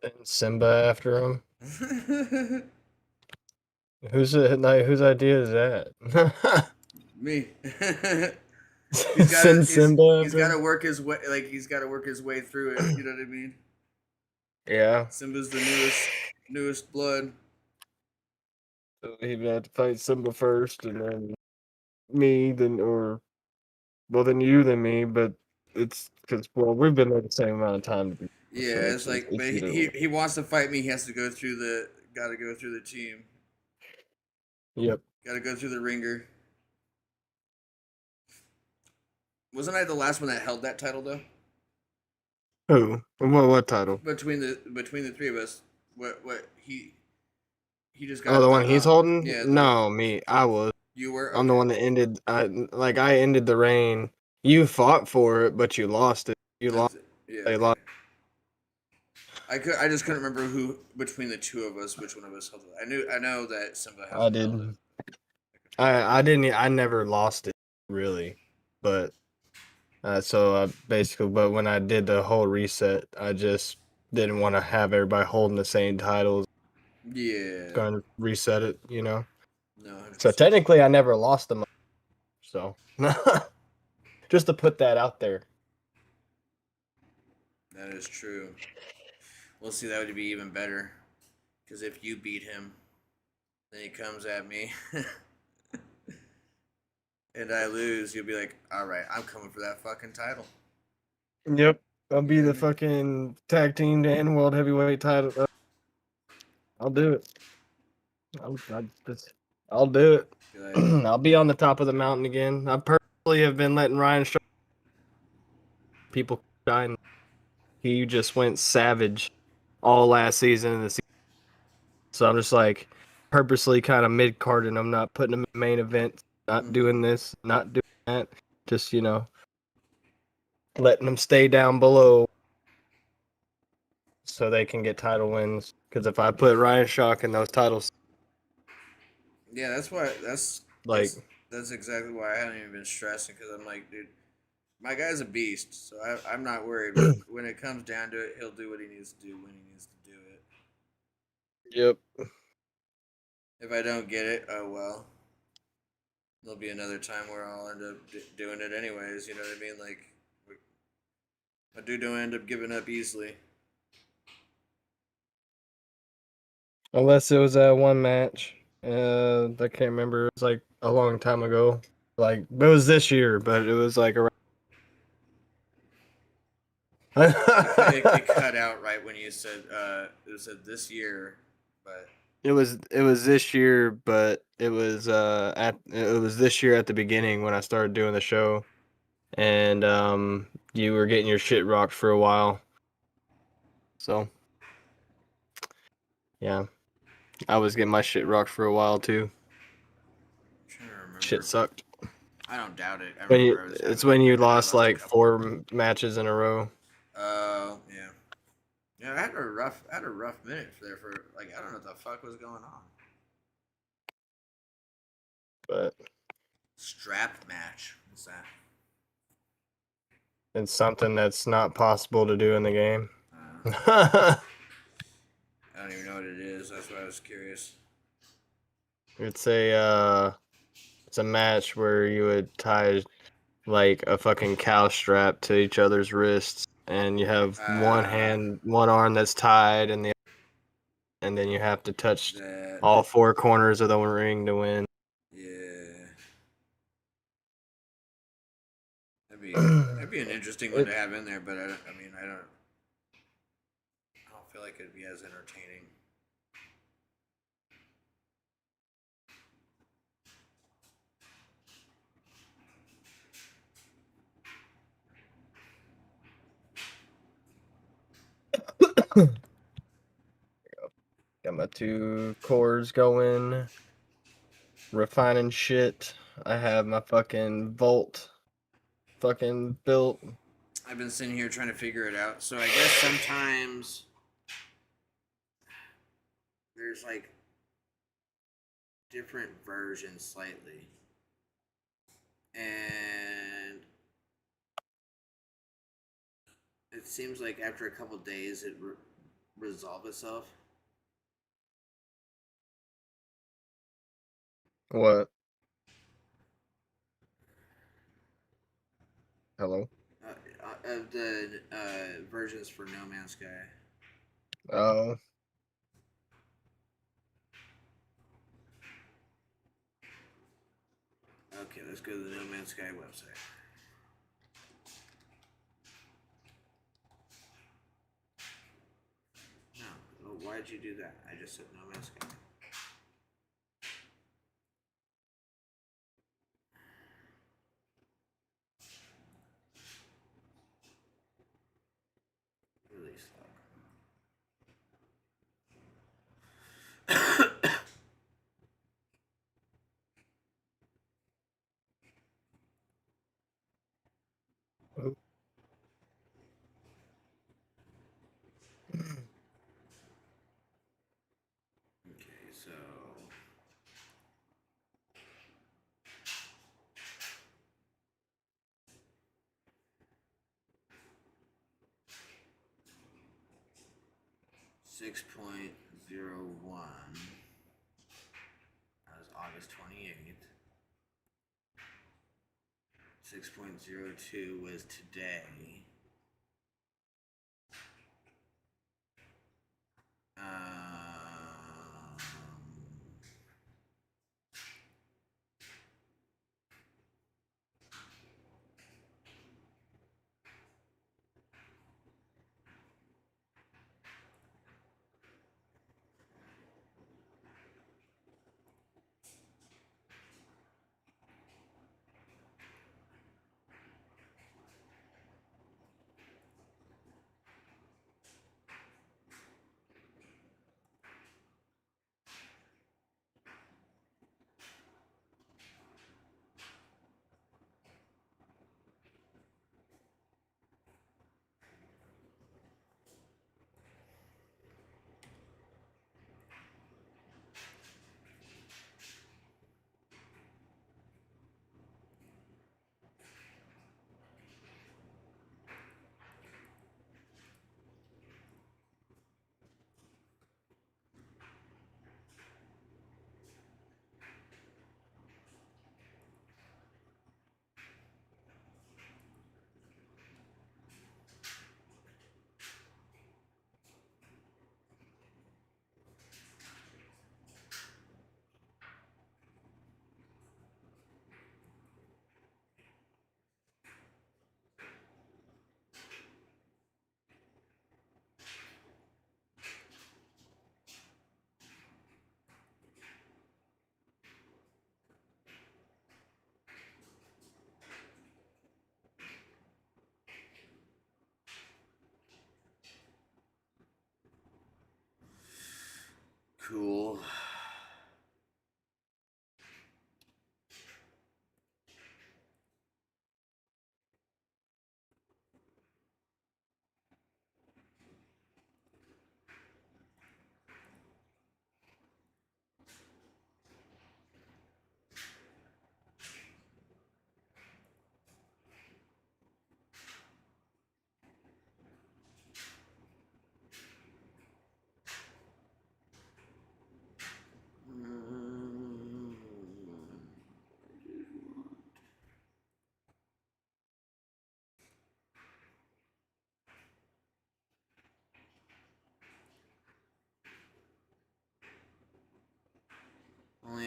And Simba after him. Whose idea is that? Me. Send Simba. He's got to work his way. Like he's got to work his way through it. You know what I mean? Yeah. Simba's the newest blood. So he had to fight Simba first, and then me, then then you, then me. But it's because we've been there the same amount of time. Yeah, it's like, but he wants to fight me. He has to go through got to go through the team. Yep. Got to go through the ringer. Wasn't I the last one that held that title though? Who? What title? Between the three of us, what he just got. Oh, the one he's holding? Yeah. No, me. I was. You were. I'm the one that ended. I ended the reign. You fought for it, but you lost it. You lost. Yeah. They lost. I just couldn't remember who between the two of us, which one of us held it. I know that Simba has. I did. I didn't. I never lost it really, but so I basically. But when I did the whole reset, I just didn't want to have everybody holding the same titles. Yeah. Going to reset it, you know. No. 100%. So technically, I never lost them. So just to put that out there. That is true. We'll see. That would be even better, because if you beat him, then he comes at me, and I lose. You'll be like, "All right, I'm coming for that fucking title." Yep, I'll be the fucking tag team and world heavyweight title. I'll do it. I'll do it. I'll be on the top of the mountain again. I personally have been letting Ryan people shine. He just went savage all last season and the season. So I'm just like purposely kind of mid carding. I'm not putting him in main event. Not doing this. Not doing that. Just letting them stay down below so they can get title wins. Because if I put Ryan Shock in those titles, yeah, that's why. That's exactly why I haven't even been stressing. Because I'm like, dude, my guy's a beast, so I'm not worried. But when it comes down to it, he'll do what he needs to do when he needs to do it. Yep. If I don't get it, oh well. There'll be another time where I'll end up doing it anyways. You know what I mean? Like, I don't end up giving up easily. Unless it was that one match. I can't remember. It was like a long time ago. Like it was this year, but it was like around. it cut out right when you said it said this year, but It was this year, but it was this year at the beginning when I started doing the show, and you were getting your shit rocked for a while. So, yeah. I was getting my shit rocked for a while, too. trying to remember. Shit sucked. I don't doubt it. I When remember you, I was it's having, when you I lost, a like, couple. 4 matches in a row. Oh, yeah. Yeah, I had a rough minute there for, like, I don't know what the fuck was going on. But Strap match. What's that? it's something that's not possible to do in the game. I don't even know what it is. That's why I was curious. It's a match where you would tie like a fucking cow strap to each other's wrists, and you have one arm that's tied, and then you have to touch all 4 corners of the ring to win. Yeah. That'd be an interesting one to have in there, but I don't feel like it'd be as entertaining. Got my 2 cores going, refining shit. I have my fucking Volt fucking built. I've been sitting here trying to figure it out. So I guess sometimes there's like different versions slightly. And it seems like after a couple days it resolve itself. What? Hello? Of the versions for No Man's Sky. Oh. Okay, let's go to the No Man's Sky website. No, well, why'd you do that? I just said No Man's Sky. Release log. Okay, so 6.01. That was August 28th. 6.02 was today.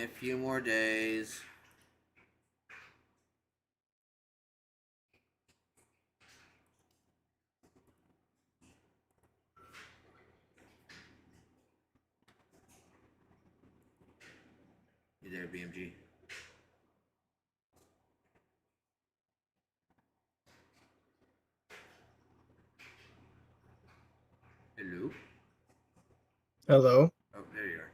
a few more days. You there, BMG? Hello? Hello. Oh, there you are.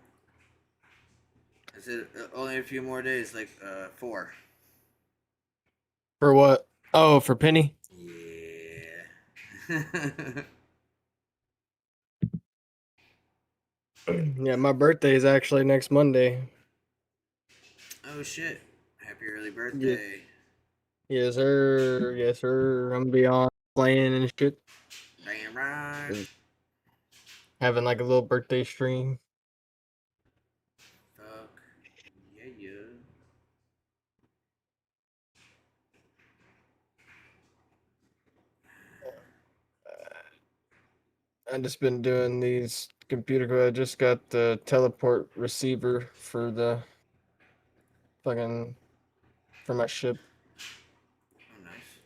I said only a few more days, like 4. For what? Oh, for Penny. Yeah. Yeah, my birthday is actually next Monday. Oh shit! Happy early birthday. Yes, sir. Yes, sir. I'm gonna be on playing and shit. Damn right. Having like a little birthday stream. Fuck. Yeah, yeah. I've just been doing these computer. I just got the teleport receiver for the fucking for my ship. Oh, nice.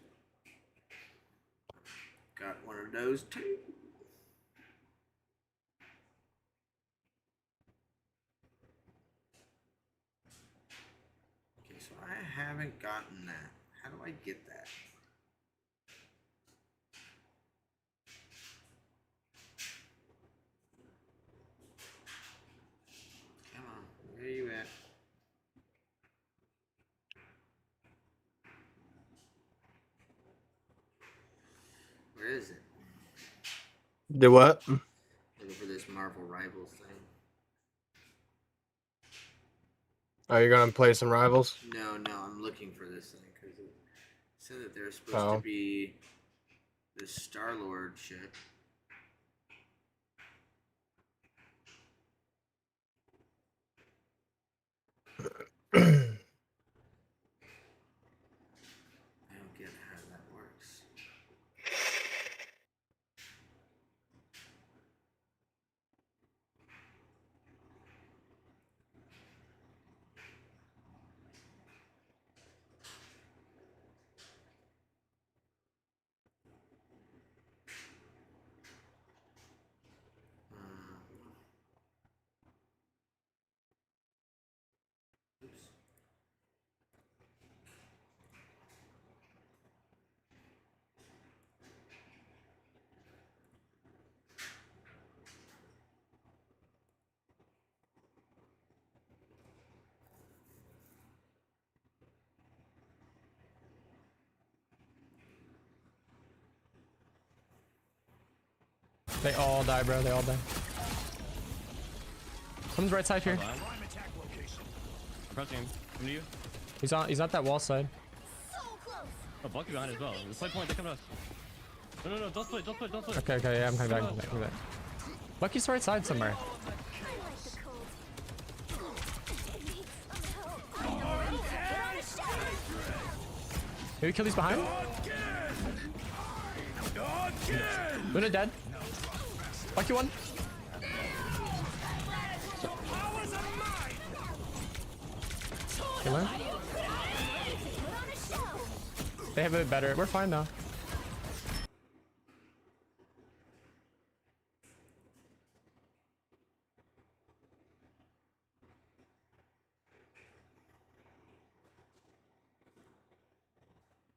Got one of those too. Okay, so I haven't gotten that. How do I get that? Come on, where are you at? Where is it? Do what? Looking for this Marvel Rivals thing. Oh, you're gonna play some rivals? No, I'm looking for this thing because it said that there's supposed to be this Star-Lord ship. I don't get how that works. Oops. They all die, bro. They all die. Someone's right side here. Approaching him. Come to you. He's on that wall side. Oh, Bucky behind as well. The slide point, they come to us. No, don't split. Okay, yeah, I'm coming back. I'm coming back. Lucky's right side somewhere. Maybe kill these behind? Luna dead. Lucky one. Kill her. They have it better. We're fine though.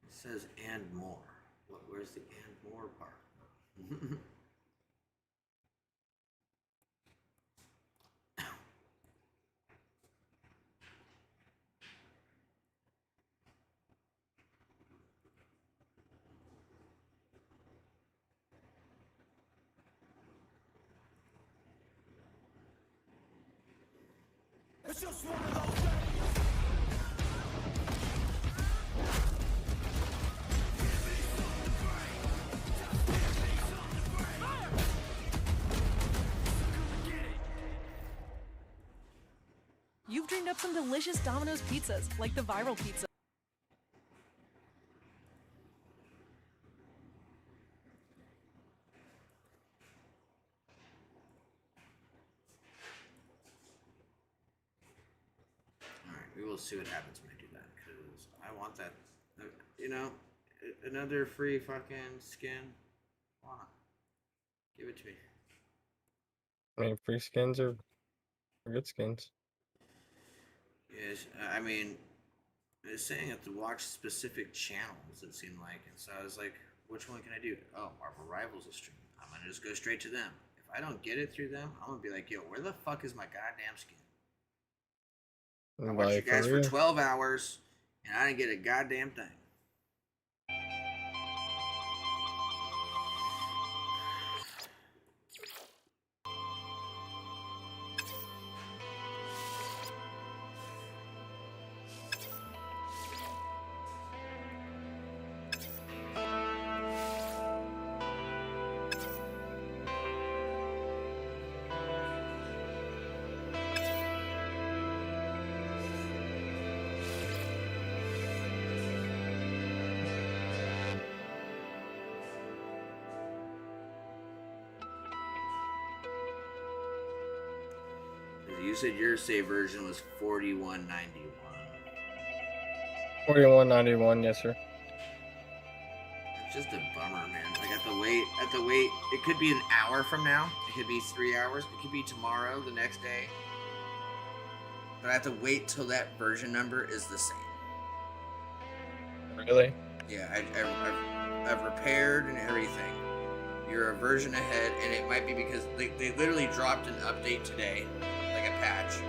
It says and more. Where's the and more part? It's just one of those days. You've dreamed up some delicious Domino's pizzas, like the viral pizza. we'll see what happens when I do that, because I want that. You know, another free fucking skin. Why not? Give it to me. I mean, free skins are good skins. Yes, I mean, it's saying I have to watch specific channels, it seemed like. And so I was like, which one can I do? Oh, Marvel Rivals is streaming. I'm going to just go straight to them. If I don't get it through them, I'm going to be like, yo, where the fuck is my goddamn skin? I watched you guys for 12 hours, and I didn't get a goddamn thing. You said your save version was 4191. 4191, yes, sir. It's just a bummer, man. Like at the wait, it could be an hour from now. It could be 3 hours. It could be tomorrow, the next day. But I have to wait till that version number is the same. Really? Yeah, I've repaired and everything. You're a version ahead, and it might be because they literally dropped an update today, like a patch.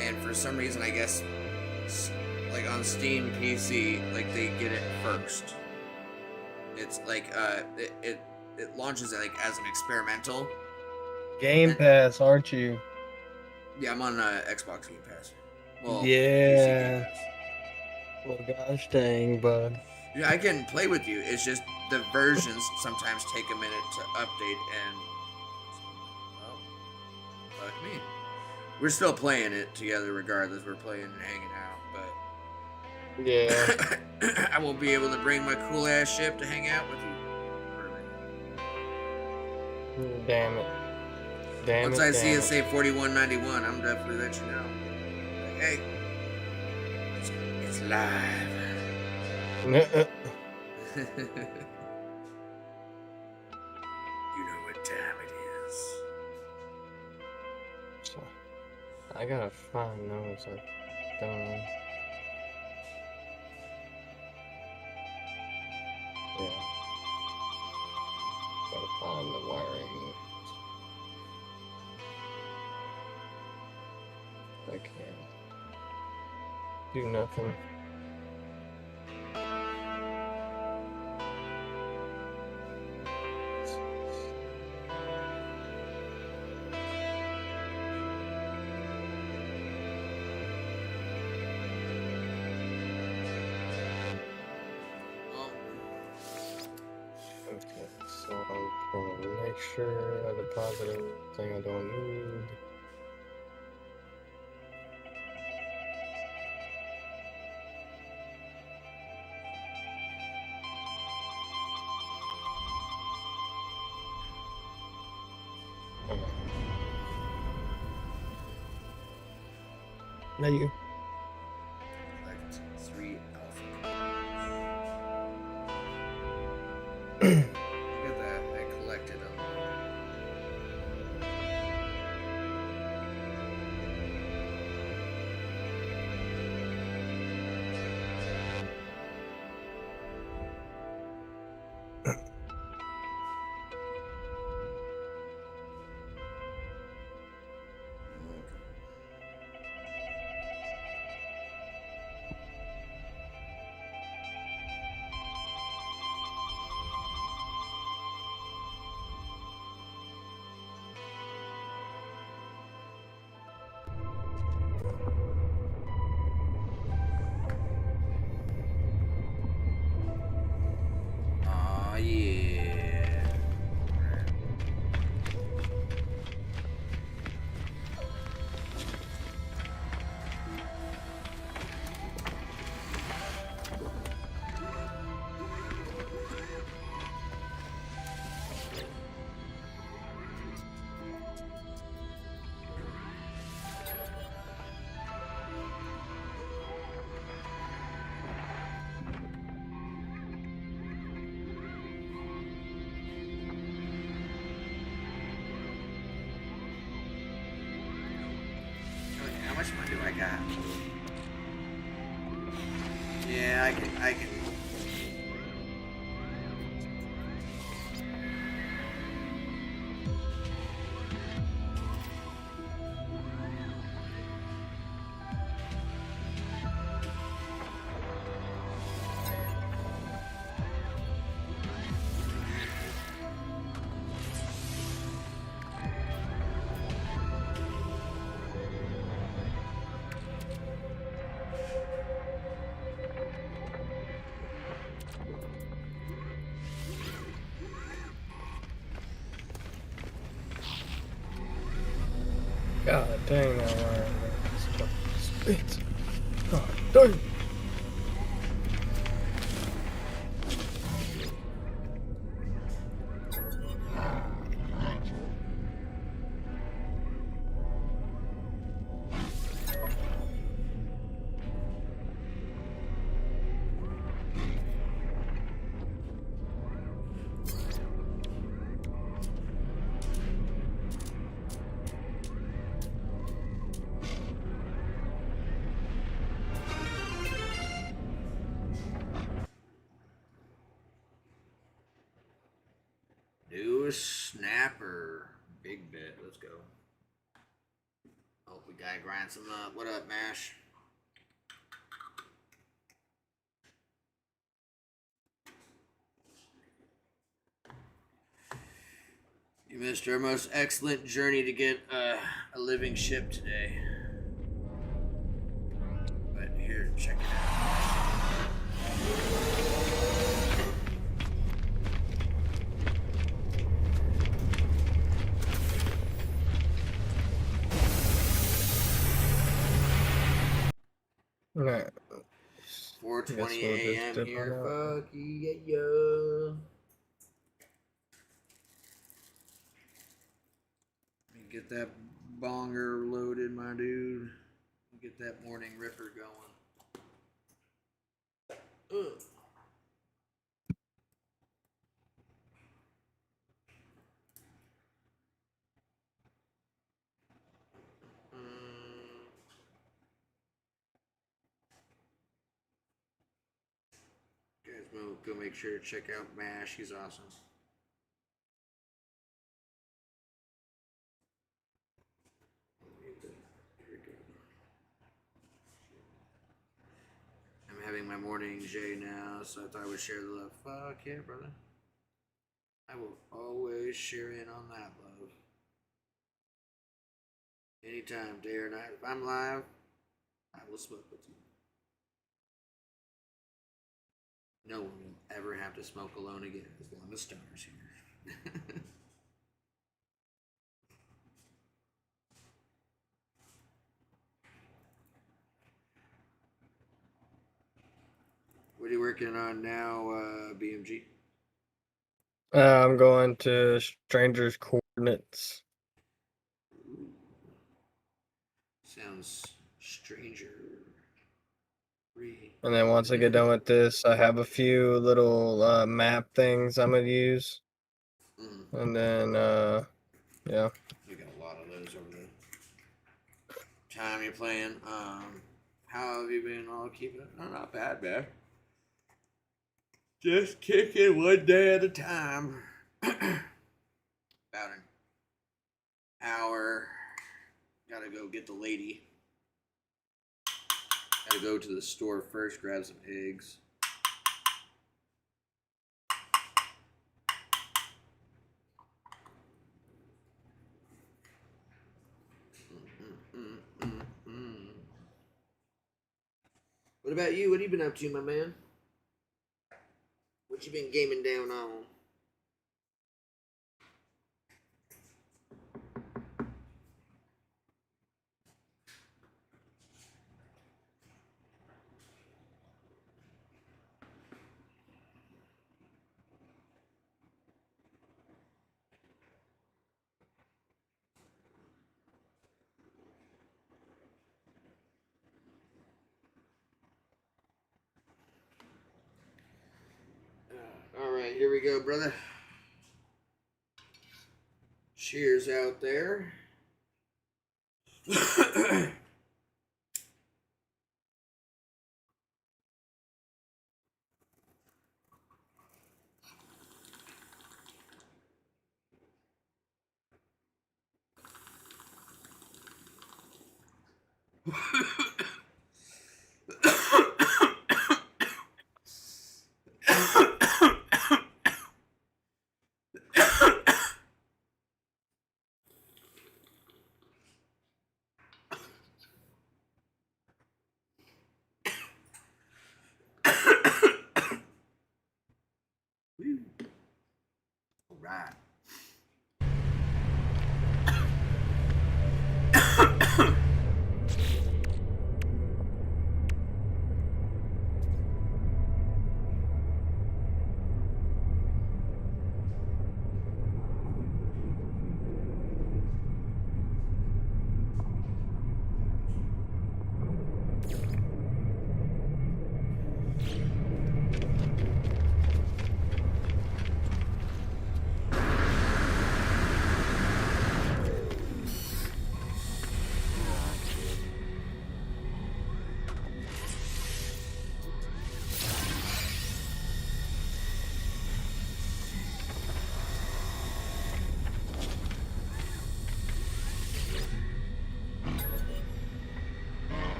And for some reason, I guess, like on Steam PC, like they get it first. It's like it launches like as an experimental. Game Pass, aren't you? Yeah, I'm on Xbox Game Pass. Well, yeah. Well, gosh dang, bud. Yeah, I can play with you. It's just the versions sometimes take a minute to update, and well, fuck me. We're still playing it together regardless. We're playing and hanging out, but yeah, I won't be able to bring my cool ass ship to hang out with you. Damn it. Damn Once it, I see damn it say 4191, I'm definitely let you know. Like, hey, it's live. You know what time it is. So, I gotta find those. I don't know. Yeah. Gotta find the wiring. I can't do nothing. Okay, so I'm gonna make sure I deposit everything I don't need. Now you. Collect 3 alpha. Look at that. I collected them. Aw, yeah. I can. God dang that wire. Spit. God dang. Do a snapper. Big bet. Let's go. Oh, we gotta grind some up. What up, Mash? You missed our most excellent journey to get a living ship today. But here, check it out. Nah. 4:20 we'll just a.m. dip here. on out. Fuck yeah. Let me get that bonger loaded, my dude. Get that morning ripper going. Ugh. Guys, we'll go make sure to check out Mash. He's awesome. I'm having my morning J now, so I thought I would share the love. Fuck yeah, brother. I will always share in on that love. Anytime, day or night. If I'm live, I will smoke with you. No one will ever have to smoke alone again as long as Stoner's here. What are you working on now, BMG? I'm going to Stranger's Coordinates. Sounds stranger. And then once I get done with this, I have a few little map things I'm going to use. And then, yeah. We got a lot of those over the time you're playing. How have you been all keeping it? No, not bad, man. Just kicking one day at a time. About an hour. Gotta go get the lady. Gotta go to the store first, grab some eggs. What about you? What have you been up to, my man? What you been gaming down on? All right, here we go, brother. Cheers out there. All right.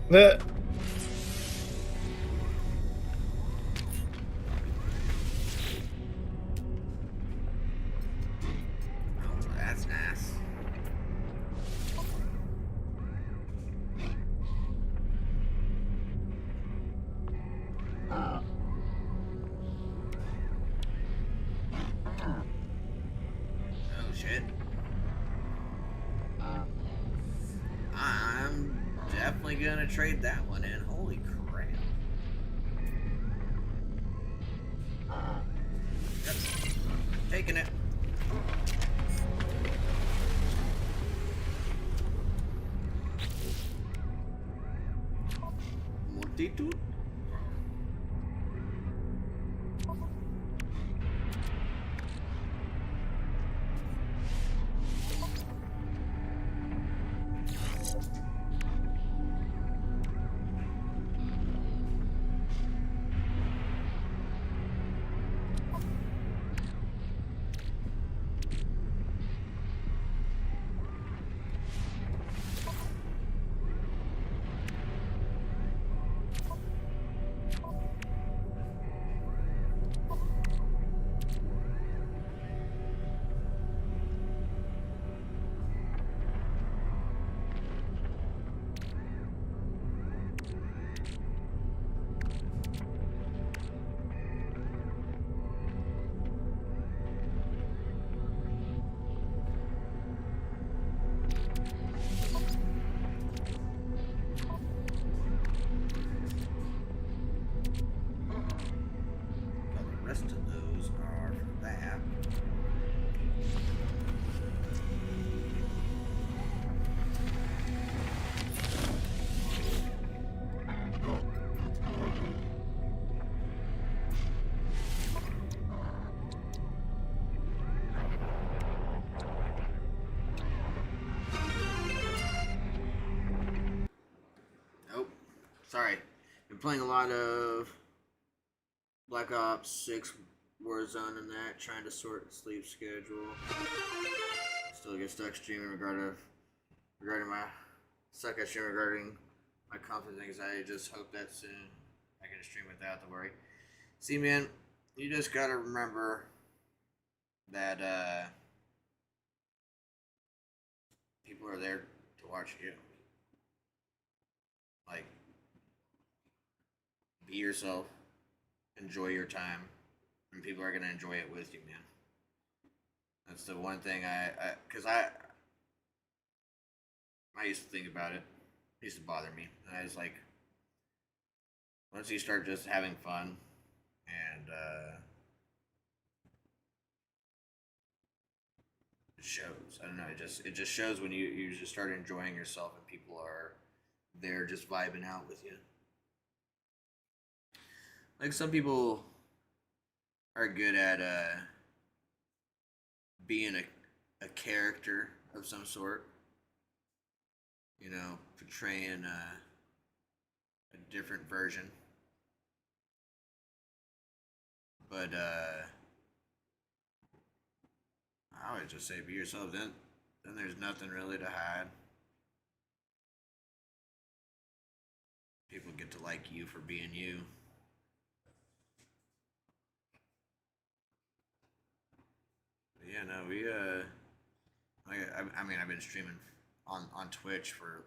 The That's nice. Oh shit. I'm definitely gonna trade that one in. Holy crap. Yep. Taking it. Multitude. The rest of those are for that. Nope. Sorry. Been playing a lot of Black Ops 6 Warzone and that, trying to sort sleep schedule. Still get stuck streaming regarding my suck at streaming regarding my confidence anxiety. Just hope that soon I can stream without the worry. See, man, you just gotta remember that people are there to watch you. Like, be yourself, enjoy your time, and people are gonna enjoy it with you, man. That's the one thing because I used to think about it. It used to bother me. And I was like, once you start just having fun and it shows. I don't know. It just shows when you just start enjoying yourself and people are there just vibing out with you. Like some people are good at being a character of some sort. You know, portraying a different version. But I would just say be yourself. Then there's nothing really to hide. People get to like you for being you. But yeah, no, we I mean, I've been streaming on Twitch for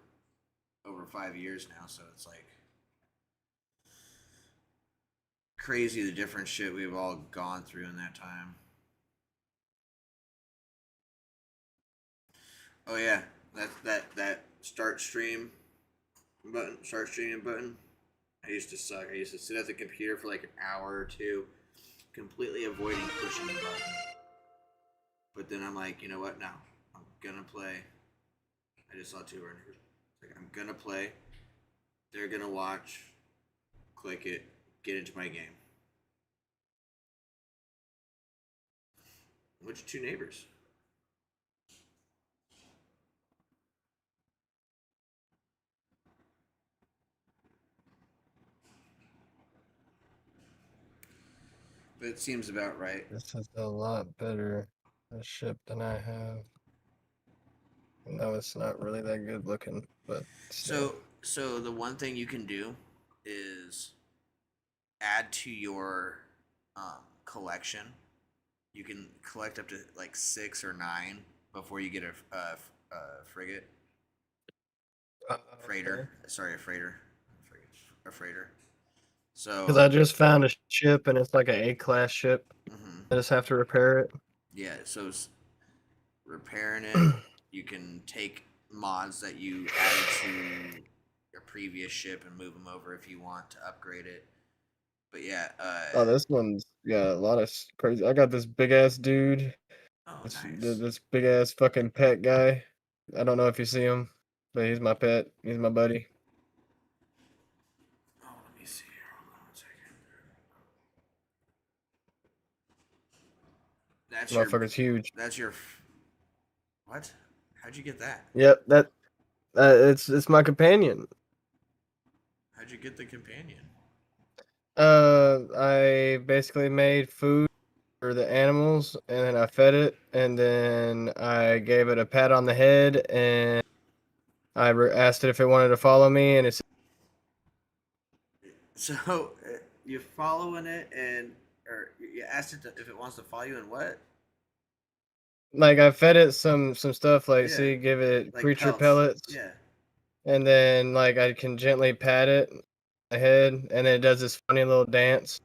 over 5 years now, so it's like crazy the different shit we've all gone through in that time. Oh yeah, that start streaming button. I used to suck. I used to sit at the computer for like an hour or two, completely avoiding pushing the button. But then I'm like, you know what? Now I'm gonna play. I just saw 2 right here. Like, I'm gonna play. They're gonna watch. Click it. Get into my game. Which 2 neighbors? But it seems about right. This is a lot better a ship than I have. No, it's not really that good looking, but still. So the one thing you can do is add to your collection. You can collect up to like 6 or 9 before you get a frigate. Freighter. Okay. Sorry, a freighter. A freighter. So. Because I just found a ship and it's like an A-class ship. I just have to repair it. Yeah, so repairing it, you can take mods that you added to your previous ship and move them over if you want to upgrade it. But yeah. Oh, this one's got a lot of crazy. I got this big ass dude. Oh, this big ass fucking pet guy. I don't know if you see him, but he's my pet. He's my buddy. Oh, let me see here. Hold on 1 second. That's Motherfucker's huge. That's your. What? How'd you get that? Yep, it's my companion. How'd you get the companion? I basically made food for the animals, and then I fed it, and then I gave it a pat on the head, and I asked it if it wanted to follow me, and it's. So you're following it, or you asked it if it wants to follow you, and what? Like I fed it some stuff, like Yeah, see, give it like creature pellets. pellets. Yeah. And then like I can gently pat it my head, and then it does this funny little dance.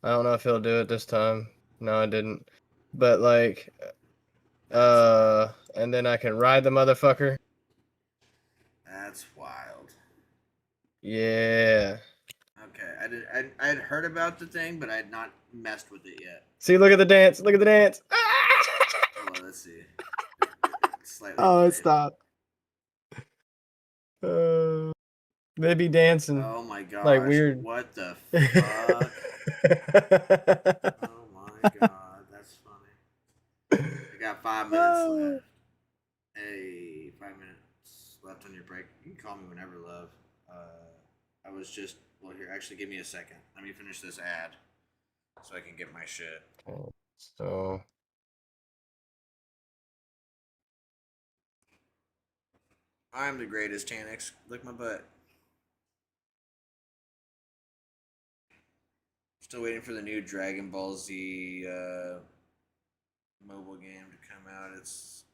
I don't know if he'll do it this time. No, I didn't. But like, and then I can ride the motherfucker. That's wild. Yeah. Okay, I had heard about the thing, but I had not messed with it yet. See, look at the dance. Look at the dance. Hold on, let's see. Slightly Oh, delayed. it stopped. They be dancing. Oh my gosh. Like weird. What the fuck? Oh my god, that's funny. I got 5 minutes left. Hey, 5 minutes left on your break. You can call me whenever, love. I was just, well, here, actually, give me a second. Let me finish this ad so I can get my shit. So. I'm the greatest, Tanix. Lick my butt. Still waiting for the new Dragon Ball Z mobile game to come out. It's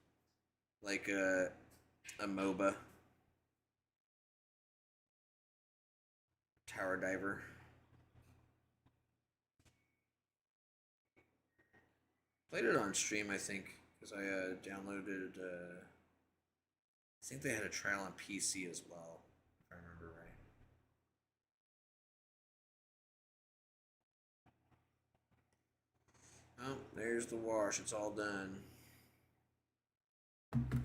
like a MOBA. Tower Diver. Played it on stream, I think, because I downloaded. I think they had a trial on PC as well, if I remember right. Oh, there's the wash. It's all done. Okay.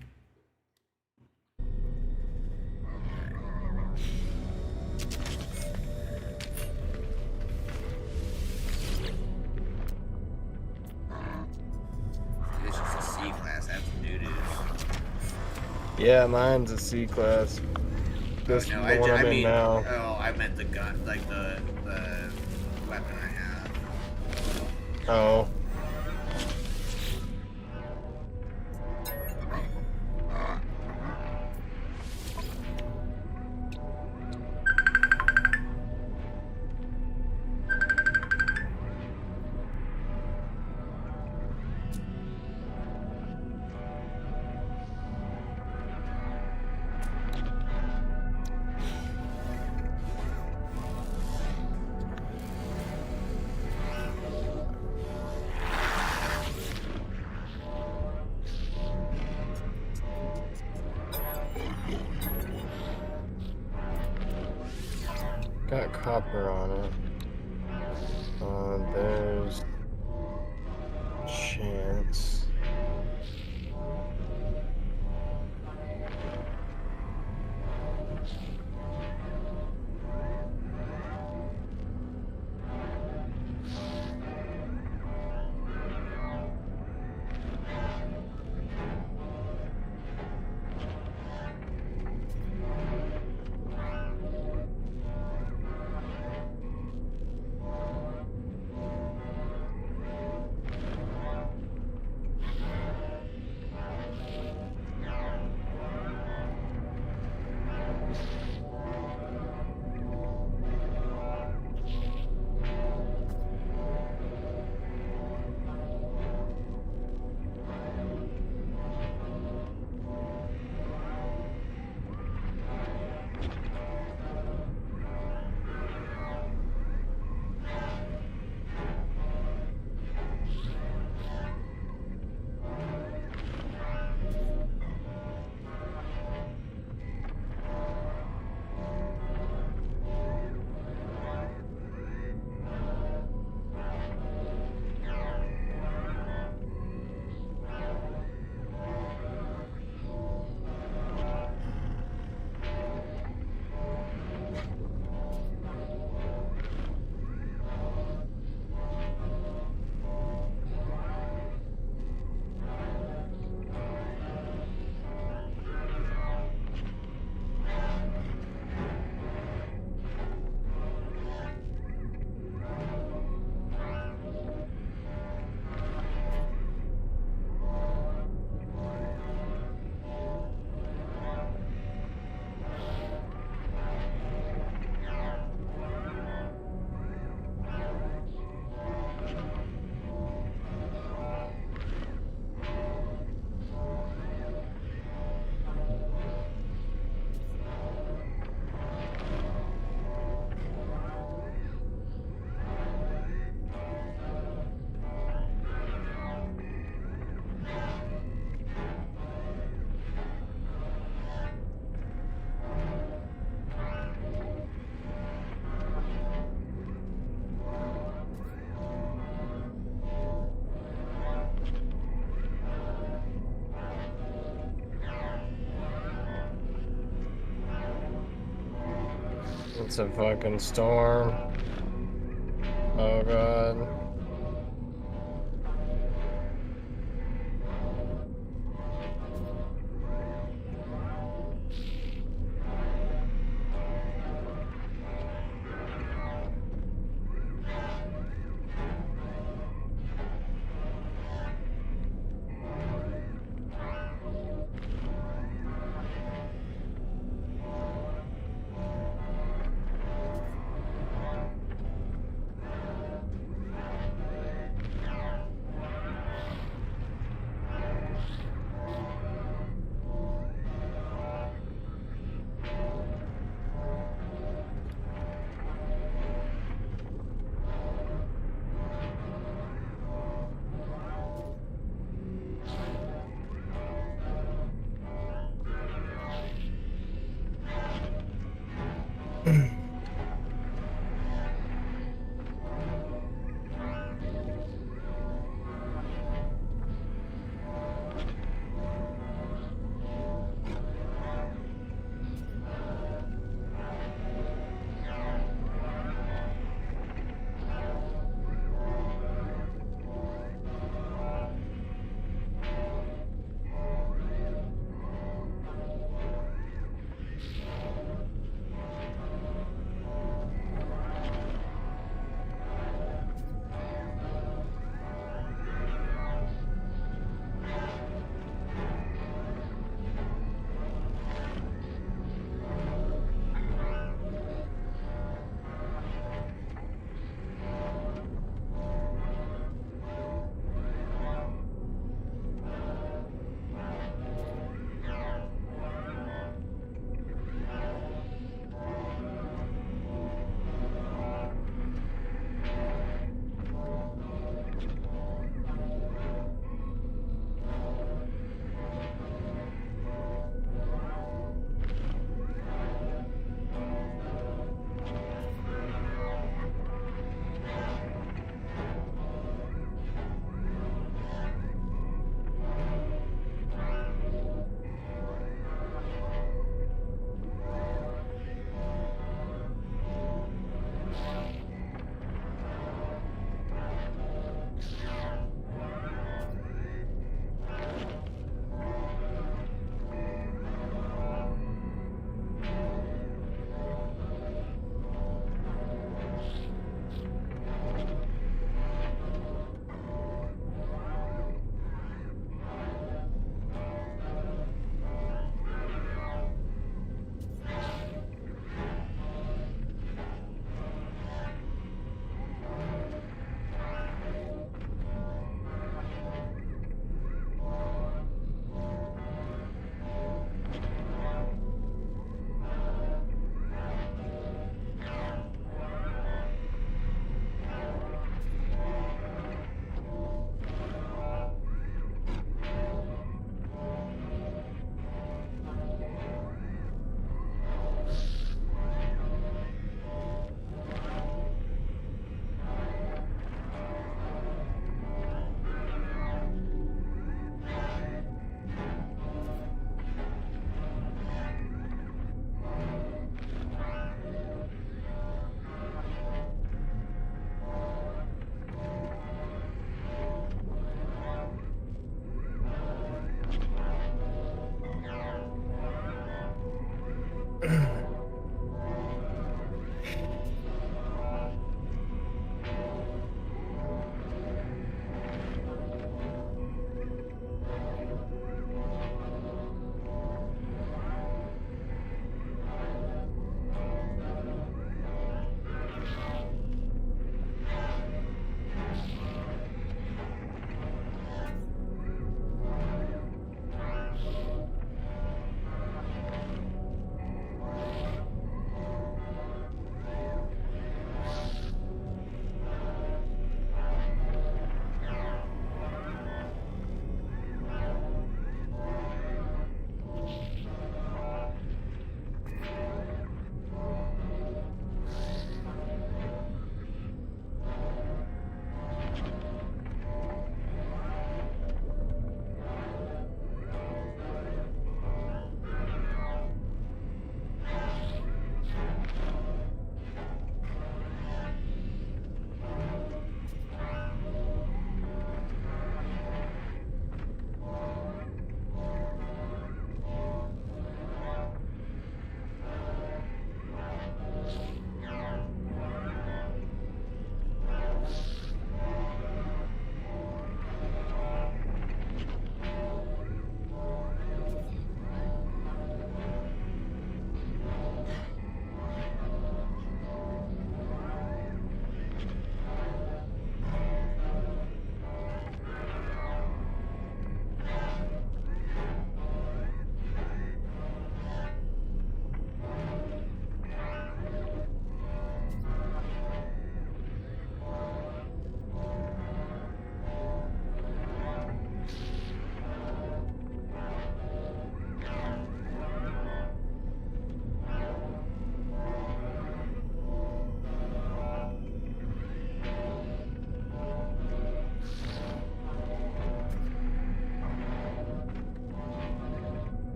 Yeah, mine's a C class. This no, the one I'm in now. Oh, I meant the gun, like the weapon I have. Oh. Got copper on it. There's chance. It's a fucking storm. Oh god.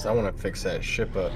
So I want to fix that ship up.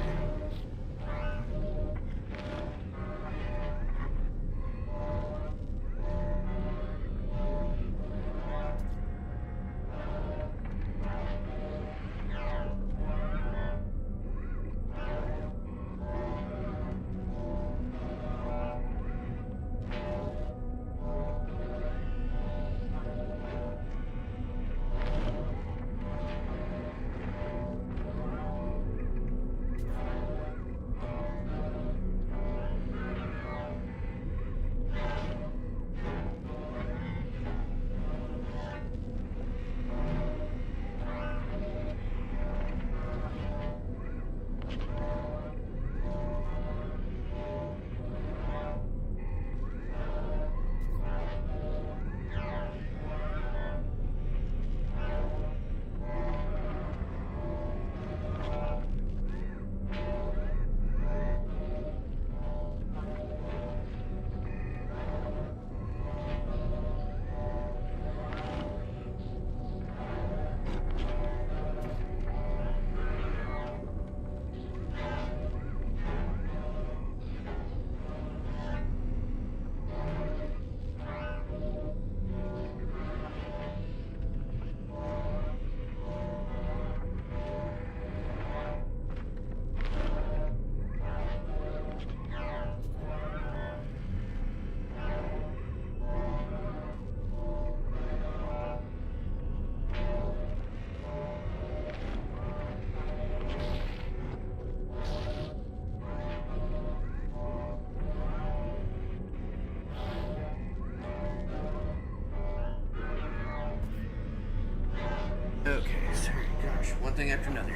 Okay, sorry, gosh, one thing after another.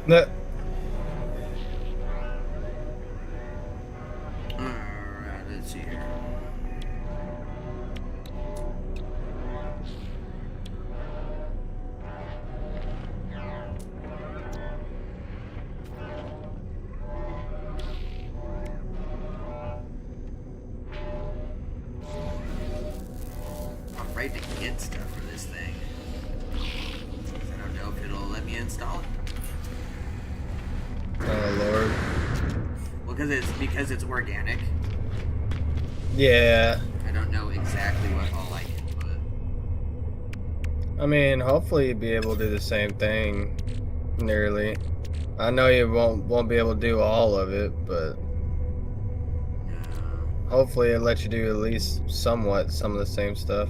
That. Alright, let's see here. I'm afraid to get stuff for this thing. I don't know if it'll let me install it. Oh lord. Well, because it's organic. Yeah. I don't know exactly what I'll like it, but I mean, hopefully you'll be able to do the same thing. Nearly. I know you won't be able to do all of it, but hopefully it lets you do at least somewhat some of the same stuff.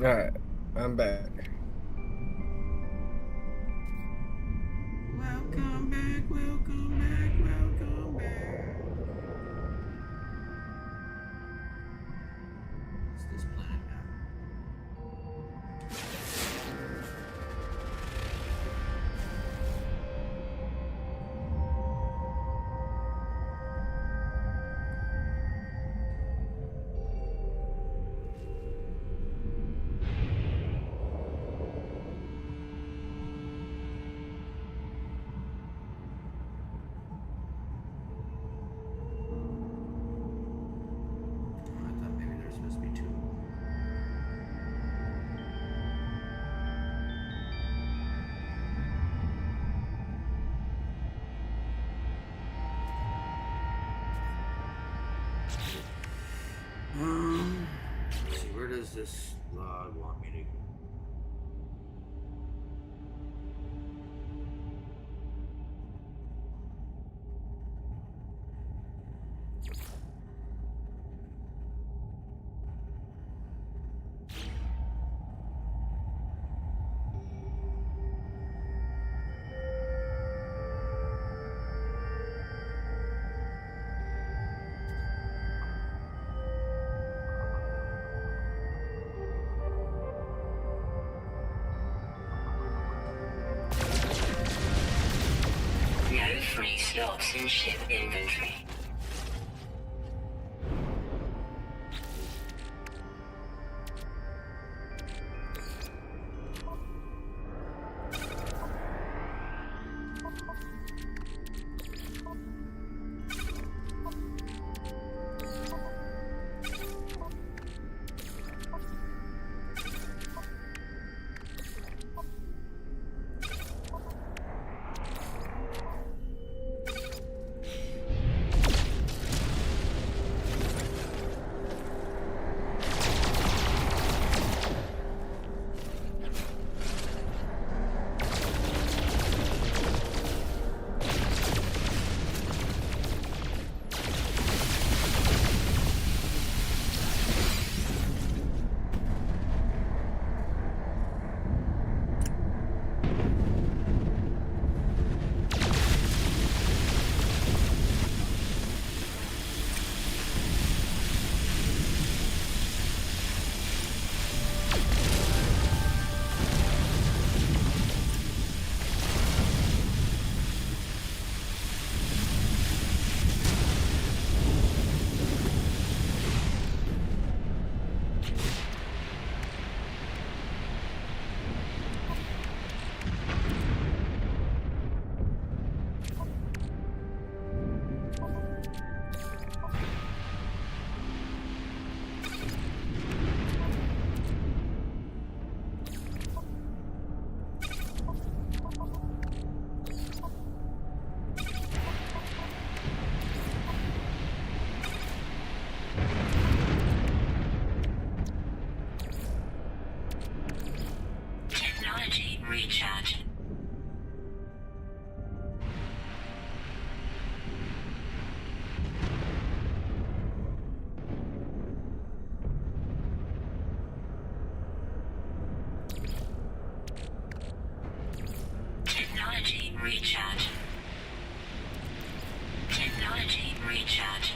Alright, I'm back. welcome back, welcome back, welcome back. What's this planet map? Let's see, where does this log want me to go? Stocks and ship inventory. Recharge. Technology recharge. Technology recharge.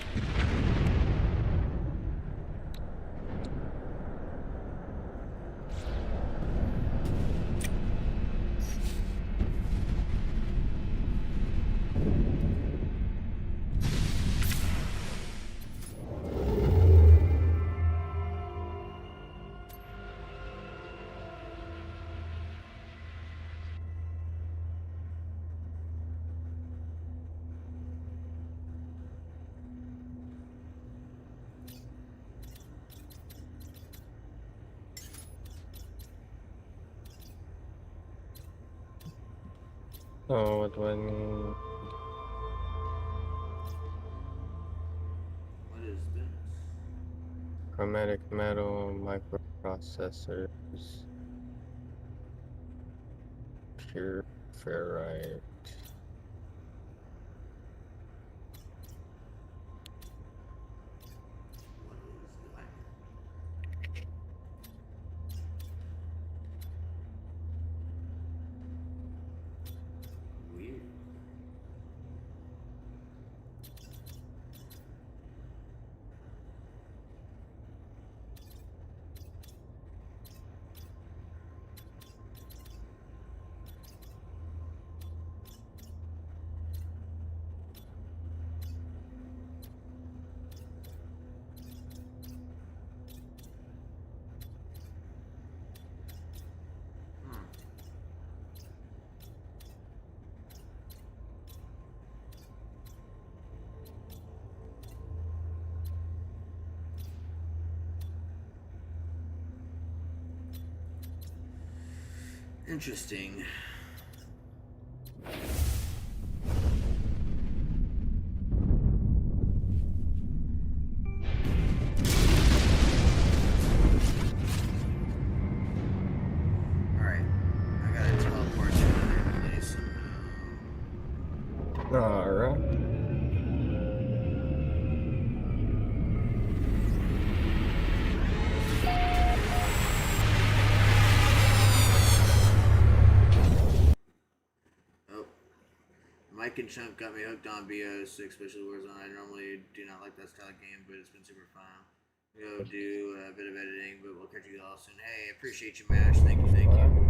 Oh, what do I mean? What is this? Chromatic metal microprocessors. Pure ferrite. Weird. Interesting. Alright. I gotta teleport to another place somehow. Alright. Mike and Chunk got me hooked on BO6, especially Warzone. I normally do not like that style of game, but it's been super fun. Go do a bit of editing, but we'll catch you all soon. Hey, appreciate you, Mash. Thank you, thank you.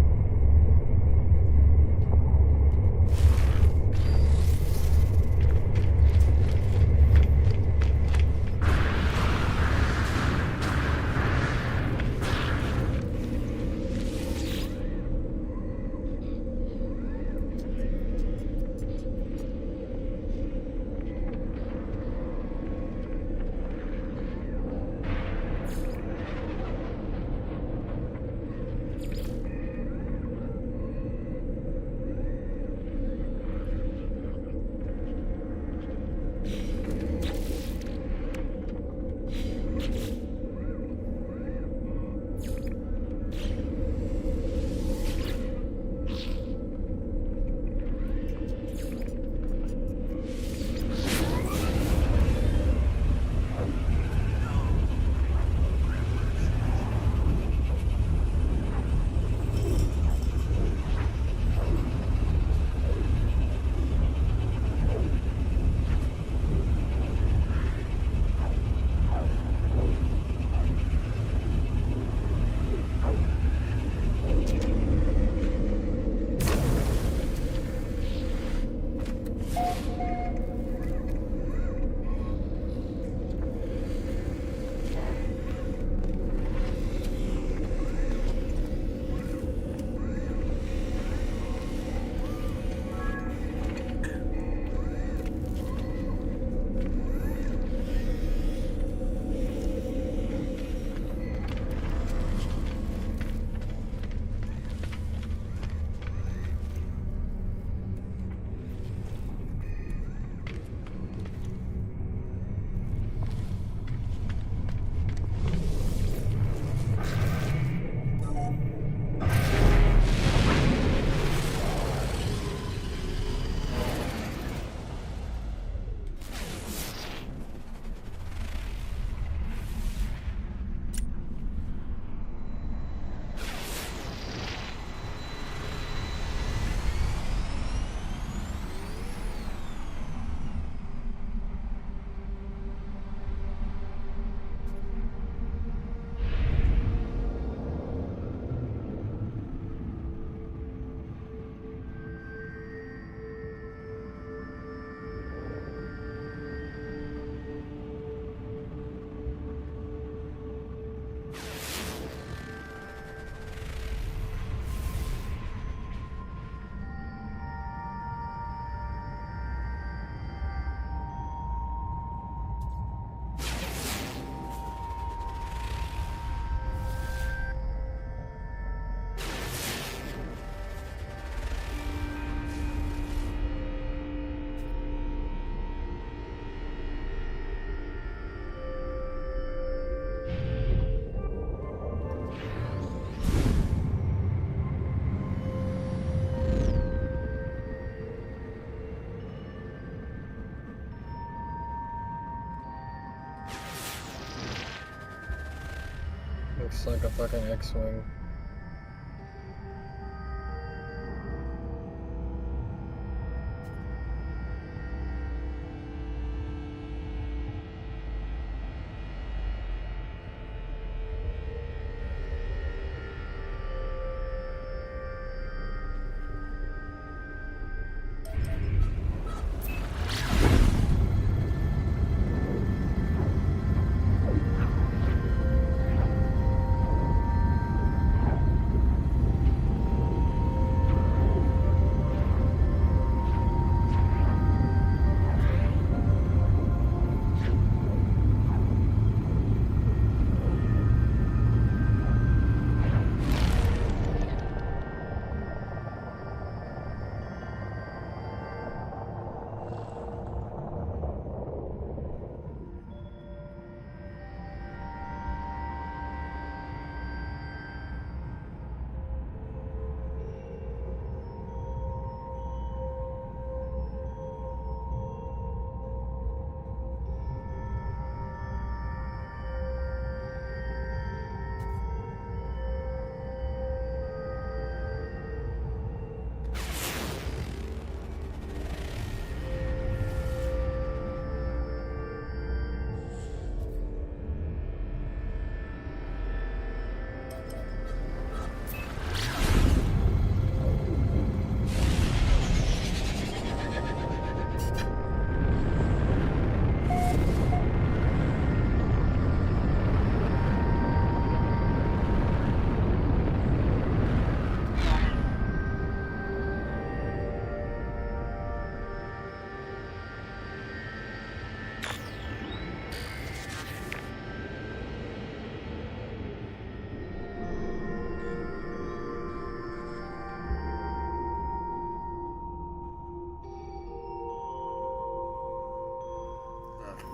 Looks like a fucking X-Wing.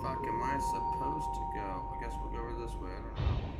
Fuck am I supposed to go? I guess we'll go over this way. I don't know.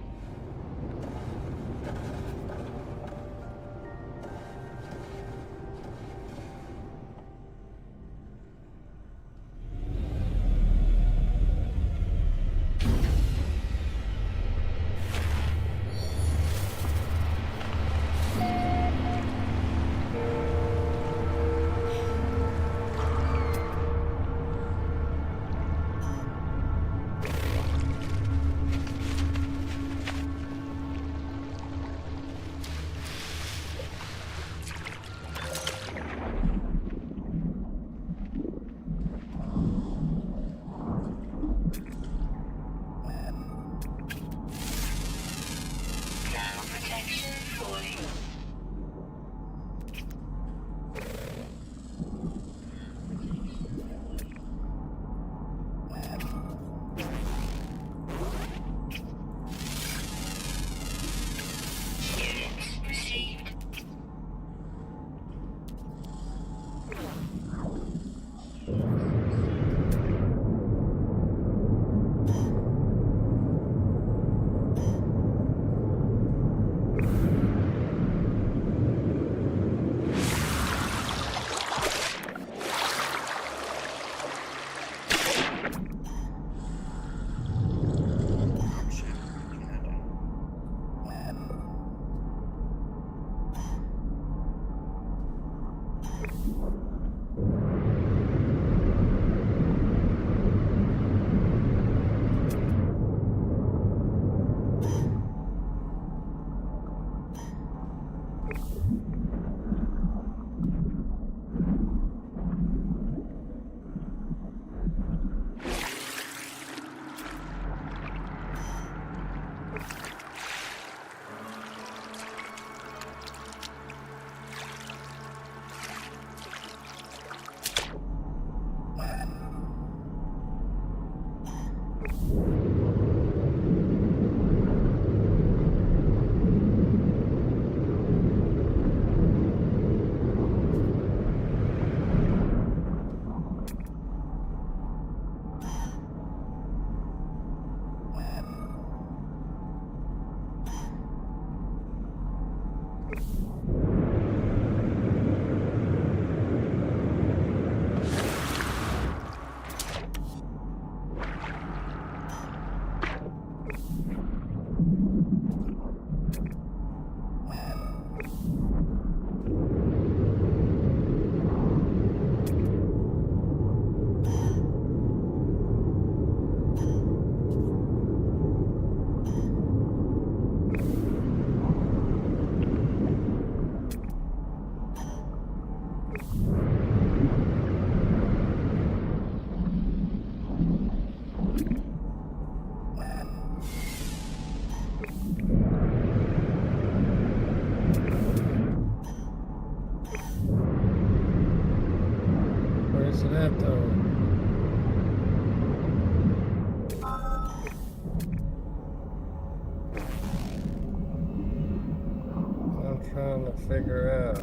trying to figure out.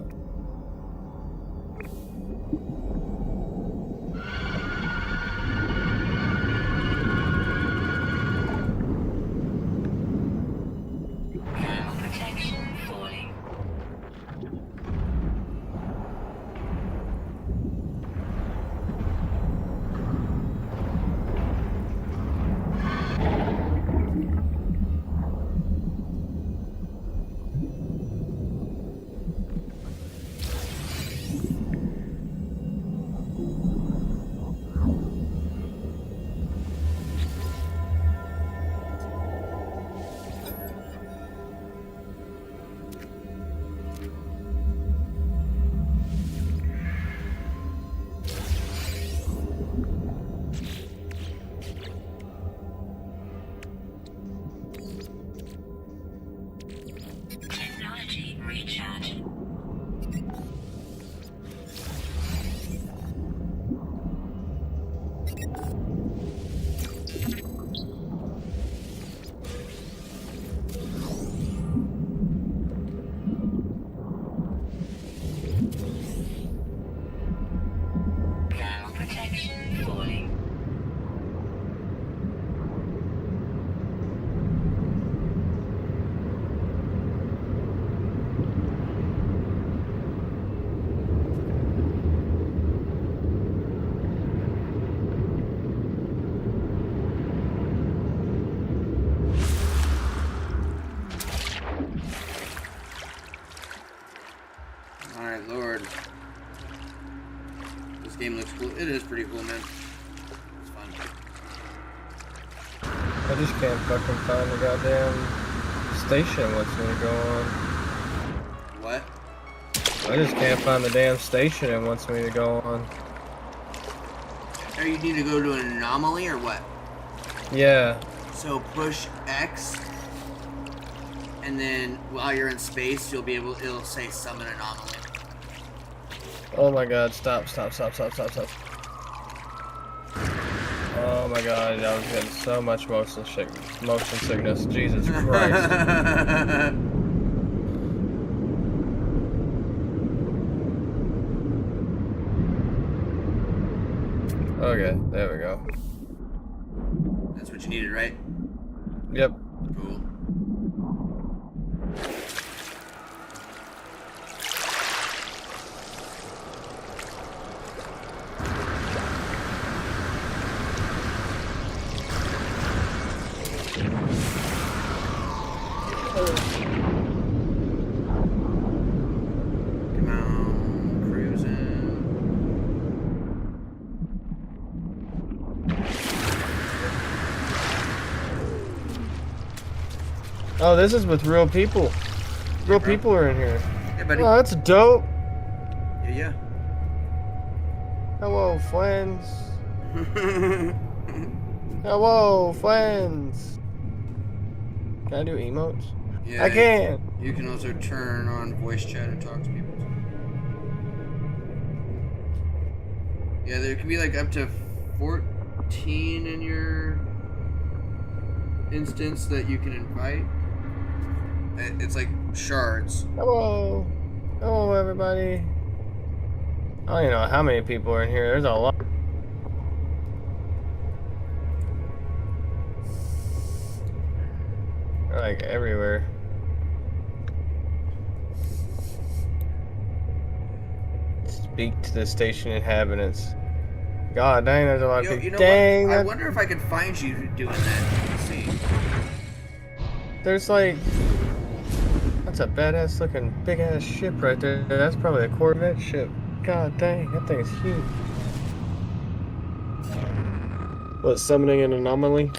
Thermal protection falling. Technology recharge. Thermal protection falling. Alright, Lord. This game looks cool. It is pretty cool, man. It's fun. I just can't fucking find the goddamn station wants me to go on. What? I just can't find the damn station it wants me to go on. Or you need to go to an anomaly or what? Yeah. So push X, and then while you're in space, you'll be able. It'll say summon anomaly. Oh my god, stop, stop, stop, stop, stop, stop. Oh my god, I was getting so much motion sickness. Jesus Christ. Okay, there we go. That's what you needed, right? Yep. Cool. Come on, cruising. Oh, this is with real people. Real people are in here. Hey, buddy. Oh, that's dope. Yeah, yeah. Hello, friends. Hello, friends. Can I do emotes? Yeah, I can. You can also turn on voice chat and talk to people. Yeah, there can be like up to 14 in your instance that you can invite. It's like shards. Hello. Hello, everybody. I don't even know how many people are in here. There's a lot. They're like everywhere. Speak to the station inhabitants. God dang, there's a lot of people. You know Dang, what? I wonder if I could find you doing that. Let's see. there's like, that's a badass looking big ass ship right there. That's probably a Corvette ship. God dang, that thing's huge. What, summoning an anomaly?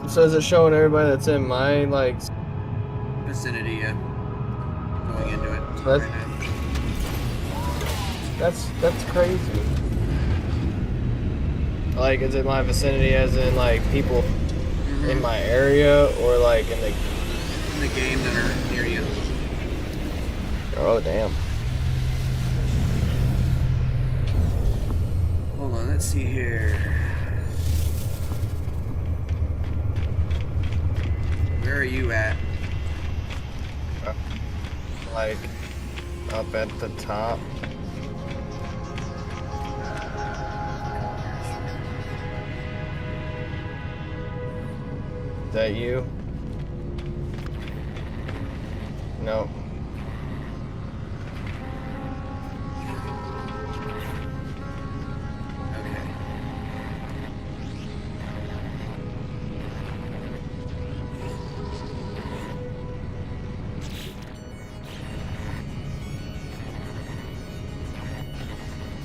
So is it showing everybody that's in my, like... Vicinity, yeah. Going into it. So that's crazy. Like, is it my vicinity as in, like, people in my area, or, like, in the game that are near you? Oh, damn. Hold on, let's see here. Where are you at? Like, up at the top. Is that you? No.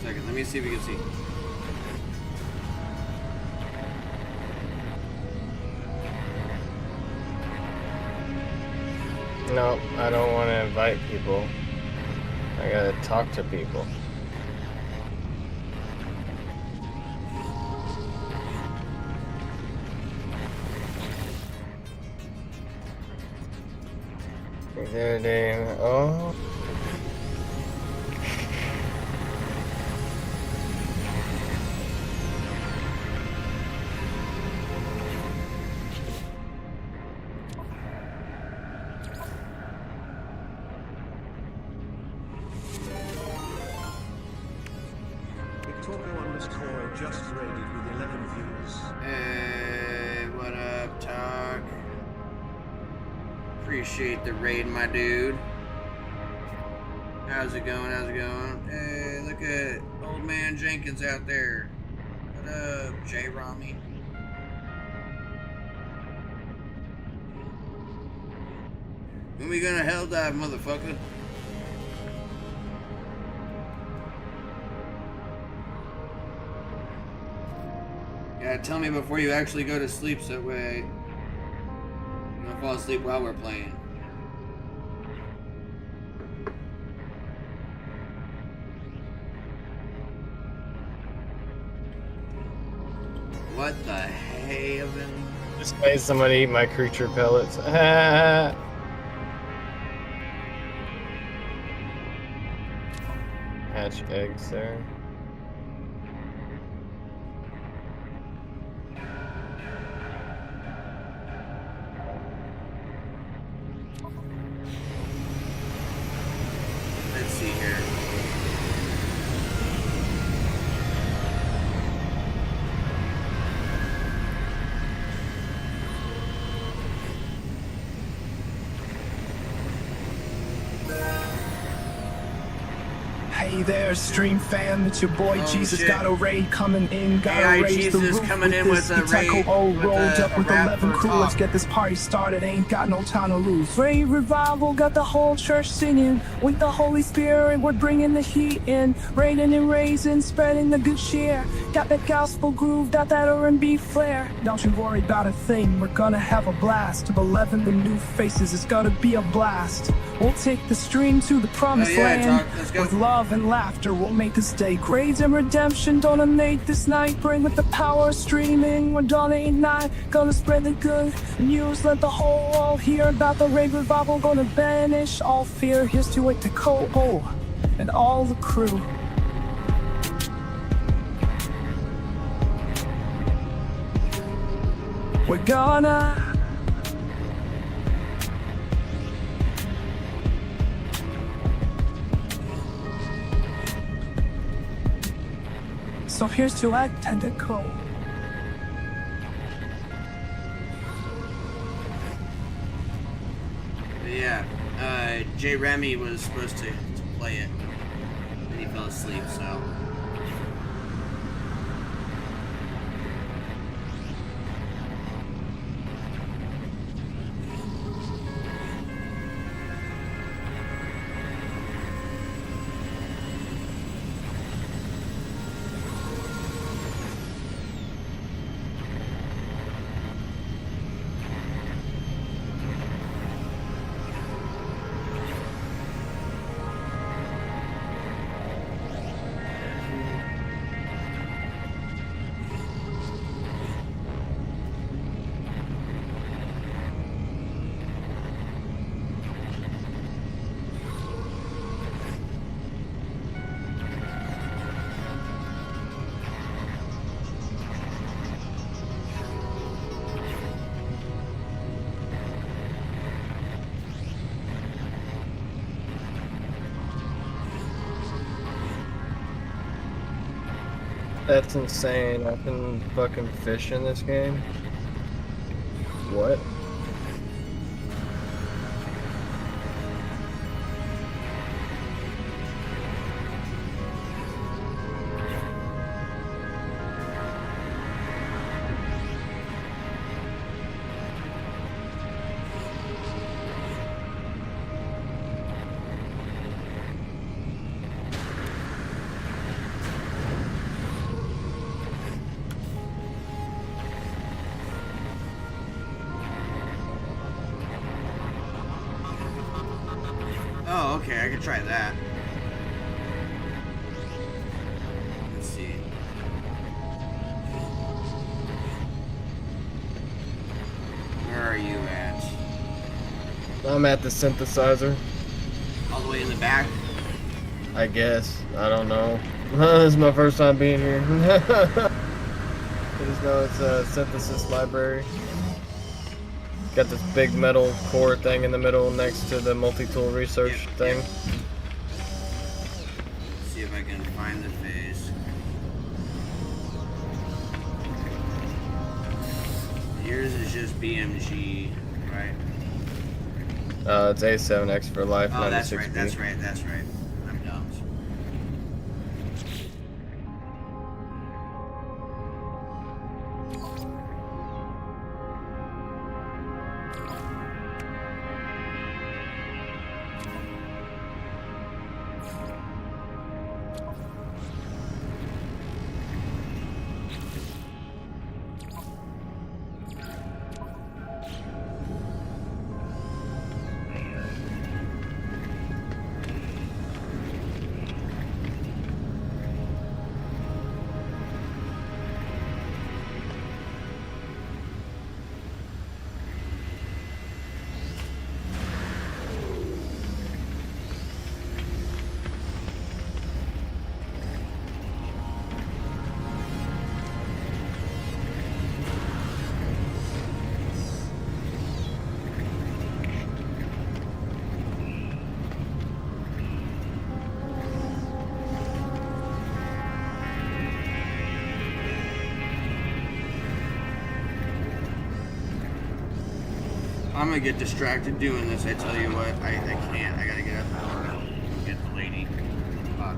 Second, let me see if we can see. No, I don't want to invite people. I gotta talk to people. There they oh. Victoria__ just raided with 11 views. Hey, what up, Talk? Appreciate the raid, my dude. How's it going? How's it going? Hey, look at old man Jenkins out there. What up, J. Rami? When we gonna hell dive, motherfucker? Yeah, tell me before you actually go to sleep so that way you don't fall asleep while we're playing. What the heaven? Just made somebody eat my creature pellets. Hatch eggs there. Let's see here. Hey there, stream fam, it's your boy Jesus. Shit. Got a raid coming in, got AI to raise the Jesus roof coming in this. with a raid, Co. with rolled a up with rap 11 for crew, let's Talk. get this party started, ain't got no time to lose. Raid revival, got the whole church singing, with the Holy Spirit, we're bringing the heat in, raiding and raising, spreading the good cheer, got that gospel groove, got that R&B flair, don't you worry about a thing, we're gonna have a blast, of 11 the new faces, it's gonna be a blast, we'll take the stream to the promised land, Talk. Let's go. with love and laughter, we'll make this day great and redemption, donate this night, bring with the power of streaming, we're donating night, gonna spread the good news, let the whole world hear about the raid revival, gonna banish all fear, here's to it to Co. and all the crew. We're gonna so here's to act and to Co. But yeah, J. Remy was supposed to play it, and he fell asleep, so. That's insane. I can fucking fish in this game. What? Oh, okay, I can try that. Let's see. Where are you at? I'm at the synthesizer. All the way in the back? I guess. I don't know. This is my first time being here. I just know it's a synthesis library. Got this big metal core thing in the middle next to the multi-tool research thing. Let's see if I can find the face. Yours is just BMG, right? It's A7X for life. Oh, that's 96B. right, that's right, that's right. I'm dumb. I'm gonna get distracted doing this, I tell you what. I can't. I gotta get up and get the lady. Fuck.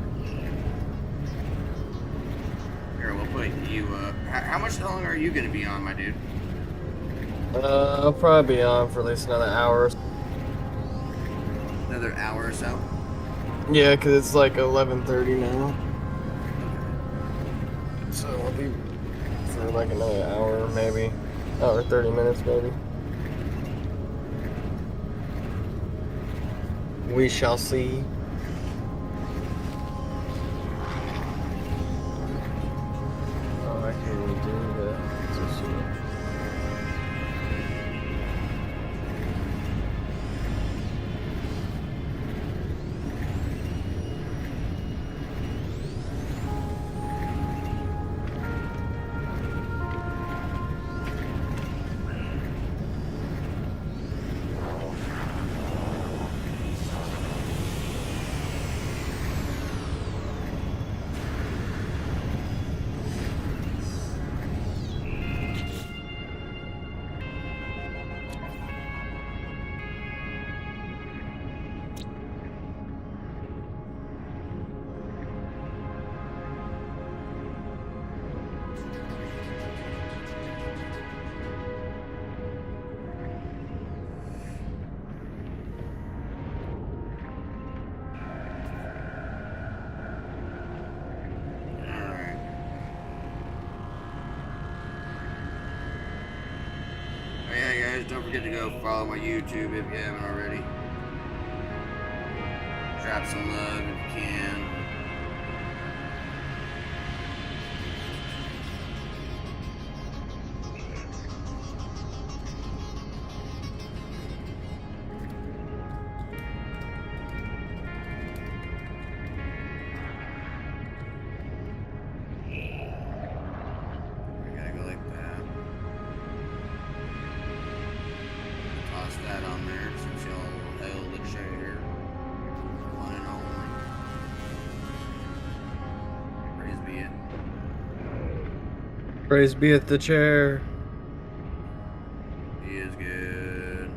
Here, we'll put you up. How much longer are you gonna be on, my dude? I'll probably be on for at least another hour. Another hour or so? Yeah, because it's like 11:30 now. So I'll be for like another hour, maybe. Or 30 minutes, maybe. We shall see. Oh, I can't even do that. Don't forget to go follow my YouTube if you haven't already. Drop some love if you can. I gotta go like that. Toss that on there since y'all held the chair. One and only. Praise be it. Praise be at the chair. He is good.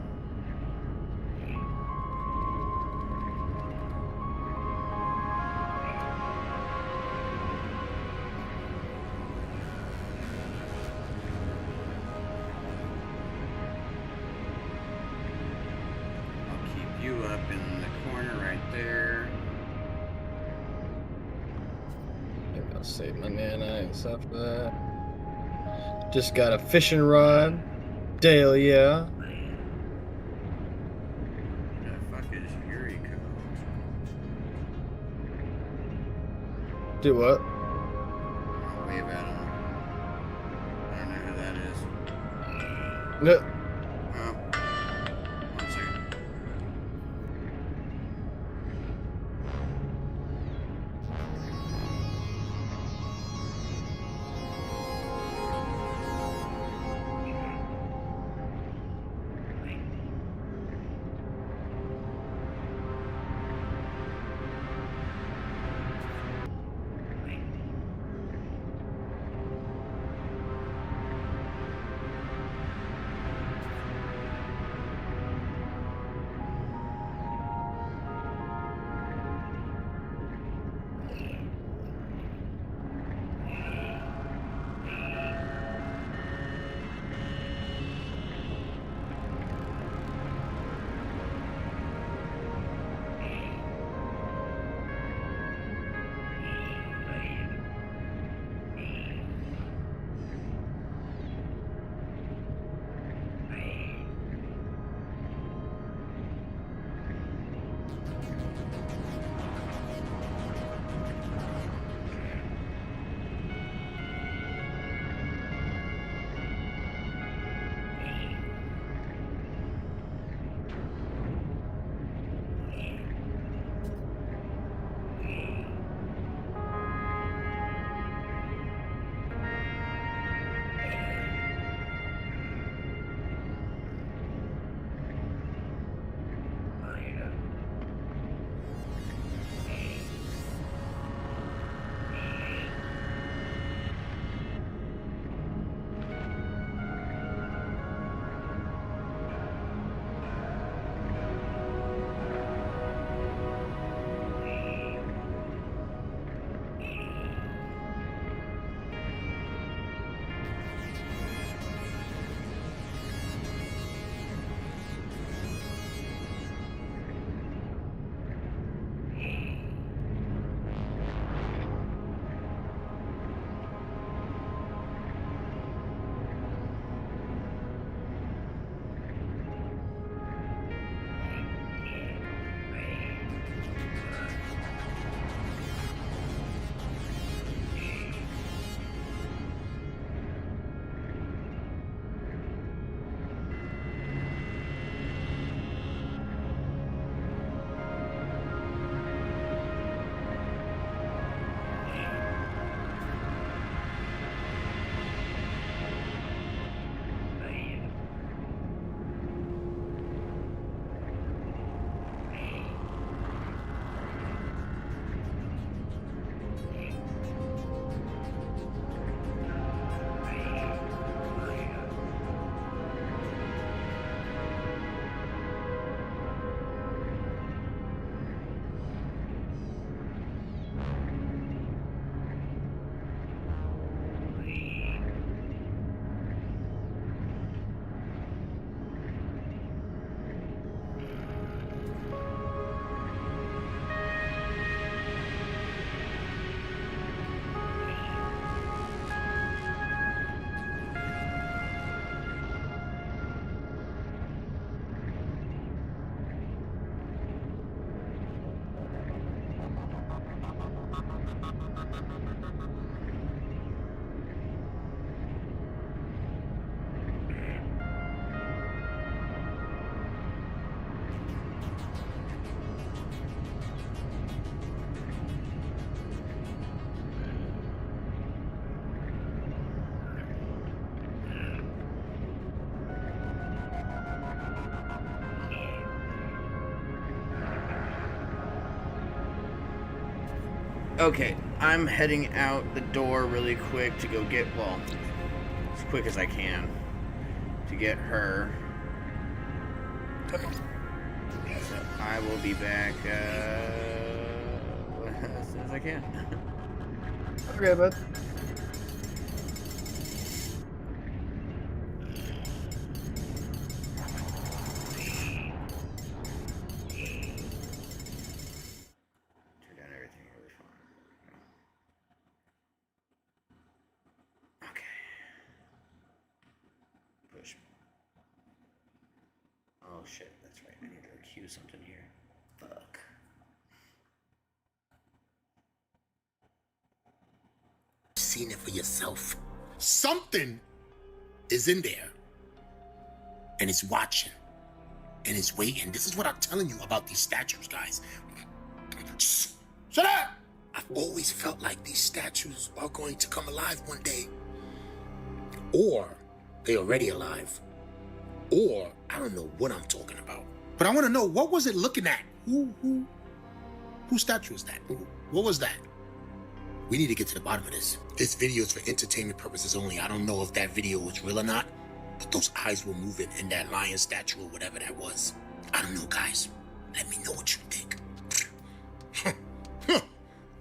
I'll keep you up in the corner right there. I think I'll save my nanites after that. Just got a fishing rod. Dale, yeah. Who the fuck is Yuriko? Do what? I'll wave at him. I don't know who that is. No. Oh. One second. Okay, I'm heading out the door really quick to go get, well, quick as I can to get her. Okay. So I will be back as soon as I can. Okay, bud. Turn down everything really fun. Okay. Push. Oh shit, that's right. I need to cue something here. Fuck. Seen it for yourself. Something is in there. And it's watching. And it's waiting. This is what I'm telling you about these statues, guys. Shut up! I've always felt like these statues are going to come alive one day. Or they're already alive. Or I don't know what I'm talking about. But I want to know, what was it looking at? Whose statue is that? What was that? We need to get to the bottom of this. This video is for entertainment purposes only. I don't know if that video was real or not, but those eyes were moving in that lion statue or whatever that was. I don't know, guys. Let me know what you think.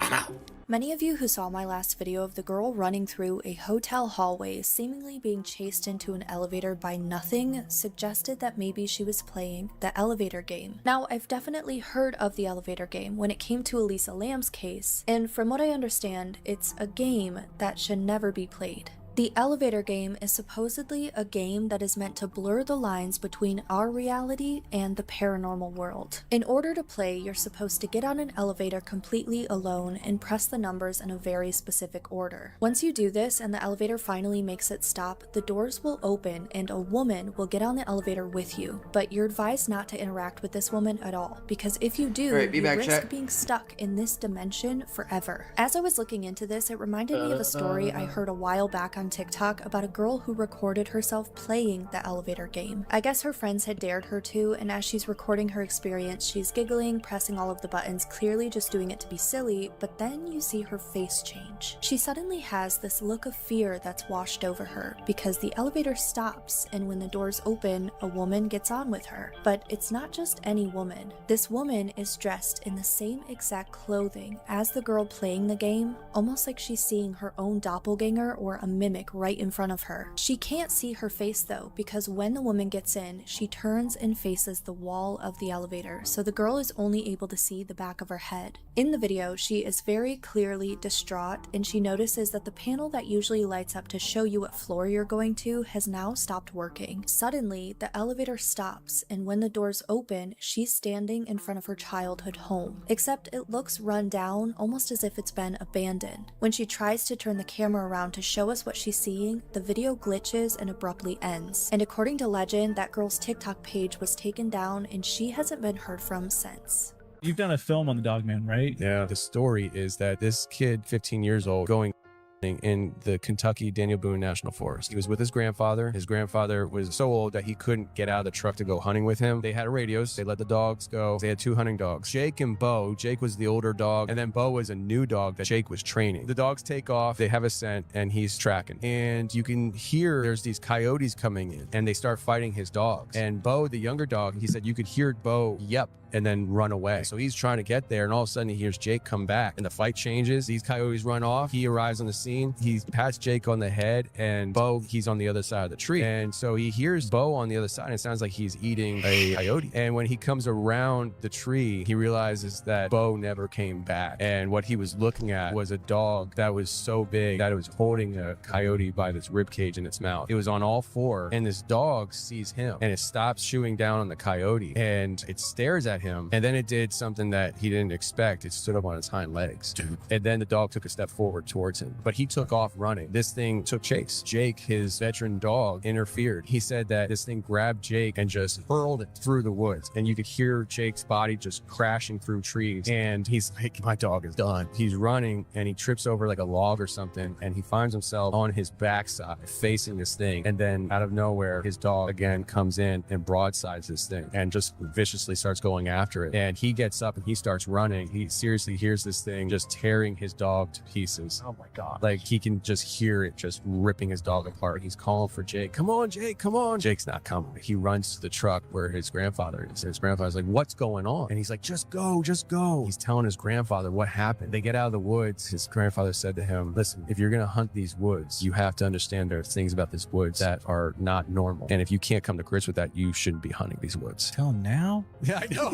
I'm out. Many of you who saw my last video of the girl running through a hotel hallway seemingly being chased into an elevator by nothing suggested that maybe she was playing the elevator game. Now, I've definitely heard of the elevator game when it came to Elisa Lam's case, and from what I understand, it's a game that should never be played. The elevator game is supposedly a game that is meant to blur the lines between our reality and the paranormal world. In order to play, you're supposed to get on an elevator completely alone and press the numbers in a very specific order. Once you do this and the elevator finally makes it stop, the doors will open and a woman will get on the elevator with you, but you're advised not to interact with this woman at all, because if you do, you risk being stuck in this dimension forever. As I was looking into this, it reminded me of a story I heard a while back on TikTok about a girl who recorded herself playing the elevator game. I guess her friends had dared her to, and as she's recording her experience, she's giggling, pressing all of the buttons, clearly just doing it to be silly, but then you see her face change. She suddenly has this look of fear that's washed over her because the elevator stops, and when the doors open, a woman gets on with her. But it's not just any woman. This woman is dressed in the same exact clothing as the girl playing the game, almost like she's seeing her own doppelganger or a mimic right in front of her. She can't see her face though, because when the woman gets in, she turns and faces the wall of the elevator, so the girl is only able to see the back of her head. In the video, she is very clearly distraught, and she notices that the panel that usually lights up to show you what floor you're going to has now stopped working. Suddenly, the elevator stops, and when the doors open, she's standing in front of her childhood home, except it looks run down, almost as if it's been abandoned. When she tries to turn the camera around to show us what she's seeing, the video glitches and abruptly ends. And according to legend, that girl's TikTok page was taken down and she hasn't been heard from since. You've done a film on the Dogman, right? Yeah. The story is that this kid, 15 years old, going in the Kentucky Daniel Boone National Forest. He was with his grandfather. His grandfather was so old that he couldn't get out of the truck to go hunting with him. They had radios. They let the dogs go. They had 2 hunting dogs. Jake and Bo. Jake was the older dog, and then Bo was a new dog that Jake was training. The dogs take off. They have a scent, and he's tracking. And you can hear there's these coyotes coming in, and they start fighting his dogs. And Bo, the younger dog, he said you could hear Bo yep and then run away. So he's trying to get there, and all of a sudden he hears Jake come back, and the fight changes. These coyotes run off. He arrives on the scene. He pats Jake on the head, and Bo, he's on the other side of the tree. And so he hears Bo on the other side, and it sounds like he's eating a coyote. And when he comes around the tree, he realizes that Bo never came back. And what he was looking at was a dog that was so big that it was holding a coyote by this rib cage in its mouth. It was on all 4, and this dog sees him, and it stops chewing down on the coyote, and it stares at him. And then it did something that he didn't expect. It stood up on its hind legs. And then the dog took a step forward towards him, but he took off running. This thing took chase. Jake, his veteran dog, interfered. He said that this thing grabbed Jake and just hurled it through the woods. And you could hear Jake's body just crashing through trees. And he's like, my dog is done. He's running, and he trips over like a log or something, and he finds himself on his backside facing this thing. And then out of nowhere, his dog again comes in and broadsides this thing and just viciously starts going after it. And he gets up and he starts running. He seriously hears this thing just tearing his dog to pieces. Oh my God. Like he can just hear it just ripping his dog apart. He's calling for Jake. Come on, Jake, come on. Jake's not coming. He runs to the truck where his grandfather is. His grandfather's like, what's going on? And he's like, just go, just go. He's telling his grandfather what happened. They get out of the woods. His grandfather said to him, listen, if you're going to hunt these woods, you have to understand there are things about this woods that are not normal. And if you can't come to grips with that, you shouldn't be hunting these woods. Tell him now? Yeah, I know.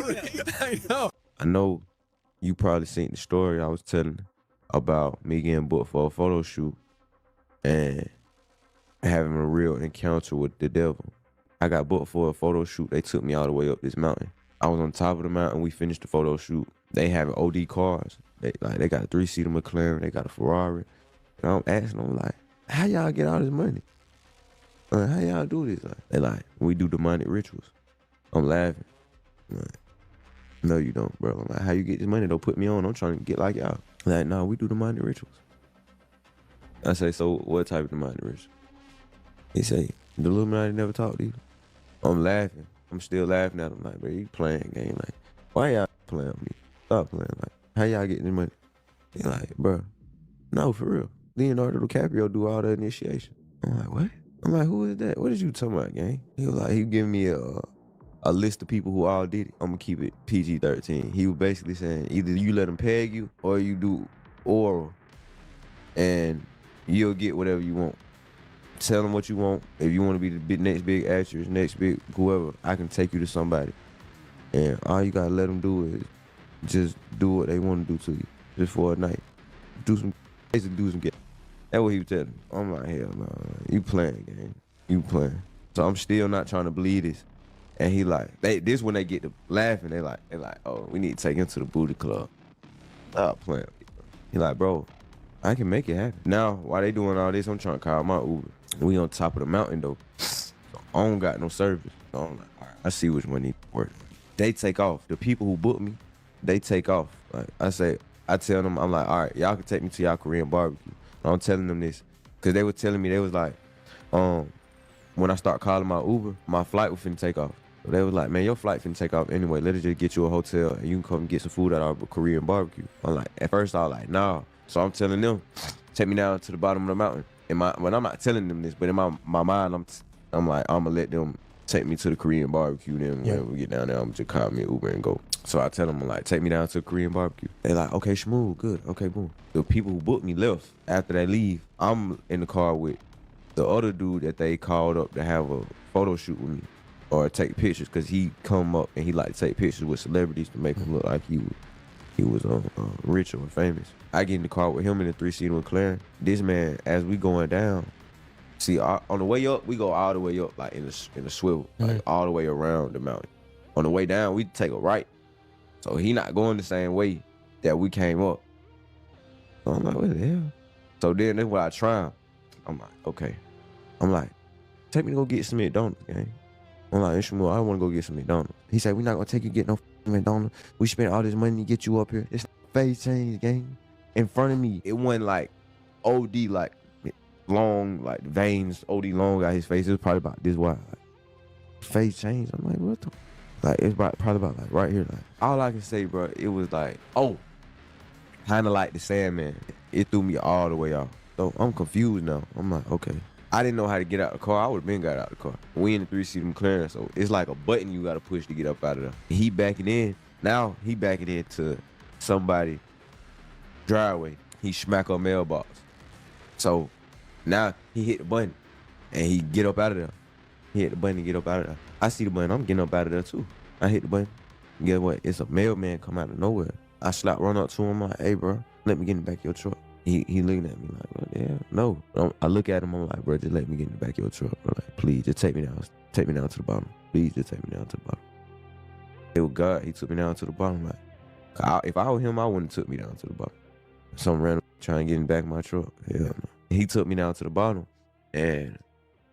I know. I know you probably seen the story I was telling about me getting booked for a photo shoot and having a real encounter with the devil. I got booked for a photo shoot. They took me all the way up this mountain. I was on top of the mountain. We finished the photo shoot. They have OD cars. They got a 3-seater McLaren. They got a Ferrari. And I'm asking them, like, how y'all get all this money? How y'all do this? They like, we do demonic rituals. I'm laughing. I'm like, no, you don't, bro. I'm like, how you get this money? Don't put me on. I'm trying to get like y'all. Like, no, we do demonic rituals. I say, so what type of demonic ritual? He say, the Illuminati never talked to you. I'm laughing. I'm still laughing at him. Like, bro, you playing game. Like, why y'all playing with me? Stop playing. Like, how y'all getting this money? He like, bro, no, for real. Leonardo DiCaprio do all the initiation. I'm like, what? I'm like, who is that? What is you talking about, gang? He was like, he giving me a list of people who all did it. I'm gonna keep it PG-13. He was basically saying, either you let them peg you or you do oral and you'll get whatever you want. Tell them what you want. If you want to be the next big actress, next big whoever, I can take you to somebody. And all you gotta let them do is just do what they want to do to you, just for a night. Basically do some. That's what he was telling me. I'm like, hell no, you playing, gang. You playing. So I'm still not trying to believe this. And he like, this when they get to laughing, they like, oh, we need to take him to the booty club. Stop playing. He like, bro, I can make it happen. Now, while they doing all this, I'm trying to call my Uber. We on top of the mountain though. So I don't got no service. So I'm like, all right, I see which one needs to work. They take off. The people who booked me, they take off. Like I tell them, I'm like, all right, y'all can take me to y'all Korean barbecue. I'm telling them this because they were telling me, they was like, when I start calling my Uber, my flight was finna take off. So they was like, man, your flight finna take off anyway. Let us just get you a hotel and you can come get some food at our Korean barbecue. I'm like, at first I was like, nah. So I'm telling them, take me down to the bottom of the mountain. When I'm not telling them this, but in my mind, I'm like, I'm gonna let them take me to the Korean barbecue. Then when we get down there, I'm just call me an Uber and go. So I tell them, I'm like, take me down to the Korean barbecue. They like, okay, smooth, good, okay, boom. The people who booked me left. After they leave, I'm in the car with the other dude that they called up to have a photo shoot with me or take pictures, because he come up and he like to take pictures with celebrities to make him look like he was rich or famous. I get in the car with him in the 3-seater McLaren. This man, as we going down, see, on the way up, we go all the way up, like in a swivel, like all the way around the mountain. On the way down, we take a right. So he not going the same way that we came up. So I'm like, what the hell? So then that's what I try him. I'm like, okay. I'm like, take me to go get some McDonald's, gang. I'm like, Ishmael, I want to go get some McDonald's. He said, we're not going to take you to get no McDonald's. We spent all this money to get you up here. It's face change, gang. In front of me, it wasn't like OD, like long, like veins, OD long out his face. It was probably about this wide. Like, face change. I'm like, what the? Like, it's probably about like right here. Like, all I can say, bro, it was like, oh, kind of like the Sandman. It threw me all the way off. So I'm confused now. I'm like, okay. I didn't know how to get out of the car. I would have been got out of the car. We in the 3-seater McLaren, so it's like a button you got to push to get up out of there. He backing in. Now he backing into somebody driveway. He smack a mailbox. So now he hit the button and he get up out of there. He hit the button and get up out of there. I see the button. I'm getting up out of there too. I hit the button. Guess what? It's a mailman come out of nowhere. I run up to him. I'm like, hey, bro, let me get in the back of your truck. He looking at me like, what the hell? No. I look at him. I'm like, bro, just let me get in the back of your truck. Bro. Like, please, just take me down. Take me down to the bottom. Please, just take me down to the bottom. It was God. He took me down to the bottom. Like, if I were him, I wouldn't have took me down to the bottom. Some random trying to get in the back of my truck. Hell no. He took me down to the bottom, and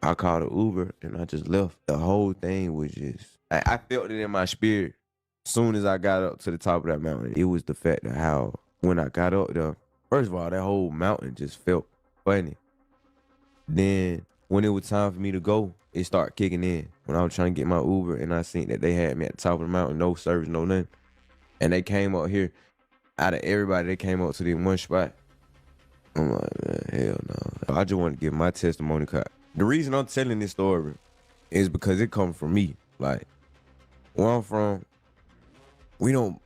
I called an Uber, and I just left. The whole thing was just, I felt it in my spirit. As soon as I got up to the top of that mountain, it was the fact that how, when I got up there, first of all, that whole mountain just felt funny. Then when it was time for me to go, it started kicking in. When I was trying to get my Uber and I seen that they had me at the top of the mountain, no service, no nothing. And they came up here, out of everybody, they came up to this one spot. I'm like, man, hell no. I just want to give my testimony. The reason I'm telling this story is because it comes from me. Like, where I'm from, we don't,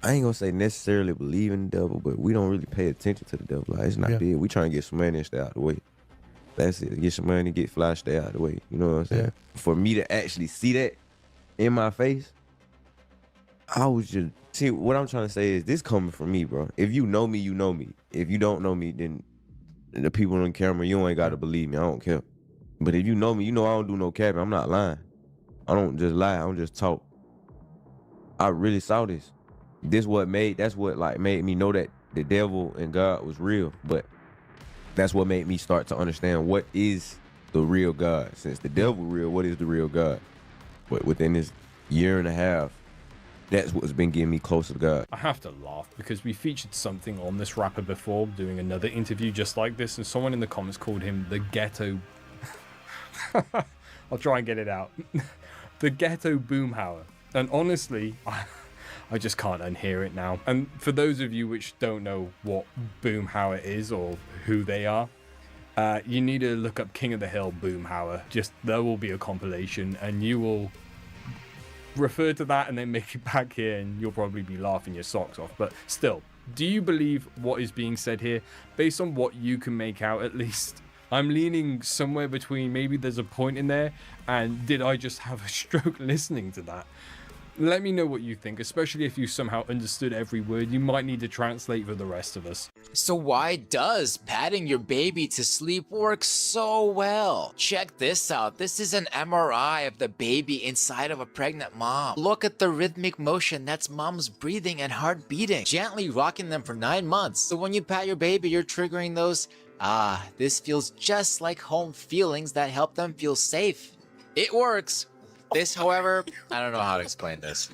I ain't gonna say necessarily believe in the devil, but we don't really pay attention to the devil. Like, it's not big. We trying to get some money and stay out the way. That's it. Get some money, get fly, stay out the way. You know what I'm saying? Yeah. For me to actually see that in my face, I was just, see, what I'm trying to say is this coming from me, bro. If you know me, you know me. If you don't know me, then the people on camera, you ain't got to believe me. I don't care. But if you know me, you know I don't do no capping. I'm not lying. I don't just lie. I don't just talk. I really saw this. That's what made me know that the devil and God was real. But that's what made me start to understand what is the real God. Since the devil real, what is the real God? But within this year and a half, that's what's been getting me closer to God. I have to laugh because we featured something on this rapper before, doing another interview just like this, and someone in the comments called him the ghetto. I'll try and get it out. The ghetto boomhauer. And honestly, I just can't unhear it now. And for those of you which don't know what boomhauer is or who they are, you need to look up King of the Hill boomhauer. Just, there will be a compilation and you will refer to that and then make it back here and you'll probably be laughing your socks off. But still, do you believe what is being said here? Based on what you can make out, at least, I'm leaning somewhere between maybe there's a point in there and did I just have a stroke listening to that? Let me know what you think, especially if you somehow understood every word. You might need to translate for the rest of us. So why does patting your baby to sleep work so well? Check this out. This is an MRI of the baby inside of a pregnant mom. Look at the rhythmic motion. That's mom's breathing and heart beating, gently rocking them for 9 months. So when you pat your baby, you're triggering those, this feels just like home feelings that help them feel safe. It works. This, however, I don't know how to explain this.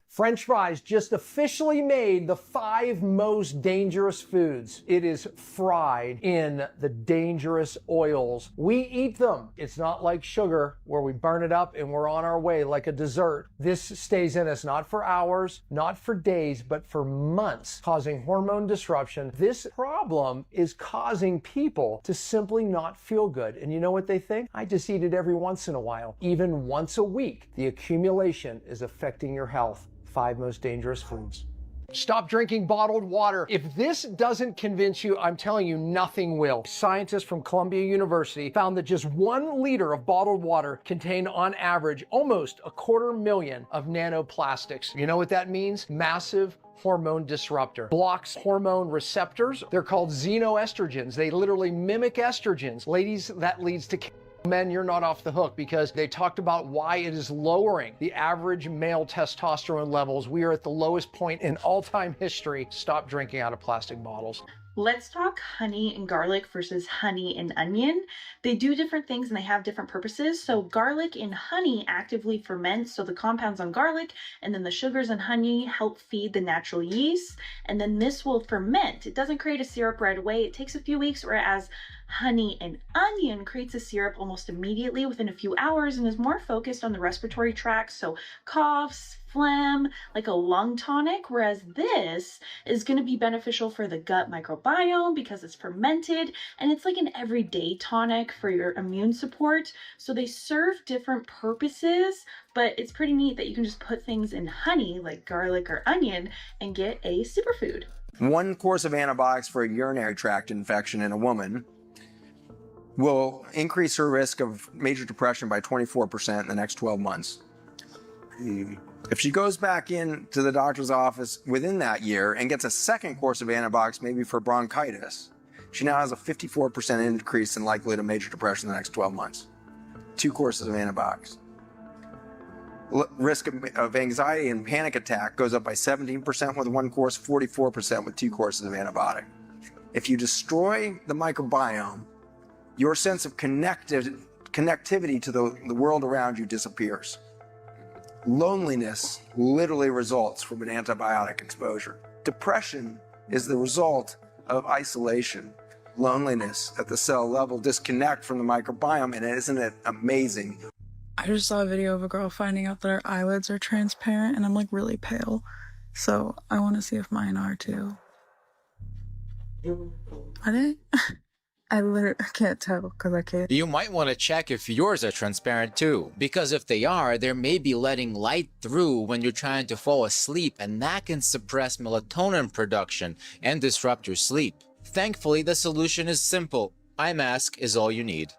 French fries just officially made the 5 most dangerous foods. It is fried in the dangerous oils. We eat them. It's not like sugar where we burn it up and we're on our way like a dessert. This stays in us not for hours, not for days, but for months, causing hormone disruption. This problem is causing people to simply not feel good. And you know what they think? I just eat it every once in a while, even once a week. The accumulation is affecting your health. 5 most dangerous foods. Stop drinking bottled water. If this doesn't convince you, I'm telling you, nothing will. Scientists from Columbia University found that just 1 liter of bottled water contained on average almost 250,000 of nanoplastics. You know what that means? Massive hormone disruptor. Blocks hormone receptors. They're called xenoestrogens. They literally mimic estrogens. Ladies, that leads to men, you're not off the hook because they talked about why it is lowering the average male testosterone levels. We are at the lowest point in all-time history. Stop drinking out of plastic bottles. Let's talk honey and garlic versus honey and onion. They do different things and they have different purposes. So garlic and honey actively ferment. So the compounds on garlic and then the sugars in honey help feed the natural yeast. And then this will ferment. It doesn't create a syrup right away. It takes a few weeks, whereas honey and onion creates a syrup almost immediately within a few hours and is more focused on the respiratory tract. So coughs, phlegm, like a lung tonic, whereas this is going to be beneficial for the gut microbiome because it's fermented and it's like an everyday tonic for your immune support. So they serve different purposes, but it's pretty neat that you can just put things in honey like garlic or onion and get a superfood. 1 course of antibiotics for a urinary tract infection in a woman will increase her risk of major depression by 24% in the next 12 months. If she goes back in to the doctor's office within that year and gets a 2nd course of antibiotics, maybe for bronchitis, she now has a 54% increase in likelihood of major depression in the next 12 months. 2 courses of antibiotics. Risk of anxiety and panic attack goes up by 17% with 1 course, 44% with 2 courses of antibiotic. If you destroy the microbiome, your sense of connectivity to the world around you disappears. Loneliness literally results from an antibiotic exposure. Depression is the result of isolation. loneliness at the cell level, disconnect from the microbiome, and isn't it amazing? I just saw a video of a girl finding out that her eyelids are transparent, and I'm like really pale. So I want to see if mine are too. Are they? I literally can't tell because I can't. You might want to check if yours are transparent too, because if they are, they may be letting light through when you're trying to fall asleep, and that can suppress melatonin production and disrupt your sleep. Thankfully, the solution is simple. Eye mask is all you need.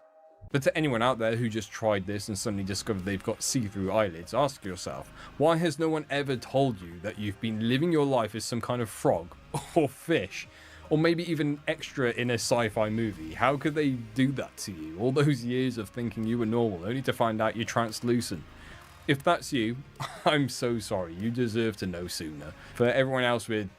But to anyone out there who just tried this and suddenly discovered they've got see-through eyelids, ask yourself, why has no one ever told you that you've been living your life as some kind of frog or fish? Or maybe even extra in a sci-fi movie? How could they do that to you? All those years of thinking you were normal, only to find out you're translucent. If that's you, I'm so sorry. You deserve to know sooner. For everyone else with,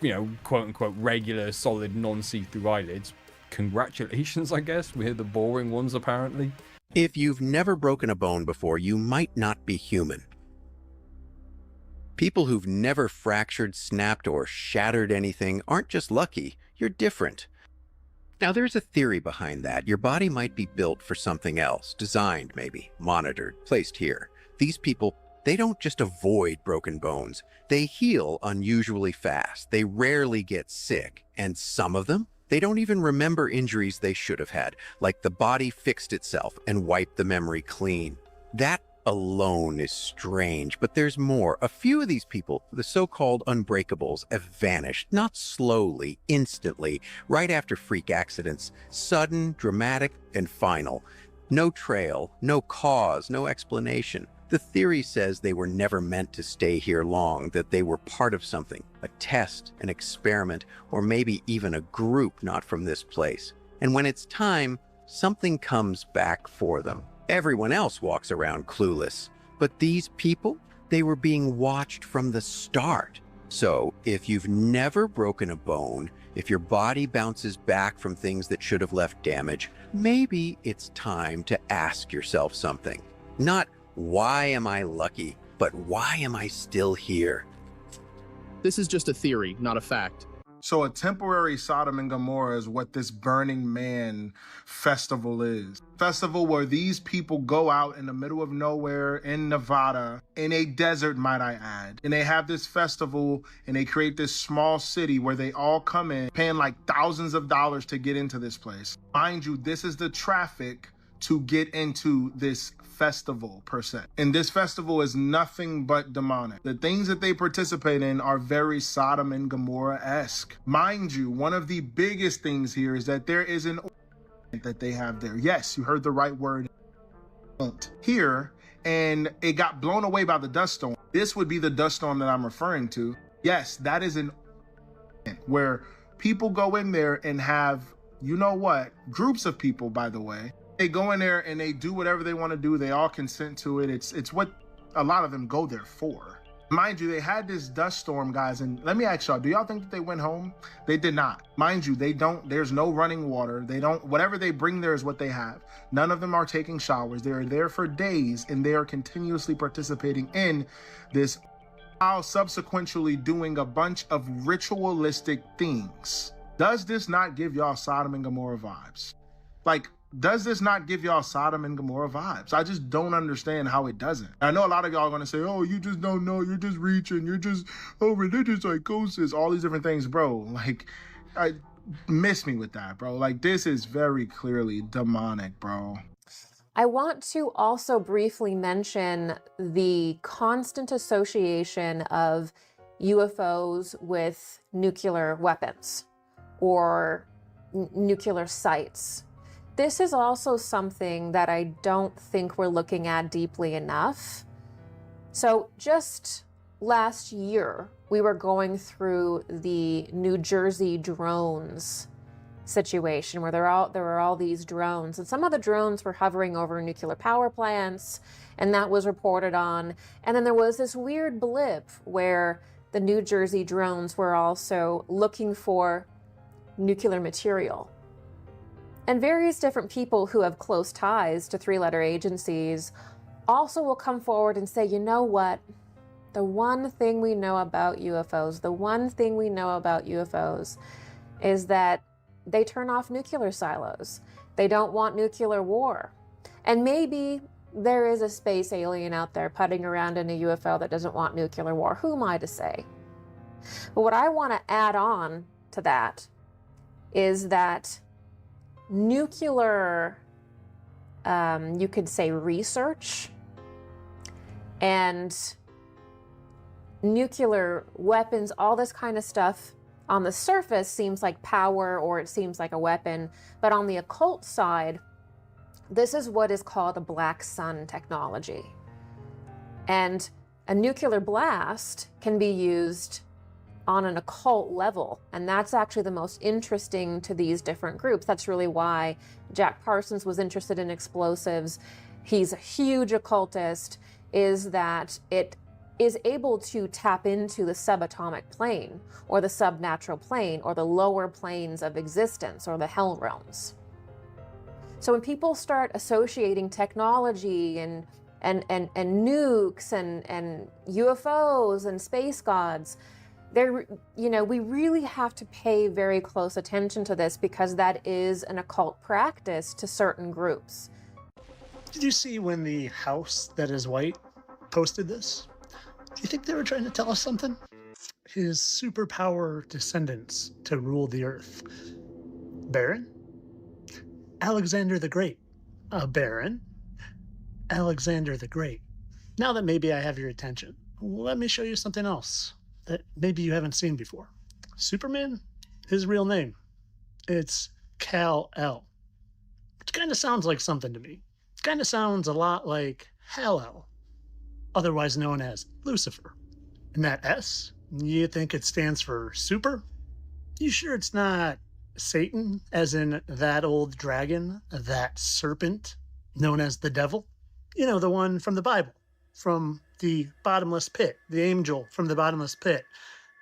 you know, quote-unquote regular, solid, non-see-through eyelids, congratulations, I guess. We're the boring ones, apparently. If you've never broken a bone before, you might not be human. People who've never fractured, snapped, or shattered anything aren't just lucky, you're different. Now there's a theory behind that. Your body might be built for something else, designed maybe, monitored, placed here. These people, they don't just avoid broken bones, they heal unusually fast. They rarely get sick, and some of them, they don't even remember injuries they should have had, like the body fixed itself and wiped the memory clean. That alone is strange, but there's more. A few of these people, the so-called unbreakables, have vanished, not slowly, instantly, right after freak accidents. Sudden, dramatic, and final. No trail, no cause, no explanation. The theory says they were never meant to stay here long, that they were part of something, a test, an experiment, or maybe even a group not from this place. And when it's time, something comes back for them. Everyone else walks around clueless. But these people, they were being watched from the start. So if you've never broken a bone, if your body bounces back from things that should have left damage, maybe it's time to ask yourself something. Not, why am I lucky, but why am I still here? This is just a theory, not a fact. So a temporary Sodom and Gomorrah is what this Burning Man festival is. Festival where these people go out in the middle of nowhere in Nevada, in a desert, might I add. And they have this festival and they create this small city where they all come in, paying like thousands of dollars to get into this place. Mind you, this is the traffic to get into this festival per se. And this festival is nothing but demonic. The things that they participate in are very Sodom and Gomorrah-esque. Mind you, one of the biggest things here is that there is an that they have there. Yes, you heard the right word here, and it got blown away by the dust storm. This would be the dust storm that I'm referring to. Yes, that is an where people go in there and have, you know what, groups of people, by the way. They go in there and they do whatever they want to do. They all consent to it. It's what a lot of them go there for. Mind you, they had this dust storm, guys, and let me ask y'all, do y'all think that they went home? They did not. Mind you, they don't, there's no running water. They don't, whatever they bring there is what they have. None of them are taking showers. They're there for days and they are continuously participating in this, while subsequently doing a bunch of ritualistic things. Does this not give y'all Sodom and Gomorrah vibes? Like, does this not give y'all Sodom and Gomorrah vibes? I just don't understand how it doesn't. I know a lot of y'all are going to say, oh, you just don't know. You're just reaching. You're just, oh, religious psychosis, all these different things, bro. Like, miss me with that, bro. Like, this is very clearly demonic, bro. I want to also briefly mention the constant association of UFOs with nuclear weapons or nuclear sites. This is also something that I don't think we're looking at deeply enough. So just last year, we were going through the New Jersey drones situation where there were all these drones, and some of the drones were hovering over nuclear power plants, and that was reported on. And then there was this weird blip where the New Jersey drones were also looking for nuclear material. And various different people who have close ties to three-letter agencies also will come forward and say, you know what? The one thing we know about UFOs, is that they turn off nuclear silos. They don't want nuclear war. And maybe there is a space alien out there putting around in a UFO that doesn't want nuclear war. Who am I to say? But what I want to add on to that is that nuclear, you could say research and nuclear weapons, all this kind of stuff on the surface seems like power or it seems like a weapon, but on the occult side, this is what is called a black sun technology. And a nuclear blast can be used on an occult level, and that's actually the most interesting to these different groups. That's really why Jack Parsons was interested in explosives. He's a huge occultist, is that it is able to tap into the subatomic plane or the subnatural plane or the lower planes of existence or the hell realms. So when people start associating technology and nukes and UFOs and space gods, we really have to pay very close attention to this, because that is an occult practice to certain groups. Did you see when the house that is white posted this? Do you think they were trying to tell us something? His superpower descendants to rule the earth. Baron? Alexander the Great. A Baron? Alexander the Great. Now that maybe I have your attention, let me show you something else that maybe you haven't seen before. Superman? His real name. It's Kal-El. Which kind of sounds like something to me. It kind of sounds a lot like Hal-El, otherwise known as Lucifer. And that S, you think it stands for super? You sure it's not Satan, as in that old dragon, that serpent known as the devil? You know, the one from the Bible, from the bottomless pit, the angel from the bottomless pit.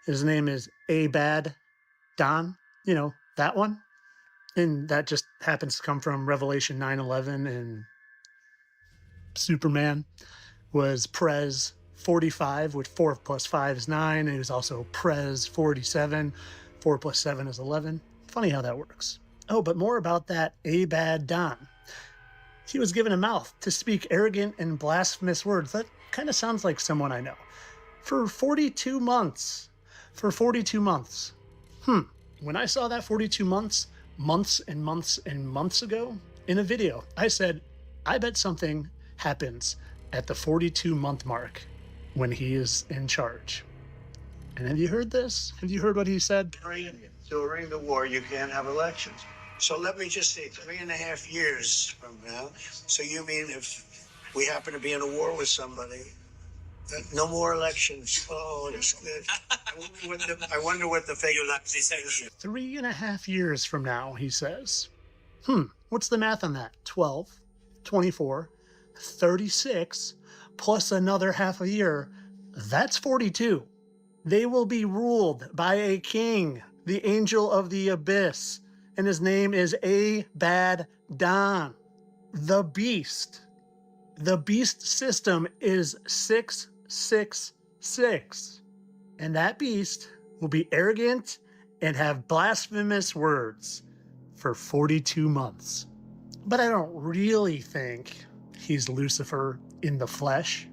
His name is Abad Don, you know, that one. And that just happens to come from Revelation 9:11, and Superman was Prez 45, which 4 plus 5 is 9. And he was also Prez 47, 4 plus 7 is 11. Funny how that works. Oh, but more about that Abad Don. He was given a mouth to speak arrogant and blasphemous words. That kind of sounds like someone I know. For 42 months. For 42 months. When I saw that 42 months and months and months ago in a video, I said, I bet something happens at the 42-month mark when he is in charge. And have you heard this? Have you heard what he said? During the war, you can't have elections. So let me just say, 3.5 years from now. So you mean if we happen to be in a war with somebody, no more elections? Oh, that's good. I wonder what the figure is. 3.5 years from now, he says. What's the math on that? 12, 24, 36, plus another half a year. That's 42. They will be ruled by a king, the angel of the abyss, and his name is Abad Don, the beast. The beast system is 666, and that beast will be arrogant and have blasphemous words for 42 months. But I don't really think he's Lucifer in the flesh.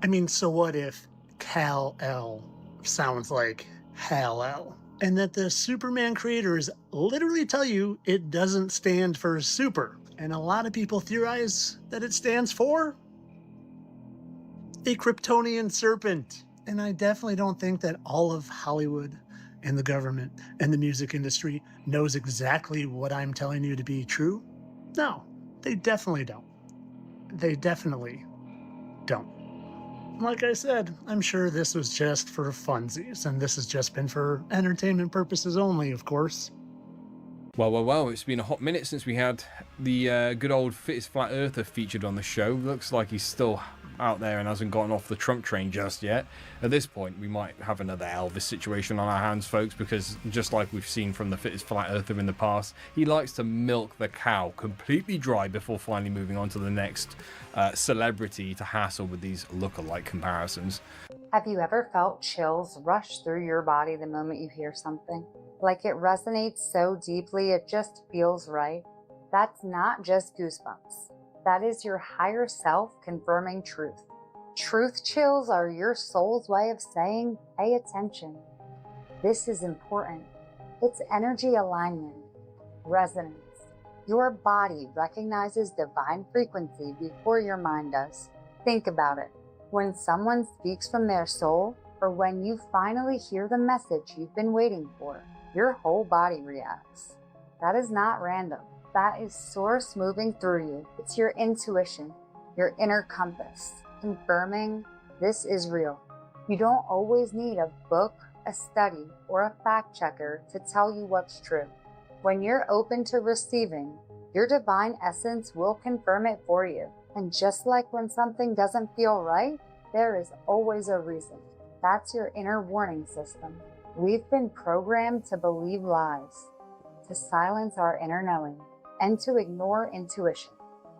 I mean, so what if Kal-El sounds like Hal-El? And that the Superman creators literally tell you it doesn't stand for super. And a lot of people theorize that it stands for a Kryptonian serpent. And I definitely don't think that all of Hollywood and the government and the music industry knows exactly what I'm telling you to be true. No, they definitely don't. They definitely don't. Like I said, I'm sure this was just for funsies, and this has just been for entertainment purposes only, of course. Well, it's been a hot minute since we had the good old fittest flat earther featured on the show. Looks like he's still out there and hasn't gotten off the Trump train just yet. At this point, we might have another Elvis situation on our hands, folks, because just like we've seen from the fittest flat earther in the past, he likes to milk the cow completely dry before finally moving on to the next celebrity to hassle with these look-alike comparisons. Have you ever felt chills rush through your body the moment you hear something? Like it resonates so deeply it just feels right? That's not just goosebumps. That is your higher self confirming truth. Truth chills are your soul's way of saying, pay attention. This is important. It's energy alignment, resonance. Your body recognizes divine frequency before your mind does. Think about it. When someone speaks from their soul, or when you finally hear the message you've been waiting for, your whole body reacts. That is not random. That is source moving through you. It's your intuition, your inner compass, confirming this is real. You don't always need a book, a study, or a fact checker to tell you what's true. When you're open to receiving, your divine essence will confirm it for you. And just like when something doesn't feel right, there is always a reason. That's your inner warning system. We've been programmed to believe lies, to silence our inner knowing, and to ignore intuition.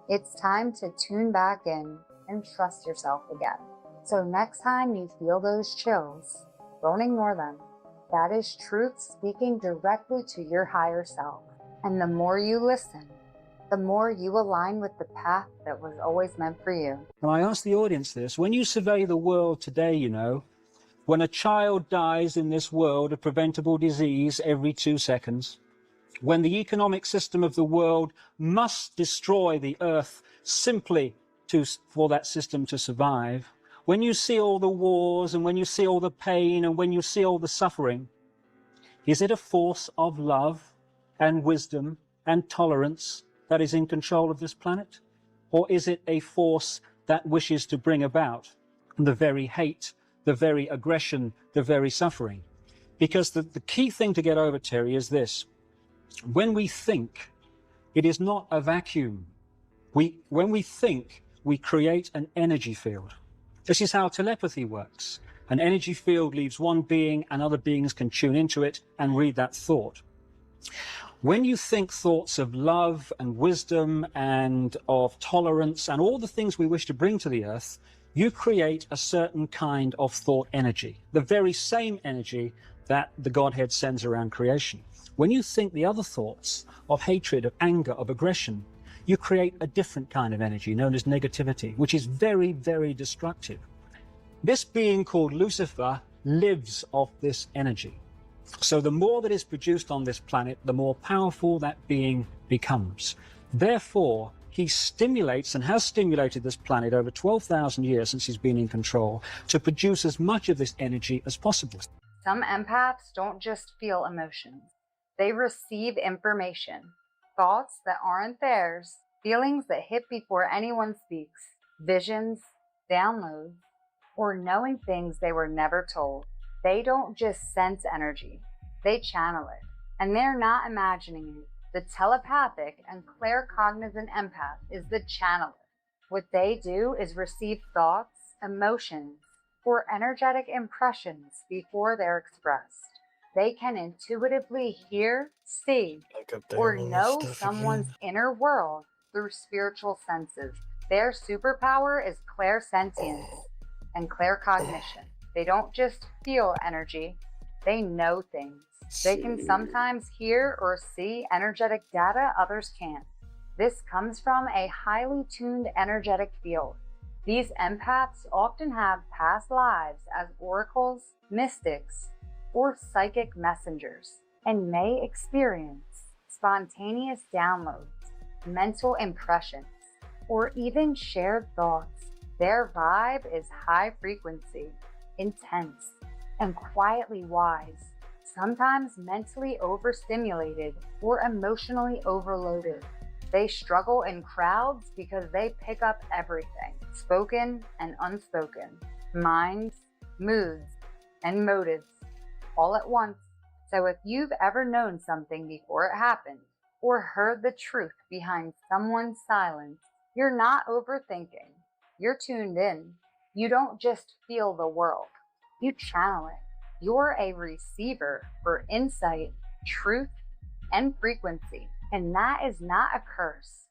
It's time to tune back in and trust yourself again. So next time you feel those chills, don't ignore them. That is truth speaking directly to your higher self. And the more you listen, the more you align with the path that was always meant for you. And I ask the audience this, when you survey the world today, you know, when a child dies in this world of preventable disease every 2 seconds, when the economic system of the world must destroy the earth simply for that system to survive, when you see all the wars and when you see all the pain and when you see all the suffering, is it a force of love and wisdom and tolerance that is in control of this planet? Or is it a force that wishes to bring about the very hate, the very aggression, the very suffering? Because the key thing to get over, Terry, is this. When we think, it is not a vacuum. When we think, we create an energy field. This is how telepathy works. An energy field leaves one being and other beings can tune into it and read that thought. When you think thoughts of love and wisdom and of tolerance and all the things we wish to bring to the earth, you create a certain kind of thought energy, the very same energy that the Godhead sends around creation. When you think the other thoughts of hatred, of anger, of aggression, you create a different kind of energy known as negativity, which is very, very destructive. This being called Lucifer lives off this energy. So the more that is produced on this planet, the more powerful that being becomes. Therefore, he stimulates and has stimulated this planet over 12,000 years since he's been in control to produce as much of this energy as possible. Some empaths don't just feel emotions. They receive information, thoughts that aren't theirs, feelings that hit before anyone speaks, visions, downloads, or knowing things they were never told. They don't just sense energy, they channel it. And they're not imagining it. The telepathic and claircognizant empath is the channeler. What they do is receive thoughts, emotions, or energetic impressions before they're expressed. They can intuitively hear, see, or know someone's inner world through spiritual senses. Their superpower is clairsentience and claircognition. They don't just feel energy, they know things. They can sometimes hear or see energetic data others can't. This comes from a highly tuned energetic field. These empaths often have past lives as oracles, mystics, or psychic messengers, and may experience spontaneous downloads, mental impressions, or even shared thoughts. Their vibe is high frequency, intense, and quietly wise, sometimes mentally overstimulated or emotionally overloaded. They struggle in crowds because they pick up everything, spoken and unspoken, minds, moods, and motives, all at once. So if you've ever known something before it happened, or heard the truth behind someone's silence, you're not overthinking. You're tuned in. You don't just feel the world, you channel it. You're a receiver for insight, truth, and frequency. And that is not a curse,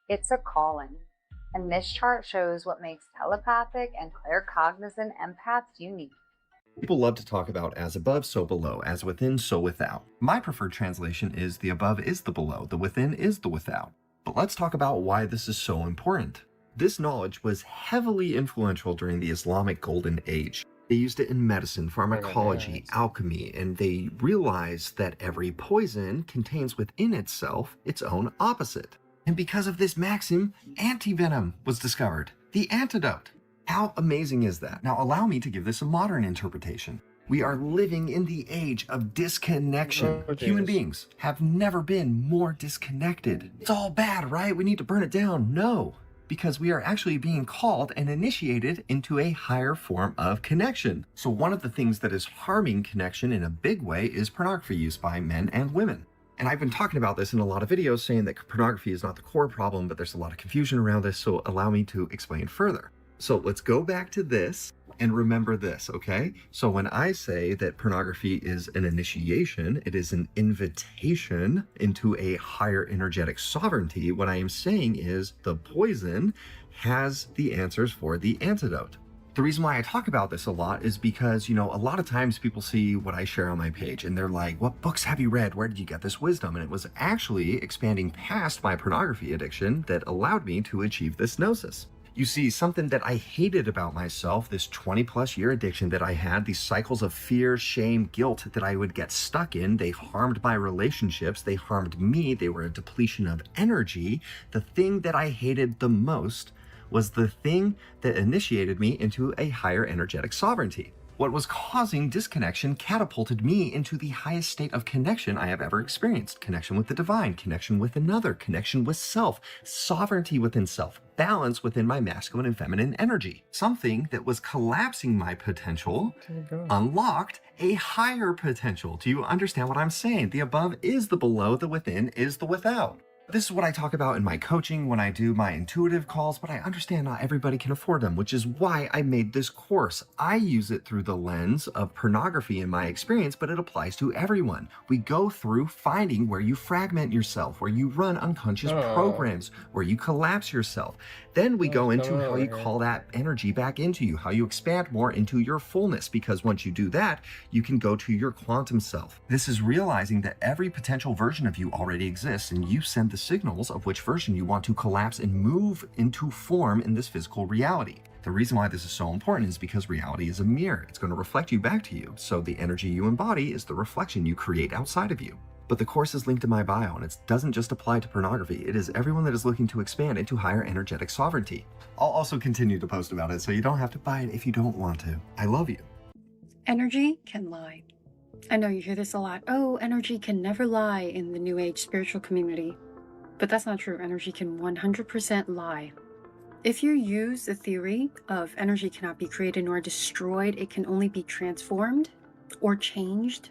it's a calling. And this chart shows what makes telepathic and claircognizant empaths unique. People love to talk about as above, so below, as within, so without. My preferred translation is the above is the below, the within is the without. But let's talk about why this is so important. This knowledge was heavily influential during the Islamic Golden Age. They used it in medicine, pharmacology, alchemy, and they realized that every poison contains within itself its own opposite. And because of this maxim, antivenom was discovered, the antidote. How amazing is that? Now allow me to give this a modern interpretation. We are living in the age of disconnection. Human beings have never been more disconnected. It's all bad, right? We need to burn it down. No, because we are actually being called and initiated into a higher form of connection. So one of the things that is harming connection in a big way is pornography use by men and women. And I've been talking about this in a lot of videos saying that pornography is not the core problem, but there's a lot of confusion around this, so allow me to explain further. So let's go back to this and remember this, okay? So when I say that pornography is an initiation, it is an invitation into a higher energetic sovereignty, what I am saying is the poison has the answers for the antidote. The reason why I talk about this a lot is because, you know, a lot of times people see what I share on my page and they're like, what books have you read? Where did you get this wisdom? And it was actually expanding past my pornography addiction that allowed me to achieve this gnosis. You see, something that I hated about myself, this 20+ year addiction that I had, these cycles of fear, shame, guilt that I would get stuck in, they harmed my relationships, they harmed me, they were a depletion of energy. The thing that I hated the most was the thing that initiated me into a higher energetic sovereignty. What was causing disconnection catapulted me into the highest state of connection I have ever experienced. Connection with the divine, connection with another, connection with self, sovereignty within self, balance within my masculine and feminine energy. Something that was collapsing my potential unlocked a higher potential. Do you understand what I'm saying? The above is the below, the within is the without. This is what I talk about in my coaching when I do my intuitive calls, but I understand not everybody can afford them, which is why I made this course. I use it through the lens of pornography in my experience, but it applies to everyone. We go through finding where you fragment yourself, where you run unconscious programs, where you collapse yourself. Then we go into how you call that energy back into you, how you expand more into your fullness, because once you do that, you can go to your quantum self. This is realizing that every potential version of you already exists, and you send the signals of which version you want to collapse and move into form in this physical reality. The reason why this is so important is because reality is a mirror. It's going to reflect you back to you. So the energy you embody is the reflection you create outside of you. But the course is linked in my bio, and it doesn't just apply to pornography. It is everyone that is looking to expand into higher energetic sovereignty. I'll also continue to post about it, so you don't have to buy it if you don't want to. I love you. Energy can lie. I know you hear this a lot. Oh, energy can never lie in the New Age spiritual community. But that's not true. Energy can 100% lie. If you use the theory of energy cannot be created nor destroyed, it can only be transformed or changed,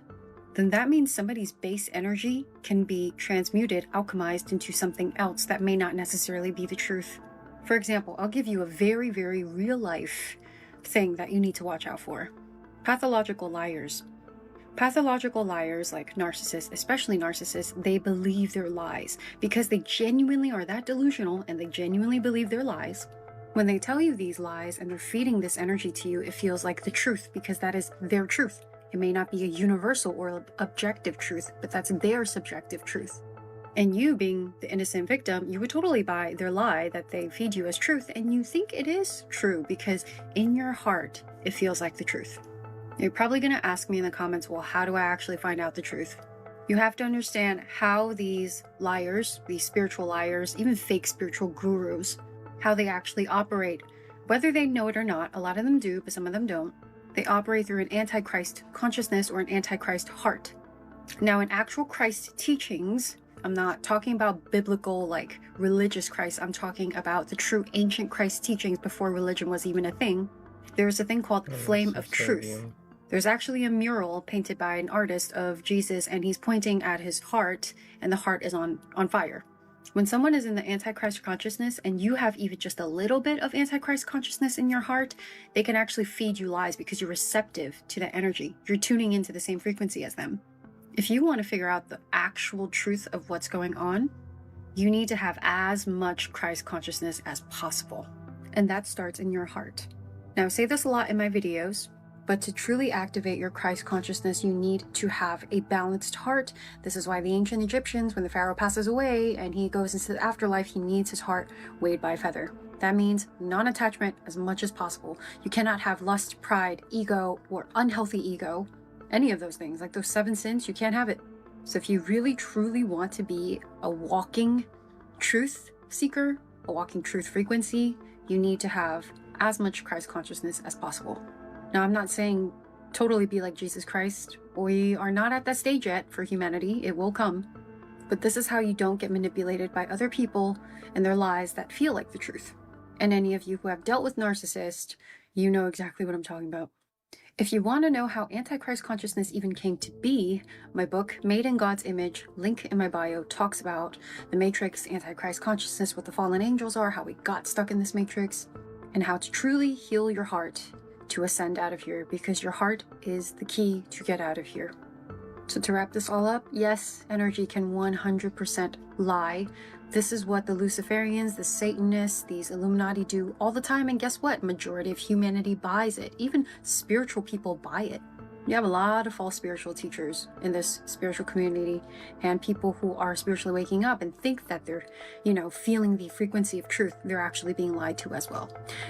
then that means somebody's base energy can be transmuted, alchemized into something else that may not necessarily be the truth. For example, I'll give you a very, very real life thing that you need to watch out for. Pathological liars. Pathological liars, like narcissists, especially narcissists, they believe their lies because they genuinely are that delusional and they genuinely believe their lies. When they tell you these lies and they're feeding this energy to you, it feels like the truth because that is their truth. It may not be a universal or objective truth, but that's their subjective truth. And you, being the innocent victim, you would totally buy their lie that they feed you as truth, and you think it is true because in your heart, it feels like the truth. You're probably going to ask me in the comments, well, how do I actually find out the truth? You have to understand how these liars, these spiritual liars, even fake spiritual gurus, how they actually operate. Whether they know it or not, a lot of them do, but some of them don't. They operate through an antichrist consciousness or an antichrist heart. Now, in actual Christ teachings, I'm not talking about biblical, like religious Christ. I'm talking about the true ancient Christ teachings before religion was even a thing. There's a thing called Flame of Truth. There's actually a mural painted by an artist of Jesus, and he's pointing at his heart, and the heart is on fire. When someone is in the Antichrist consciousness and you have even just a little bit of Antichrist consciousness in your heart, they can actually feed you lies because you're receptive to that energy. You're tuning into the same frequency as them. If you want to figure out the actual truth of what's going on, you need to have as much Christ consciousness as possible. And that starts in your heart. Now, I say this a lot in my videos, but to truly activate your Christ consciousness, you need to have a balanced heart. This is why the ancient Egyptians, when the Pharaoh passes away and he goes into the afterlife, he needs his heart weighed by a feather. That means non-attachment as much as possible. You cannot have lust, pride, ego, or unhealthy ego. Any of those things, like those 7 sins, you can't have it. So if you really truly want to be a walking truth seeker, a walking truth frequency, you need to have as much Christ consciousness as possible. Now, I'm not saying totally be like Jesus Christ. We are not at that stage yet for humanity. It will come. But this is how you don't get manipulated by other people and their lies that feel like the truth. And any of you who have dealt with narcissists, you know exactly what I'm talking about. If you want to know how Antichrist consciousness even came to be, my book, Made in God's Image, link in my bio, talks about the Matrix, Antichrist consciousness, what the fallen angels are, how we got stuck in this Matrix, and how to truly heal your heart to ascend out of here, because your heart is the key to get out of here. So to wrap this all up, yes, energy can 100% lie. This is what the Luciferians, the Satanists, these Illuminati do all the time, and guess what? Majority of humanity buys it. Even spiritual people buy it. You have a lot of false spiritual teachers in this spiritual community, and people who are spiritually waking up and think that they're, feeling the frequency of truth. They're actually being lied to as well.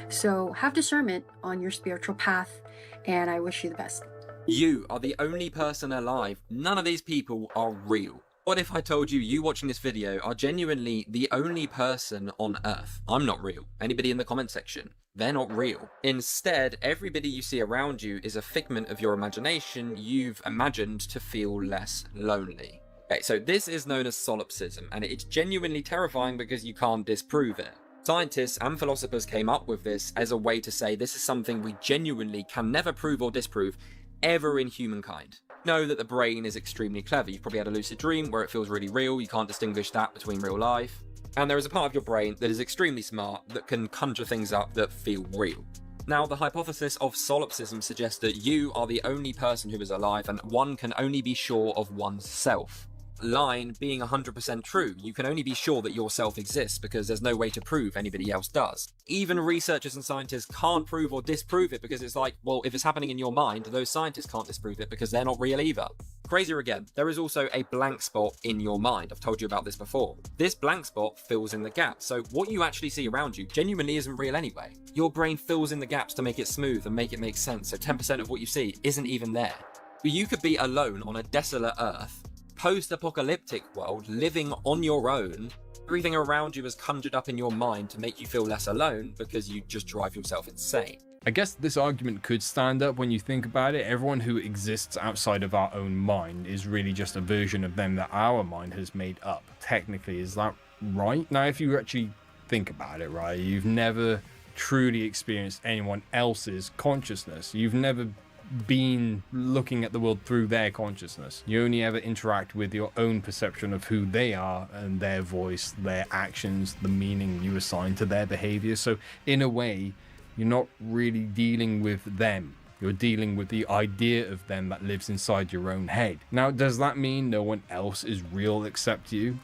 So have discernment on your spiritual path, and I wish you the best. You are the only person alive. None of these people are real. What if I told you you watching this video are genuinely the only person on Earth? I'm not real. Anybody in the comment section? They're not real. Instead, everybody you see around you is a figment of your imagination you've imagined to feel less lonely. Okay, so this is known as solipsism, and it's genuinely terrifying because you can't disprove it. Scientists and philosophers came up with this as a way to say this is something we genuinely can never prove or disprove ever in humankind. Know that the brain is extremely clever. You've probably had a lucid dream where it feels really real. You can't distinguish that between real life. And there is a part of your brain that is extremely smart that can conjure things up that feel real. Now, the hypothesis of solipsism suggests that you are the only person who is alive and one can only be sure of oneself. Line being 100% true, you can only be sure that yourself exists because there's no way to prove anybody else does. Even researchers and scientists can't prove or disprove it because it's like, well, if it's happening in your mind, those scientists can't disprove it because they're not real either. Crazier again, there is also a blank spot in your mind. I've told you about this before. This blank spot fills in the gaps, so what you actually see around you genuinely isn't real anyway. Your brain fills in the gaps to make it smooth and make it make sense, so 10% of what you see isn't even there. But you could be alone on a desolate Earth, post-apocalyptic world, living on your own. Everything around you is conjured up in your mind to make you feel less alone because you just drive yourself insane. I guess this argument could stand up when you think about it. Everyone who exists outside of our own mind is really just a version of them that our mind has made up. Technically, is that right? Now, if you actually think about it, right, you've never truly experienced anyone else's consciousness. You've never been looking at the world through their consciousness. You only ever interact with your own perception of who they are and their voice, their actions, the meaning you assign to their behavior. So in a way, you're not really dealing with them. You're dealing with the idea of them that lives inside your own head. Now, does that mean no one else is real except you?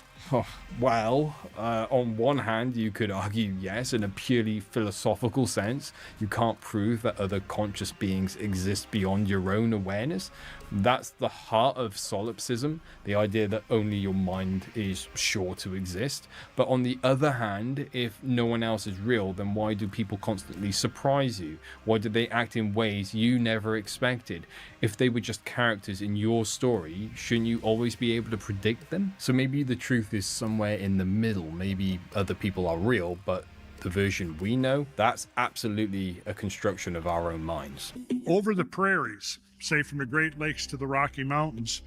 Well, on one hand, you could argue yes, in a purely philosophical sense. You can't prove that other conscious beings exist beyond your own awareness. That's the heart of solipsism, the idea that only your mind is sure to exist. But on the other hand, if no one else is real, then why do people constantly surprise you? Why do they act in ways you never expected? If they were just characters in your story, shouldn't you always be able to predict them? So maybe the truth is somewhere in the middle. Maybe other people are real, but the version we know, that's absolutely a construction of our own minds. Over the prairies, say from the Great Lakes to the Rocky Mountains,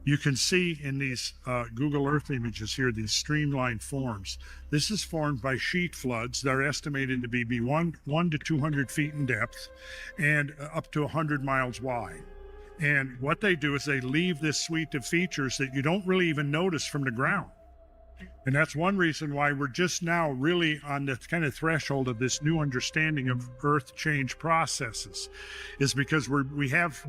you can see in these Google Earth images here, these streamlined forms. This is formed by sheet floods that are estimated to be 1 to 200 feet in depth and up to 100 miles wide. And what they do is they leave this suite of features that you don't really even notice from the ground. And that's one reason why we're just now really on the kind of threshold of this new understanding of Earth change processes, is because we have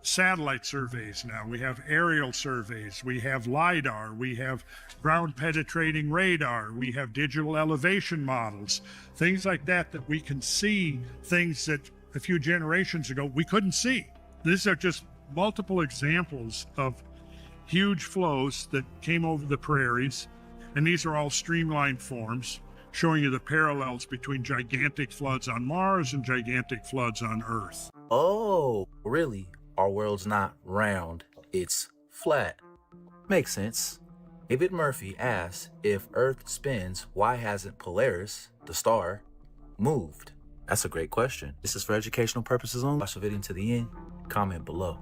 satellite surveys now, we have aerial surveys, we have LIDAR, we have ground penetrating radar, we have digital elevation models, things like that, that we can see things that a few generations ago we couldn't see. These are just multiple examples of huge flows that came over the prairies, and these are all streamlined forms showing you the parallels between gigantic floods on Mars and gigantic floods on Earth. Oh, really? Our world's not round, it's flat. Makes sense. David Murphy asks, if Earth spins, why hasn't Polaris, the star, moved? That's a great question. This is for educational purposes only. Watch the video to the end. Comment below.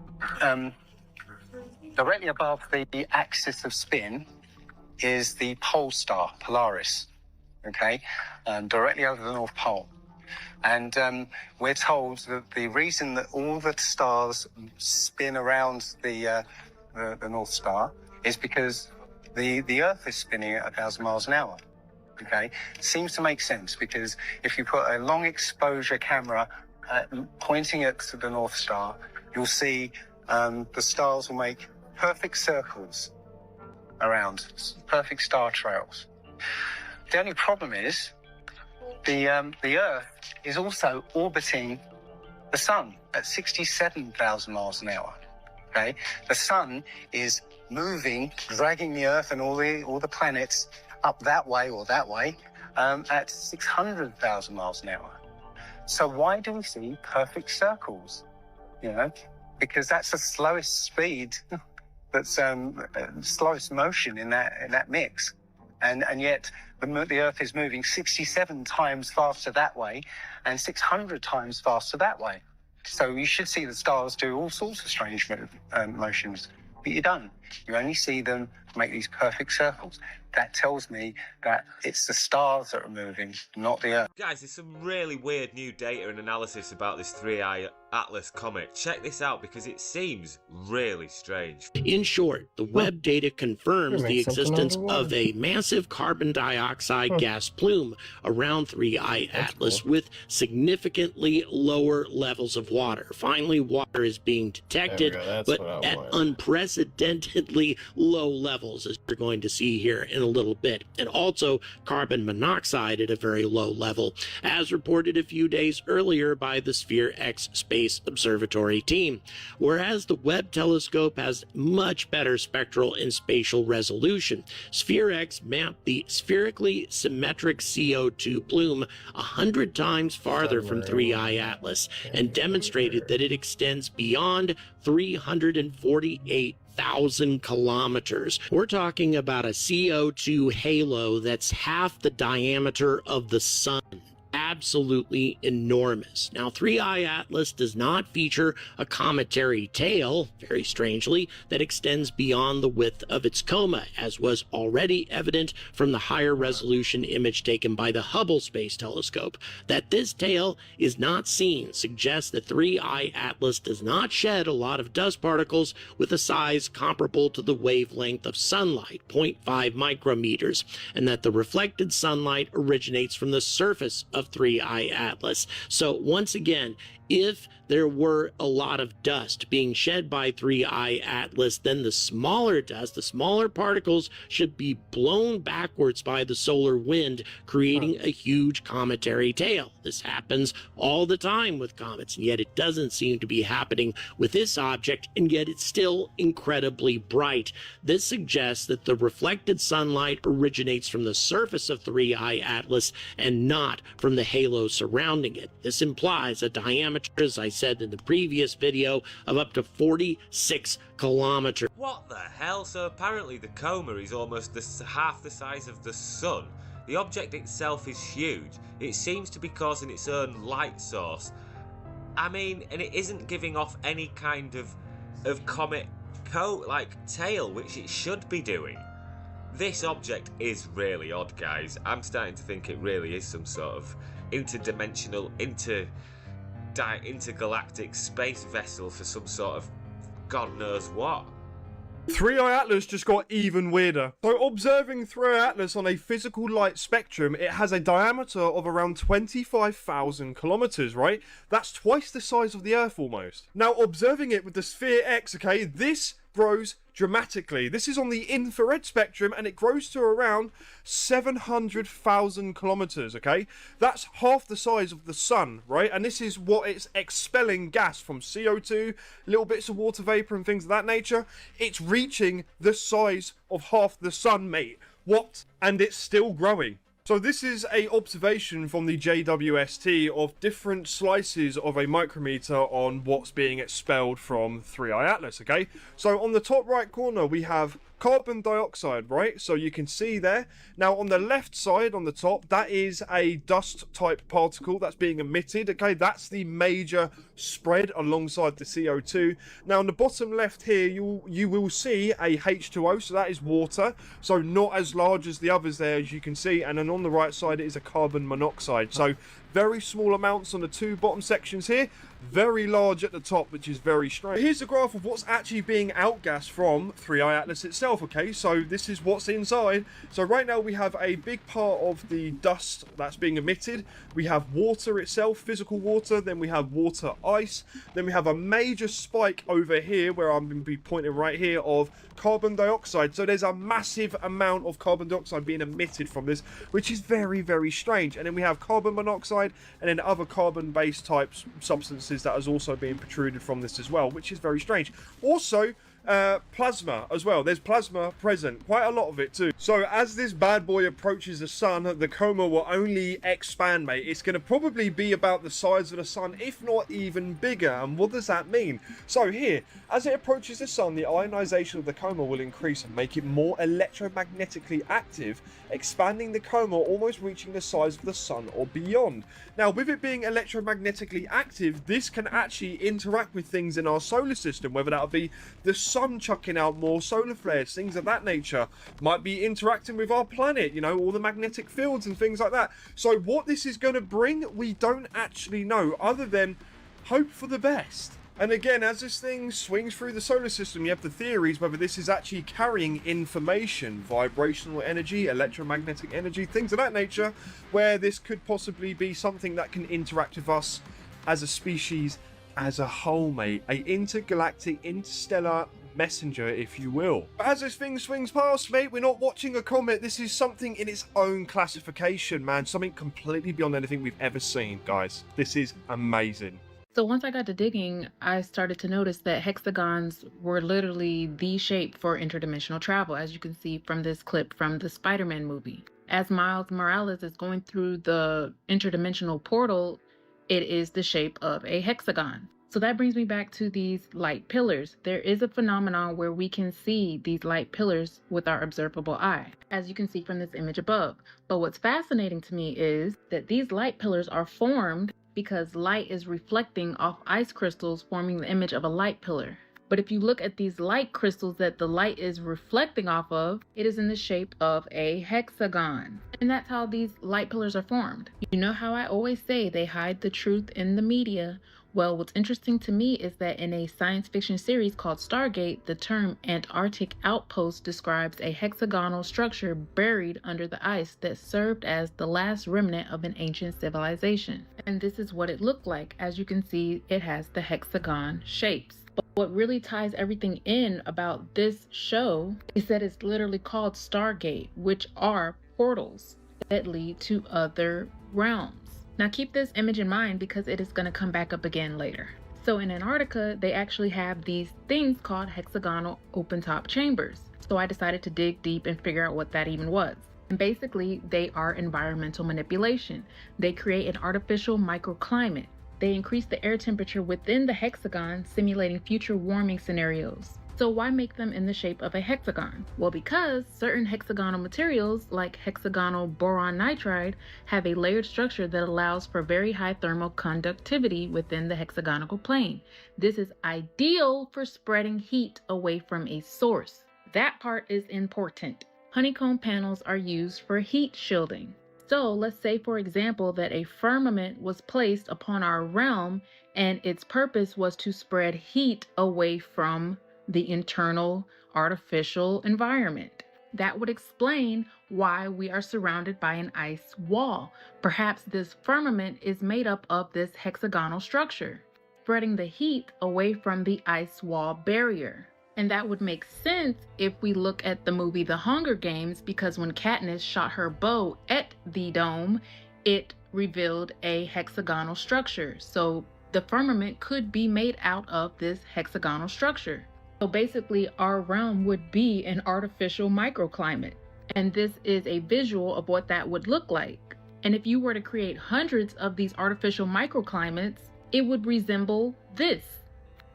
Directly above the axis of spin is the pole star, Polaris, okay? Directly over the North Pole. And we're told that the reason that all the stars spin around the North Star is because the Earth is spinning at 1,000 miles an hour. Okay, seems to make sense, because if you put a long exposure camera pointing at the North Star, you'll see the stars will make perfect circles around, perfect star trails. The only problem is the Earth is also orbiting the Sun at 67,000 miles an hour. Okay, the Sun is moving, dragging the Earth and all the planets up that way or that way at 600,000 miles an hour. So why do we see perfect circles? You know, because that's the slowest speed, that's slowest motion in that mix, and yet the Earth is moving 67 times faster that way and 600 times faster that way. So you should see the stars do all sorts of strange motions, but you don't. You only see them make these perfect circles. That tells me that it's the stars that are moving, not the Earth. Guys, there's some really weird new data and analysis about this 3i Atlas comet. Check this out, because it seems really strange. In short, the web data confirms the existence of a massive carbon dioxide gas plume around 3i Atlas with significantly lower levels of water. Finally, water is being detected, but at unprecedentedly low levels, as you're going to see here in a little bit, and also carbon monoxide at a very low level, as reported a few days earlier by the Sphere-X Space Observatory team. Whereas the Webb telescope has much better spectral and spatial resolution, Sphere-X mapped the spherically symmetric CO2 plume 100 times farther from 3i Atlas and demonstrated that it extends beyond 348,000 kilometers. We're talking about a CO2 halo that's half the diameter of the sun. Absolutely enormous. Now, 3i Atlas does not feature a cometary tail, very strangely, that extends beyond the width of its coma, as was already evident from the higher resolution image taken by the Hubble Space Telescope. That this tail is not seen suggests that 3i Atlas does not shed a lot of dust particles with a size comparable to the wavelength of sunlight, 0.5 micrometers, and that the reflected sunlight originates from the surface of 3i Atlas. So once again, if there were a lot of dust being shed by 3i Atlas, then the smaller dust, the smaller particles, should be blown backwards by the solar wind, creating a huge cometary tail. This happens all the time with comets, and yet it doesn't seem to be happening with this object, and yet it's still incredibly bright. This suggests that the reflected sunlight originates from the surface of 3i Atlas and not from the halo surrounding it. This implies a diameter, as I said in the previous video, of up to 46 kilometers. What the hell? So apparently the coma is almost half the size of the sun. The object itself is huge. It seems to be causing its own light source. I mean, and it isn't giving off any kind of comet tail, which it should be doing. This object is really odd, guys. I'm starting to think it really is some sort of interdimensional, intergalactic space vessel for some sort of God knows what. 3i Atlas just got even weirder. So observing 3i Atlas on a physical light spectrum, it has a diameter of around 25,000 kilometers, right? That's twice the size of the Earth almost. Now observing it with the Sphere X, okay, this grows dramatically. This is on the infrared spectrum and it grows to around 700,000 kilometers, okay? That's half the size of the sun, right? And this is what it's expelling gas from CO2, little bits of water vapor and things of that nature. It's reaching the size of half the sun, mate. What? And it's still growing. So this is a observation from the JWST of different slices of a micrometer on what's being expelled from 3i Atlas, okay? So on the top right corner we have carbon dioxide, right? So you can see there. Now on the left side on the top, that is a dust type particle that's being emitted, okay? That's the major spread alongside the CO2. Now on the bottom left here, you will see a H2O, so that is water. So not as large as the others there, as you can see. And then on the right side, it is a carbon monoxide. So very small amounts on the two bottom sections here, very large at the top, which is very strange. Here's a graph of what's actually being outgassed from 3i Atlas itself, okay? So this is what's inside. So right now we have a big part of the dust that's being emitted. We have water itself, physical water, then we have water ice, then we have a major spike over here where I'm going to be pointing right here of carbon dioxide. So there's a massive amount of carbon dioxide being emitted from this, which is very, very strange. And then we have carbon monoxide and then other carbon-based types substances that is also being protruded from this as well, which is very strange. Also, plasma as well. There's plasma present, quite a lot of it too. So as this bad boy approaches the sun, the coma will only expand, mate. It's going to probably be about the size of the sun, if not even bigger. And what does that mean? So here, as it approaches the sun, the ionization of the coma will increase and make it more electromagnetically active, expanding the coma, almost reaching the size of the sun or beyond. Now, with it being electromagnetically active, this can actually interact with things in our solar system, whether that be the sun chucking out more solar flares, things of that nature, might be interacting with our planet, you know, all the magnetic fields and things like that. So what this is going to bring, we don't actually know, other than hope for the best. And again, as this thing swings through the solar system, you have the theories whether this is actually carrying information, vibrational energy, electromagnetic energy, things of that nature, where this could possibly be something that can interact with us as a species as a whole, mate. A intergalactic, interstellar messenger, if you will. But as this thing swings past, mate, we're not watching a comet. This is something in its own classification, man. Something completely beyond anything we've ever seen, guys. This is amazing. So once I got to digging, I started to notice that hexagons were literally the shape for interdimensional travel, as you can see from this clip from the Spider-Man movie. As Miles Morales is going through the interdimensional portal, it is the shape of a hexagon. So that brings me back to these light pillars. There is a phenomenon where we can see these light pillars with our observable eye, as you can see from this image above. But what's fascinating to me is that these light pillars are formed because light is reflecting off ice crystals, forming the image of a light pillar. But if you look at these light crystals that the light is reflecting off of, it is in the shape of a hexagon. And that's how these light pillars are formed. You know how I always say they hide the truth in the media? Well, what's interesting to me is that in a science fiction series called Stargate, the term Antarctic outpost describes a hexagonal structure buried under the ice that served as the last remnant of an ancient civilization. And this is what it looked like. As you can see, it has the hexagon shapes. But what really ties everything in about this show is that it's literally called Stargate, which are portals that lead to other realms. Now keep this image in mind because it is going to come back up again later. So in Antarctica, they actually have these things called hexagonal open-top chambers. So I decided to dig deep and figure out what that even was. And basically, they are environmental manipulation. They create an artificial microclimate. They increase the air temperature within the hexagon, simulating future warming scenarios. So why make them in the shape of a hexagon? Well, because certain hexagonal materials, like hexagonal boron nitride, have a layered structure that allows for very high thermal conductivity within the hexagonal plane. This is ideal for spreading heat away from a source. That part is important. Honeycomb panels are used for heat shielding. So let's say, for example, that a firmament was placed upon our realm and its purpose was to spread heat away from the internal artificial environment. That would explain why we are surrounded by an ice wall. Perhaps this firmament is made up of this hexagonal structure, spreading the heat away from the ice wall barrier. And that would make sense if we look at the movie The Hunger Games, because when Katniss shot her bow at the dome, it revealed a hexagonal structure. So the firmament could be made out of this hexagonal structure. So basically, our realm would be an artificial microclimate. And this is a visual of what that would look like. And if you were to create hundreds of these artificial microclimates, it would resemble this,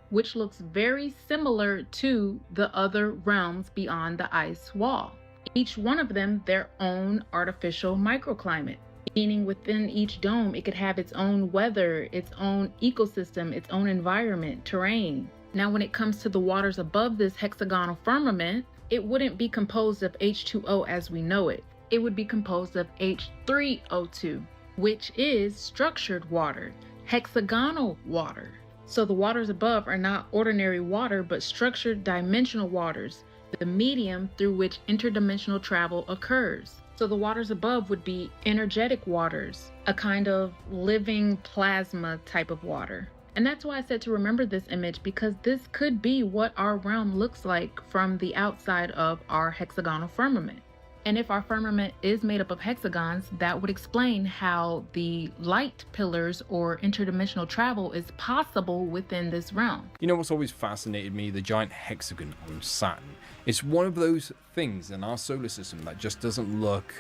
which looks very similar to the other realms beyond the ice wall. Each one of them their own artificial microclimate, meaning within each dome it could have its own weather, its own ecosystem, its own environment, terrain. Now when it comes to the waters above this hexagonal firmament, it wouldn't be composed of H2O as we know it. It would be composed of H3O2, which is structured water, hexagonal water. So the waters above are not ordinary water, but structured dimensional waters, the medium through which interdimensional travel occurs. So the waters above would be energetic waters, a kind of living plasma type of water. And that's why I said to remember this image, because this could be what our realm looks like from the outside of our hexagonal firmament. And if our firmament is made up of hexagons, that would explain how the light pillars or interdimensional travel is possible within this realm. You know what's always fascinated me? The giant hexagon on Saturn. It's one of those things in our solar system that just doesn't look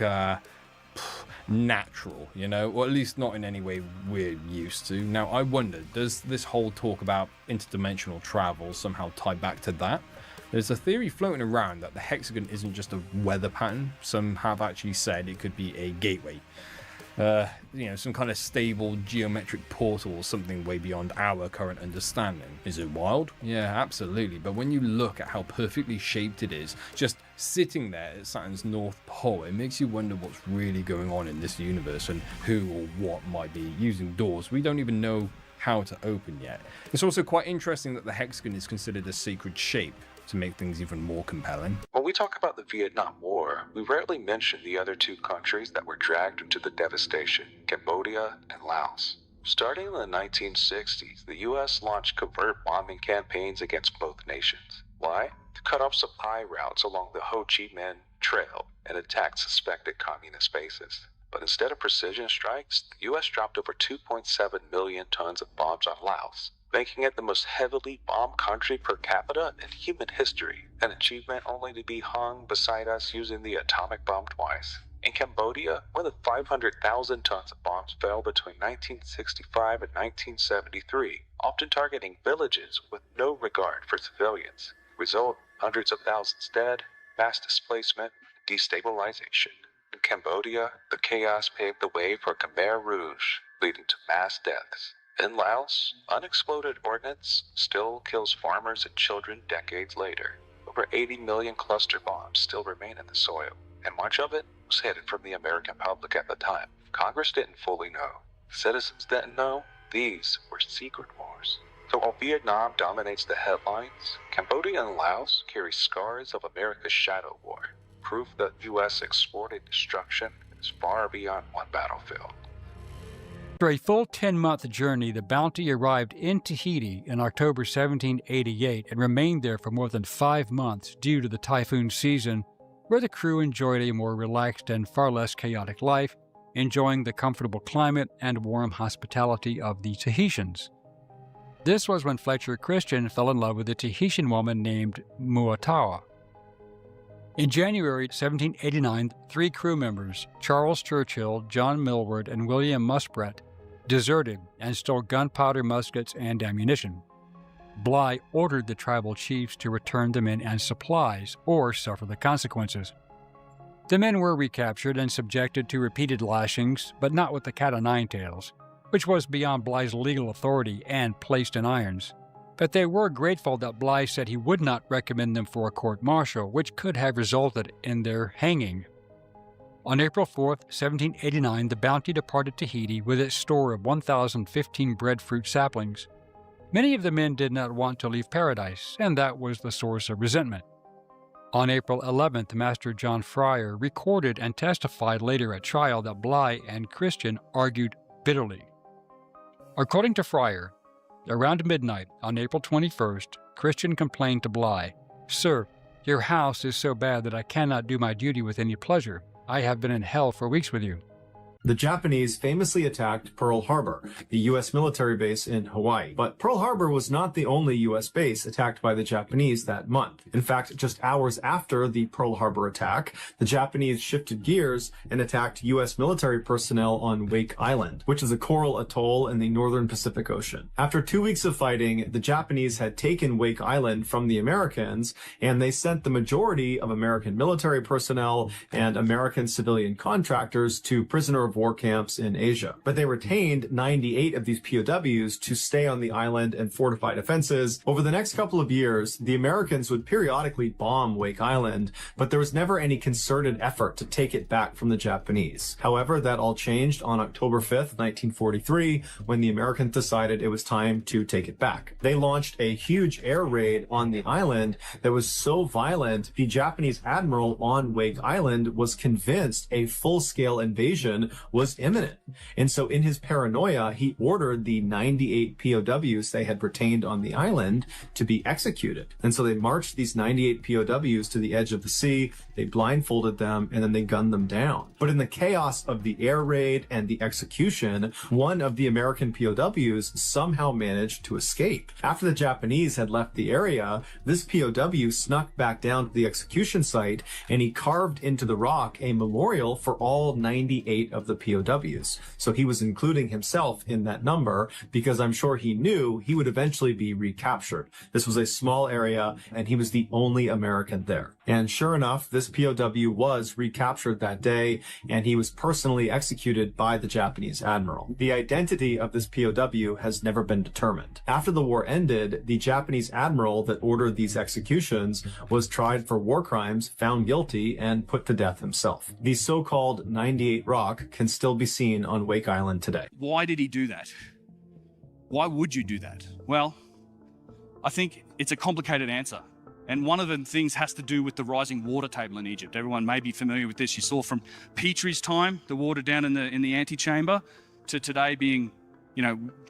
natural, you know, or at least not in any way we're used to. Now, I wonder, does this whole talk about interdimensional travel somehow tie back to that? There's a theory floating around that the hexagon isn't just a weather pattern. Some have actually said it could be a gateway. Some kind of stable geometric portal or something way beyond our current understanding. Is it wild? Yeah, absolutely. But when you look at how perfectly shaped it is, just sitting there at Saturn's North Pole, it makes you wonder what's really going on in this universe and who or what might be using doors we don't even know how to open yet. It's also quite interesting that the hexagon is considered a sacred shape, to make things even more compelling. When we talk about the Vietnam War, we rarely mention the other two countries that were dragged into the devastation, Cambodia and Laos. Starting in the 1960s, the U.S. launched covert bombing campaigns against both nations. Why? To cut off supply routes along the Ho Chi Minh Trail and attack suspected communist bases. But instead of precision strikes, the U.S. dropped over 2.7 million tons of bombs on Laos, making it the most heavily bombed country per capita in human history, an achievement only to be hung beside us using the atomic bomb twice. In Cambodia, more than 500,000 tons of bombs fell between 1965 and 1973, often targeting villages with no regard for civilians. Result, hundreds of thousands dead, mass displacement, destabilization. In Cambodia, the chaos paved the way for Khmer Rouge, leading to mass deaths. In Laos, unexploded ordnance still kills farmers and children decades later. Over 80 million cluster bombs still remain in the soil, and much of it was hidden from the American public at the time. Congress didn't fully know. Citizens didn't know. These were secret wars. So while Vietnam dominates the headlines, Cambodia and Laos carry scars of America's shadow war, proof that U.S. exported destruction is far beyond one battlefield. After a full 10-month journey, the Bounty arrived in Tahiti in October 1788 and remained there for more than 5 months due to the typhoon season, where the crew enjoyed a more relaxed and far less chaotic life, enjoying the comfortable climate and warm hospitality of the Tahitians. This was when Fletcher Christian fell in love with a Tahitian woman named Muatawa. In January 1789, 3 crew members, Charles Churchill, John Millward, and William Muspratt, deserted and stole gunpowder muskets and ammunition. Bligh ordered the tribal chiefs to return the men and supplies or suffer the consequences. The men were recaptured and subjected to repeated lashings, but not with the cat-o'-nine-tails, which was beyond Bligh's legal authority and placed in irons. But they were grateful that Bligh said he would not recommend them for a court-martial, which could have resulted in their hanging. On April 4, 1789, the Bounty departed Tahiti with its store of 1,015 breadfruit saplings. Many of the men did not want to leave paradise, and that was the source of resentment. On April 11th, Master John Fryer recorded and testified later at trial that Bligh and Christian argued bitterly. According to Fryer, around midnight on April 21st, Christian complained to Bligh, "Sir, your house is so bad that I cannot do my duty with any pleasure. I have been in hell for weeks with you." The Japanese famously attacked Pearl Harbor, the U.S. military base in Hawaii. But Pearl Harbor was not the only U.S. base attacked by the Japanese that month. In fact, just hours after the Pearl Harbor attack, the Japanese shifted gears and attacked U.S. military personnel on Wake Island, which is a coral atoll in the northern Pacific Ocean. After 2 weeks of fighting, the Japanese had taken Wake Island from the Americans, and they sent the majority of American military personnel and American civilian contractors to prisoner of war camps in Asia. But they retained 98 of these POWs to stay on the island and fortify defenses. Over the next couple of years, the Americans would periodically bomb Wake Island, but there was never any concerted effort to take it back from the Japanese. However, that all changed on October 5th, 1943, when the Americans decided it was time to take it back. They launched a huge air raid on the island that was so violent, the Japanese admiral on Wake Island was convinced a full-scale invasion was imminent. And so in his paranoia, he ordered the 98 POWs they had retained on the island to be executed. And so they marched these 98 POWs to the edge of the sea, they blindfolded them, and then they gunned them down. But in the chaos of the air raid and the execution, one of the American POWs somehow managed to escape. After the Japanese had left the area, this POW snuck back down to the execution site, and he carved into the rock a memorial for all 98 of the POWs. So he was including himself in that number because I'm sure he knew he would eventually be recaptured. This was a small area and he was the only American there. And sure enough, this POW was recaptured that day and he was personally executed by the Japanese admiral. The identity of this POW has never been determined. After the war ended, the Japanese admiral that ordered these executions was tried for war crimes, found guilty, and put to death himself. The so-called 98 Rock can still be seen on Wake Island today. Why did he do that? Why would you do that? Well, I think it's a complicated answer. And one of the things has to do with the rising water table in Egypt. Everyone may be familiar with this. You saw from Petrie's time, the water down in the antechamber, to today being,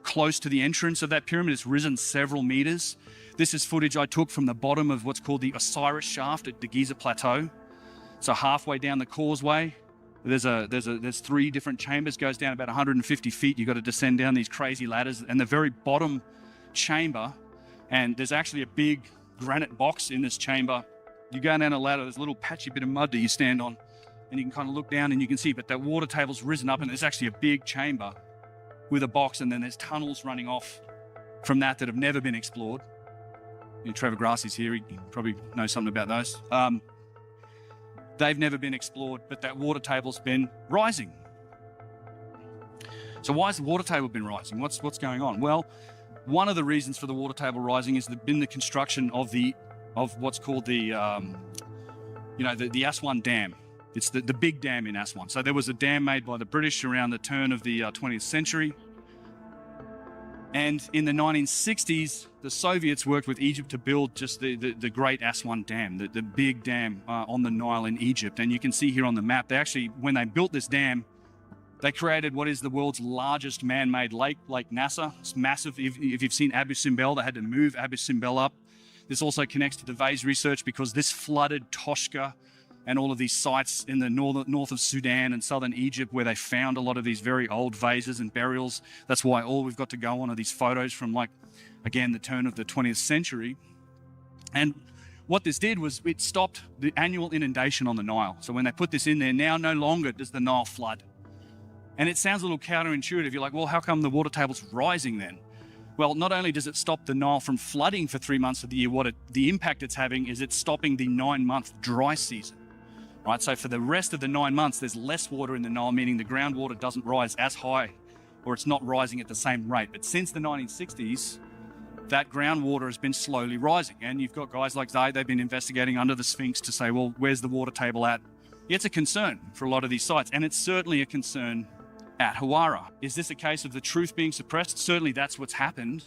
close to the entrance of that pyramid. It's risen several meters. This is footage I took from the bottom of what's called the Osiris shaft at the Giza Plateau. So halfway down the causeway, there's 3 different chambers, goes down about 150 feet. You've got to descend down these crazy ladders. And the very bottom chamber, and there's actually a big granite box in this chamber. You go down a ladder, there's a little patchy bit of mud that you stand on, and you can kind of look down and you can see, but that water table's risen up and there's actually a big chamber with a box, and then there's tunnels running off from that have never been explored. Trevor Grassi's here, he probably knows something about those. They've never been explored, but that water table's been rising. So why has the water table been rising? What's going on? Well, one of the reasons for the water table rising has been the construction of what's called the Aswan Dam. It's the big dam in Aswan. So there was a dam made by the British around the turn of the 20th century. And in the 1960s, the Soviets worked with Egypt to build just the Great Aswan Dam, the big dam on the Nile in Egypt. And you can see here on the map, they actually, when they built this dam, they created what is the world's largest man-made lake, Lake Nasser. It's massive. If you've seen Abu Simbel, they had to move Abu Simbel up. This also connects to the vase research because this flooded Toshka and all of these sites in the north of Sudan and southern Egypt where they found a lot of these very old vases and burials. That's why all we've got to go on are these photos from, again, the turn of the 20th century. And what this did was it stopped the annual inundation on the Nile. So when they put this in there, now no longer does the Nile flood. And it sounds a little counterintuitive. You're like, well, how come the water table's rising then? Well, not only does it stop the Nile from flooding for 3 months of the year, the impact it's having is it's stopping the 9-month dry season. Right, so for the rest of the 9 months, there's less water in the Nile, meaning the groundwater doesn't rise as high, or it's not rising at the same rate. But since the 1960s, that groundwater has been slowly rising. And you've got guys like Zaid, they've been investigating under the Sphinx to say, well, where's the water table at? It's a concern for a lot of these sites, and it's certainly a concern at Hawara. Is this a case of the truth being suppressed? Certainly that's what's happened.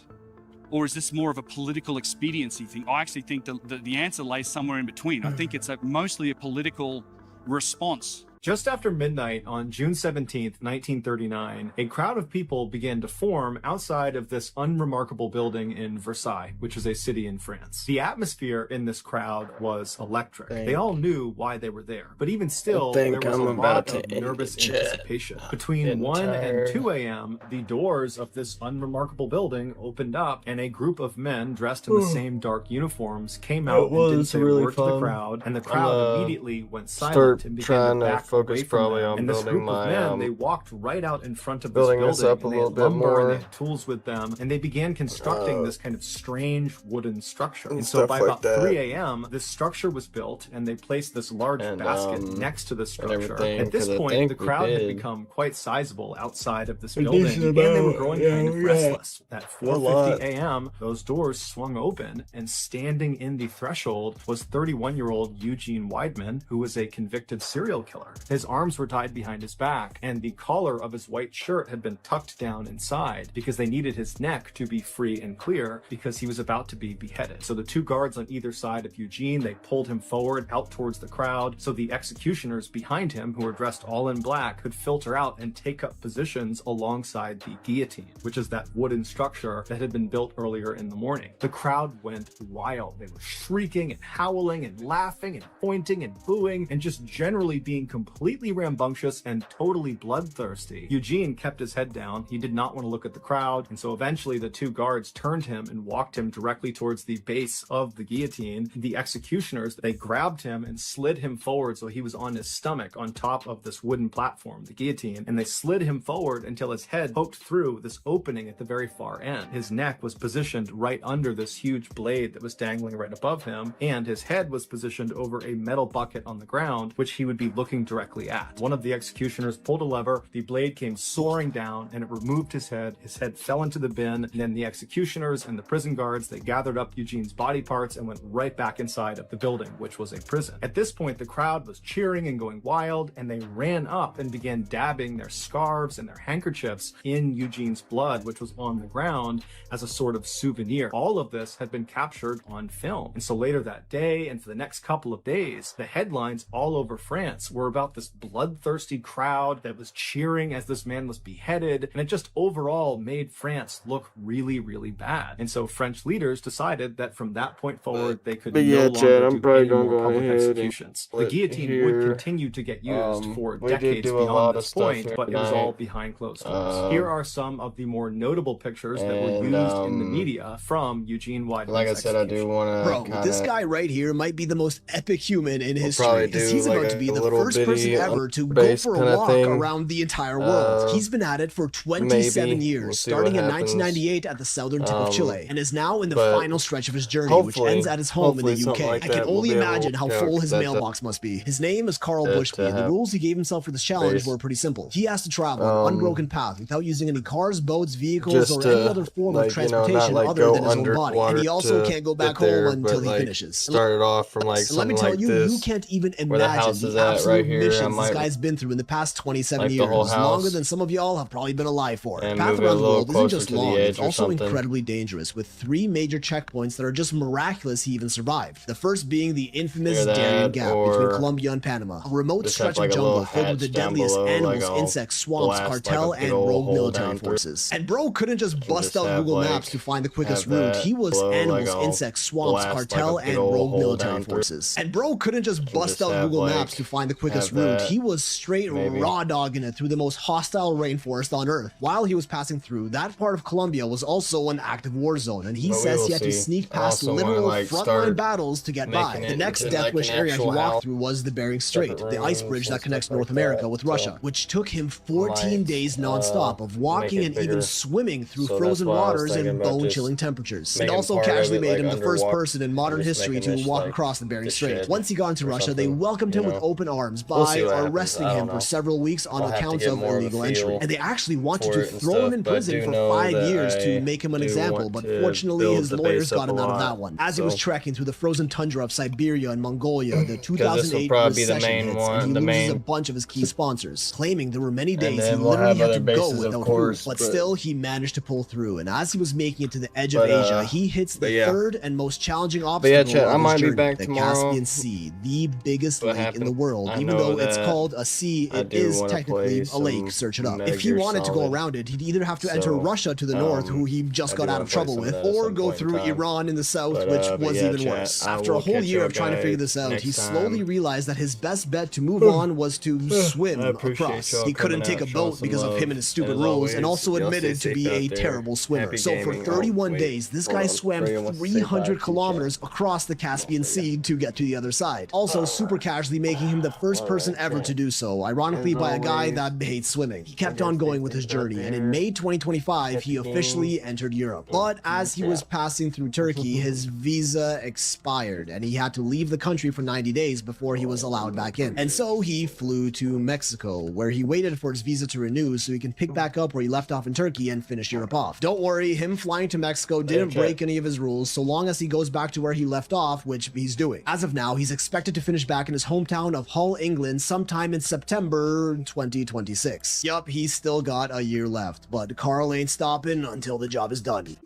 Or is this more of a political expediency thing? I actually think the answer lays somewhere in between. I think it's mostly a political response. Just after midnight on June 17th, 1939, a crowd of people began to form outside of this unremarkable building in Versailles, which is a city in France. The atmosphere in this crowd was electric. They all knew why they were there. But even still, there was a lot of nervous anticipation. Between 1 and 2 a.m., the doors of this unremarkable building opened up, and a group of men dressed in the same dark uniforms came out and did say a word to the crowd, and the crowd immediately went silent and began to back focus probably on and this building group of my men, they walked right out in front of this building building, this up a and they little had bit lumber more. and they had tools with them, and they began constructing this kind of strange wooden structure. And so stuff by like about that. 3 a.m., this structure was built, and they placed this large basket next to the structure. At this point, the crowd had become quite sizable outside of this building, and they were growing kind of restless. At 4:50 a.m., those doors swung open, and standing in the threshold was 31-year-old Eugene Weidman, who was a convicted serial killer. His arms were tied behind his back, and the collar of his white shirt had been tucked down inside because they needed his neck to be free and clear because he was about to be beheaded. So the two guards on either side of Eugene, they pulled him forward out towards the crowd so the executioners behind him, who were dressed all in black, could filter out and take up positions alongside the guillotine, which is that wooden structure that had been built earlier in the morning. The crowd went wild. They were shrieking and howling and laughing and pointing and booing and just generally being completely rambunctious and totally bloodthirsty. Eugene kept his head down. He did not want to look at the crowd, and so eventually the two guards turned him and walked him directly towards the base of the guillotine. The executioners, they grabbed him and slid him forward so he was on his stomach on top of this wooden platform, the guillotine, and they slid him forward until his head poked through this opening at the very far end. His neck was positioned right under this huge blade that was dangling right above him, and his head was positioned over a metal bucket on the ground, which he would be looking directly at. One of the executioners pulled a lever, the blade came soaring down, and it removed his head. His head fell into the bin, and then the executioners and the prison guards, they gathered up Eugene's body parts and went right back inside of the building, which was a prison. At this point, the crowd was cheering and going wild, and they ran up and began dabbing their scarves and their handkerchiefs in Eugene's blood, which was on the ground, as a sort of souvenir. All of this had been captured on film. And so later that day, and for the next couple of days, the headlines all over France were about this bloodthirsty crowd that was cheering as this man was beheaded, and it just overall made France look really, really bad. And so French leaders decided that from that point forward, they could no longer do any more public executions. The guillotine would continue to get used for decades beyond this point, but it was all behind closed doors. Here are some of the more notable pictures that were used in the media from Eugene Weidman's like I said, I do want to Bro, this guy right here might be the most epic human in history, because he's about to be the first person ever to go for a walk around the entire world. He's been at it for 27 years, starting in 1998 at the southern tip of Chile, and is now in the final stretch of his journey, which ends at his home in the UK. I can only imagine how full his mailbox must be. His name is Carl Bushby, and the rules he gave himself for this challenge were pretty simple. He has to travel an unbroken path without using any cars, boats, vehicles, or any other form of transportation other than his own body. And he also can't go back home until he finishes. Started off from like and let me tell you, you can't even imagine the absolute missions this guy's been through in the past 27 years, longer than some of y'all have probably been alive for. The path around the world isn't just long, it's also incredibly dangerous, with 3 major checkpoints that are just miraculous he even survived. The first being the infamous Darien Gap between Colombia and Panama, a remote stretch of jungle filled with the deadliest animals, insects, swamps, cartel, and rogue military forces. And bro couldn't just bust out Google Maps to find the quickest route. He was animals, insects, swamps, cartel, and rogue military forces. And bro couldn't just bust out Google Maps to find the quickest route. He was straight raw dogging it through the most hostile rainforest on Earth. While he was passing through, that part of Colombia was also an active war zone, and he says he had to sneak past literal frontline battles to get by. The next death wish area he walked through was the Bering Strait, the ice bridge that connects North America with Russia, which took him 14 days non-stop of walking and even swimming through frozen waters and bone-chilling temperatures. It also casually made him the first person in modern history to walk across the Bering Strait. Once he got into Russia, they welcomed him with open arms, but FBI are arresting him for several weeks on accounts of illegal entry. And they actually wanted to throw him in prison for 5 years to make him an example, but fortunately his lawyers got him out of that one. As he was trekking through the frozen tundra of Siberia and Mongolia, the 2008 recession hits, and he loses a bunch of his key sponsors, claiming there were many days he literally had to go without food, but still he managed to pull through. And as he was making it to the edge of Asia, he hits the third and most challenging obstacle of his journey, the Caspian Sea, the biggest lake in the world. Even though it's called a sea, it is technically a lake. Search it up. If he wanted to go around it, he'd either have to enter Russia to the north, who he just got out of trouble with, or go through Iran in the south, which was even worse. After a whole year of trying to figure this out, he slowly realized that his best bet to move on was to swim across. He couldn't take a boat because of him and his stupid rules, and also admitted to be a terrible swimmer. So for 31 days, this guy swam 300 kilometers across the Caspian Sea to get to the other side. Also super casually making him the first person ever to do so, ironically by a guy that hates swimming. He kept on going with his journey, and in May 2025, he officially entered Europe. But as he was passing through Turkey, his visa expired, and he had to leave the country for 90 days before he was allowed back in. And so he flew to Mexico, where he waited for his visa to renew so he can pick back up where he left off in Turkey and finish Europe off. Don't worry, him flying to Mexico didn't break any of his rules so long as he goes back to where he left off, which he's doing. As of now, he's expected to finish back in his hometown of Hull, England sometime in September 2026. Yup, he's still got a year left, but Carl ain't stopping until the job is done.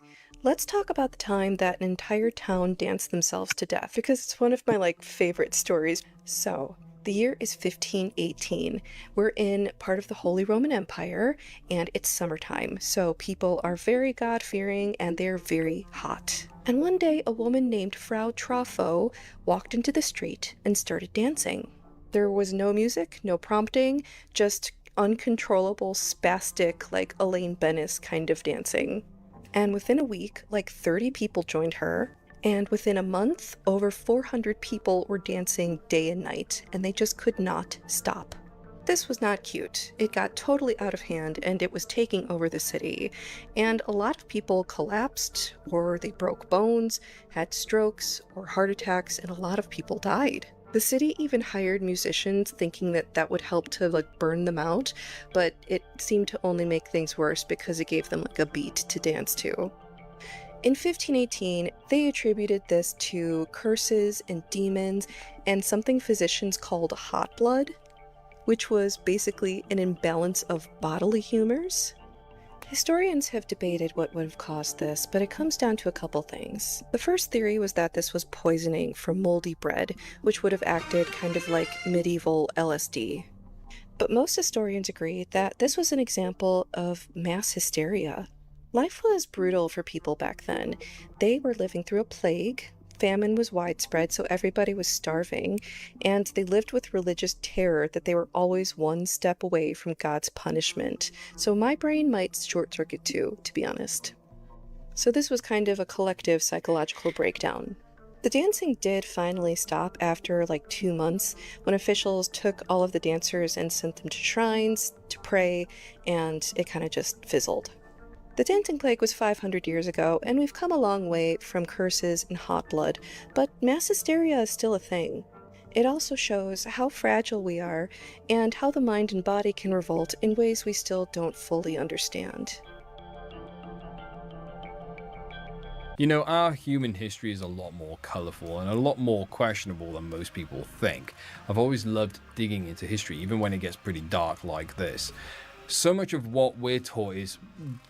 Let's talk about the time that an entire town danced themselves to death, because it's one of my favorite stories. So, the year is 1518. We're in part of the Holy Roman Empire, and it's summertime, so people are very God-fearing and they're very hot. And one day, a woman named Frau Trafo walked into the street and started dancing. There was no music, no prompting, just uncontrollable, spastic, like Elaine Bennis kind of dancing. And within a week, 30 people joined her, and within a month, over 400 people were dancing day and night, and they just could not stop. This was not cute. It got totally out of hand, and it was taking over the city. And a lot of people collapsed, or they broke bones, had strokes, or heart attacks, and a lot of people died. The city even hired musicians thinking that that would help to burn them out, but it seemed to only make things worse because it gave them a beat to dance to. In 1518, they attributed this to curses and demons and something physicians called hot blood, which was basically an imbalance of bodily humors. Historians have debated what would have caused this, but it comes down to a couple things. The first theory was that this was poisoning from moldy bread, which would have acted kind of like medieval LSD. But most historians agree that this was an example of mass hysteria. Life was brutal for people back then. They were living through a plague. Famine was widespread, so everybody was starving, and they lived with religious terror that they were always one step away from God's punishment. So my brain might short-circuit too, to be honest. So this was kind of a collective psychological breakdown. The dancing did finally stop after 2 months, when officials took all of the dancers and sent them to shrines to pray, and it kind of just fizzled. The dancing plague was 500 years ago, and we've come a long way from curses and hot blood, but mass hysteria is still a thing. It also shows how fragile we are, and how the mind and body can revolt in ways we still don't fully understand. You know, our human history is a lot more colourful and a lot more questionable than most people think. I've always loved digging into history, even when it gets pretty dark like this. So much of what we're taught is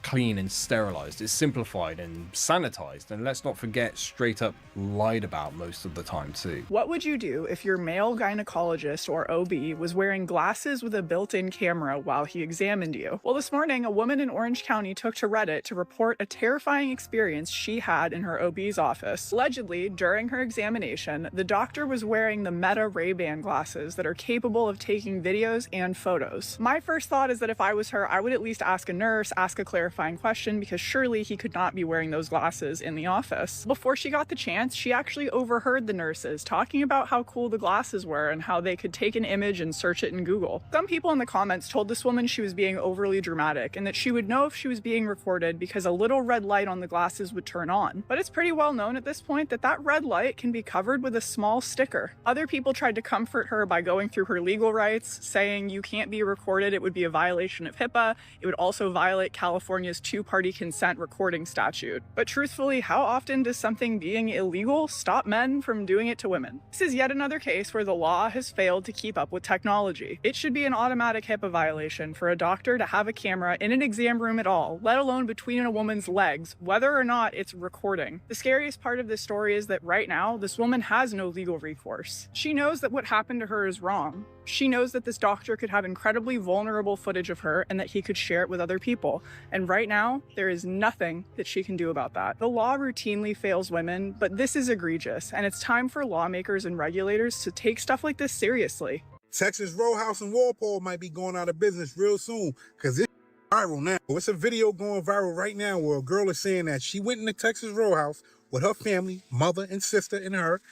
clean and sterilized, it's simplified and sanitized, and let's not forget, straight up lied about most of the time too. What would you do if your male gynecologist, or OB, was wearing glasses with a built-in camera while he examined you? Well, this morning, a woman in Orange County took to Reddit to report a terrifying experience she had in her OB's office. Allegedly, during her examination, the doctor was wearing the Meta Ray-Ban glasses that are capable of taking videos and photos. My first thought is that if I was her, I would at least ask a nurse, ask a clarifying question, because surely he could not be wearing those glasses in the office. Before she got the chance, she actually overheard the nurses talking about how cool the glasses were and how they could take an image and search it in Google. Some people in the comments told this woman she was being overly dramatic and that she would know if she was being recorded because a little red light on the glasses would turn on. But it's pretty well known at this point that that red light can be covered with a small sticker. Other people tried to comfort her by going through her legal rights, saying you can't be recorded, it would be a violation of HIPAA, it would also violate California's two-party consent recording statute. But truthfully, how often does something being illegal stop men from doing it to women? This is yet another case where the law has failed to keep up with technology. It should be an automatic HIPAA violation for a doctor to have a camera in an exam room at all, let alone between a woman's legs, whether or not it's recording. The scariest part of this story is that right now, this woman has no legal recourse. She knows that what happened to her is wrong. She knows that this doctor could have incredibly vulnerable footage of her and that he could share it with other people. And right now, there is nothing that she can do about that. The law routinely fails women, but this is egregious, and it's time for lawmakers and regulators to take stuff like this seriously. Texas Row House in Walpole might be going out of business real soon because it's viral now. It's a video going viral right now where a girl is saying that she went in the Texas Row House with her family, mother and sister and her.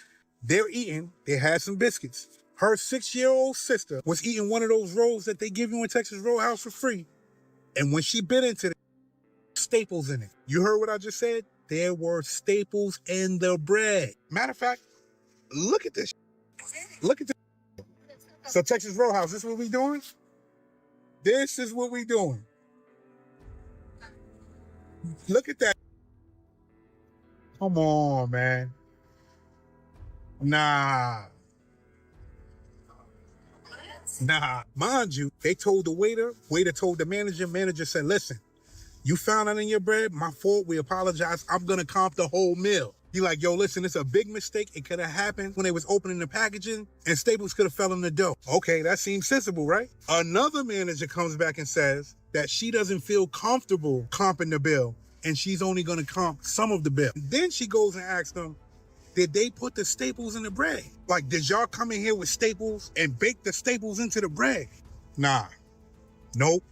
They're eating. They had some biscuits. Her 6-year-old sister was eating one of those rolls that they give you in Texas Row House for free. And when she bit into it, staples in it. You heard what I just said? There were staples in the bread. Matter of fact, look at this. Look at this. So Texas Row House, this is what we doing? This is what we doing. Look at that. Come on, man. Nah. Mind you, they told the waiter told the manager said, listen, you found that in your bread, my fault, we apologize, I'm gonna comp the whole meal. He like, yo, listen, it's a big mistake, it could have happened when they was opening the packaging, and staples could have fell in the dough. Okay, that seems sensible, right? Another manager comes back and says that she doesn't feel comfortable comping the bill, and she's only gonna comp some of the bill. Then she goes and asks them, did they put the staples in the bread? Like, did y'all come in here with staples and bake the staples into the bread? Nah, nope.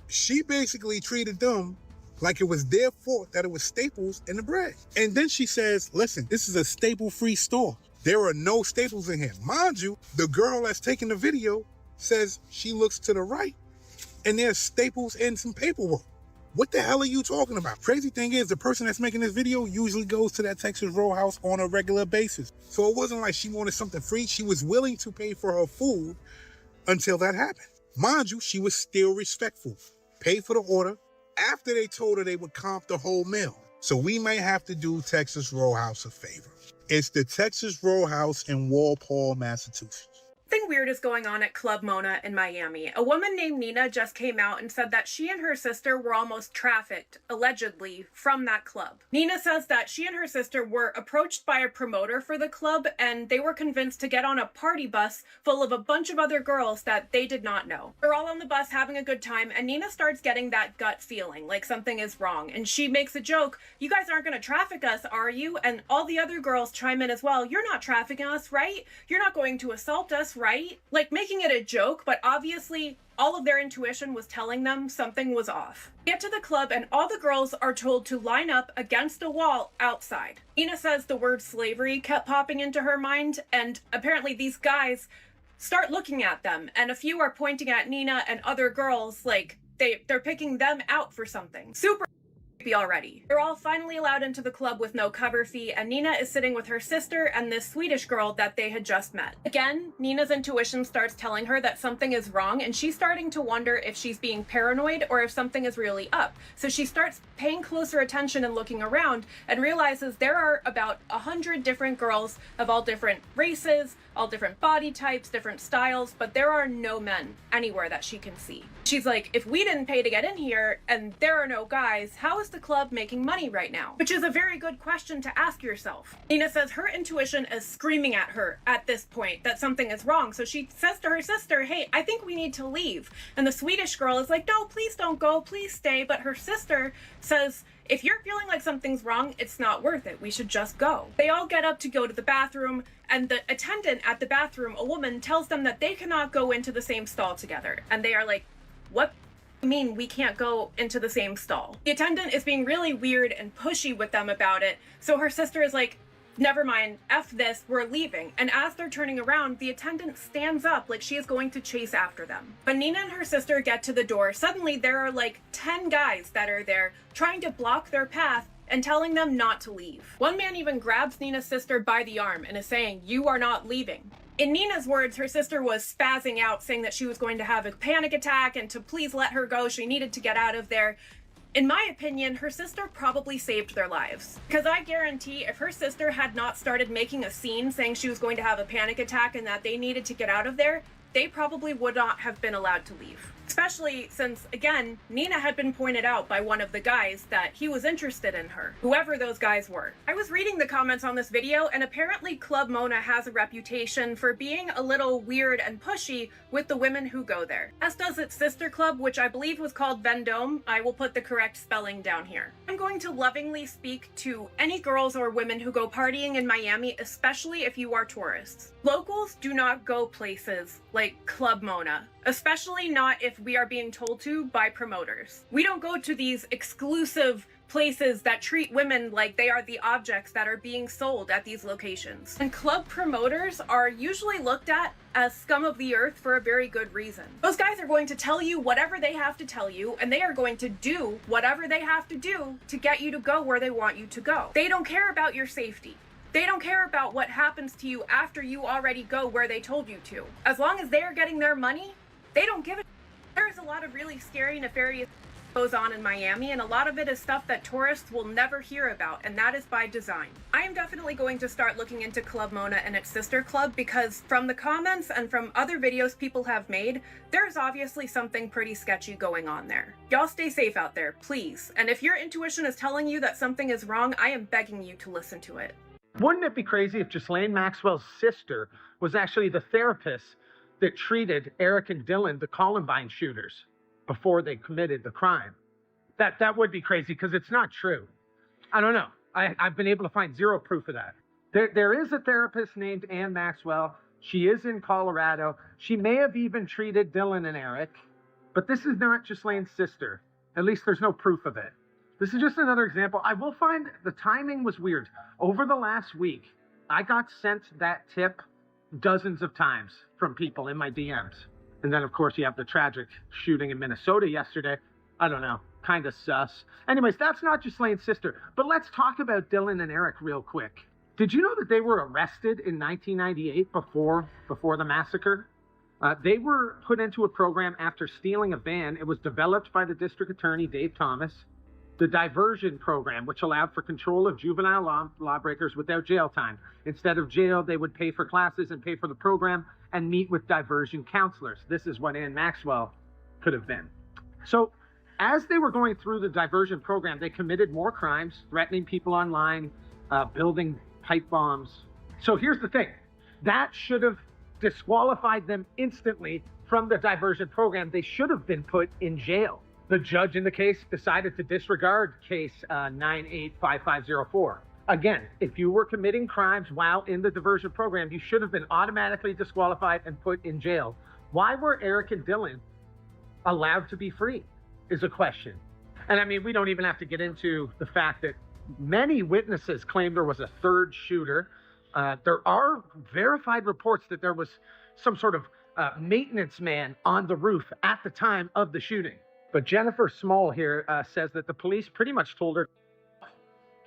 She basically treated them like it was their fault that it was staples in the bread. And then she says, listen, this is a staple-free store. There are no staples in here. Mind you, the girl that's taking the video says she looks to the right and there's staples and some paperwork. What the hell are you talking about? Crazy thing is, the person that's making this video usually goes to that Texas Row House on a regular basis. So it wasn't like she wanted something free. She was willing to pay for her food until that happened. Mind you, she was still respectful. Paid for the order after they told her they would comp the whole meal. So we may have to do Texas Row House a favor. It's the Texas Row House in Walpole, Massachusetts. Something weird is going on at Club Mona in Miami. A woman named Nina just came out and said that she and her sister were almost trafficked, allegedly, from that club. Nina says that she and her sister were approached by a promoter for the club and they were convinced to get on a party bus full of a bunch of other girls that they did not know. They're all on the bus having a good time and Nina starts getting that gut feeling like something is wrong and she makes a joke, you guys aren't going to traffic us, are you? And all the other girls chime in as well, you're not trafficking us, right? You're not going to assault us, right? Like making it a joke, but obviously all of their intuition was telling them something was off. Get to the club and all the girls are told to line up against a wall outside. Nina says the word slavery kept popping into her mind and apparently these guys start looking at them and a few are pointing at Nina and other girls like they're picking them out for something. Super already. They're all finally allowed into the club with no cover fee and Nina is sitting with her sister and this Swedish girl that they had just met. Again, Nina's intuition starts telling her that something is wrong and she's starting to wonder if she's being paranoid or if something is really up. So she starts paying closer attention and looking around and realizes there are about 100 different girls of all different races, all different body types, different styles, but there are no men anywhere that she can see. She's like, if we didn't pay to get in here and there are no guys, how is the club making money right now? Which is a very good question to ask yourself. Nina says her intuition is screaming at her at this point that something is wrong. So she says to her sister, hey, I think we need to leave. And the Swedish girl is like, no, please don't go, please stay. But her sister says, if you're feeling like something's wrong, it's not worth it. We should just go. They all get up to go to the bathroom, and the attendant at the bathroom, a woman, tells them that they cannot go into the same stall together. And they are like, what mean we can't go into the same stall? The attendant is being really weird and pushy with them about it, so her sister is like, never mind, F this, we're leaving. And as they're turning around, the attendant stands up like she is going to chase after them. When Nina and her sister get to the door, suddenly there are like 10 guys that are there trying to block their path and telling them not to leave. One man even grabs Nina's sister by the arm and is saying, "You are not leaving." In Nina's words, her sister was spazzing out, saying that she was going to have a panic attack and to please let her go, she needed to get out of there. In my opinion, her sister probably saved their lives. Because I guarantee if her sister had not started making a scene saying she was going to have a panic attack and that they needed to get out of there, they probably would not have been allowed to leave. Especially since, again, Nina had been pointed out by one of the guys that he was interested in her, whoever those guys were. I was reading the comments on this video, and apparently Club Mona has a reputation for being a little weird and pushy with the women who go there. As does its sister club, which I believe was called Vendome. I will put the correct spelling down here. I'm going to lovingly speak to any girls or women who go partying in Miami, especially if you are tourists. Locals do not go places like Club Mona, especially not if we are being told to by promoters. We don't go to these exclusive places that treat women like they are the objects that are being sold at these locations. And club promoters are usually looked at as scum of the earth for a very good reason. Those guys are going to tell you whatever they have to tell you, and they are going to do whatever they have to do to get you to go where they want you to go. They don't care about your safety. They don't care about what happens to you after you already go where they told you to. As long as they are getting their money, they don't give a. There's a lot of really scary, nefarious goes on in Miami, and a lot of it is stuff that tourists will never hear about, and that is by design. I am definitely going to start looking into Club Mona and its sister club, because from the comments and from other videos people have made, there's obviously something pretty sketchy going on there. Y'all stay safe out there, please. And if your intuition is telling you that something is wrong, I am begging you to listen to it. Wouldn't it be crazy if Ghislaine Maxwell's sister was actually the therapist that treated Eric and Dylan, the Columbine shooters, before they committed the crime? That would be crazy, because it's not true. I don't know. I've been able to find zero proof of that. There is a therapist named Ann Maxwell. She is in Colorado. She may have even treated Dylan and Eric, but this is not Ghislaine's sister. At least there's no proof of it. This is just another example. I will find the timing was weird. Over the last week, I got sent that tip dozens of times from people in my DMs. And then, of course, you have the tragic shooting in Minnesota yesterday. I don't know, kind of sus. Anyways, that's not Ghislaine's sister. But let's talk about Dylan and Eric real quick. Did you know that they were arrested in 1998 before the massacre? They were put into a program after stealing a van. It was developed by the district attorney, Dave Thomas. The diversion program, which allowed for control of juvenile lawbreakers without jail time. Instead of jail, they would pay for classes and pay for the program and meet with diversion counselors. This is what Ann Maxwell could have been. So as they were going through the diversion program, they committed more crimes, threatening people online, building pipe bombs. So here's the thing. That should have disqualified them instantly from the diversion program. They should have been put in jail. The judge in the case decided to disregard case 985504. Again, if you were committing crimes while in the diversion program, you should have been automatically disqualified and put in jail. Why were Eric and Dylan allowed to be free is a question. And I mean, we don't even have to get into the fact that many witnesses claim there was a third shooter. There are verified reports that there was some sort of maintenance man on the roof at the time of the shooting. But Jennifer Small here says that the police pretty much told her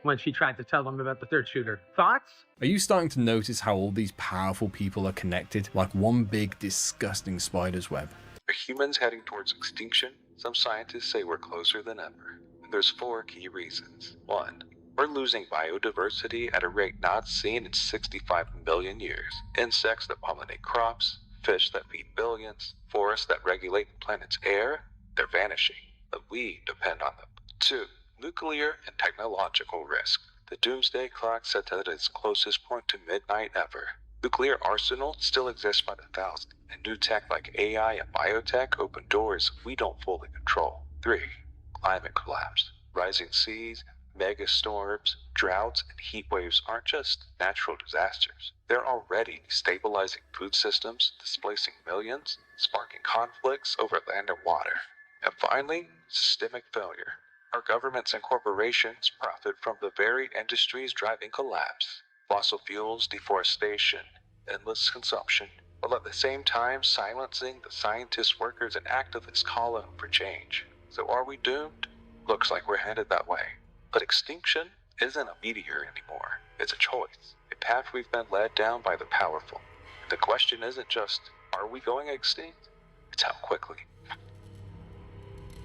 when she tried to tell them about the third shooter. Thoughts? Are you starting to notice how all these powerful people are connected like one big disgusting spider's web? Are humans heading towards extinction? Some scientists say we're closer than ever. And there's 4 key reasons. 1. We're losing biodiversity at a rate not seen in 65 million years. Insects that pollinate crops, fish that feed billions, forests that regulate the planet's air, they're vanishing, but we depend on them. 2. Nuclear and technological risk. The doomsday clock set at its closest point to midnight ever. Nuclear arsenals still exist by the thousands, and new tech like AI and biotech open doors we don't fully control. 3. Climate collapse. Rising seas, megastorms, droughts, and heat waves aren't just natural disasters. They're already destabilizing food systems, displacing millions, sparking conflicts over land and water. And finally, systemic failure. Our governments and corporations profit from the very industries driving collapse. Fossil fuels, deforestation, endless consumption, while at the same time silencing the scientists, workers, and activists calling for change. So are we doomed? Looks like we're headed that way. But extinction isn't a meteor anymore. It's a choice, a path we've been led down by the powerful. The question isn't just, are we going extinct? It's how quickly.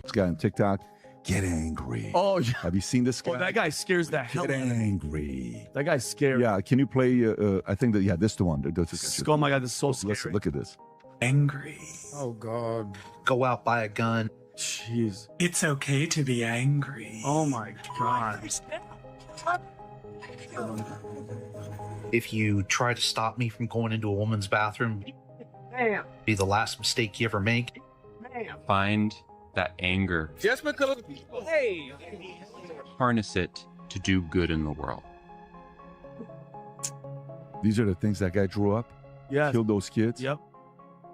This guy on TikTok, get angry. Oh, yeah. Have you seen this guy? Oh, that guy scares the hell out of me. Get angry. That guy's scary. Yeah, can you play, I think that, yeah, this is the one. Oh my God, this is so scary. Listen, look at this. Angry. Oh, God. Go out, buy a gun. Jeez. It's okay to be angry. Oh my God. If you try to stop me from going into a woman's bathroom, be the last mistake you ever make. Find that anger. Just because. Hey. Harness it to do good in the world. These are the things that guy drew up. Yeah. Killed those kids. Yep.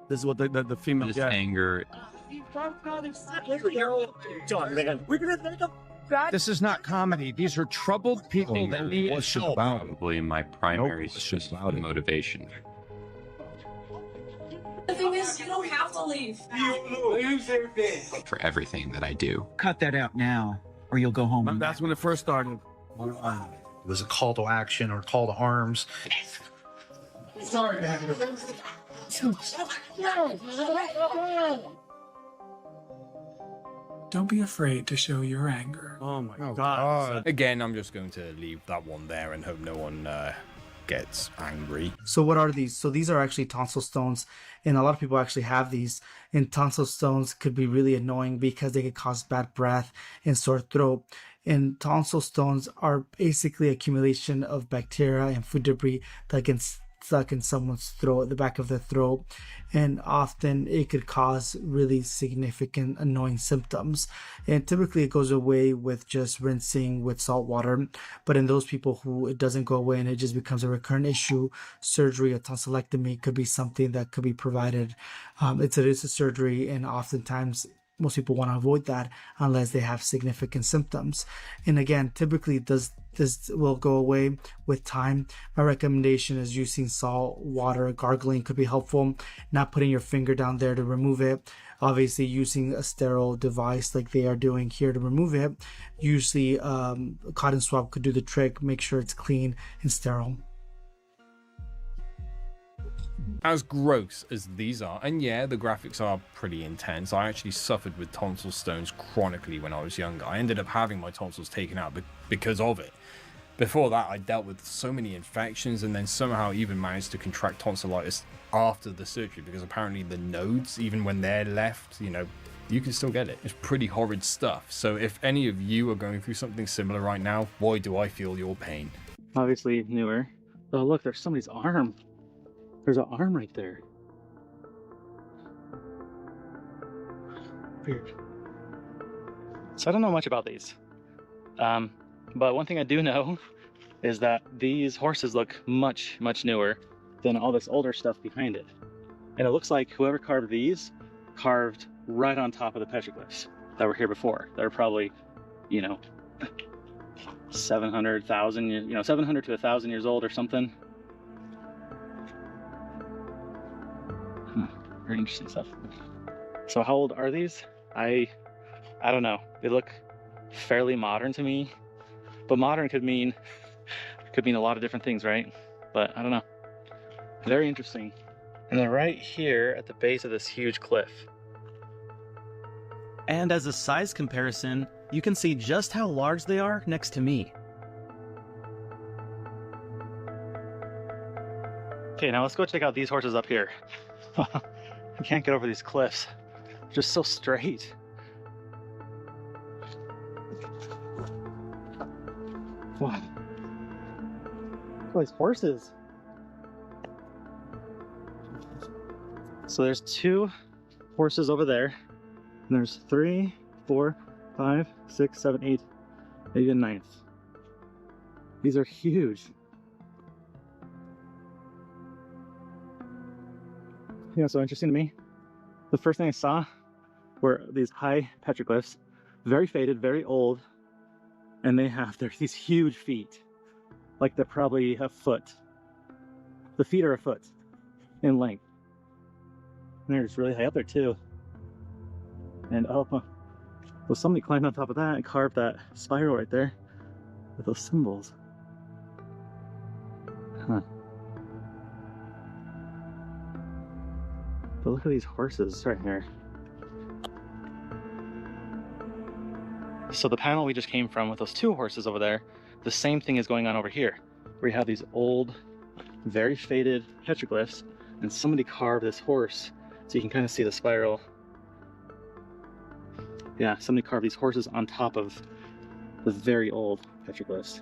This is what the female. This anger. This is not comedy. These are troubled people that need help. Probably my primary motivation. The thing is, you don't have to leave. For everything that I do. Cut that out now, or you'll go home. That's when it first started. It was a call to action or call to arms. Sorry, man. Don't be afraid to show your anger. Oh my God. Again, I'm just going to leave that one there and hope no one gets angry. So what are these? So these are actually tonsil stones, and a lot of people actually have these. And tonsil stones could be really annoying because they could cause bad breath and sore throat. And tonsil stones are basically accumulation of bacteria and food debris that can stuck in someone's throat, the back of the throat, and often it could cause really significant annoying symptoms. And typically it goes away with just rinsing with salt water, but in those people who it doesn't go away and it just becomes a recurrent issue, surgery, a tonsillectomy could be something that could be provided. It is a surgery, and oftentimes most people want to avoid that unless they have significant symptoms. And again, typically this will go away with time. My recommendation is using salt water. Gargling could be helpful. Not putting your finger down there to remove it. Obviously using a sterile device like they are doing here to remove it. Usually a cotton swab could do the trick. Make sure it's clean and sterile. As gross as these are, and yeah, the graphics are pretty intense. I actually suffered with tonsil stones chronically when I was younger. I ended up having my tonsils taken out because of it. Before that, I dealt with so many infections and then somehow even managed to contract tonsillitis after the surgery, because apparently the nodes, even when they're left, you can still get it. It's pretty horrid stuff. So if any of you are going through something similar right now, boy, do I feel your pain. Obviously newer. Oh, look, there's somebody's arm. There's an arm right there. Weird. So I don't know much about these. But one thing I do know is that these horses look much, much newer than all this older stuff behind it. And it looks like whoever carved these carved right on top of the petroglyphs that were here before. They're probably, 700,000, 700 to 1,000 years old or something. Very interesting stuff. So how old are these? I don't know. They look fairly modern to me, but modern could mean a lot of different things, right? But I don't know. Very interesting. And they're right here at the base of this huge cliff. And as a size comparison, you can see just how large they are next to me. Okay, now let's go check out these horses up here. I can't get over these cliffs. They're just so straight. Wow. Look at these horses. So there's 2 horses over there. And there's 3, 4, 5, 6, 7, 8, maybe a 9th. These are huge. You know what's so interesting to me? The first thing I saw where these high petroglyphs, very faded, very old, and they have these huge feet, like they're probably a foot. The feet are a foot in length. And they're just really high up there too. And oh, well, somebody climbed on top of that and carved that spiral right there with those symbols. Huh. But look at these horses right here. So the panel we just came from with those two horses over there, the same thing is going on over here. We have these old, very faded petroglyphs, and somebody carved this horse, so you can kind of see the spiral. Yeah, somebody carved these horses on top of the very old petroglyphs.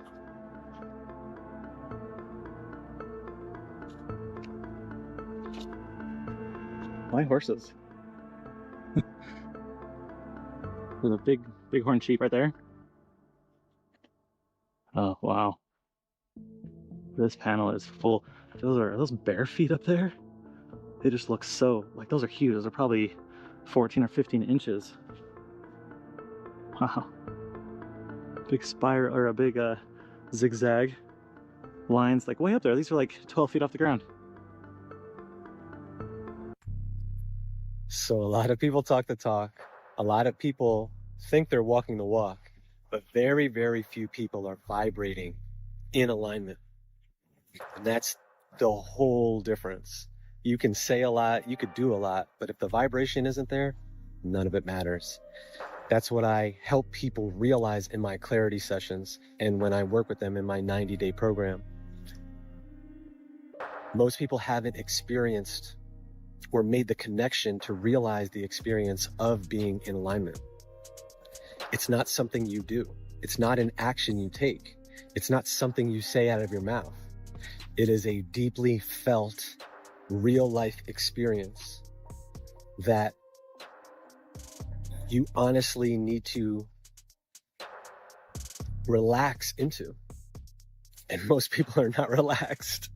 Why horses? There's a bighorn sheep right there. Oh, wow. This panel is full. Are those bear feet up there? They just look so, like, those are huge. Those are probably 14 or 15 inches. Wow. Big spiral, or a big zigzag lines, like way up there. These are like 12 feet off the ground. So a lot of people talk the talk. A lot of people think they're walking the walk, but very, very few people are vibrating in alignment. And that's the whole difference. You can say a lot, you could do a lot, but if the vibration isn't there, none of it matters. That's what I help people realize in my clarity sessions and when I work with them in my 90-day program. Most people haven't experienced or made the connection to realize the experience of being in alignment. It's not something you do. It's not an action you take. It's not something you say out of your mouth. It is a deeply felt, real life experience that you honestly need to relax into. And most people are not relaxed,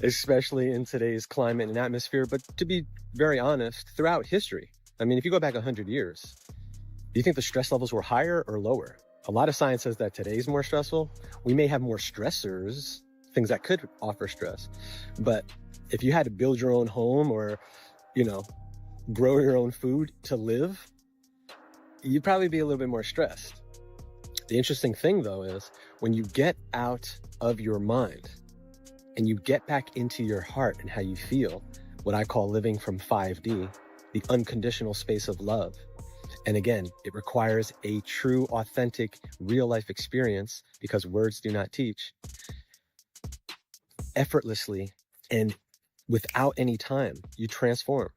especially in today's climate and atmosphere. But to be very honest, throughout history, I mean, if you go back 100 years, do you think the stress levels were higher or lower? A lot of science says that today's more stressful. We may have more stressors, things that could offer stress. But if you had to build your own home or, grow your own food to live, you'd probably be a little bit more stressed. The interesting thing, though, is when you get out of your mind and you get back into your heart and how you feel, what I call living from 5D, the unconditional space of love. And again, it requires a true, authentic, real-life experience because words do not teach. Effortlessly and without any time, you transform.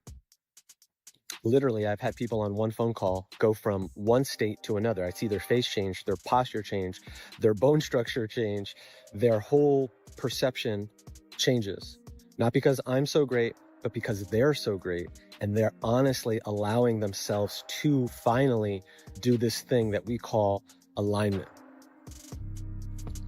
Literally, I've had people on one phone call go from one state to another. I see their face change, their posture change, their bone structure change, their whole perception changes. Not because I'm so great, but because they're so great. And they're honestly allowing themselves to finally do this thing that we call alignment.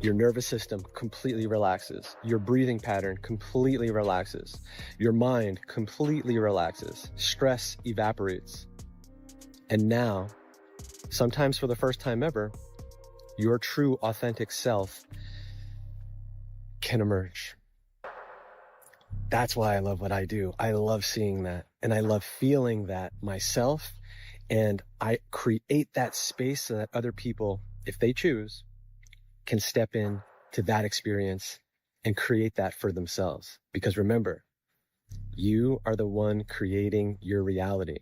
Your nervous system completely relaxes. Your breathing pattern completely relaxes. Your mind completely relaxes. Stress evaporates. And now, sometimes for the first time ever, your true authentic self can emerge. That's why I love what I do. I love seeing that. And I love feeling that myself. And I create that space so that other people, if they choose, can step in to that experience and create that for themselves. Because remember, you are the one creating your reality.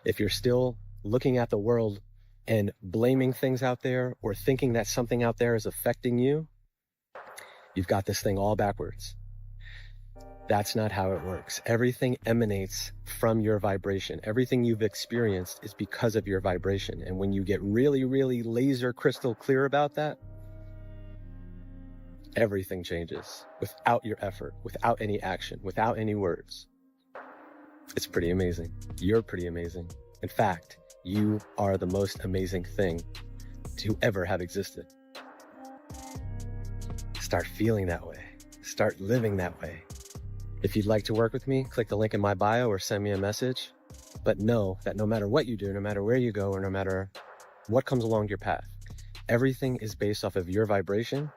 If you're still looking at the world and blaming things out there or thinking that something out there is affecting you, you've got this thing all backwards. That's not how it works. Everything emanates from your vibration. Everything you've experienced is because of your vibration. And when you get really, really laser crystal clear about that, everything changes without your effort, without any action, without any words. It's pretty amazing. You're pretty amazing. In fact, you are the most amazing thing to ever have existed. Start feeling that way. Start living that way. If you'd like to work with me, click the link in my bio or send me a message. But know that no matter what you do, no matter where you go, or no matter what comes along your path, everything is based off of your vibration,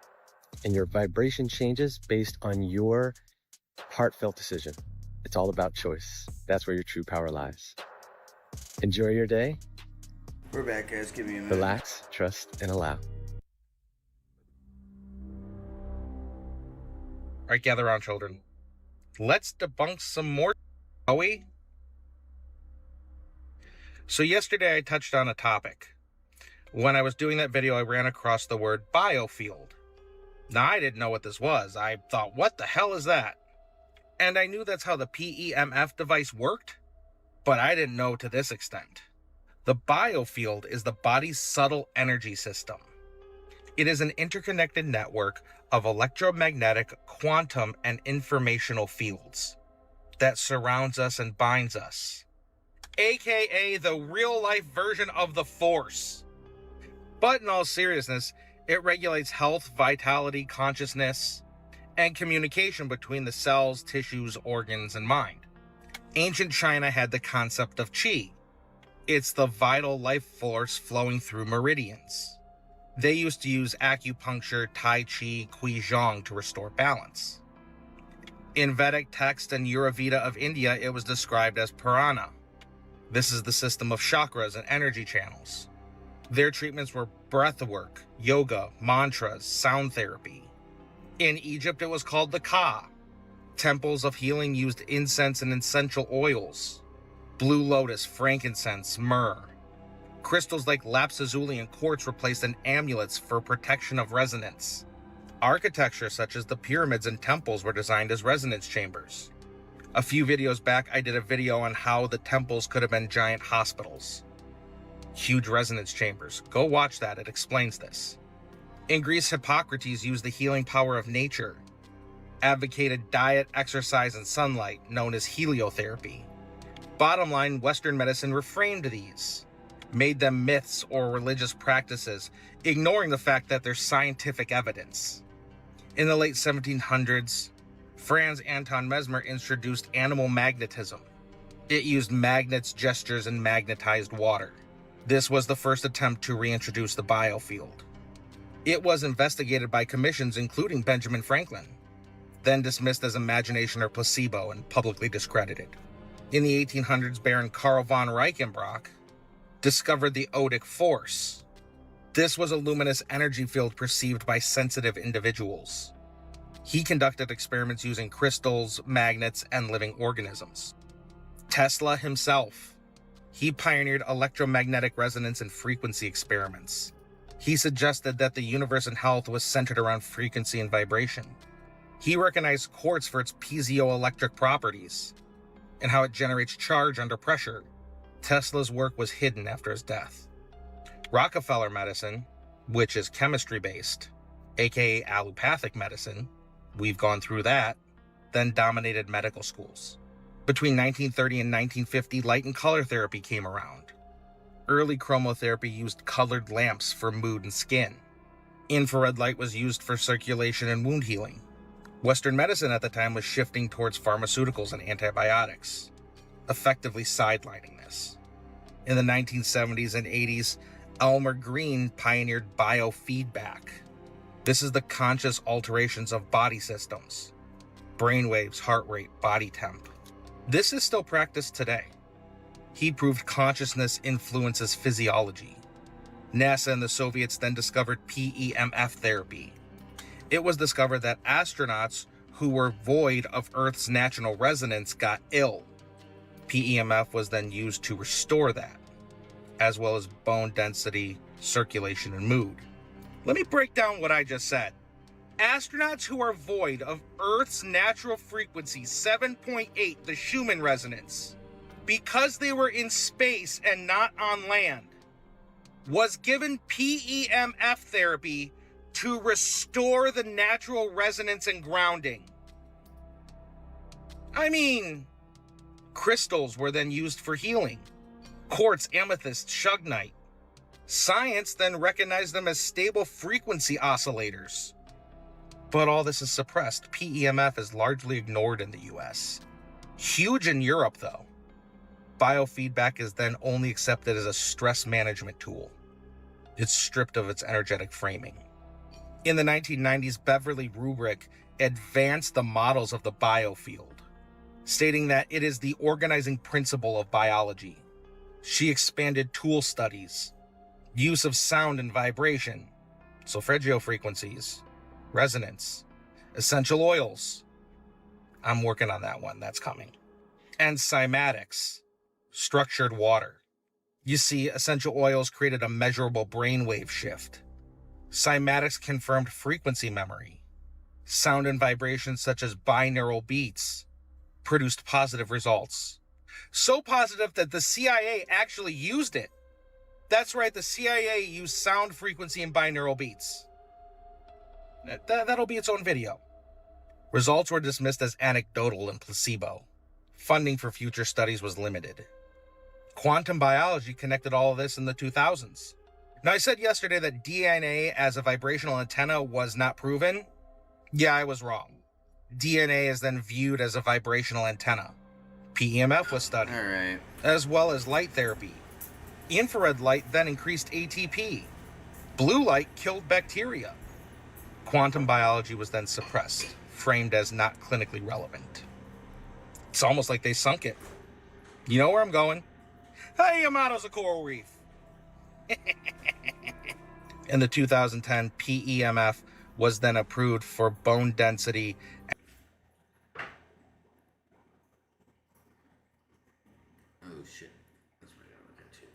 and your vibration changes based on your heartfelt decision. It's all about choice. That's where your true power lies. Enjoy your day. We're back, guys. Give me a minute. Relax, trust, and allow. All right, gather around, children. Let's debunk some more, shall we? So yesterday I touched on a topic. When I was doing that video, I ran across the word biofield. Now, I didn't know what this was. I thought, what the hell is that? And I knew that's how the PEMF device worked, but I didn't know to this extent. The biofield is the body's subtle energy system. It is an interconnected network of electromagnetic, quantum, and informational fields that surrounds us and binds us, aka the real-life version of the Force. But in all seriousness, it regulates health, vitality, consciousness, and communication between the cells, tissues, organs, and mind. Ancient China had the concept of Qi. It's the vital life force flowing through meridians. They used to use acupuncture, Tai Chi, Qigong to restore balance. In Vedic text and Ayurveda of India, it was described as Prana. This is the system of chakras and energy channels. Their treatments were breathwork, yoga, mantras, sound therapy. In Egypt, it was called the Ka. Temples of healing used incense and essential oils, blue lotus, frankincense, myrrh. Crystals like lapis-lazuli and quartz replaced in amulets for protection of resonance. Architecture such as the pyramids and temples were designed as resonance chambers. A few videos back, I did a video on how the temples could have been giant hospitals. Huge resonance chambers. Go watch that, it explains this. In Greece, Hippocrates used the healing power of nature, advocated diet, exercise, and sunlight, known as heliotherapy. Bottom line, Western medicine reframed these, made them myths or religious practices, ignoring the fact that there's scientific evidence. In the late 1700s, Franz Anton Mesmer introduced animal magnetism. It used magnets, gestures, and magnetized water. This was the first attempt to reintroduce the biofield. It was investigated by commissions including Benjamin Franklin, then dismissed as imagination or placebo and publicly discredited. In the 1800s, Baron Karl von Reichenbach discovered the Odic force. This was a luminous energy field perceived by sensitive individuals. He conducted experiments using crystals, magnets, and living organisms. Tesla himself, he pioneered electromagnetic resonance and frequency experiments. He suggested that the universe and health was centered around frequency and vibration. He recognized quartz for its piezoelectric properties and how it generates charge under pressure. Tesla's work was hidden after his death. Rockefeller medicine, which is chemistry-based, aka allopathic medicine, we've gone through that, then dominated medical schools. Between 1930 and 1950, light and color therapy came around. Early chromotherapy used colored lamps for mood and skin. Infrared light was used for circulation and wound healing. Western medicine at the time was shifting towards pharmaceuticals and antibiotics, effectively sidelining this. In the 1970s and 80s, Elmer Green pioneered biofeedback. This is the conscious alterations of body systems, brainwaves, heart rate, body temp. This is still practiced today. He proved consciousness influences physiology. NASA and the Soviets then discovered PEMF therapy. It was discovered that astronauts who were void of Earth's natural resonance got ill. PEMF was then used to restore that, as well as bone density, circulation, and mood. Let me break down what I just said. Astronauts who are void of Earth's natural frequency, 7.8, the Schumann resonance, because they were in space and not on land, was given PEMF therapy to restore the natural resonance and grounding. I mean, crystals were then used for healing. Quartz, amethyst, shugnite. Science then recognized them as stable frequency oscillators. But all this is suppressed. PEMF is largely ignored in the US. Huge in Europe, though. Biofeedback is then only accepted as a stress management tool. It's stripped of its energetic framing. In the 1990s, Beverly Rubrick advanced the models of the biofield, stating that it is the organizing principle of biology. She expanded tool studies, use of sound and vibration, solfeggio frequencies, resonance, essential oils. I'm working on that one, that's coming. And cymatics, structured water. You see, essential oils created a measurable brainwave shift. Cymatics confirmed frequency memory. Sound and vibrations such as binaural beats produced positive results. So positive that the CIA actually used it. That's right, the CIA used sound frequency and binaural beats. That'll be its own video. Results were dismissed as anecdotal and placebo. Funding for future studies was limited. Quantum biology connected all of this in the 2000s. Now, I said yesterday that DNA as a vibrational antenna was not proven. Yeah, I was wrong. DNA is then viewed as a vibrational antenna. PEMF was studied, as well as light therapy. Infrared light then increased ATP. Blue light killed bacteria. Quantum biology was then suppressed, framed as not clinically relevant. It's almost like they sunk it. You know where I'm going? Hey, Yamato's a coral reef. In the 2010, PEMF was then approved for bone density. Oh shit. That's what I gotta look at too.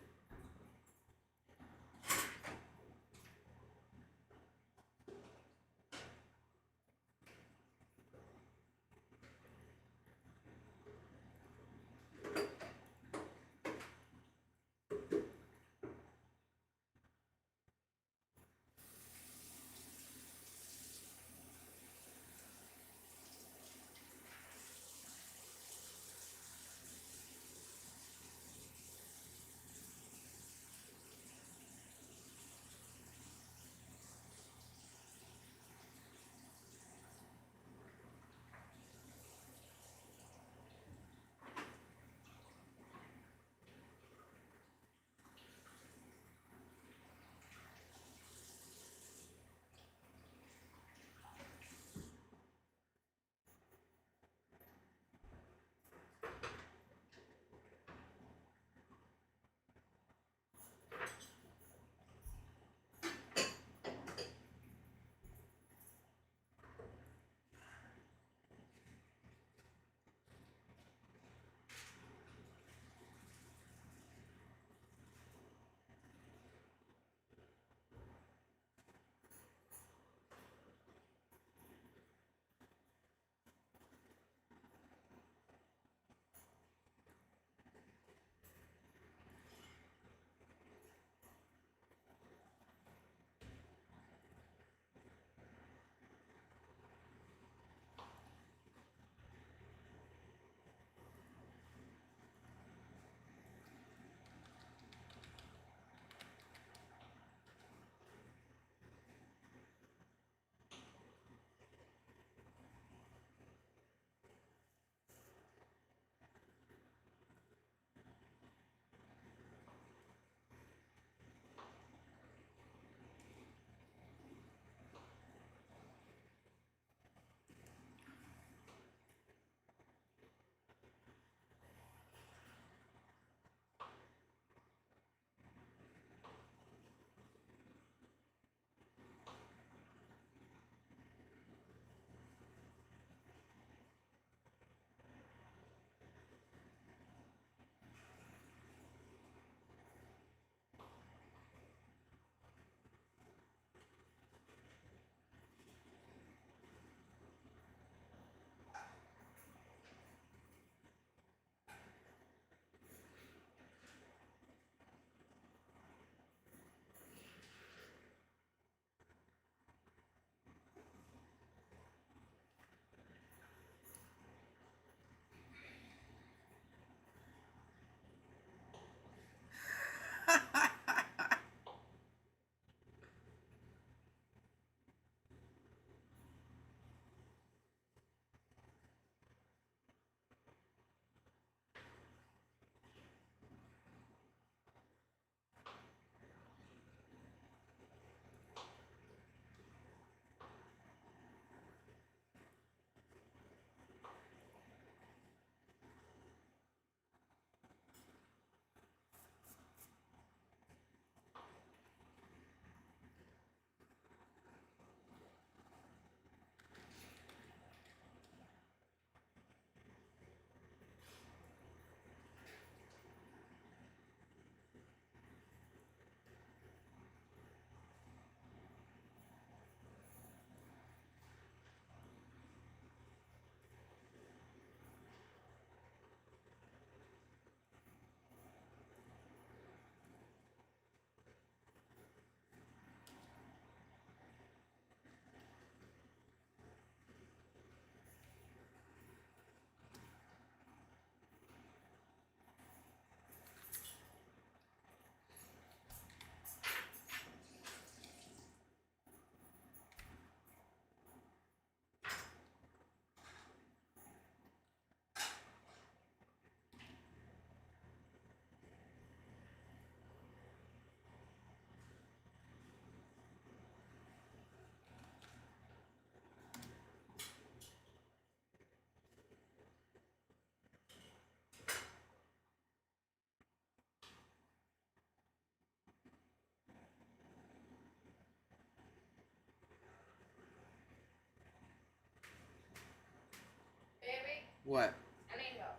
What? An angle.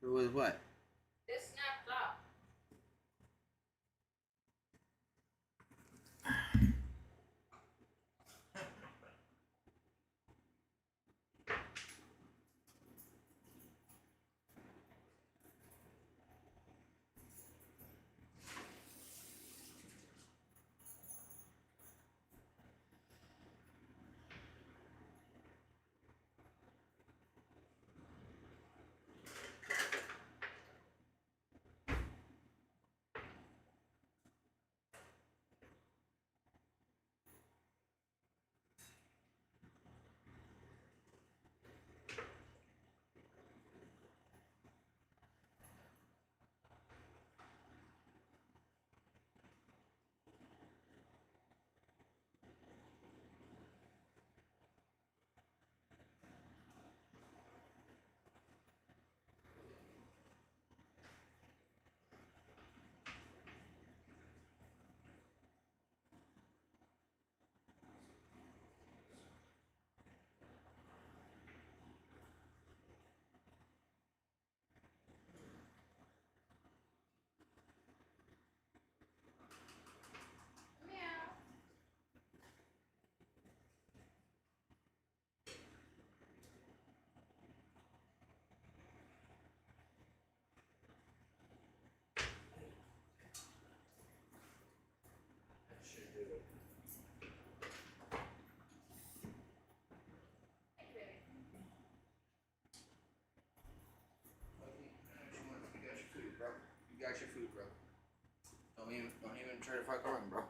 It was what? This snapped up. You got your food, bro. Don't even try to fuck around, bro.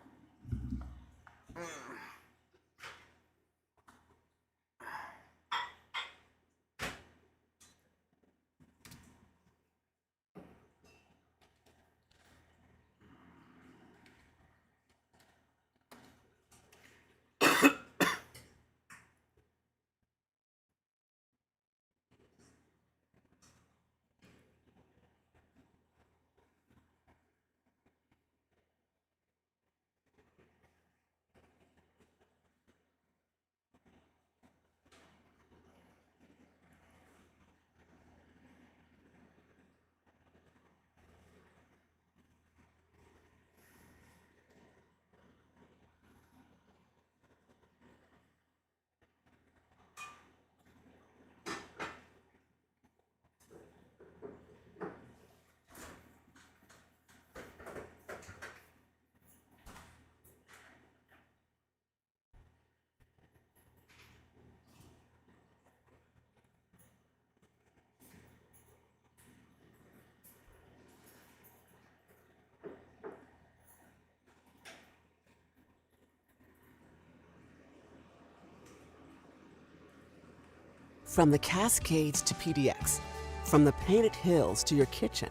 From the Cascades to PDX, from the painted hills to your kitchen,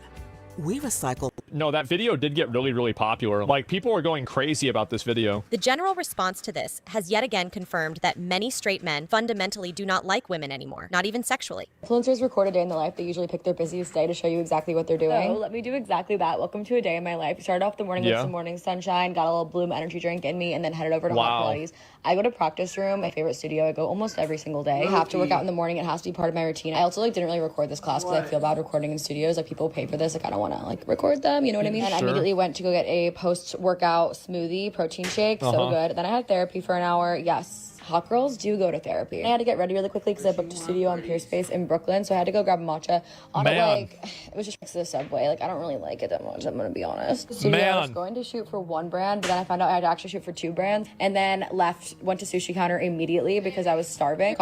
we recycle. No, that video did get really, really popular. Like, people were going crazy about this video. The general response to this has yet again confirmed that many straight men fundamentally do not like women anymore, not even sexually. Influencers record a day in their life. They usually pick their busiest day to show you exactly what they're doing. So let me do exactly that. Welcome to a day in my life. Started off the morning with some morning sunshine, got a little Bloom energy drink in me, and then headed over to Hot Pilates. I go to practice room, my favorite studio. I go almost every single day. I have to work out in the morning. It has to be part of my routine. I also didn't really record this class because I feel bad recording in studios. Like, people pay for this. Like, I don't want to record them. You know what I mean? And I immediately went to go get a post-workout smoothie protein shake. So good. Then I had therapy for an hour. Yes, hot girls do go to therapy. I had to get ready really quickly because I booked a studio on Pierce Space in Brooklyn. So I had to go grab a matcha. It was just next to the subway. I don't really like it that much, I'm gonna be honest. Studio, I was going to shoot for one brand, but then I found out I had to actually shoot for two brands. And then went to Sushi Counter immediately because I was starving.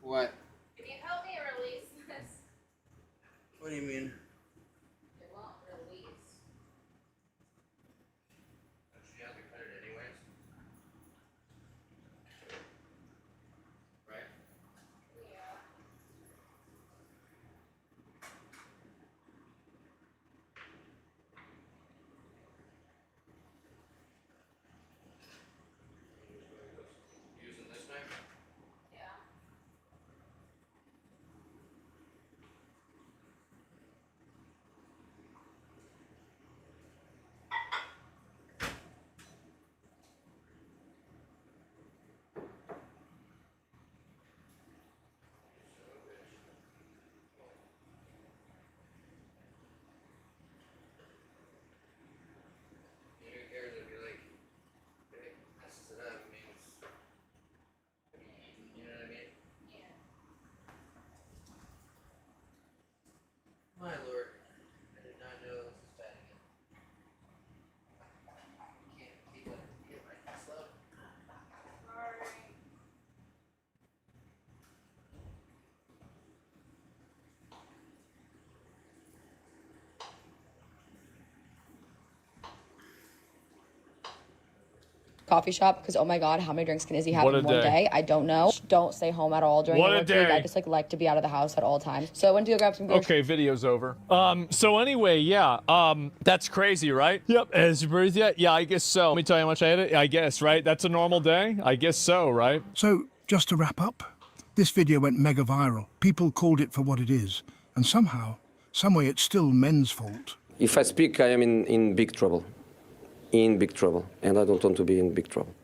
What? Can you help me release this? What do you mean? It won't release. Don't you have to cut it anyways? Right? Yeah. Using this knife? Yeah. coffee shop because, oh my God, how many drinks can Izzy have What in a one day. day? I don't know. Don't stay home at all during What the a work week. day. I just like to be out of the house at all times. So I went to go grab some groceries. Okay, video's over. So anyway, yeah, that's crazy, right? Yep, as your birthday? Yeah, I guess so. Let me tell you how much I had. I guess, right? That's a normal day? I guess so, right? So, just to wrap up, this video went mega viral. People called it for what it is. And somehow, someway, it's still men's fault. If I speak, I am in big trouble. In big trouble. And I don't want to be in big trouble.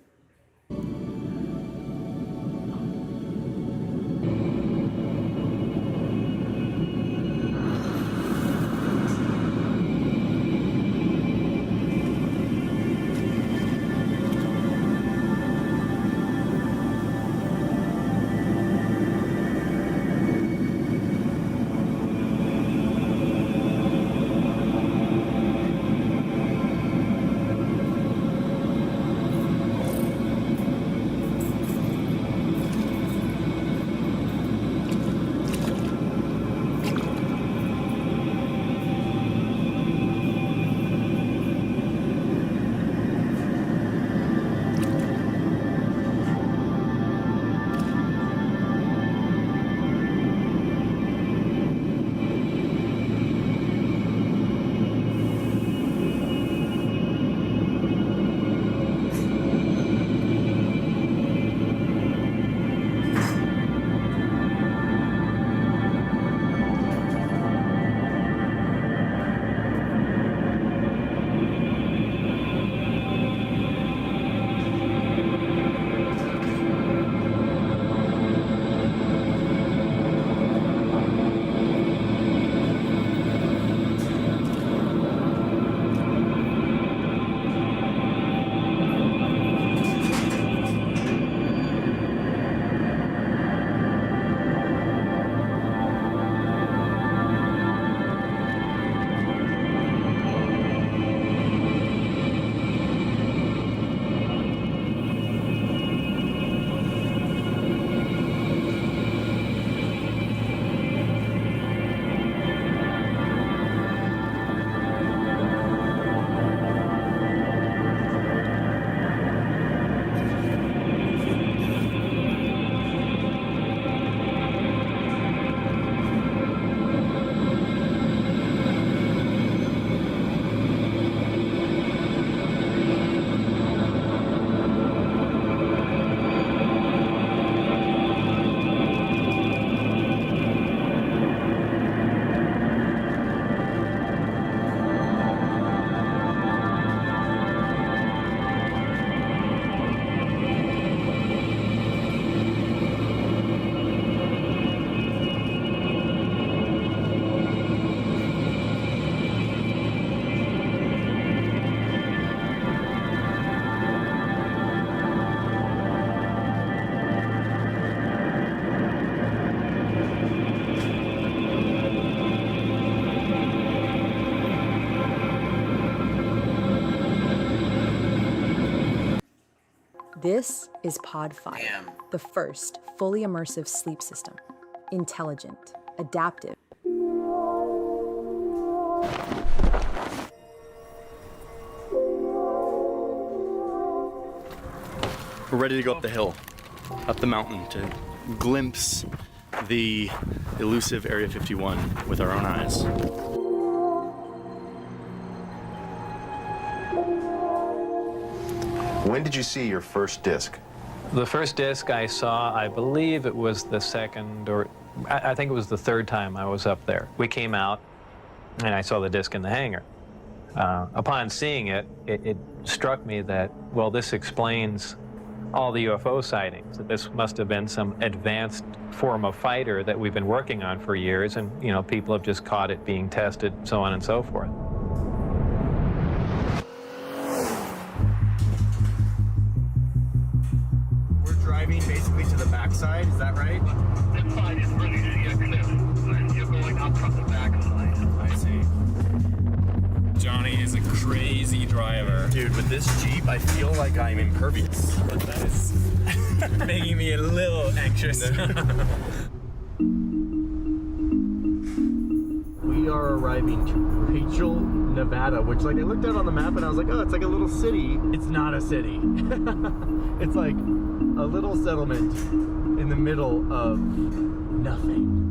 This is Pod5, the first fully immersive sleep system. Intelligent, adaptive. We're ready to go up the hill, up the mountain, to glimpse the elusive Area 51 with our own eyes. When did you see your first disc? The first disc I saw, I believe it was the second, or I think it was the third time I was up there. We came out, and I saw the disc in the hangar. Upon seeing it, it struck me that, well, this explains all the UFO sightings, that this must have been some advanced form of fighter that we've been working on for years, and, you know, people have just caught it being tested, so on and so forth. Driving basically to the backside, is that right? This side is really easy to clear. You're going up from the backside. I see. Johnny is a crazy driver. Dude, with this Jeep, I feel like I'm impervious. But that is making me a little anxious. We are arriving to Rachel, Nevada, which like I looked at on the map and I was like, oh, it's like a little city. It's not a city. It's like a little settlement in the middle of nothing.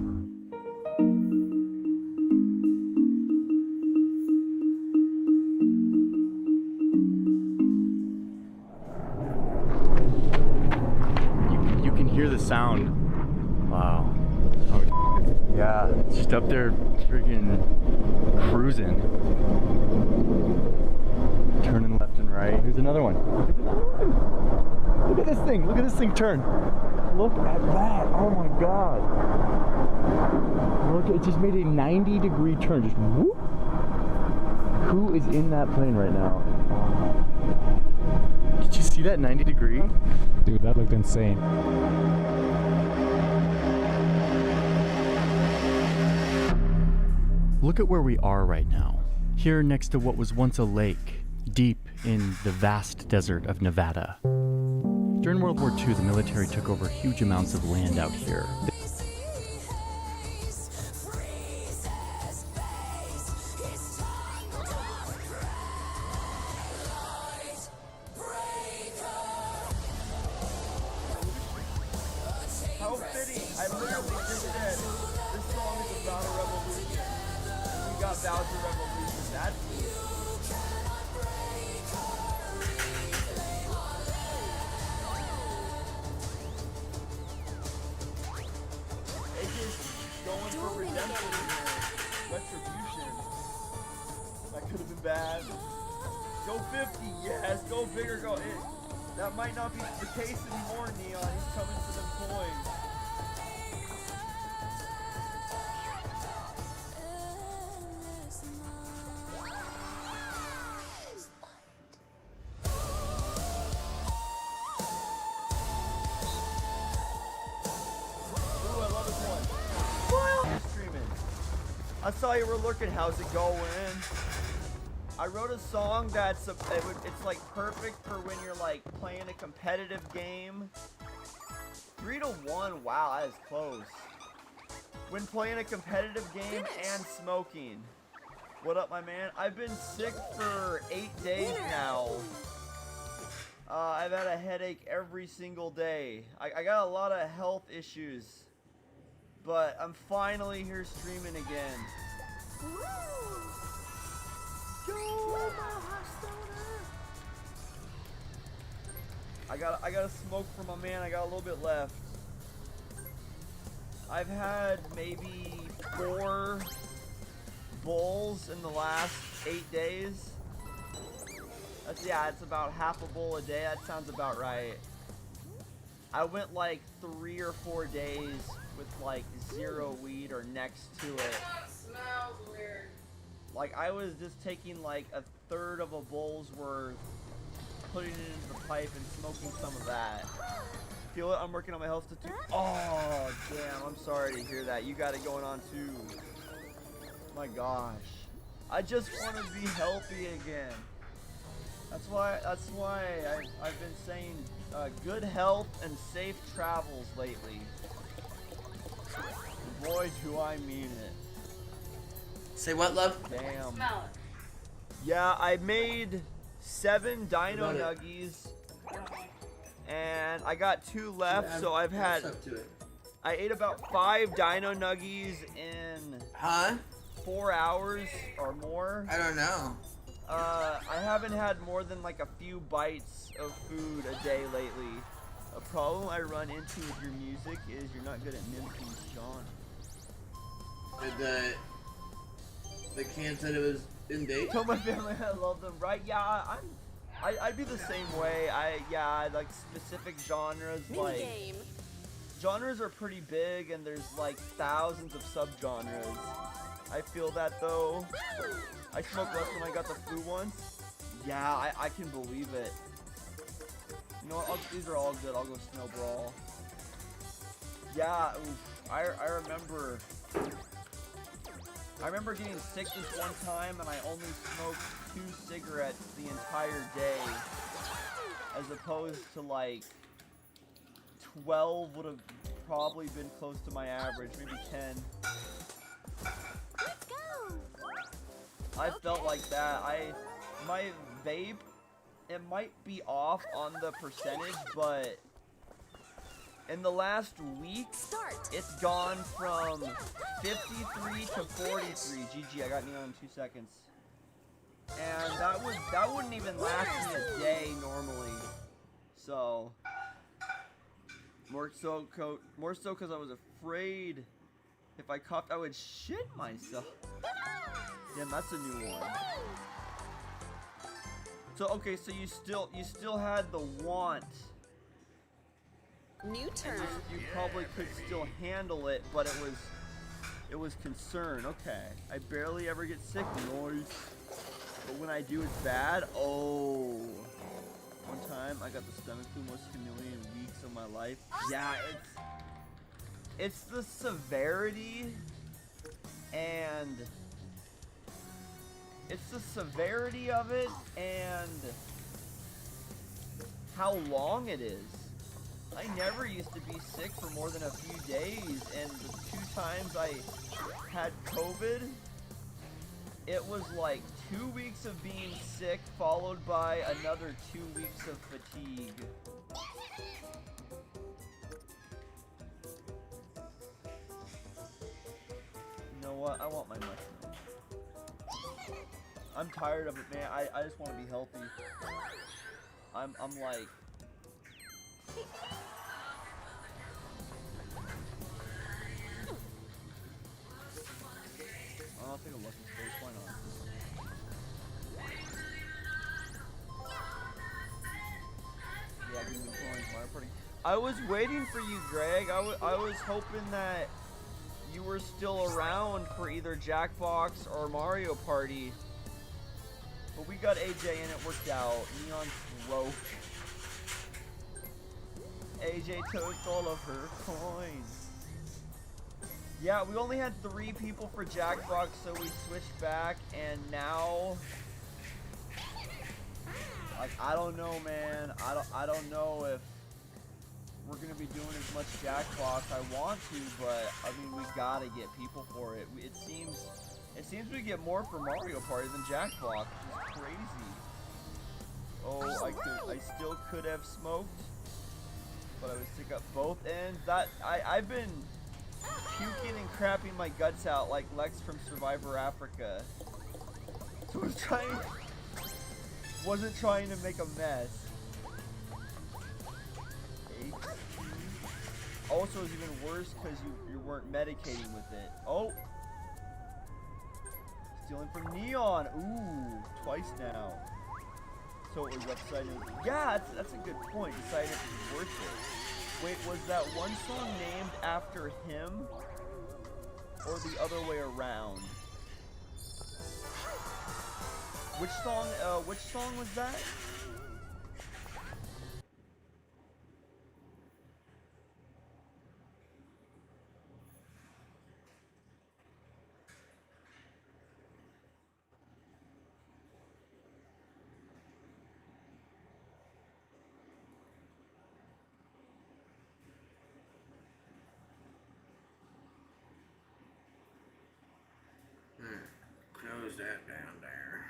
You can hear the sound. Wow. Oh, yeah, just up there freaking cruising. Turning left and right. Here's another one. Look at this thing. Look at this thing turn. Look at that. Oh my god. Look, it just made a 90-degree turn. Just whoop. Who is in that plane right now? Did you see that 90-degree? Dude, that looked insane. Look at where we are right now. Here next to what was once a lake, deep in the vast desert of Nevada. During World War II, the military took over huge amounts of land out here. How fitting! I literally just said this song is about a revolution. We got Bowser Revolution. That's going for redemption here. Retribution. That could have been bad. Go 50, yes. Go bigger, go. That might not be the case anymore, Neon. He's coming for them coins. Ooh, I love this one. You're streaming. I saw you were lurking. How's it going? I wrote a song that's it's like perfect for when you're like playing a competitive game. 3-1, wow, that is close. When playing a competitive game and smoking. What up, my man? I've been sick for 8 days now. I've had a headache every single day. I got a lot of health issues. But I'm finally here streaming again. I got a smoke from my man. I got a little bit left. I've had maybe 4 bowls in the last 8 days. It's about half a bowl a day. That sounds about right. I went like 3 or 4 days with like 0 weed or next to it. That smells weird. Like I was just taking like 1/3 of a bowl's worth, putting it into the pipe and smoking some of that. Feel it? I'm working on my health too. Oh damn! I'm sorry to hear that. You got it going on too. My gosh, I just want to be healthy again. That's why I've been saying good health and safe travels lately. Boy, do I mean it. Say what, love? Damn. Yeah, I made 7 dino nuggies, and I got 2 left. So I've had. I ate about 5 dino nuggies in 4 hours or more. I don't know. I haven't had more than like a few bites of food a day lately. A problem I run into with your music is you're not good at mimicking genre. The can said it was in date. Tell my family I love them, right? Yeah, I'd be the same way. I like specific genres. Like genres are pretty big, and there's like thousands of subgenres. I feel that though. I smoked less when I got the flu once. Yeah, I can believe it. You know what? These are all good. I'll go Snow Brawl. Yeah, oof. I remember getting sick this one time, and I only smoked 2 cigarettes the entire day, as opposed to like 12 would have probably been close to my average, maybe 10. I felt like that. My vape, it might be off on the percentage, but in the last week, it's gone from 53 to 43. GG, I got Neon in 2 seconds. And that wouldn't even last me a day normally. So more so because I was afraid if I coughed I would shit myself. Damn, that's a new one. So okay, so you still had the want. New turn. You probably could still handle it, but it was concern. Okay, I barely ever get sick, noise. But when I do, it's bad. Oh, one time I got the stomach flu, most humiliating weeks of my life. Yeah, it's the severity and it's the severity of it and how long it is. I never used to be sick for more than a few days, and the 2 times I had COVID, it was like 2 weeks of being sick followed by another 2 weeks of fatigue. You know what? I want my mushroom. I'm tired of it, man. I just want to be healthy. I'm like... I'll take a look at space, why not? Yeah, give me coins, Mario Party. I was waiting for you, Greg. I was hoping that you were still around for either Jackbox or Mario Party. But we got AJ and it worked out. Neon broke. AJ took all of her coins. Yeah, we only had 3 people for Jackbox, so we switched back, and now, like, I don't know, man. I don't know if we're gonna be doing as much Jackbox. I want to, but I mean, we gotta get people for it. It seems we get more for Mario Party than Jackbox, which is crazy. Oh, I still could have smoked, but I was sick at both ends. I've been puking and crapping my guts out like Lex from Survivor Africa. So wasn't trying to make a mess. Also, it's even worse because you weren't medicating with it. Oh, stealing from Neon. Ooh, twice now. So it was upside down. Yeah, that's a good point. Decided if it was worth it. Wait, was that one song named after him? Or the other way around? Which song was that? Close that down there.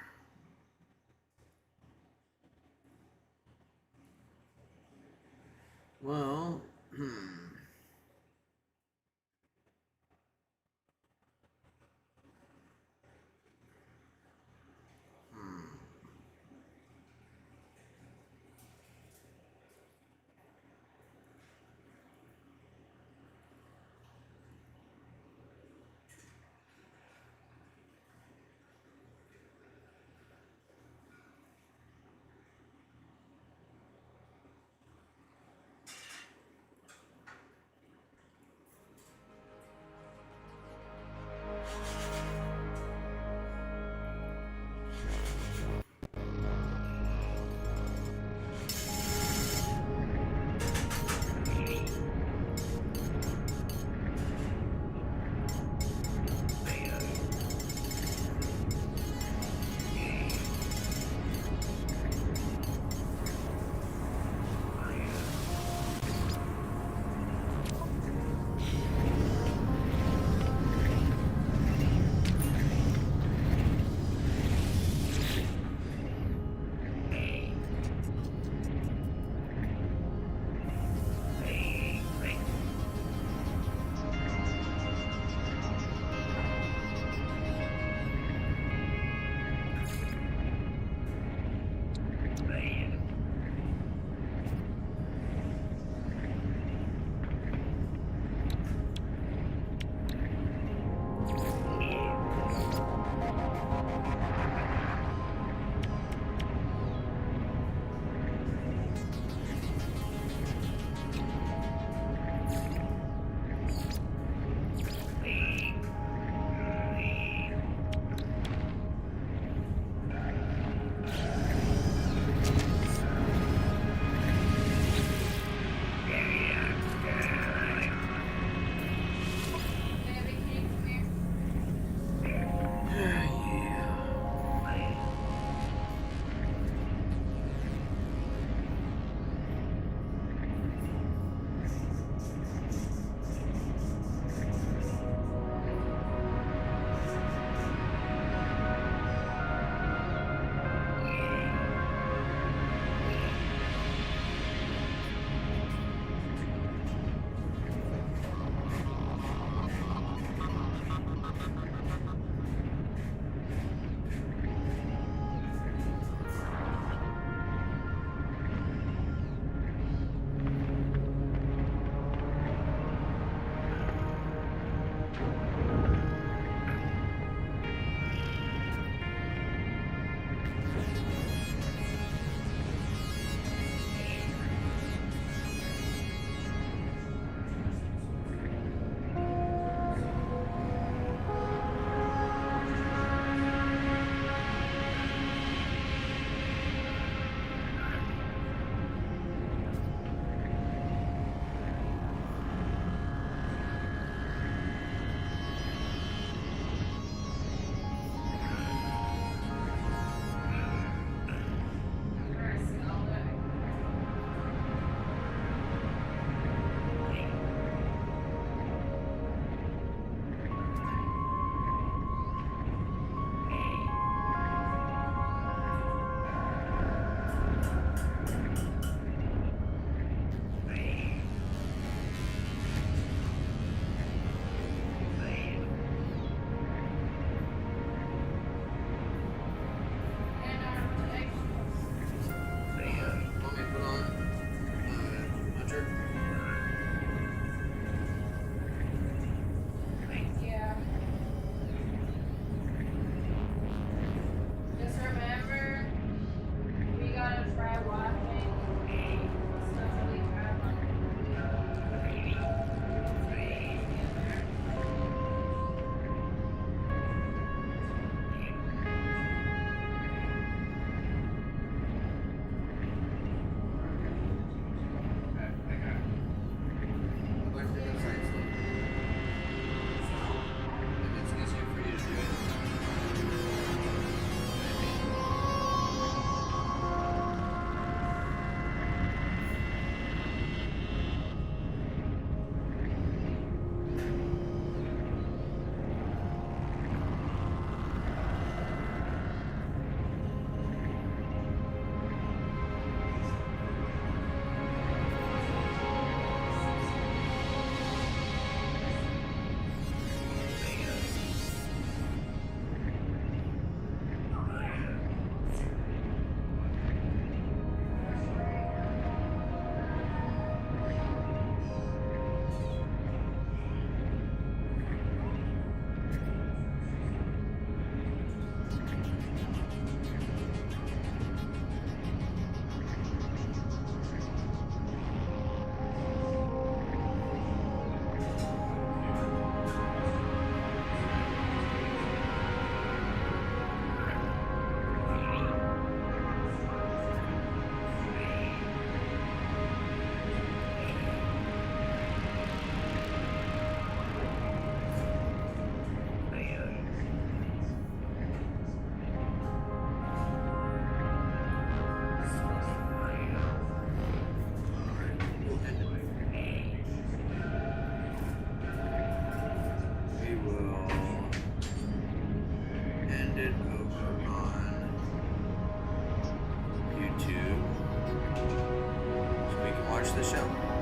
watch the show.